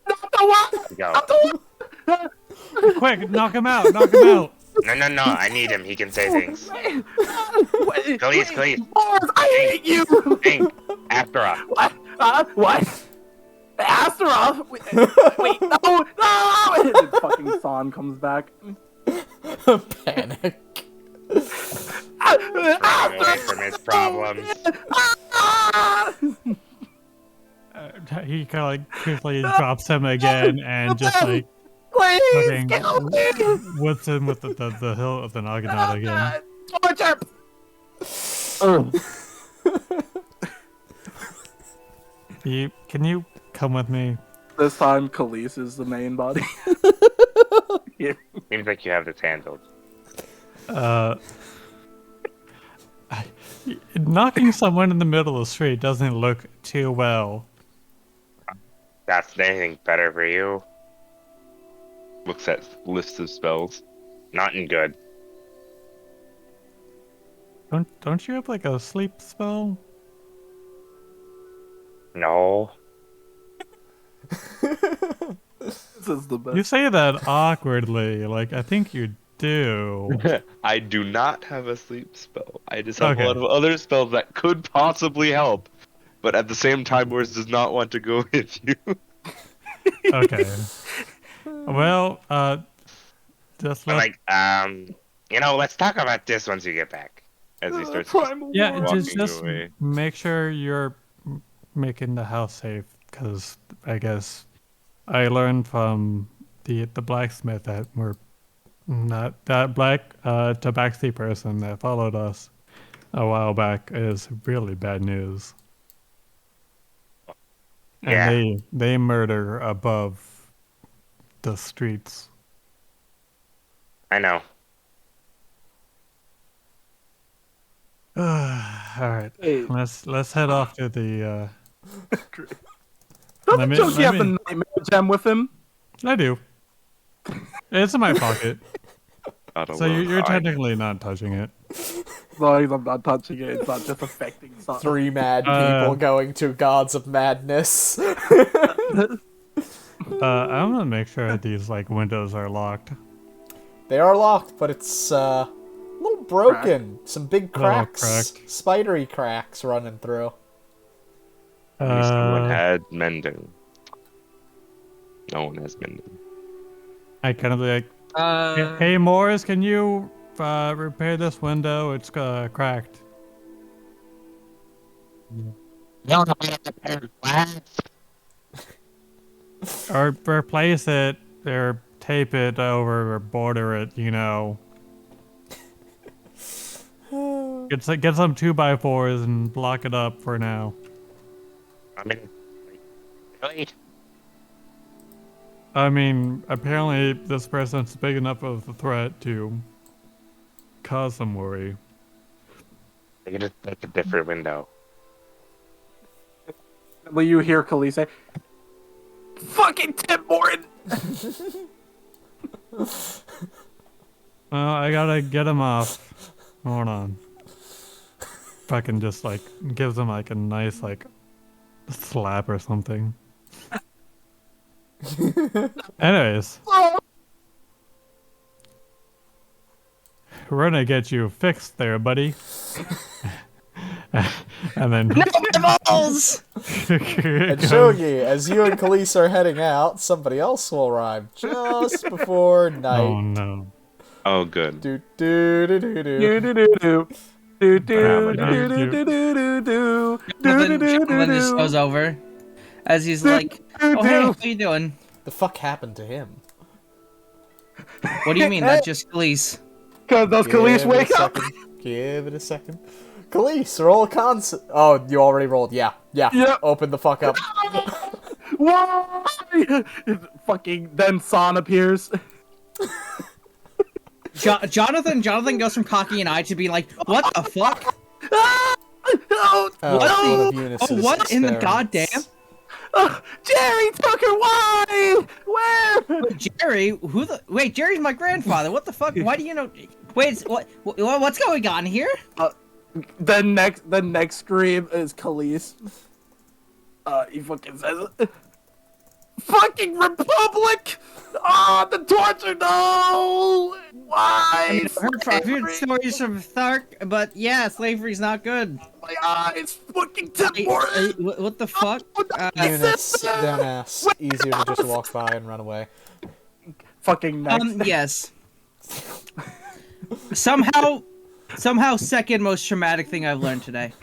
Not the one. go. Not the one. Quick, knock him out! Knock him out! No, I need him. He can say things. Kaliese. Boris, I hate you! Ink, Astaroth. What? Astaroth? Wait, no! And then fucking San comes back. Panic. Running away from his problems. He kind of like quickly drops him again and just like Please, fucking kill me! whips him with the hilt of the Naginata again. Torture! Can you come with me? This time, Kaliese is the main body. Seems like you have this handled. Knocking someone in the middle of the street doesn't look too well. That's anything better for you. Looks at lists of spells. Not in good. Don't you have like a sleep spell? No. This is the best. You say that awkwardly, like I think you do. I do not have a sleep spell. I just have Okay. a lot of other spells that could possibly help. But at the same time, Boris does not want to go with you. Okay. Well, just But let let's talk about this once you get back. As he starts yeah, walking just away. make sure you're making the house safe, because I guess I learned from the blacksmith that we're not that black tabaxi person that followed us a while back is really bad news. Yeah. And they murder above the streets. I know. All right, Hey. let's head off to the. Doesn't Joki have the nightmare gem with him? I do. It's in my pocket, Not so alone. you're technically not touching it. No, I'm not touching it. It's not just affecting something. 3 mad people going to Gods of Madness. I'm gonna make sure that these like windows are locked. They are locked, but it's a little broken. Some big Little cracks. cracked. Spidery cracks running through. At least someone had mending. No one has mending. I kind of like, hey Morris, can you repair this window? It's cracked. Or replace it, or tape it over, or border it. You know. Get some 2x4s and block it up for now. I mean, really? I mean, apparently this person's big enough of a threat to cause some worry. I could just make a different window. Will you hear Kaliese say, "Fucking Tim Morton"? Well, I gotta get him off. Hold on. Fucking just like gives him like a nice like slap or something. Anyways, we're gonna get you fixed there, buddy. And then Balls! And Shogi, as you and Kaliese are heading out, somebody else will arrive just before night. oh no. Oh, good. Do do do do do. Do do do do. Do do do do do do do. Jonathan just goes over as he's like, "Oh hey, how you doing? The fuck happened to him? What do you mean? That's just Kaliese." Cause does Kaliese Give it a wake up? second. Give it a second. Kaliese, roll a concept. Oh, you already rolled. Yeah. Yep. Open the fuck up. Why? Fucking then San appears. Jonathan goes from cocky and eye to be like, "What the fuck? Oh, one of Oh, Eunice's what in the experiments. goddamn?" Jerry took her. Why? Where? Jerry, wait, Jerry's my grandfather. What the fuck? Why do you know? Wait, what's going on here? The next scream is Kaliese. He fucking says, Fucking Republic! Ah, the torture, no! Why? I've heard stories from Thark, but yeah, slavery's not good. My eyes! Fucking Tim Hey, Morton! what the fuck? Eunice, don't ask. Easier to just walk by and run away. Fucking next. Yes. Somehow, second most traumatic thing I've learned today.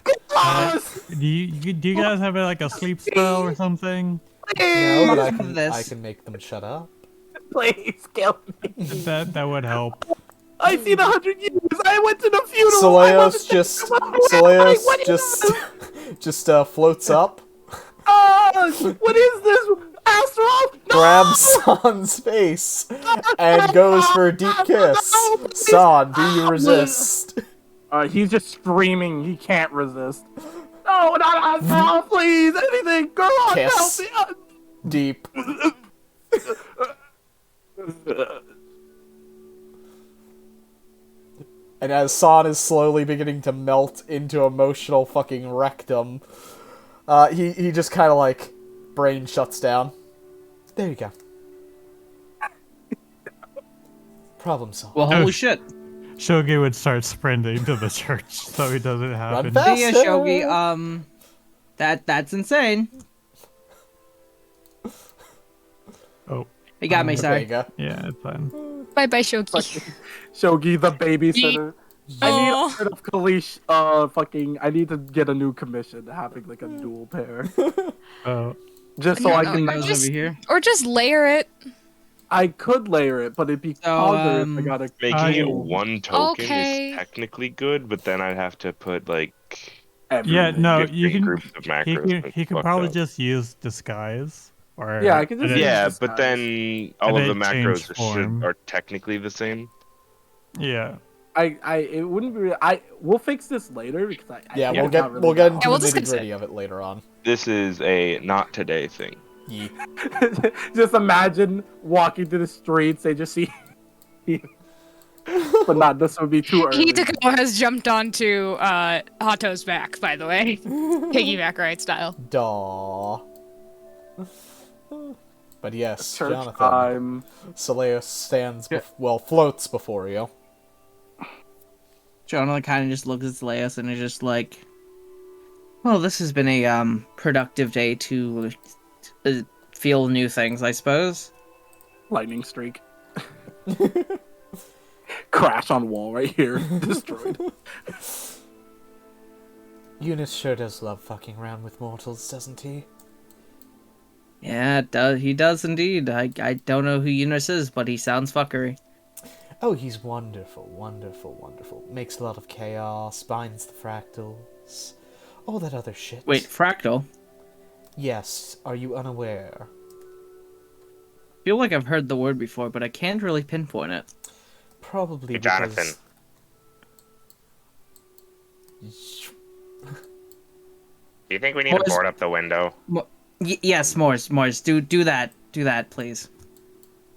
Do you guys have like a sleep spell or something? No, but This. I can make them shut up. Please kill me. That would help. I've seen 100 years. I went to the funeral. I wasn't Soleos just floats up, what is this? Astral? No! grabs San's face, and goes for a deep kiss. San, do you resist? He's just screaming. He can't resist. No, not Astral, please. Anything. Girl, Kiss. help me. Deep. And as San is slowly beginning to melt into emotional fucking rectum, he just kind of like brain shuts down. There you go. Problem solved. Well, holy shit. Shogi would start sprinting to the church so he doesn't happen. Run fast. Yeah, Shogi, that's insane. Oh, He got me, There sorry. you go. yeah, it's fine. Bye bye, Shogi. Shogi, the babysitter. I need Oh. a bit of Kalish, I need to get a new commission, having like a dual pair. Oh, Just so I No, can... no, Goes just- over here. Or just layer it. I could layer it, but it'd be harder if I gotta... Making it I- one token Okay. is technically good, but then I'd have to put like yeah, no, you different can. groups of macros. He could fucked probably up. just use disguise. Or Yeah, I could just and use it- Yeah, disguise. but then all And of the they change macros form. are technically the same. Yeah. It wouldn't be... we'll fix this later, because I Yeah, think we'll it's get not really we'll get that into we'll the just nitty fix it. gritty of it later on. This is a not today thing. Yee. hard. Just imagine walking through the streets, they just see... but not, this would be too early. Hitako has jumped onto Hato's back, by the way. Piggyback ride style. Daw. But yes, Church Johnathan. time. Soleus stands, floats before you. Jonathan kind of just looks at Leos and is just like, well, this has been a productive day to feel new things, I suppose. Lightning streak. Crash on wall right here. Destroyed. Eunice sure does love fucking around with mortals, doesn't he? Yeah, it does. He does indeed. I don't know who Eunice is, but he sounds fuckery. Oh, he's wonderful, wonderful, wonderful. Makes a lot of chaos, binds the fractals, all that other shit. Wait, fractal? Yes, are you unaware? I feel like I've heard the word before, but I can't really pinpoint it. Probably Hey, Jonathan. because... Do you think we need What to is- board up the window? Yes, Mors, do that, please.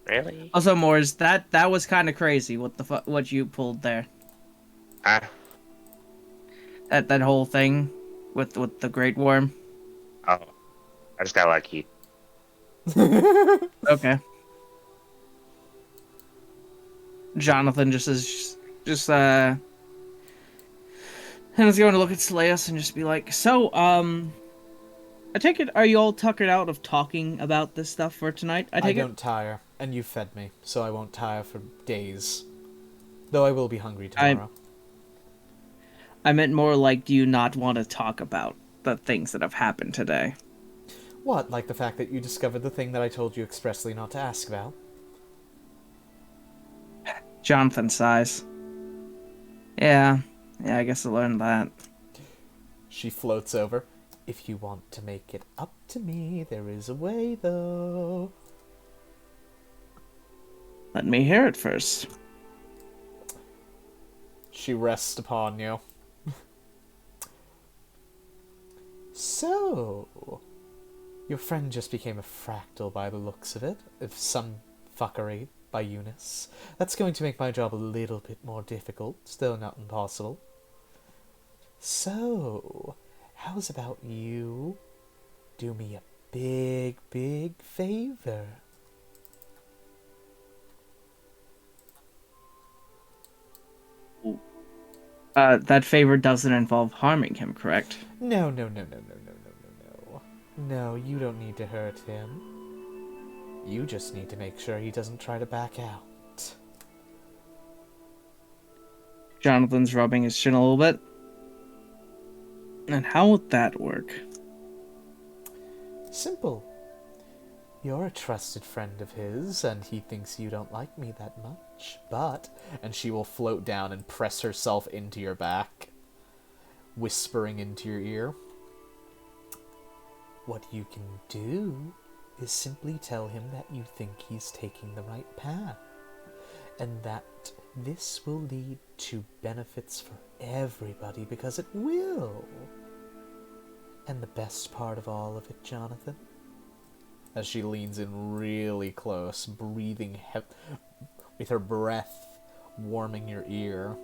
Really? Also, Mors, that was kind of crazy. What you pulled there? Ah, That whole thing with the Great Worm. oh, I just got lucky. Okay. Jonathan and is going to look at Slayus and just be like, so, I take it, are you all tuckered out of talking about this stuff for tonight? I I take it? don't tire, and you fed me, so I won't tire for days. Though I will be hungry I- tomorrow. I meant more like, do you not want to talk about the things that have happened today? What, like the fact that you discovered the thing that I told you expressly not to ask about? Jonathan sighs. Yeah, I guess I learned that. She floats over. If you want to make it up to me, there is a way, though. Let me hear it first. She rests upon you. So, your friend just became a fractal by the looks of it, of some fuckery by Eunice. That's going to make my job a little bit more difficult, still not impossible. So, how's about you do me a big, big favor. That favor doesn't involve harming him, correct? No. No, you don't need to hurt him. You just need to make sure he doesn't try to back out. Jonathan's rubbing his chin a little bit. And how would that work? Simple. You're a trusted friend of his, and he thinks you don't like me that much. But, and she will float down and press herself into your back, whispering into your ear. What you can do is simply tell him that you think he's taking the right path, and that this will lead to benefits for everybody, because it will. And the best part of all of it, Johnathan, as she leans in really close, breathing with her breath warming your ear,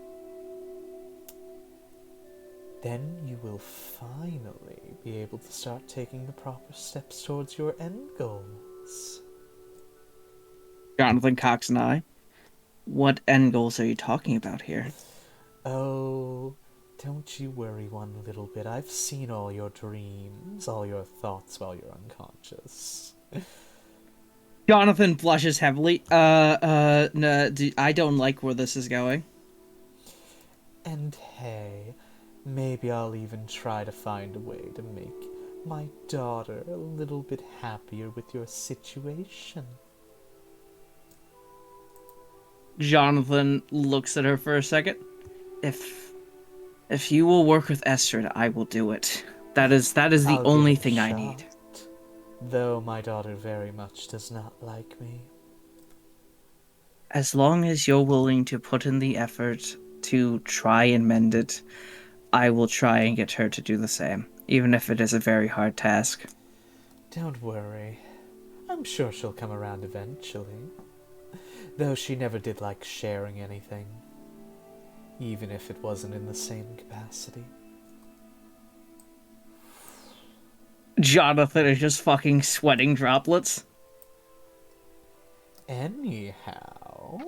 then you will finally be able to start taking the proper steps towards your end goals. Jonathan cocks an eye. What end goals are you talking about here? Oh, don't you worry one little bit. I've seen all your dreams, all your thoughts while you're unconscious. Jonathan blushes heavily. No, I don't like where this is going. And hey, maybe I'll even try to find a way to make my daughter a little bit happier with your situation. Jonathan looks at her for a second. If you will work with Estrid, I will do it. That is the I'll only give it a thing I shot, need. though my daughter very much does not like me. As long as you're willing to put in the effort to try and mend it, I will try and get her to do the same, even if it is a very hard task. Don't worry. I'm sure she'll come around eventually. Though she never did like sharing anything, even if it wasn't in the same capacity. Jonathan is just fucking sweating droplets. Anyhow,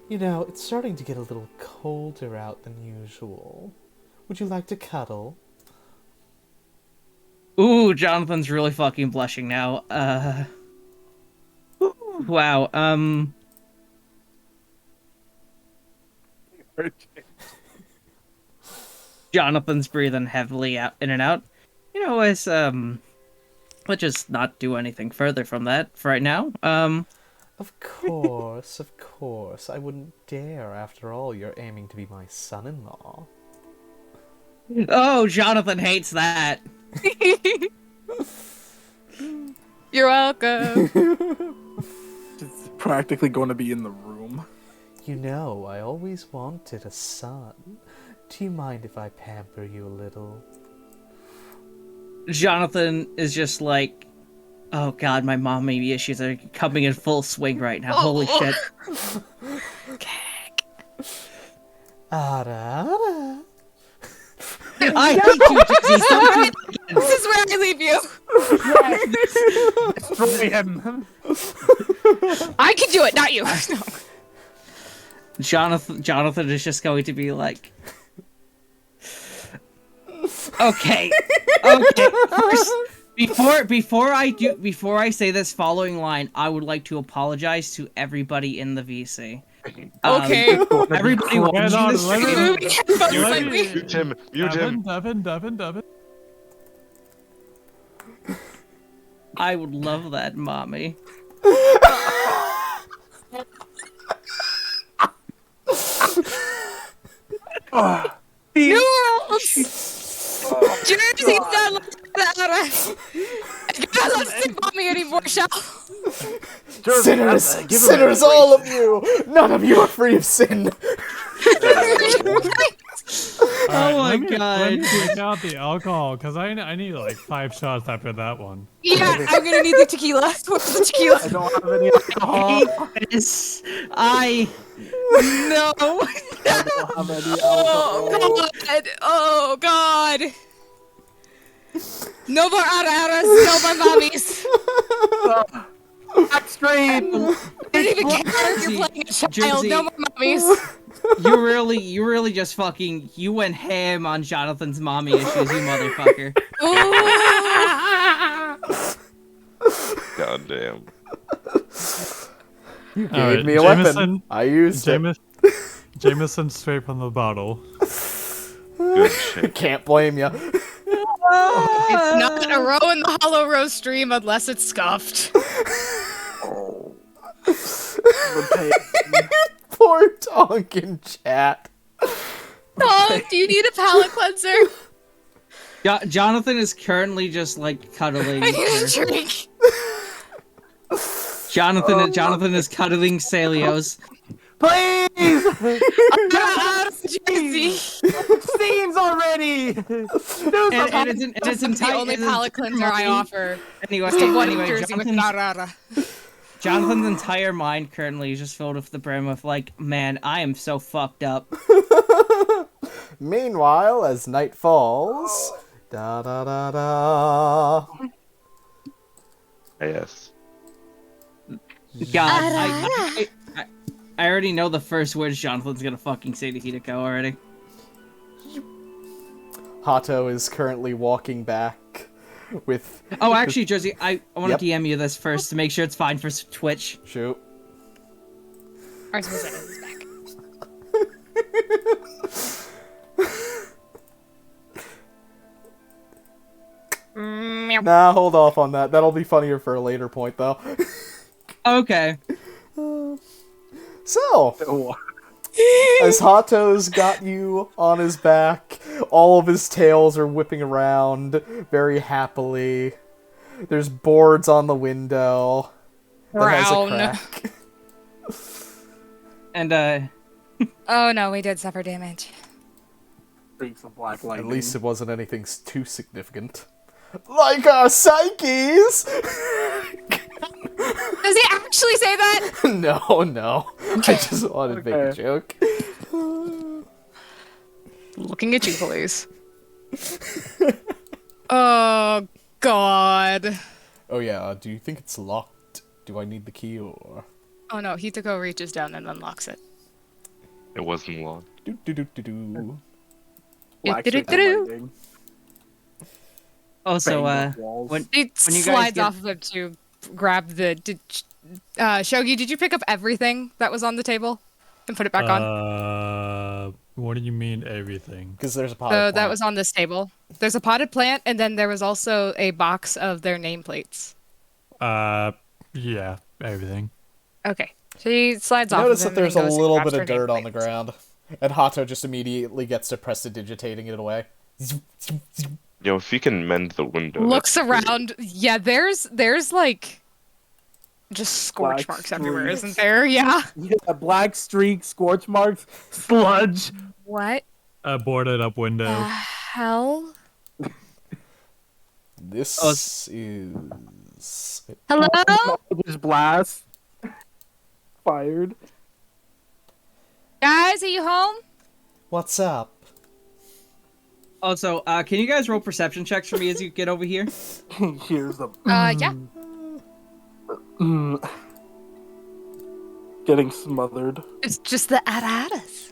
you know, it's starting to get a little colder out than usual. Would you like to cuddle? Ooh, Jonathan's really fucking blushing now. Wow, Jonathan's breathing heavily out, in and out. You know, let's just not do anything further from that for right now. Of course, of course. I wouldn't dare. After all, you're aiming to be my son-in-law. Oh, Jonathan hates that. You're welcome. It's practically going to be in the room. You know, I always wanted a son. Do you mind if I pamper you a little? Jonathan is just like, oh god, my mommy issues are coming in full swing right now. Holy shit. Ara. I hate you, Jizzy. Don't do that again. This is where I leave you. Destroy him. I can do it, not you. No. Jonathan is just going to be like, okay. First, before I say this following line, I would like to apologize to everybody in the VC. Okay. Everybody watching this stream. Mute him. Mute him. Devin. I would love that, mommy. Noodles! Jersey's not like that. I gotta let stick mommy anymore, shall? Sinners, all of you! None of you are free of sin! Oh my Let god. me take out the alcohol, because I need like 5 shots after that one. Yeah, I'm gonna need the tequila. What's the tequila? I don't have any alcohol. This, No! I don't have any alcohol. Oh god! Oh god! No more araras, no more mommies. Extreme. I don't even care if you're playing a child. Jersey. No more mommies. You really just fucking, you went ham on Jonathan's mommy issues, you motherfucker. Ooh. God damn. You gave Alright, me a weapon. I used it. Jameson straight from the bottle. Good shit. Can't blame ya. It's not a row in the hollow row stream unless it's scuffed. Poor Tonk in chat. Oh, do you need a palate cleanser? Jonathan is currently just like cuddling. I need her. a drink. Jonathan is cuddling Celios. Please! Jersey. Steams already! And it's That's the only palate cleanser I offer. Anyway, One Jersey with Narara. Jonathan's entire mind currently is just filled with the brim of like, man, I am so fucked up. Meanwhile, as night falls, da da da da. Yes. God, I already know the first words Jonathan's gonna fucking say to Hideko already. Hato is currently walking back with. Oh, actually, Jersey, I want Yep. to DM you this first to make sure it's fine for Twitch. Shoot. Ours was is back. Meow. Nah, hold off on that. That'll be funnier for a later point, though. Okay. So, as Hato's got you on his back, all of his tails are whipping around very happily. There's boards on the window that has a Brown. crack. And Oh no, we did suffer damage. Streaks of black At lightning. least it wasn't anything too significant. Like our psyches! Does he actually say that? No. I just wanted to make a joke. Looking at you, police. Oh God. Oh yeah, do you think it's locked? Do I need the key or... Oh no, Hitoko reaches down and unlocks it. It wasn't locked. Do. Black Do-do-do-do-do. streaks of lightning. also, Banged up walls. when It When you guys slides get- off of him to grab the. Shogi, did you pick up everything that was on the table and put it back on? What do you mean everything? Because there's a pot. So that was on this table. There's a potted plant, and then there was also a box of their nameplates. Yeah, everything. Okay. She slides off. Notice of him that there's a and goes and little grabs bit of her dirt on the nameplates. ground. And Hato just immediately gets to prestidigitating it away. Yo, if you can mend the window. Looks that's great. around. Yeah, there's like just scorch Black marks everywhere, streaks. isn't there? Yeah. Yeah, black streaks, scorch marks, sludge. What A boarded up window. the hell? This Oh, is... Hello? Just blast. Fired. Guys, are you home? What's up? Also, can you guys roll perception checks for me as you get over here? Here's the. Yeah. Getting smothered. It's just the araras.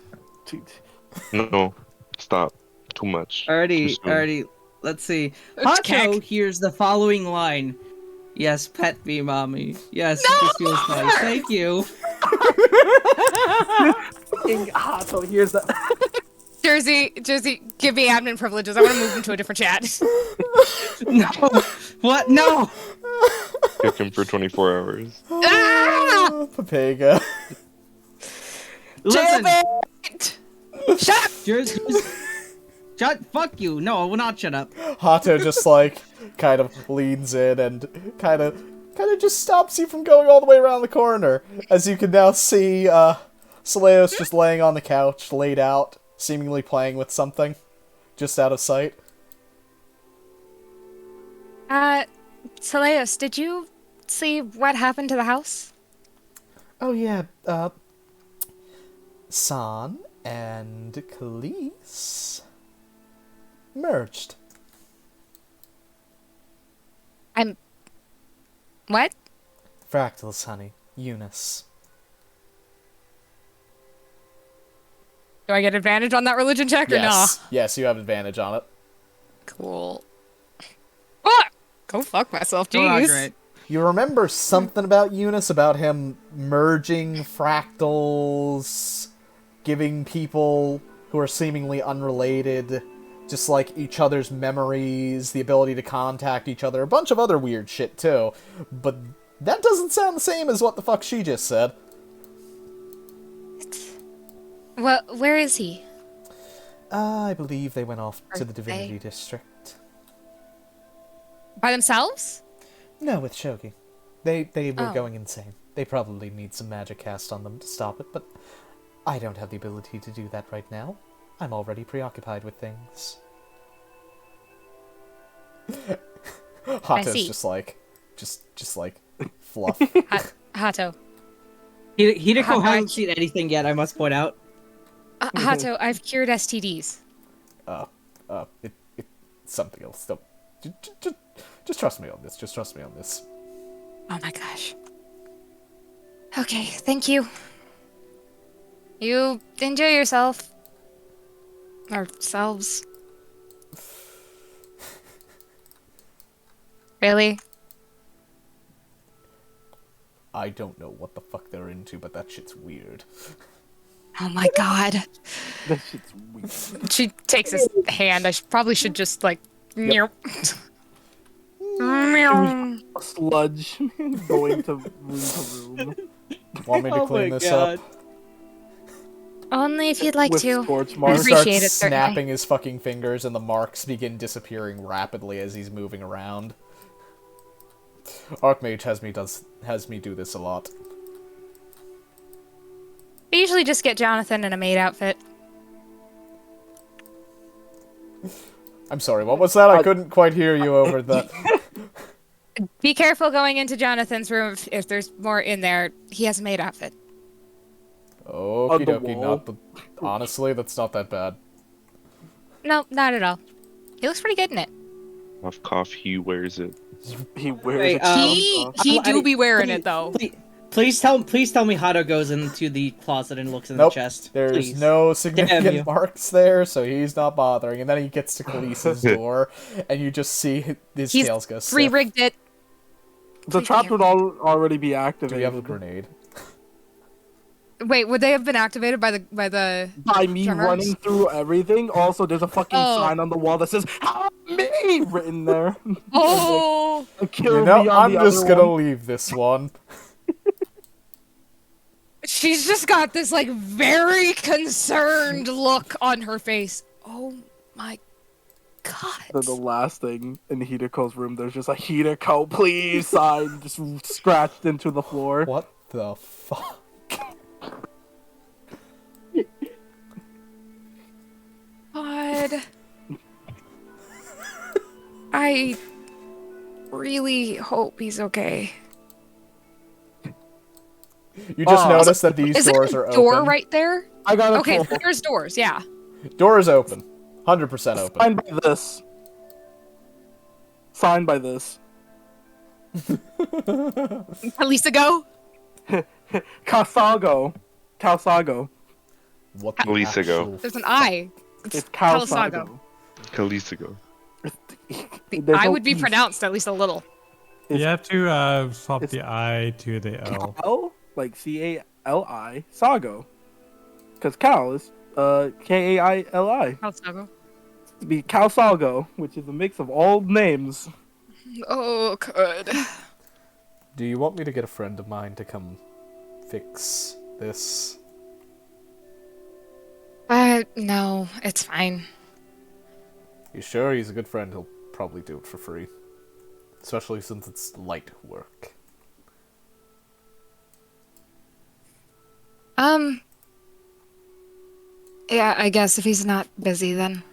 No, stop. Too much. Too soon. Alrighty, let's see. It's Hato cack. hears the following line. Yes, pet me, mommy. Yes, this feels nice. Thank you. So here's the. Jersey, give me admin privileges. I want to move him to a different chat. No. What? No. Kick him for 24 hours. Ah! Papega. Listen. Shut up! Shut. Fuck you. No, I will not shut up. Hato just like kind of leans in and kind of just stops you from going all the way around the corner. As you can now see, Seleos just laying on the couch, laid out, seemingly playing with something, just out of sight. Seleos, did you see what happened to the house? Oh yeah, San and Kaliese merged. I'm. What? Fractals, honey. Eunice. Do I get advantage on that religion check or Yes. Yes, you have advantage on it. Cool. Ah! Go fuck myself, Oh, not jeez. great. You remember something about Eunice, about him merging fractals, giving people who are seemingly unrelated just like each other's memories, the ability to contact each other, a bunch of other weird shit too. But that doesn't sound the same as what the fuck she just said. Well, where is he? I believe they went off to the Are Divinity they- District. By themselves? No, with Shogi. They were Oh. going insane. They probably need some magic cast on them to stop it, but I don't have the ability to do that right now. I'm already preoccupied with things. Hato's see. just like fluff. Hato. Hideko How hasn't much? seen anything yet, I must point out. Hato, I've cured STDs. It's something else. Don't, just trust me on this. Just trust me on this. Oh my gosh. Okay, thank you. You enjoy yourself. Ourselves. Really? I don't know what the fuck they're into, but that shit's weird. Oh my god. That shit's weird. She takes his hand. I probably should just like. Meow. Meow. Sludge going to room to room Want me to Oh clean my this God. up? Only if you'd like with to. scorch He marks. Appreciate starts it, certainly. snapping his fucking fingers, and the marks begin disappearing rapidly as he's moving around. Archmage has me do this a lot. I usually just get Johnathan in a maid outfit. I'm sorry, what was that? I couldn't quite hear you over the... Be careful going into Jonathan's room if there's more in there. He has a maid outfit. Okie the dokie, wall. honestly, that's not that bad. No, not at all. He looks pretty good in it. Cough, he wears it. He wears Wait, a He do be wearing please- it though. Please tell me Hato goes into the closet and looks in Nope, the chest. there's Please. no Damn you. significant marks there, so he's not bothering. And then he gets to Kalise's door, and you just see his He's tails go stiff. re-rigged it. The trap would already be Do activated. we have a grenade? Wait, would they have been activated by the By me drummers? running through everything. Also, there's a fucking Oh. sign on the wall that says "Help me" written there. Oh, Kill You know, me on I'm the just other gonna one. leave this one. she's just got this like very concerned look on her face. Oh my Then the god. last thing in Hideko's room, there's just a "Hideko, please" sign just scratched into the floor. What the fuck? God. I really hope he's okay. You just noticed that these Is doors there are a door open. right there? I got a Okay, troll. there's doors, yeah. Door is open. 100% open. Signed by this. Signed by this. Elisa, go. Kalsago. Kalsago. What the Kalisago. actual... There's an I. It's Kalsago. Kalsago. Kalisago. The There's I no would be E's. pronounced at least a little. It's You have to swap it's- the I to the L. Cal, like Cali, Sago. Because Cal is Kaili. Kalsago. To be Kalsago, which is a mix of all names. Oh, good. Do you want me to get a friend of mine to come fix this? No, it's fine. You sure? He's a good friend. He'll probably do it for free. Especially since it's light work. Yeah, I guess if he's not busy then.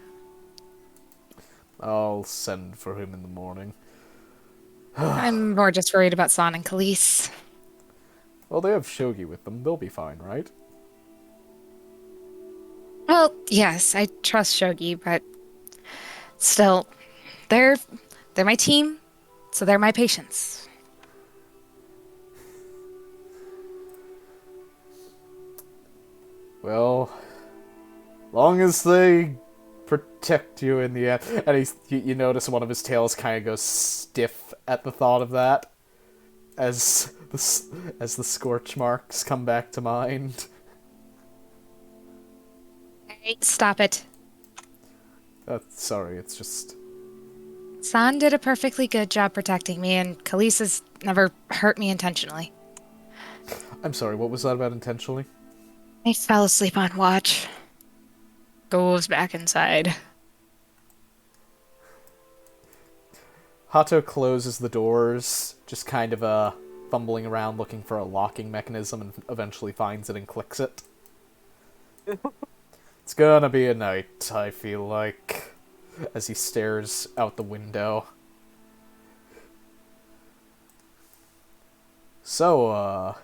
I'll send for him in the morning. I'm more just worried about Son and Kaliese. Well, they have Shogi with them. They'll be fine, right? Well, yes, I trust Shogi, but still, they're my team. So they're my patients. Well, long as they protect you in the end. And you notice one of his tails kind of goes stiff at the thought of that, as the scorch marks come back to mind. Hey, stop it. Sorry, it's just... San did a perfectly good job protecting me, and Kalise's never hurt me intentionally. I'm sorry, what was that about intentionally? I fell asleep on watch. Goes back inside. Hato closes the doors, just kind of fumbling around looking for a locking mechanism, and eventually finds it and clicks it. It's gonna be a night, I feel like, as he stares out the window. So,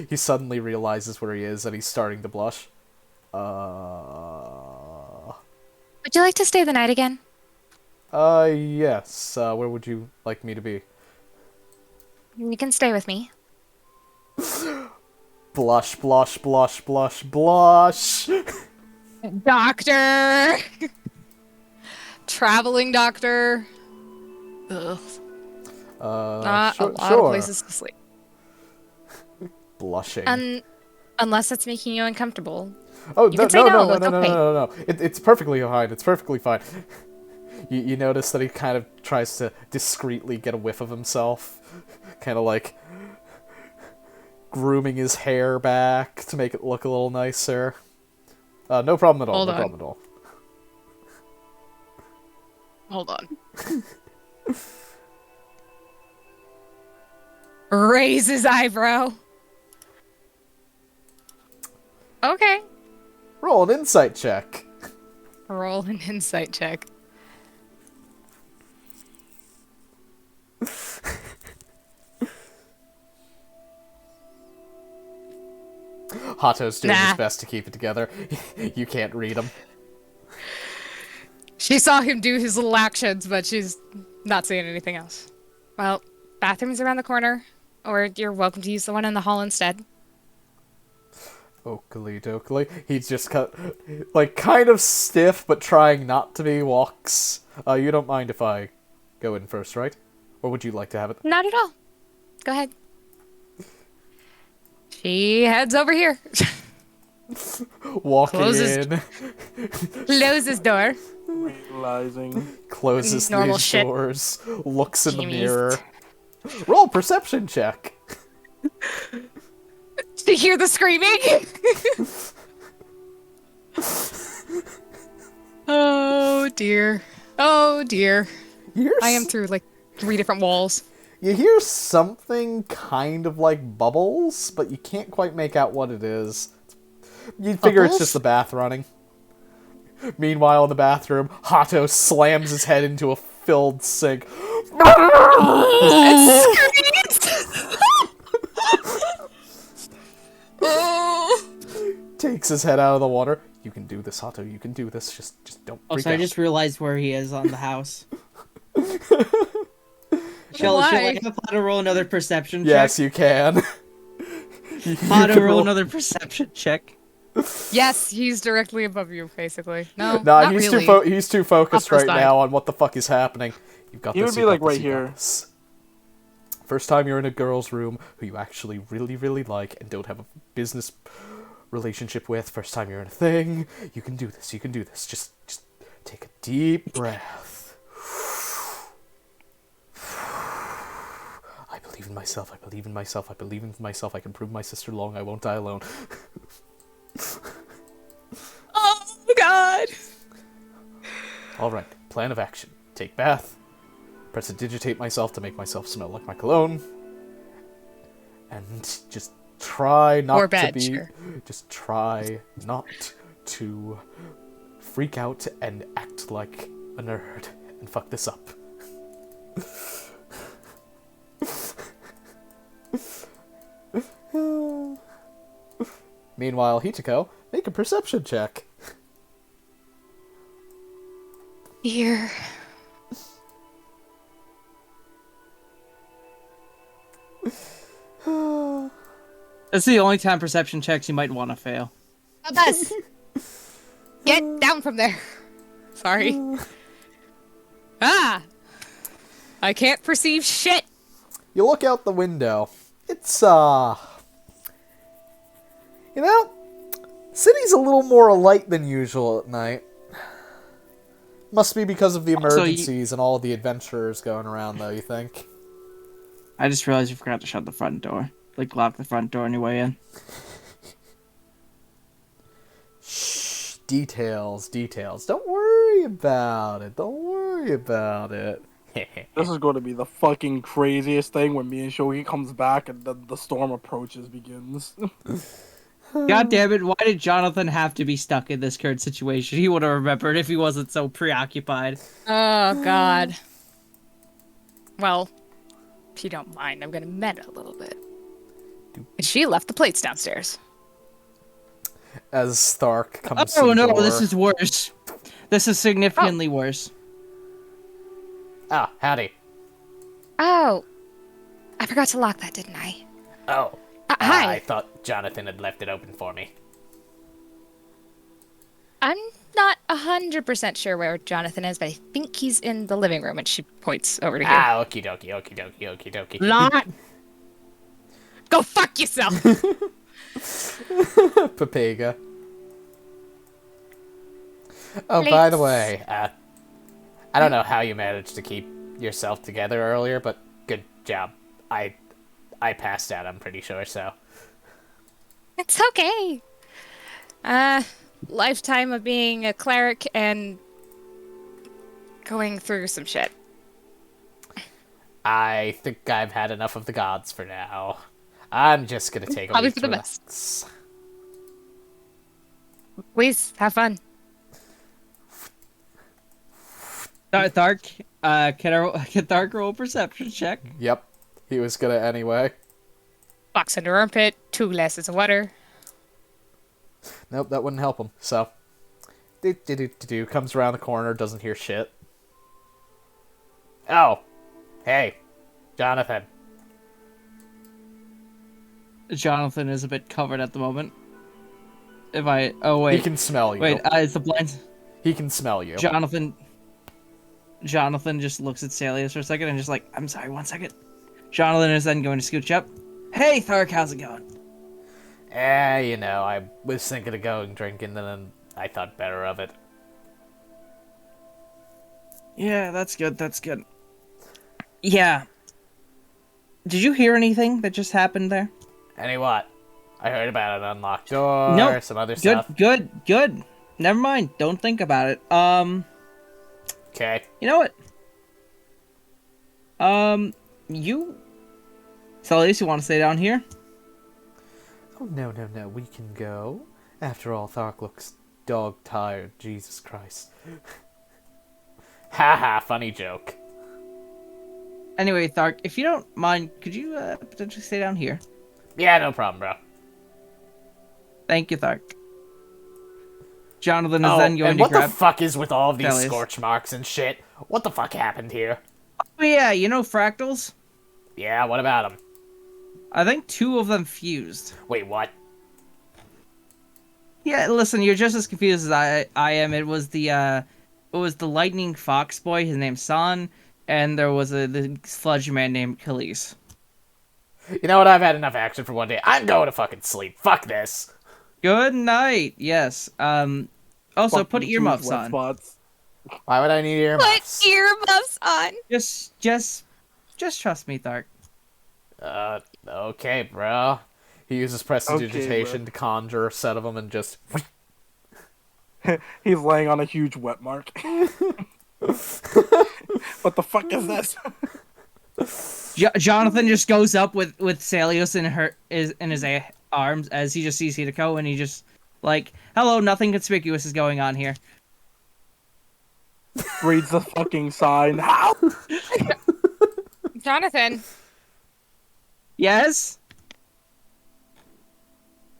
he suddenly realizes where he is, and he's starting to blush. Would you like to stay the night again? Yes. Where would you like me to be? You can stay with me. Blush, blush, blush, blush, blush! Doctor! Traveling doctor. Ugh. Not a lot of places to sleep. Blushing. Unless it's making you uncomfortable. Oh, You can say no, it's okay. no. It's perfectly fine. It's perfectly fine. You notice that he kind of tries to discreetly get a whiff of himself. Kind of like grooming his hair back to make it look a little nicer. No problem at all. No problem at all. Hold on. Raise his eyebrow. Okay. Roll an insight check. Roll an insight check. Hato's doing his best to keep it together. You can't read him. She saw him do his little actions, but she's not saying anything else. Well, bathroom's around the corner, or you're welcome to use the one in the hall instead. Oakley dokley. He's just kind of stiff, but trying not to be, walks. You don't mind if I go in first, right? Or would you like to have it? Not at all. Go ahead. She heads over here. Walking in. Closes door. Realizing. Closes Normal these shit. doors. Looks in the Jimmy's. mirror. Roll perception check. To hear the screaming. Oh dear. Oh dear. I am through like 3 different walls. You hear something kind of like bubbles, but you can't quite make out what it is. You figure it's just the bath running. Meanwhile, in the bathroom, Hato slams his head into a filled sink. Takes his head out of the water. You can do this, Hato. You can do this. Just don't freak out. I just realized where he is on the house. Shall I have Hato roll another perception check? Yes, you can. Hato roll another perception check. Yes, he's directly above you, basically. No, Nah, not he's really. he's too focused Up this right side. now on what the fuck is happening. You've got He this. would be you've like got this, right you've got here. this. First time you're in a girl's room who you actually really, really like and don't have a business relationship with. First time you're in a thing. You can do this. You can do this. Just take a deep breath. I believe in myself. I believe in myself. I believe in myself. I can prove my sister wrong. I won't die alone. Oh God! All right. Plan of action. Take bath. Prestidigitate myself to make myself smell like my cologne. And just try not Or bad, to be... sure. Just try not to freak out and act like a nerd and fuck this up. Meanwhile, Hitako, make a perception check. Here. That's the only time perception checks you might want to fail. Buzz! Get down from there. Sorry. Ah! I can't perceive shit! You look out the window. It's, you know, city's a little more alight than usual at night. Must be because of the emergencies and all the adventurers going around, though, you think? I just realized you forgot to shut the front door. Like, lock the front door on your way in. Shh, details. Don't worry about it. Don't worry about it. This is going to be the fucking craziest thing when me and Shogi comes back and the storm approaches begins. God damn it, why did Johnathan have to be stuck in this current situation? He would have remembered if he wasn't so preoccupied. Oh, God. Well, if you don't mind, I'm gonna meta a little bit. And she left the plates downstairs. As Thark comes to Oh the no, door. this is worse. This is significantly worse. Oh, howdy. Oh. I forgot to lock that, didn't I? Oh. Hi. I thought Johnathan had left it open for me. I'm not 100% sure where Johnathan is, but I think he's in the living room, and she points over to here. Ah, okie dokie. Not. Go fuck yourself! Papega. Oh, by the Plates. way, I don't know how you managed to keep yourself together earlier, but good job. I passed out, I'm pretty sure, so. It's okay. Lifetime of being a cleric and going through some shit. I think I've had enough of the gods for now. I'm just gonna take a Probably week for to the relax. Please, have fun. Thark, can Thark roll a perception check? Yep. He was gonna anyway. Box under armpit, 2 glasses of water. Nope, that wouldn't help him, so. Do comes around the corner, doesn't hear shit. Oh, hey, Johnathan. Johnathan is a bit covered at the moment. Oh wait. He can smell you. Wait, is the blind... He can smell you. Johnathan just looks at Salius for a second and just like, I'm sorry, 1 second. Johnathan is then going to scooch up. Hey, Thark, how's it going? You know, I was thinking of going drinking, and then I thought better of it. Yeah, that's good, Yeah. Did you hear anything that just happened there? Any what? I heard about an unlocked door, No. some other stuff. Good. Never mind, don't think about it. Okay. You know what? Salius, you want to stay down here? Oh, no, we can go. After all, Thark looks dog-tired, Jesus Christ. Haha, funny joke. Anyway, Thark, if you don't mind, could you potentially stay down here? Yeah, no problem, bro. Thank you, Thark. Jonathan is then going and to what grab... the fuck is with all of these Kelly's. scorch marks and shit? What the fuck happened here? Oh yeah, you know fractals? Yeah, what about them? I think 2 of them fused. Wait, what? Yeah, listen, you're just as confused as I am. It was the lightning fox boy, his name's San, and there was the sludge man named Kaliese. You know what? I've had enough action for one day. I'm going to fucking sleep. Fuck this. Good night. Yes. Also, Fucking put huge earmuffs wet on. spots. Why would I need Put earmuffs? earmuffs on. Just trust me, Thark. Okay, bro. He uses prestidigitation to conjure a set of them and just... He's laying on a huge wet mark. What the fuck is this? Jonathan just goes up with Salius in his arms as he just sees Hideko, and he just like, hello, nothing conspicuous is going on here. Reads the fucking sign. How? Jonathan, Yes?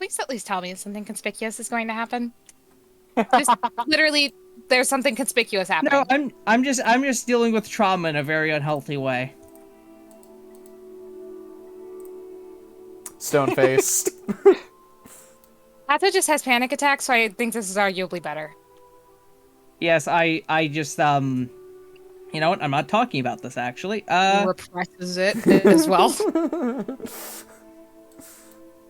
please at least tell me something conspicuous is going to happen. Just literally, there's something conspicuous happening. No, I'm just dealing with trauma in a very unhealthy way. stone-faced. Hato just has panic attacks, so I think this is arguably better. Yes, I just you know what? I'm not talking about this actually. Represses it as well.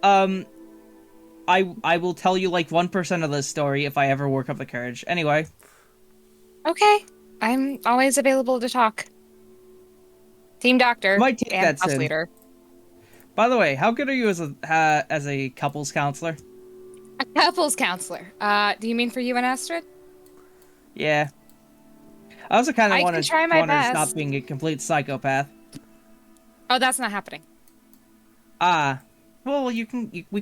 I will tell you like 1% of this story if I ever work up the courage. Anyway. Okay, I'm always available to talk. Team doctor Might take and that house sin. leader. By the way, how good are you as a couples counselor? A couples counselor. Do you mean for you and Astrid? Yeah. I also kind of I want can to try my stop best. being a complete psychopath. Oh, that's not happening. Well, we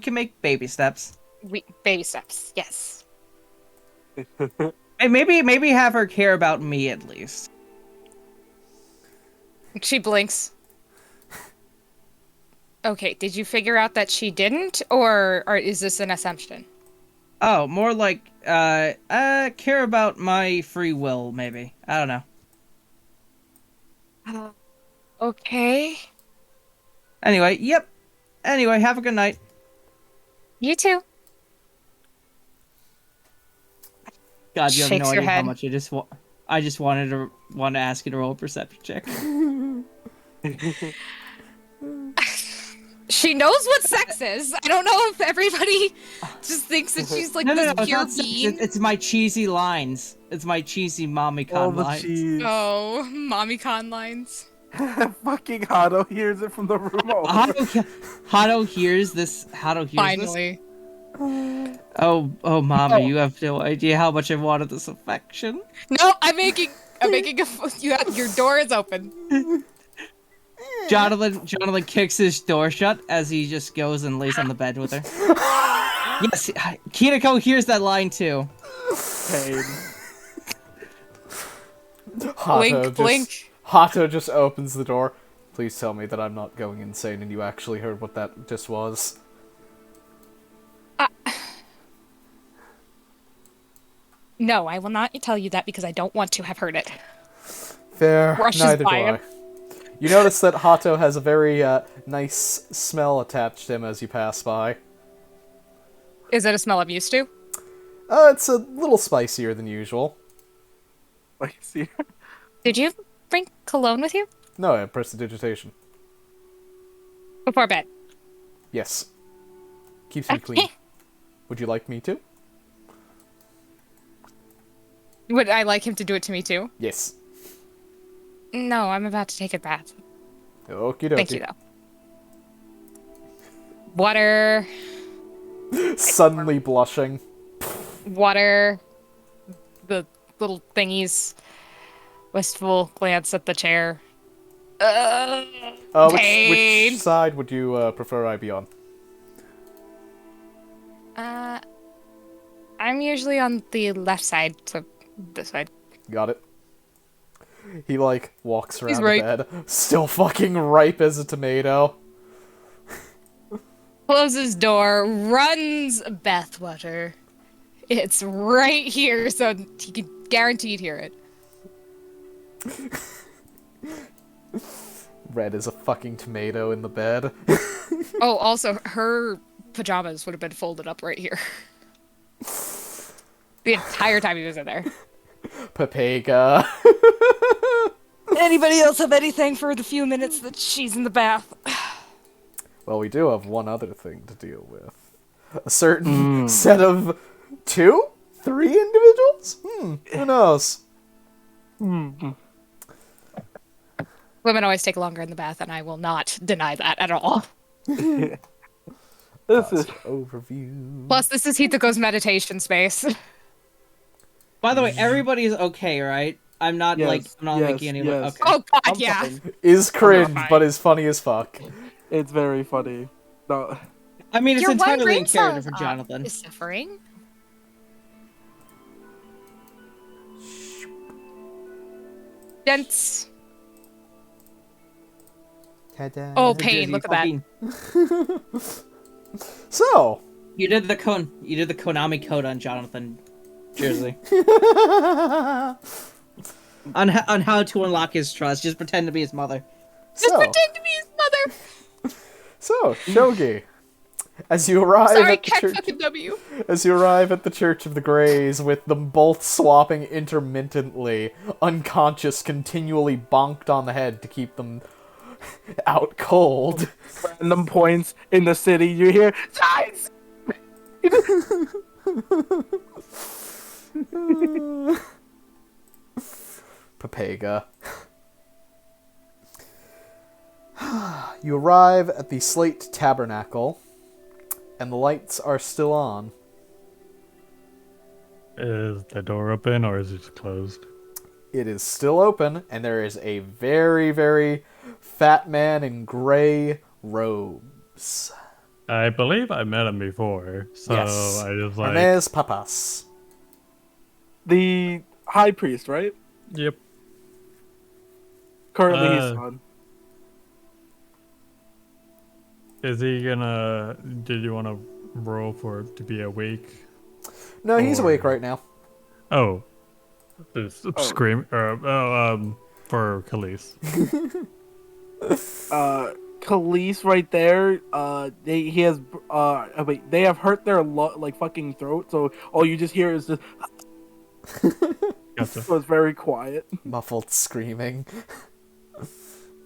can make baby steps. Baby steps, yes. And maybe have her care about me at least. She blinks. Okay, did you figure out that she didn't, or is this an assumption? Oh, more like care about my free will, maybe. I don't know. Okay. Anyway, yep. Anyway, have a good night. You too. God, you have Shakes no your idea how head. much I just wanted to ask you to roll a perception check. She knows what sex is. I don't know if everybody just thinks that she's like No, this it's pure not sex, being. it's my cheesy lines. It's my cheesy mommy All con the lines. cheese. Oh, mommy con lines. Fucking Hato hears it from the room over. Hato hears this. Hato hears Finally. this. Oh, mommy, you have no idea how much I wanted this affection. No, I'm making your door is open. Johnathan kicks his door shut as he just goes and lays on the bed with her. Yes, Kinako hears that line too. Pain. Blink. Hato just opens the door. Please tell me that I'm not going insane and you actually heard what that just was. No, I will not tell you that because I don't want to have heard it. Fair, Rushes neither do by I. him. You notice that Hato has a very nice smell attached to him as you pass by. Is it a smell I'm used to? It's a little spicier than usual. Like, see? Did you bring cologne with you? No, I have prestidigitation. Before bed. Yes. Keeps me clean. Would you like me to? Would I like him to do it to me too? Yes. No, I'm about to take a bath. Okie dokie. Thank you, though. Water. Suddenly blushing. Water. The little thingies. Wistful glance at the chair. Pain. Which side would you prefer I be on? I'm usually on the left side, so this side. Got it. He, walks around right. the bed, still fucking ripe as a tomato. Closes door, runs bathwater. It's right here, so he can guaranteed hear it. Red is a fucking tomato in the bed. Oh, also, her pajamas would have been folded up right here. The entire time he was in there. Papega. Anybody else have anything for the few minutes that she's in the bath? Well, we do have one other thing to deal with. A certain set of 2? 3 individuals? Who knows? Women always take longer in the bath, and I will not deny that at all. This is Overview. Plus, this is Hitoko's meditation space. By the way, everybody's okay, right? I'm not Yes, I'm not making anyone. yes. Okay. Oh god, I'm yeah. fine. Is cringe, fine. but is funny as fuck. It's very funny. No. I mean, it's Your one entirely brain in character cell for Johnathan. is suffering. Dents. Ta-da. Oh, pain! Look at that. So, You did the Konami code on Johnathan Jersey. on how to unlock his trust. Just pretend to be his mother. Just pretend to be his mother. so, Shogi, As you arrive Sorry, at the cat church, fucking W. as you arrive at the Church of the Greys, with them both swapping intermittently, unconscious, continually bonked on the head to keep them out cold. Random points in the city, you hear giants. Papega. You arrive at the Slate Tabernacle, and the lights are still on. Is the door open or is it closed? It is still open, and there is a very, very fat man in gray robes. I believe I met him before, so Yes. I just like... Hermes Papas. The high priest, right? Yep. Currently he's on. Is he gonna... Did you want to roll for to be awake? No, he's Or- awake right now. Oh. Scream... for Kaliese. Kaliese right there, he has, wait, they have hurt their, fucking throat, so all you just hear is just, Gotcha. so it's very quiet. Muffled screaming.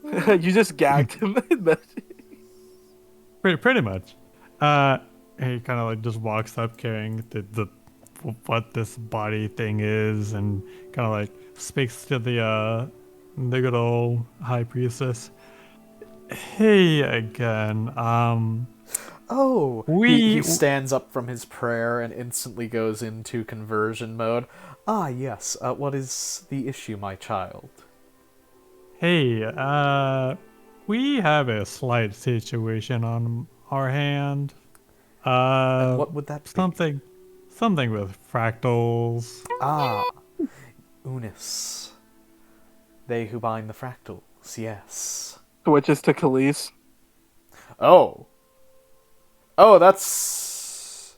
You just gagged him. Pretty much. He kind of like just walks up carrying the what this body thing is, and kind of like speaks to the good old high priestess. Hey again. Oh, We- he stands up from his prayer and instantly goes into conversion mode. Ah, yes. What is the issue, my child? Hey, we have a slight situation on our hand. And what would that be? Something with fractals. Ah, Unis. They who bind the fractals, yes. Switches to Kaliese. Oh. Oh, that's...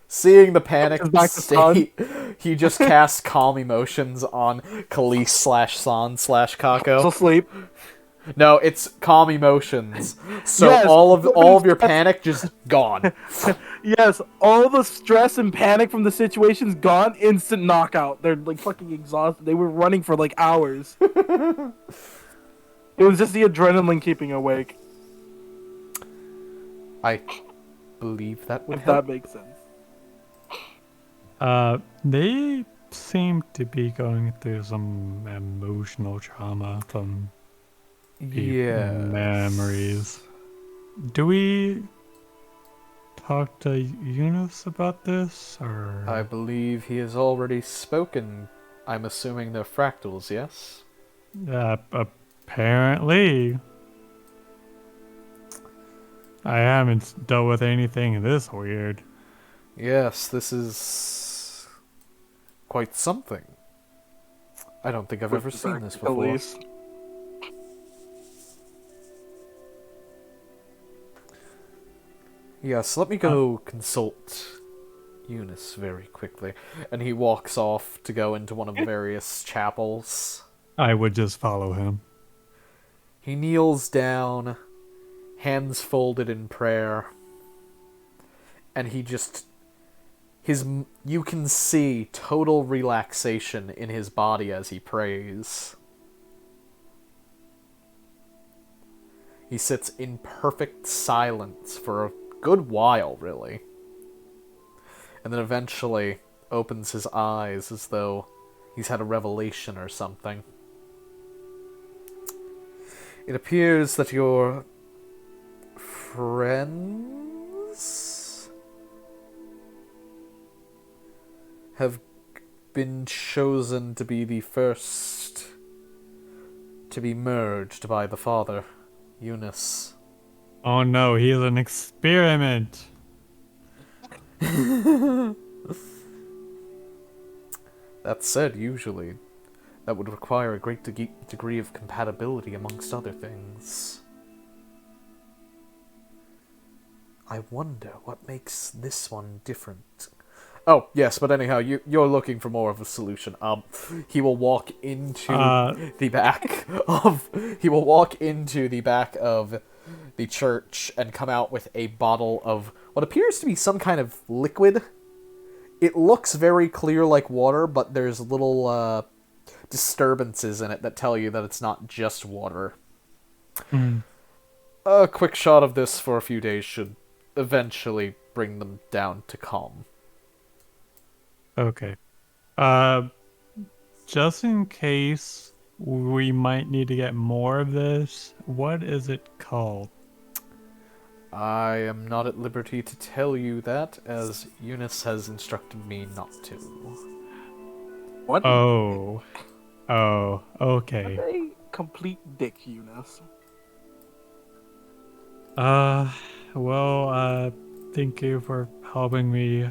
Seeing the panicked Back to Son. state, he just casts calm emotions on Kaliese/San/Kako. So sleep. No, it's calm emotions. So Yes. all of your panic just gone. Yes, all the stress and panic from the situation's gone. Instant knockout. They're like fucking exhausted. They were running for like hours. It was just the adrenaline keeping awake. I believe that would If help. that makes sense. They seem to be going through some emotional trauma from Yeah. memories. Do we talk to Eunice about this, or I believe he has already spoken. I'm assuming they're fractals, yes? apparently I haven't dealt with anything this weird. Yes, this is quite something. I don't think I've ever seen this before. Kaliese. Yes, let me go consult Eunice very quickly. And he walks off to go into one of the various chapels. I would just follow him. He kneels down, hands folded in prayer, and he just... You can see total relaxation in his body as he prays. He sits in perfect silence for a good while, really. And then eventually opens his eyes as though he's had a revelation or something. It appears that your friends have been chosen to be the first to be merged by the Father, Eunice. Oh no, he's an experiment. That said, usually, that would require a great degree of compatibility amongst other things. I wonder what makes this one different. Oh, yes, but anyhow, you're looking for more of a solution. He will walk into the back of... He will walk into the back of the church and come out with a bottle of what appears to be some kind of liquid. It looks very clear like water, but there's little, disturbances in it that tell you that it's not just water. A quick shot of this for a few days should eventually bring them down to calm. Okay. Just in case we might need to get more of this, what is it called? I am not at liberty to tell you that, as Eunice has instructed me not to. What? Oh. Oh, okay. A complete dick, Eunice. Well, thank you for helping me.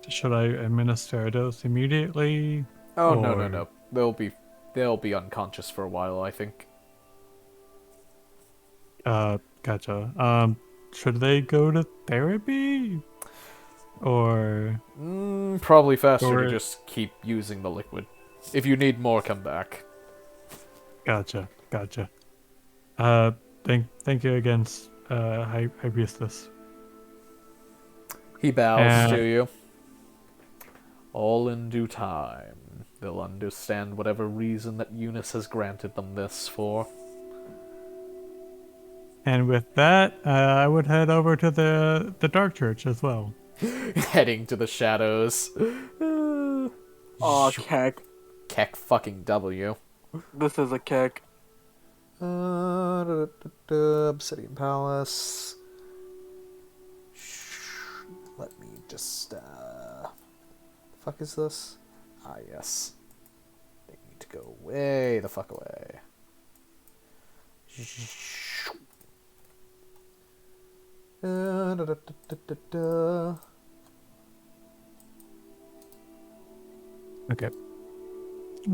Should I administer a dose immediately? Oh, no. They'll be unconscious for a while, I think. Gotcha. Should they go to therapy? Or... Probably faster to Or- just keep using the liquid. If you need more, come back. Gotcha. Thank you again, High Priestess. He bows Uh, to you. All in due time. They'll understand whatever reason that Eunice has granted them this for. And with that, I would head over to the Dark Church as well. Heading to the shadows. Aw, keck. Keck fucking W. This is a keck. Obsidian Palace. Let me just, the fuck is this? Ah, yes. They need to go way the fuck away. Okay.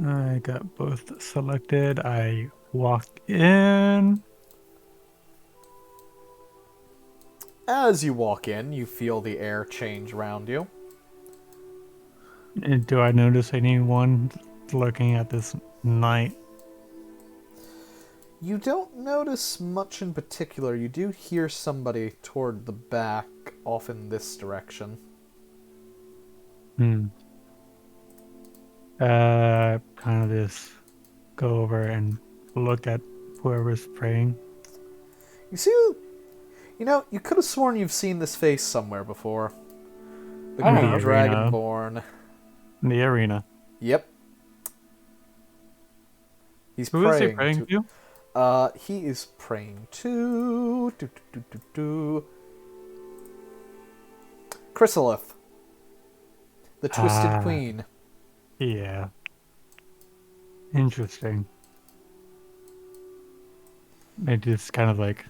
I got both selected. I walk in. As you walk in, you feel the air change around you. And do I notice anyone looking at this night? You don't notice much in particular. You do hear somebody toward the back, off in this direction. Kind of just go over and look at whoever's praying. You see, you know, you could have sworn you've seen this face somewhere before. The I Green have. Dragonborn. In the arena. Yep. He's Who praying. is he praying to? He is praying to Chrysalith, the Twisted Queen. Yeah. Interesting. I just kind of like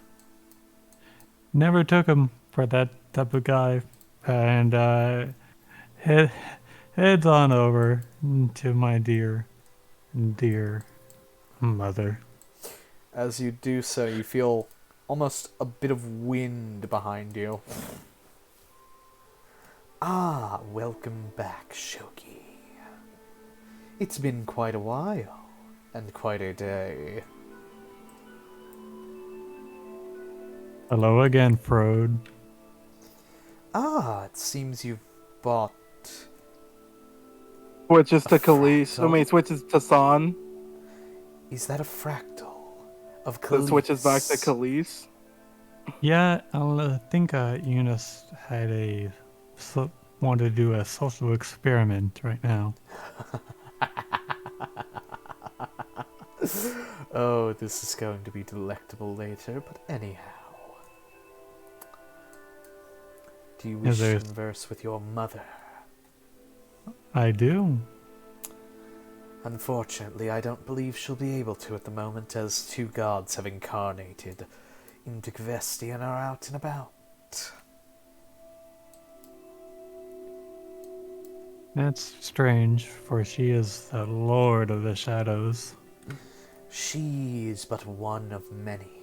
never took him for that type of guy, and heads on over to my dear mother. As you do so, you feel almost a bit of wind behind you. Ah, welcome back, Shogi. It's been quite a while, and quite a day. Hello again, Frode. Ah, it seems you've bought... Switches to A Kaliese. I fractal? mean, switches to San. Is that a fractal of Then Kaliese? switches back to Kaliese. Yeah, I think Eunice had wanted to do a social experiment right now. Oh, this is going to be delectable later, but anyhow. Do you wish to converse with your mother? I do. Unfortunately, I don't believe she'll be able to at the moment, as two gods have incarnated into Kvesti and are out and about. That's strange, for she is the Lord of the Shadows. She is but one of many,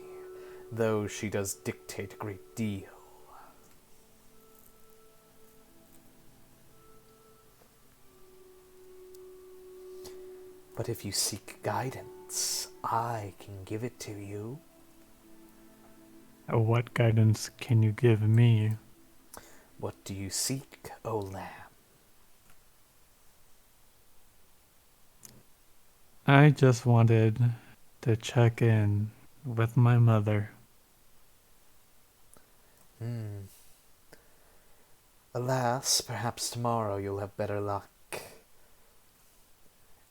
though she does dictate a great deal. But if you seek guidance, I can give it to you. What guidance can you give me? What do you seek, O lamb? I just wanted to check in with my mother. Alas, perhaps tomorrow you'll have better luck.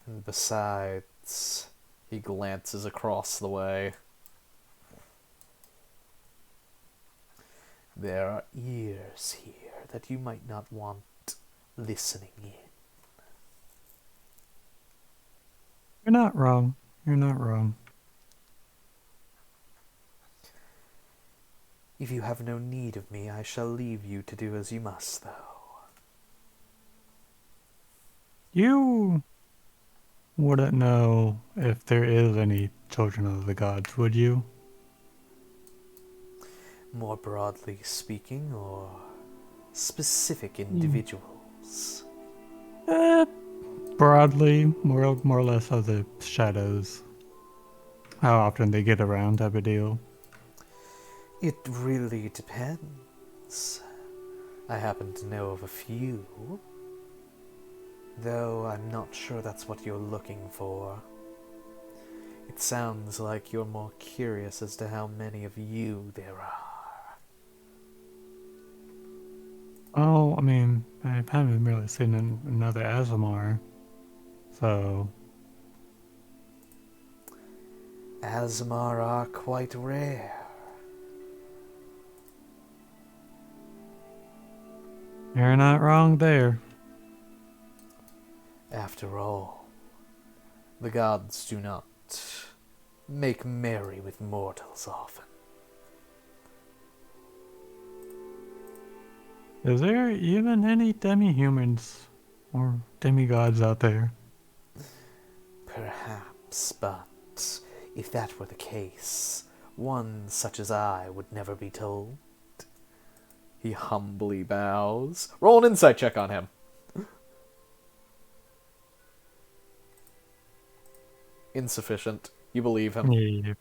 And besides, he glances across the way. There are ears here that you might not want listening in. You're not wrong. You're not wrong. If you have no need of me, I shall leave you to do as you must, though. You wouldn't know if there is any children of the gods, would you? More broadly speaking, or specific individuals? Broadly, more or less of the shadows. How often they get around type of deal. It really depends. I happen to know of a few, though I'm not sure that's what you're looking for. It sounds like you're more curious as to how many of you there are. Oh, I mean, I haven't really seen another Azamar, so... Azamar are quite rare. You're not wrong there. After all, the gods do not make merry with mortals often. Is there even any demi-humans or demigods out there? Perhaps, but if that were the case, one such as I would never be told. He humbly bows. Roll an insight check on him. Insufficient. You believe him. Yeah.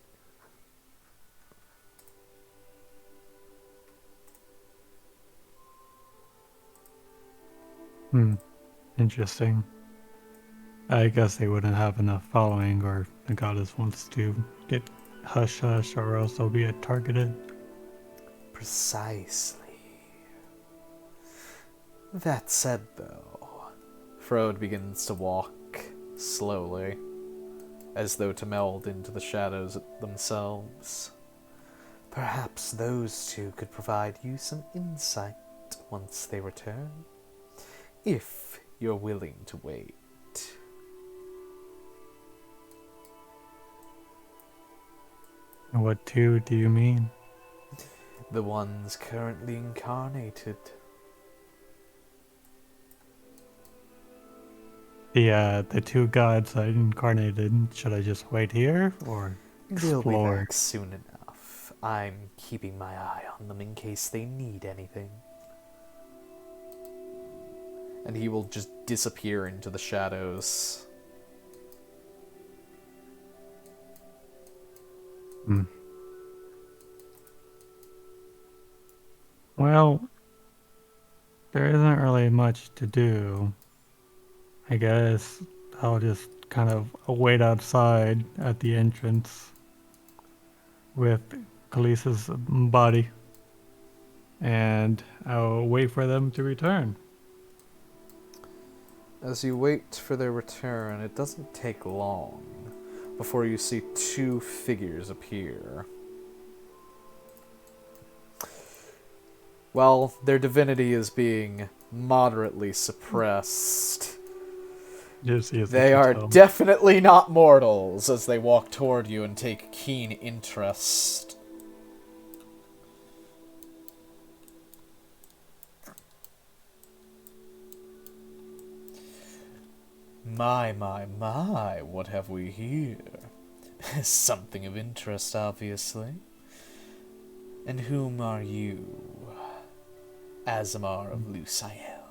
Interesting. I guess they wouldn't have enough following, or the goddess wants to get hush-hush, or else they'll be targeted. Precisely. That said, though, Frode begins to walk slowly, as though to meld into the shadows themselves. Perhaps those two could provide you some insight once they return, if you're willing to wait. What two do you mean? The ones currently incarnated. The two gods I incarnated, should I just wait here, or They'll be explore? back soon enough. I'm keeping my eye on them in case they need anything. And he will just disappear into the shadows. Well, there isn't really much to do. I guess I'll just kind of wait outside at the entrance with Kalise's body, and I'll wait for them to return. As you wait for their return, it doesn't take long before you see two figures appear. While their divinity is being moderately suppressed, they are definitely not mortals as they walk toward you and take keen interest. My, what have we here? Something of interest, obviously. And whom are you? Azamar of Lusael.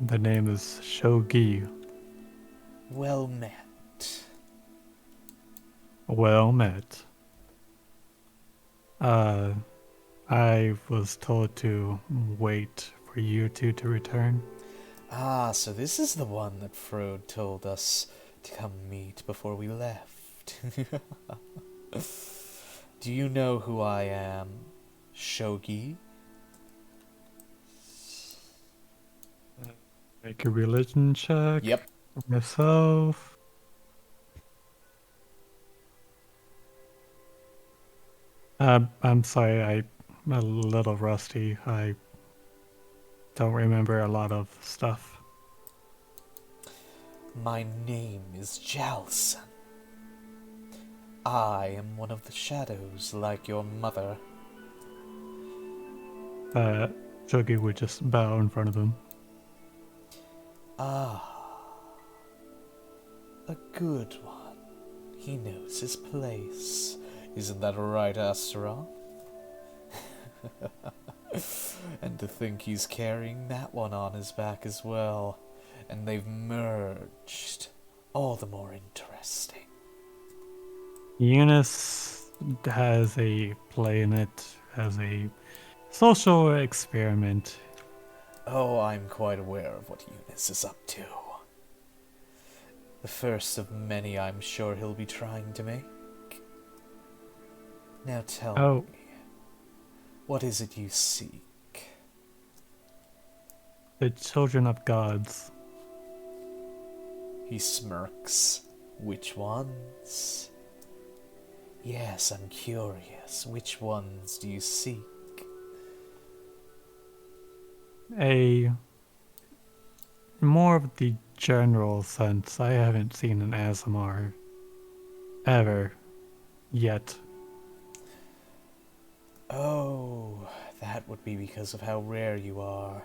The name is Shogi. Well met. Well met. I was told to wait for you two to return. Ah, so this is the one that Frode told us to come meet before we left. Do you know who I am, Shogi? Make a religion check. Yep. Myself. I'm sorry, I'm a little rusty. I don't remember a lot of stuff. My name is Jalson. I am one of the shadows, like your mother. Shogi would just bow in front of him. Ah, a good one. He knows his place. Isn't that right, Asteron? And to think he's carrying that one on his back as well. And they've merged. All the more interesting. Eunice has a play in it as a social experiment. Oh, I'm quite aware of what Eunice is up to. The first of many I'm sure he'll be trying to make. Now tell me, what is it you seek? The children of gods. He smirks. Which ones? Yes, I'm curious. Which ones do you seek? A more of the general sense. I haven't seen an ASMR ever yet. Oh, that would be because of how rare you are.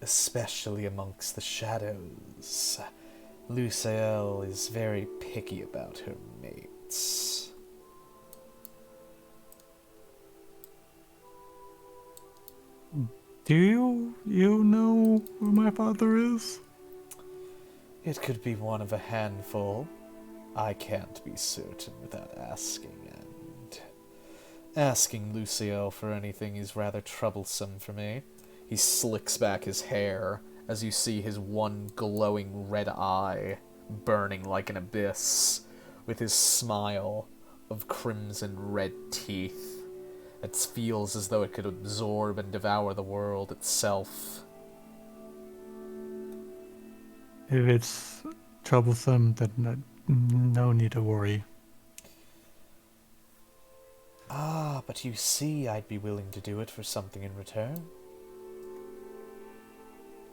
Especially amongst the shadows. Luciel is very picky about her mates. Do you know who my father is? It could be one of a handful. I can't be certain without asking, and asking Lucio for anything is rather troublesome for me. He slicks back his hair as you see his one glowing red eye burning like an abyss, with his smile of crimson red teeth. It feels as though it could absorb and devour the world itself. If it's troublesome, then no need to worry. Ah, but you see, I'd be willing to do it for something in return.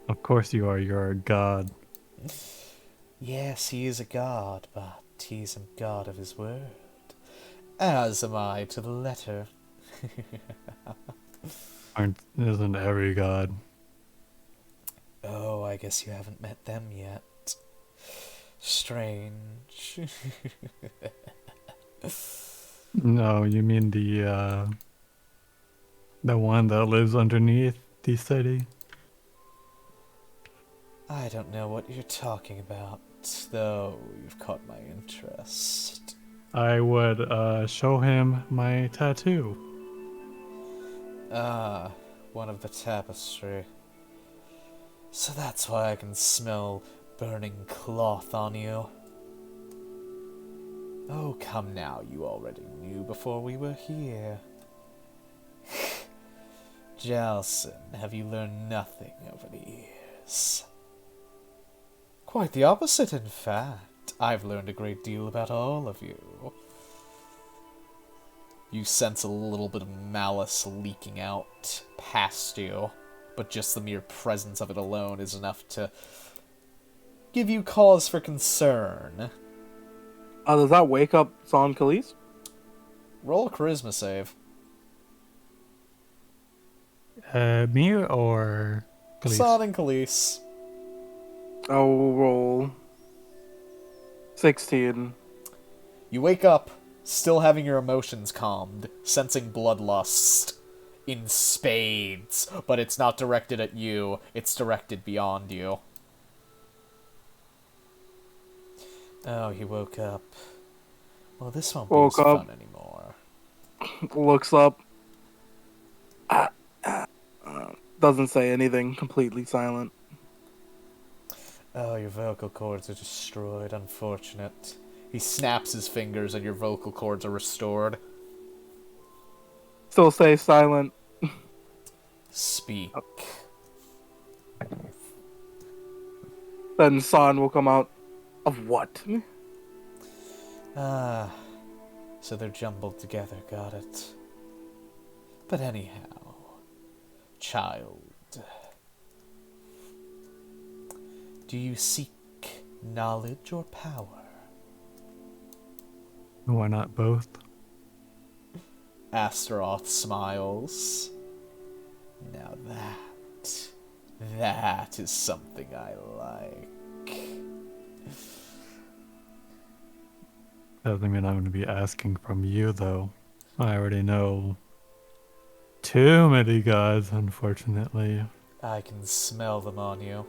Of course you are. You're a god. Yes, he is a god, but he's a god of his word. As am I to the letter. Isn't every god? Oh, I guess you haven't met them yet. Strange. No, you mean the one that lives underneath the city? I don't know what you're talking about, though you've caught my interest. I would show him my tattoo. Ah, one of the tapestry. So that's why I can smell burning cloth on you. Oh, come now, you already knew before we were here. Jalson, have you learned nothing over the years? Quite the opposite, in fact. I've learned a great deal about all of you. You sense a little bit of malice leaking out past you, but just the mere presence of it alone is enough to give you cause for concern. Does that wake up Zon Kaliese? Roll a charisma save. Me or Kaliese? Son and Kaliese. I'll roll 16. You wake up, still having your emotions calmed, sensing bloodlust in spades, but it's not directed at you, it's directed beyond you. Oh, he woke up. Well, this won't Woke be as up. fun anymore. Looks up. Doesn't say anything. Completely silent. Oh, your vocal cords are destroyed. Unfortunate. He snaps his fingers and your vocal cords are restored. Still stay silent. Speak. Then San will come out. Of what? Ah, so they're jumbled together, got it. But anyhow, child, do you seek knowledge or power? Why not both? Astaroth smiles. Now that is something I like. Doesn't mean I'm going to be asking from you, though. I already know too many gods, unfortunately. I can smell them on you.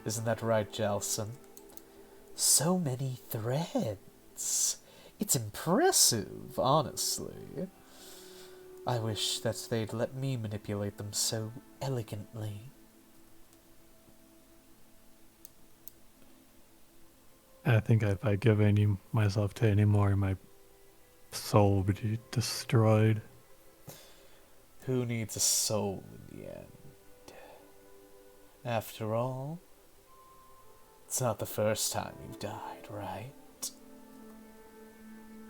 Isn't that right, Jelson? So many threads. It's impressive, honestly. I wish that they'd let me manipulate them so elegantly. I think if I give myself to any more, my soul would be destroyed. Who needs a soul in the end? After all, it's not the first time you've died, right?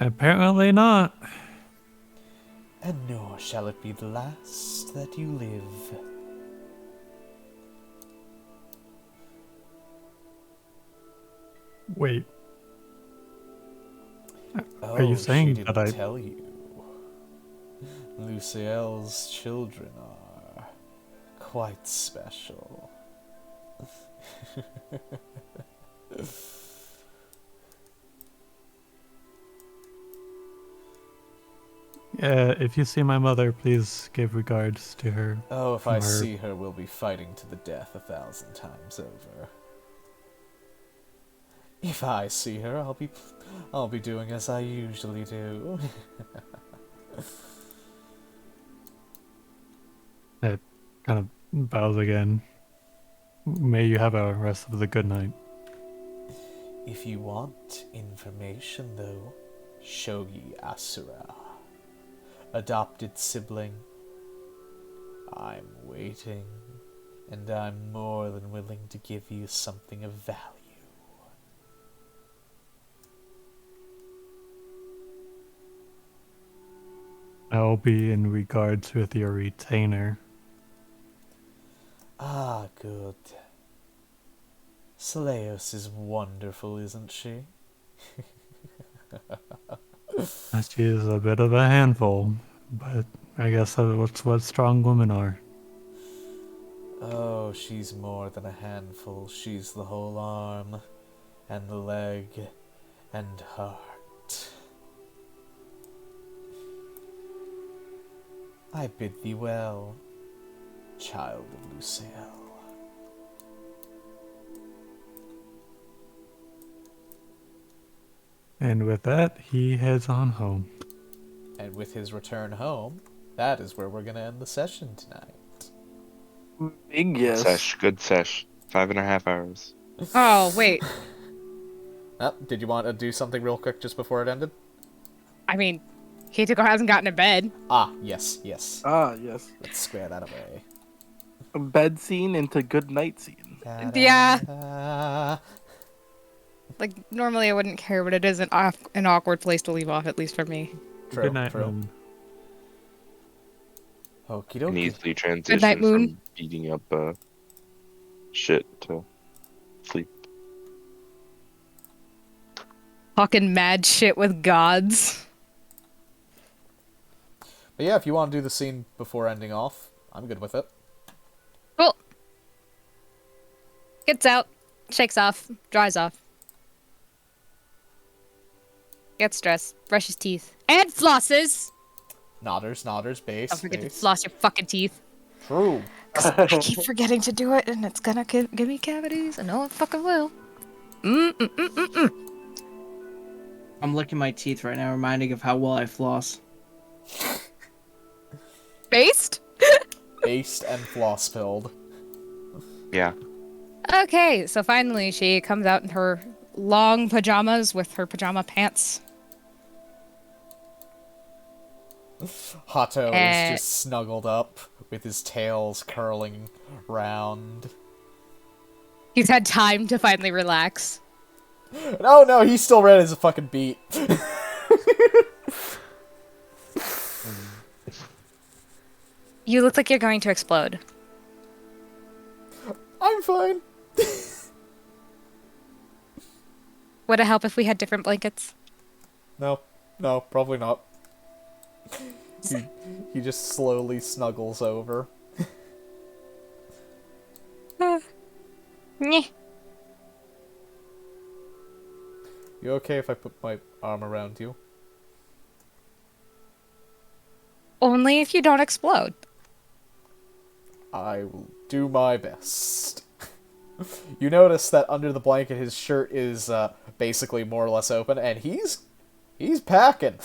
Apparently not. And nor shall it be the last that you live. Wait, Oh, are you saying she that didn't I... tell you. Luciel's children are quite special. if you see my mother, please give regards to her. Oh, if from I her. see her, we'll be fighting to the death 1,000 times over. If I see her, I'll be doing as I usually do. It kind of bows again. May you have a rest of the good night. If you want information, though, Shogi Asura, adopted sibling, I'm waiting, and I'm more than willing to give you something of value. I'll be in regards with your retainer. Ah, good. Seleos is wonderful, isn't she? She is a bit of a handful, but I guess that's what strong women are. Oh, she's more than a handful. She's the whole arm, and the leg, and heart. I bid thee well, child of Luciel. And with that, he heads on home. And with his return home, that is where we're going to end the session tonight. Big yes. Sesh, good sesh. 5.5 hours. Oh, wait. Oh, did you want to do something real quick just before it ended? I mean, Hitoko hasn't gotten to bed. Ah, yes, yes. Ah, yes. Let's square that away. A bed scene into good night scene. Yeah. Like, normally I wouldn't care, but it is an awkward place to leave off, at least for me. True, Good night, true. Moon. Okie Can dokie. easily transition night, Moon. from beating up shit to sleep. Talking mad shit with gods. But yeah, if you want to do the scene before ending off, I'm good with it. Cool. Gets out, shakes off, dries off. Gets dressed, brushes teeth, and flosses. Nodders, base. Don't forget to base. floss your fucking teeth. True. I keep forgetting to do it, and it's gonna give me cavities. I know it fucking will. I'm licking my teeth right now, reminding of how well I floss. Based? Based and floss filled. Yeah. Okay, so finally she comes out in her long pajamas with her pajama pants. Hato is just snuggled up with his tails curling round. He's had time to finally relax. No, he's still red as a fucking beet. You look like you're going to explode. I'm fine. Would it help if we had different blankets? No, probably not. He just slowly snuggles over. Nyeh. You okay if I put my arm around you? Only if you don't explode. I will do my best. You notice that under the blanket his shirt is basically more or less open, and he's packing.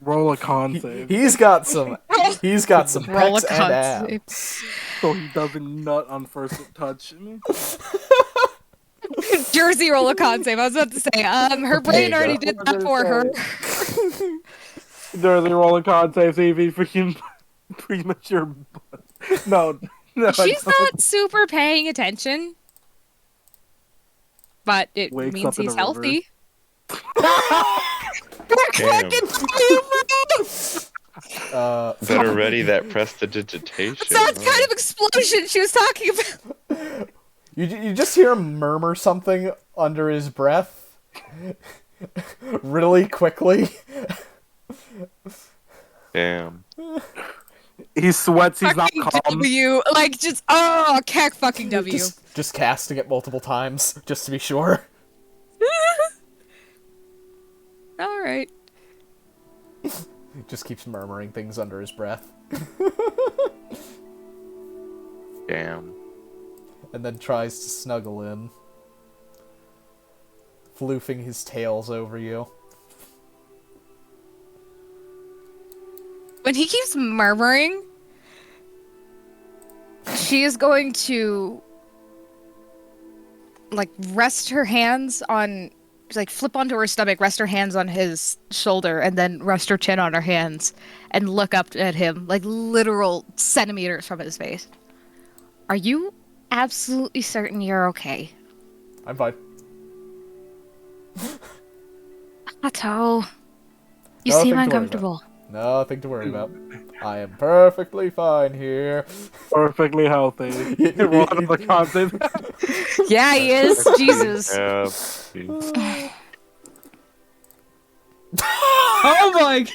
Roll a con save. He's got some Roll a pecs con and save. abs. So he doesn't nut on first touch. Jersey roll a con save. I was about to say, her brain already did that for her. Jersey roll a con save, see if he freaking premature. No. She's not super paying attention. But it Wakes means up in he's a healthy. Damn. Better ready that prestidigitation. That's kind of explosion she was talking about. You just hear him murmur something under his breath, really quickly. Damn. He sweats, he's not Fucking calm. W, like just cack fucking W. Just casting it multiple times, just to be sure. All right. Just keeps murmuring things under his breath. Damn. And then tries to snuggle in, floofing his tails over you. When he keeps murmuring, she is going to like rest her hands on, like flip onto her stomach, rest her hands on his shoulder, and then rest her chin on her hands and look up at him like literal centimeters from his face. Are you absolutely certain you're okay? I'm fine. Otto, you Nothing seem to worry uncomfortable. Nothing to worry about. I am perfectly fine here. Perfectly healthy. Roll out of the con save. Yeah, he is. Jesus. Yeah. Oh my!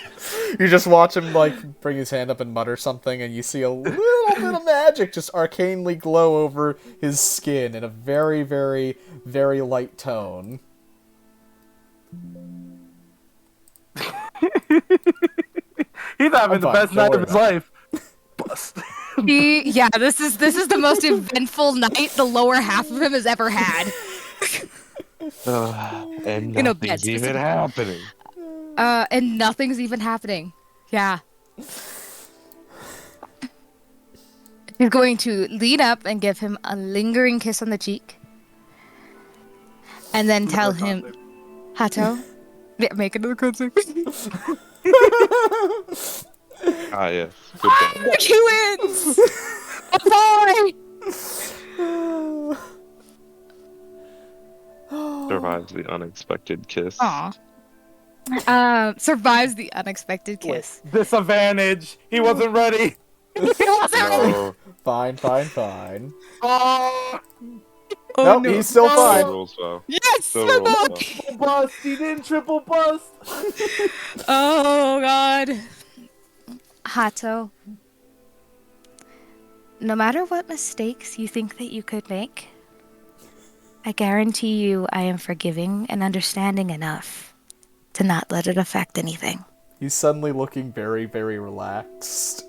You just watch him, like, bring his hand up and mutter something, and you see a little bit of magic just arcanely glow over his skin in a very, very, very light tone. He's having the fine, best don't night of worry his life. Bust. This is the most eventful night the lower half of him has ever had. And You know, nothing's bed even happening. And nothing's even happening. Yeah. He's going to lean up and give him a lingering kiss on the cheek. And then tell him, Hato, make another con save. Ah, yes. Good job. He wins! A boy! Survives the unexpected kiss. Aw. Survives the unexpected kiss. Disadvantage. He wasn't ready. No. Fine. Oh, Nope, no. he's still No. fine. Rolls well. Yes! Still my rolls boy! well. bust. He didn't triple bust. Oh, God. Hato, no matter what mistakes you think that you could make, I guarantee you I am forgiving and understanding enough to not let it affect anything. He's suddenly looking very, very relaxed.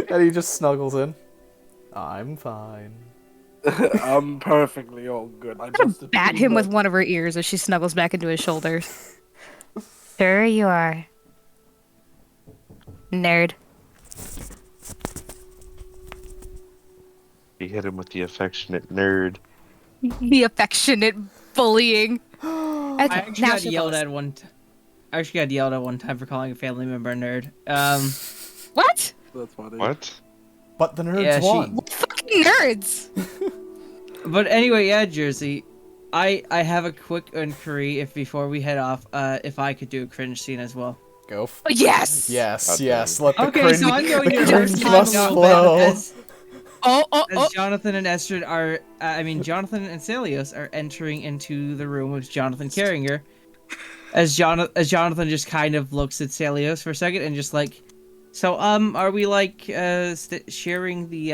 And he just snuggles in. I'm fine. I'm perfectly all good. I just Bat him with one of her ears as she snuggles back into his shoulders. Sure you are. Nerd. He hit him with the affectionate nerd. The affectionate bullying. I actually got yelled at one. I actually got yelled at one time for calling a family member a nerd. What? That's funny. What? But the nerds Yeah, won. Fucking nerds. But anyway, yeah, Jersey. I have a quick inquiry before we head off. If I could do a cringe scene as well. Go. Yes. Yes, Okay. yes. Let the Okay, cringe, so I'm going the to cringe first must time flow. as Oh. Johnathan and Esther are, Johnathan and Celios are entering into the room with Johnathan carrying her. As Johnathan just kind of looks at Celios for a second and just like, so are we like sharing the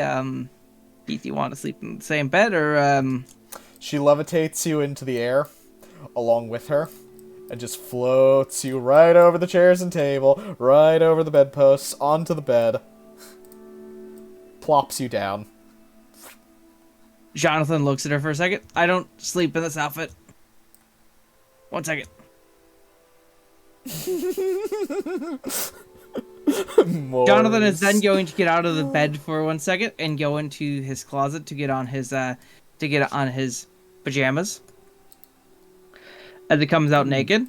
do you want to sleep in the same bed or She levitates you into the air, along with her, and just floats you right over the chairs and table, right over the bedposts, onto the bed. Plops you down. Johnathan looks at her for a second. I don't sleep in this outfit. 1 second. Johnathan is then going to get out of the bed for 1 second and go into his closet to get on his pajamas. As he comes out naked.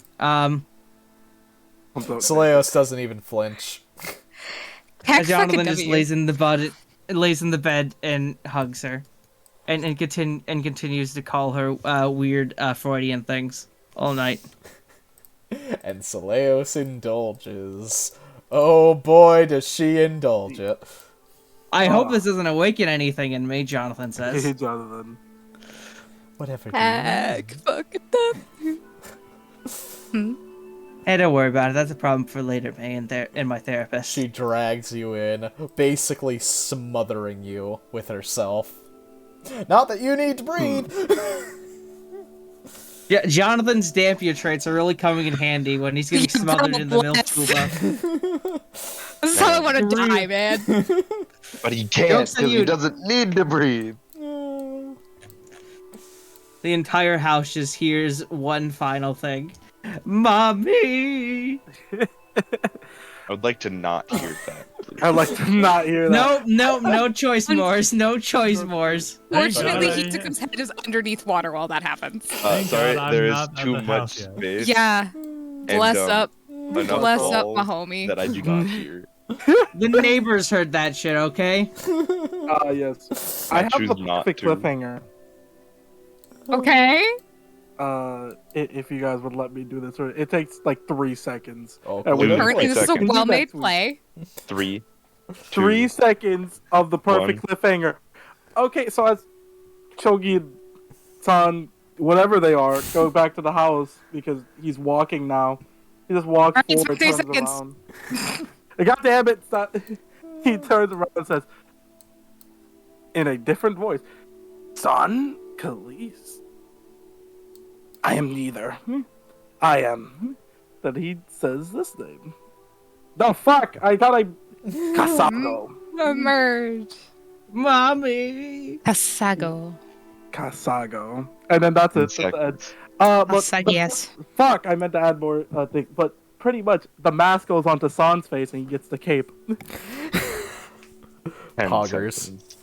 Seleos doesn't even flinch. As Johnathan just lays in the bed and hugs her. And continues to call her weird Freudian things all night. And Seleos indulges. Oh boy, does she indulge it. I hope this doesn't awaken anything in me, Johnathan says. Hey, Jonathan. Whatever. Fuck it. Hey, don't worry about it. That's a problem for later, me and my therapist. She drags you in, basically smothering you with herself. Not that you need to breathe! Yeah, Jonathan's dampier traits are really coming in handy when he's getting smothered in the milk scuba. This is how I want to die, man. But he can't because he doesn't need to breathe. The entire house just hears one final thing. Mommy! I would like to not hear that. Please. I'd like to not hear that. No choice mores. No choice mores. Fortunately, Sorry. he took his head is underneath water while that happens. Thank Sorry, God I'm there is not at too the much house yet. space. Yeah. Bless up. enough Bless up, my balls homie. that I do not hear. The neighbors heard that shit, okay? Yes. I I have choose the not perfect to. cliffhanger. Okay. If you guys would let me do this, it takes like 3 seconds. Oh, And we Dude, Currently, this is a seconds. well-made play. 3. 3 seconds of the perfect 1. cliffhanger. Okay, so as Chogi, San, whatever they are, go back to the house because he's walking now. He just walks Alright, forward, 30 turns seconds. around. God damn it! Stop. He turns around and says, in a different voice, "Son, Kaliese, I am neither. I am." Then he says this name. The fuck! I thought I... Casago. Emerge. Mommy! Casago. Casago. And then that's it. That's the end. But Casagias. fuck, I meant to add more things. But pretty much, the mask goes onto San's face and he gets the cape. 10 Poggers. seconds.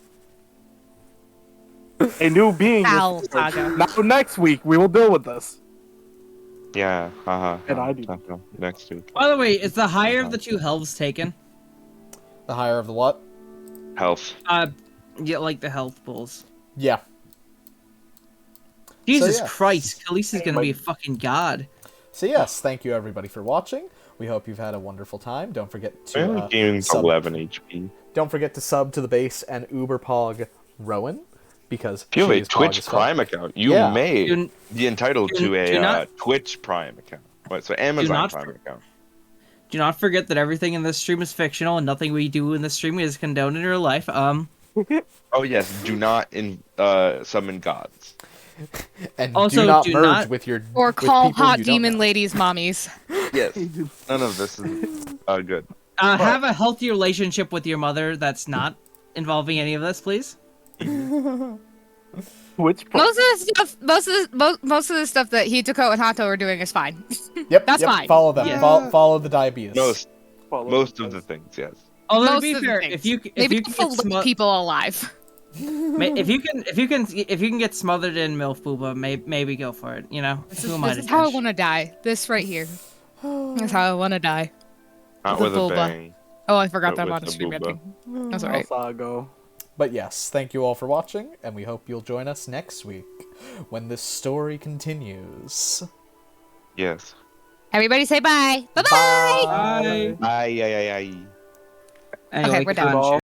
A new being. Ow, is Saga. Now next week, we will deal with this. Yeah, And I do. Next week. By the way, is the higher of the two helves taken? The higher of the what? Health. Yeah, like the health pools. Yeah. Jesus yeah. Christ, Kaliese is gonna be a fucking god. So yes, thank you everybody for watching. We hope you've had a wonderful time. Don't forget I only to gained sub. 11 HP. Don't forget to sub to the base and Uberpog Rowan because If you have she a is Pog Twitch as fuck. Prime account, you Yeah. may Do- be entitled do- to a do not- Twitch Prime account. Wait, so Amazon not Prime for- account. Do not forget that everything in this stream is fictional and nothing we do in this stream is condoned in real life. Oh yes, do not summon gods. And Also, do not do merge not- with your Or with call people hot you don't demon know. ladies mommies. Yes, none of this is good. Have a healthy relationship with your mother that's not involving any of this, please. Which part? Most of the stuff that Hitoko and Hato are doing is fine. Yep, That's yep, fine. follow them. Yeah. Follow the diabetes. Most of the things, yes. Although to Most be of the fair, things. if you Maybe can full get people alive. if you can get smothered in MILF Booba, maybe go for it. You know, This who am I is to how I judge? want to die. This right here. That's how I want to die. Not The with a vulva. bang. Oh, I forgot But that I'm with on the stream booba. ending. That's alright. Sago. But yes, thank you all for watching, and we hope you'll join us next week when this story continues. Yes. Everybody say bye. Bye-bye. Bye. Aye, aye, aye, aye. Anyway, Okay, we're done. Conch.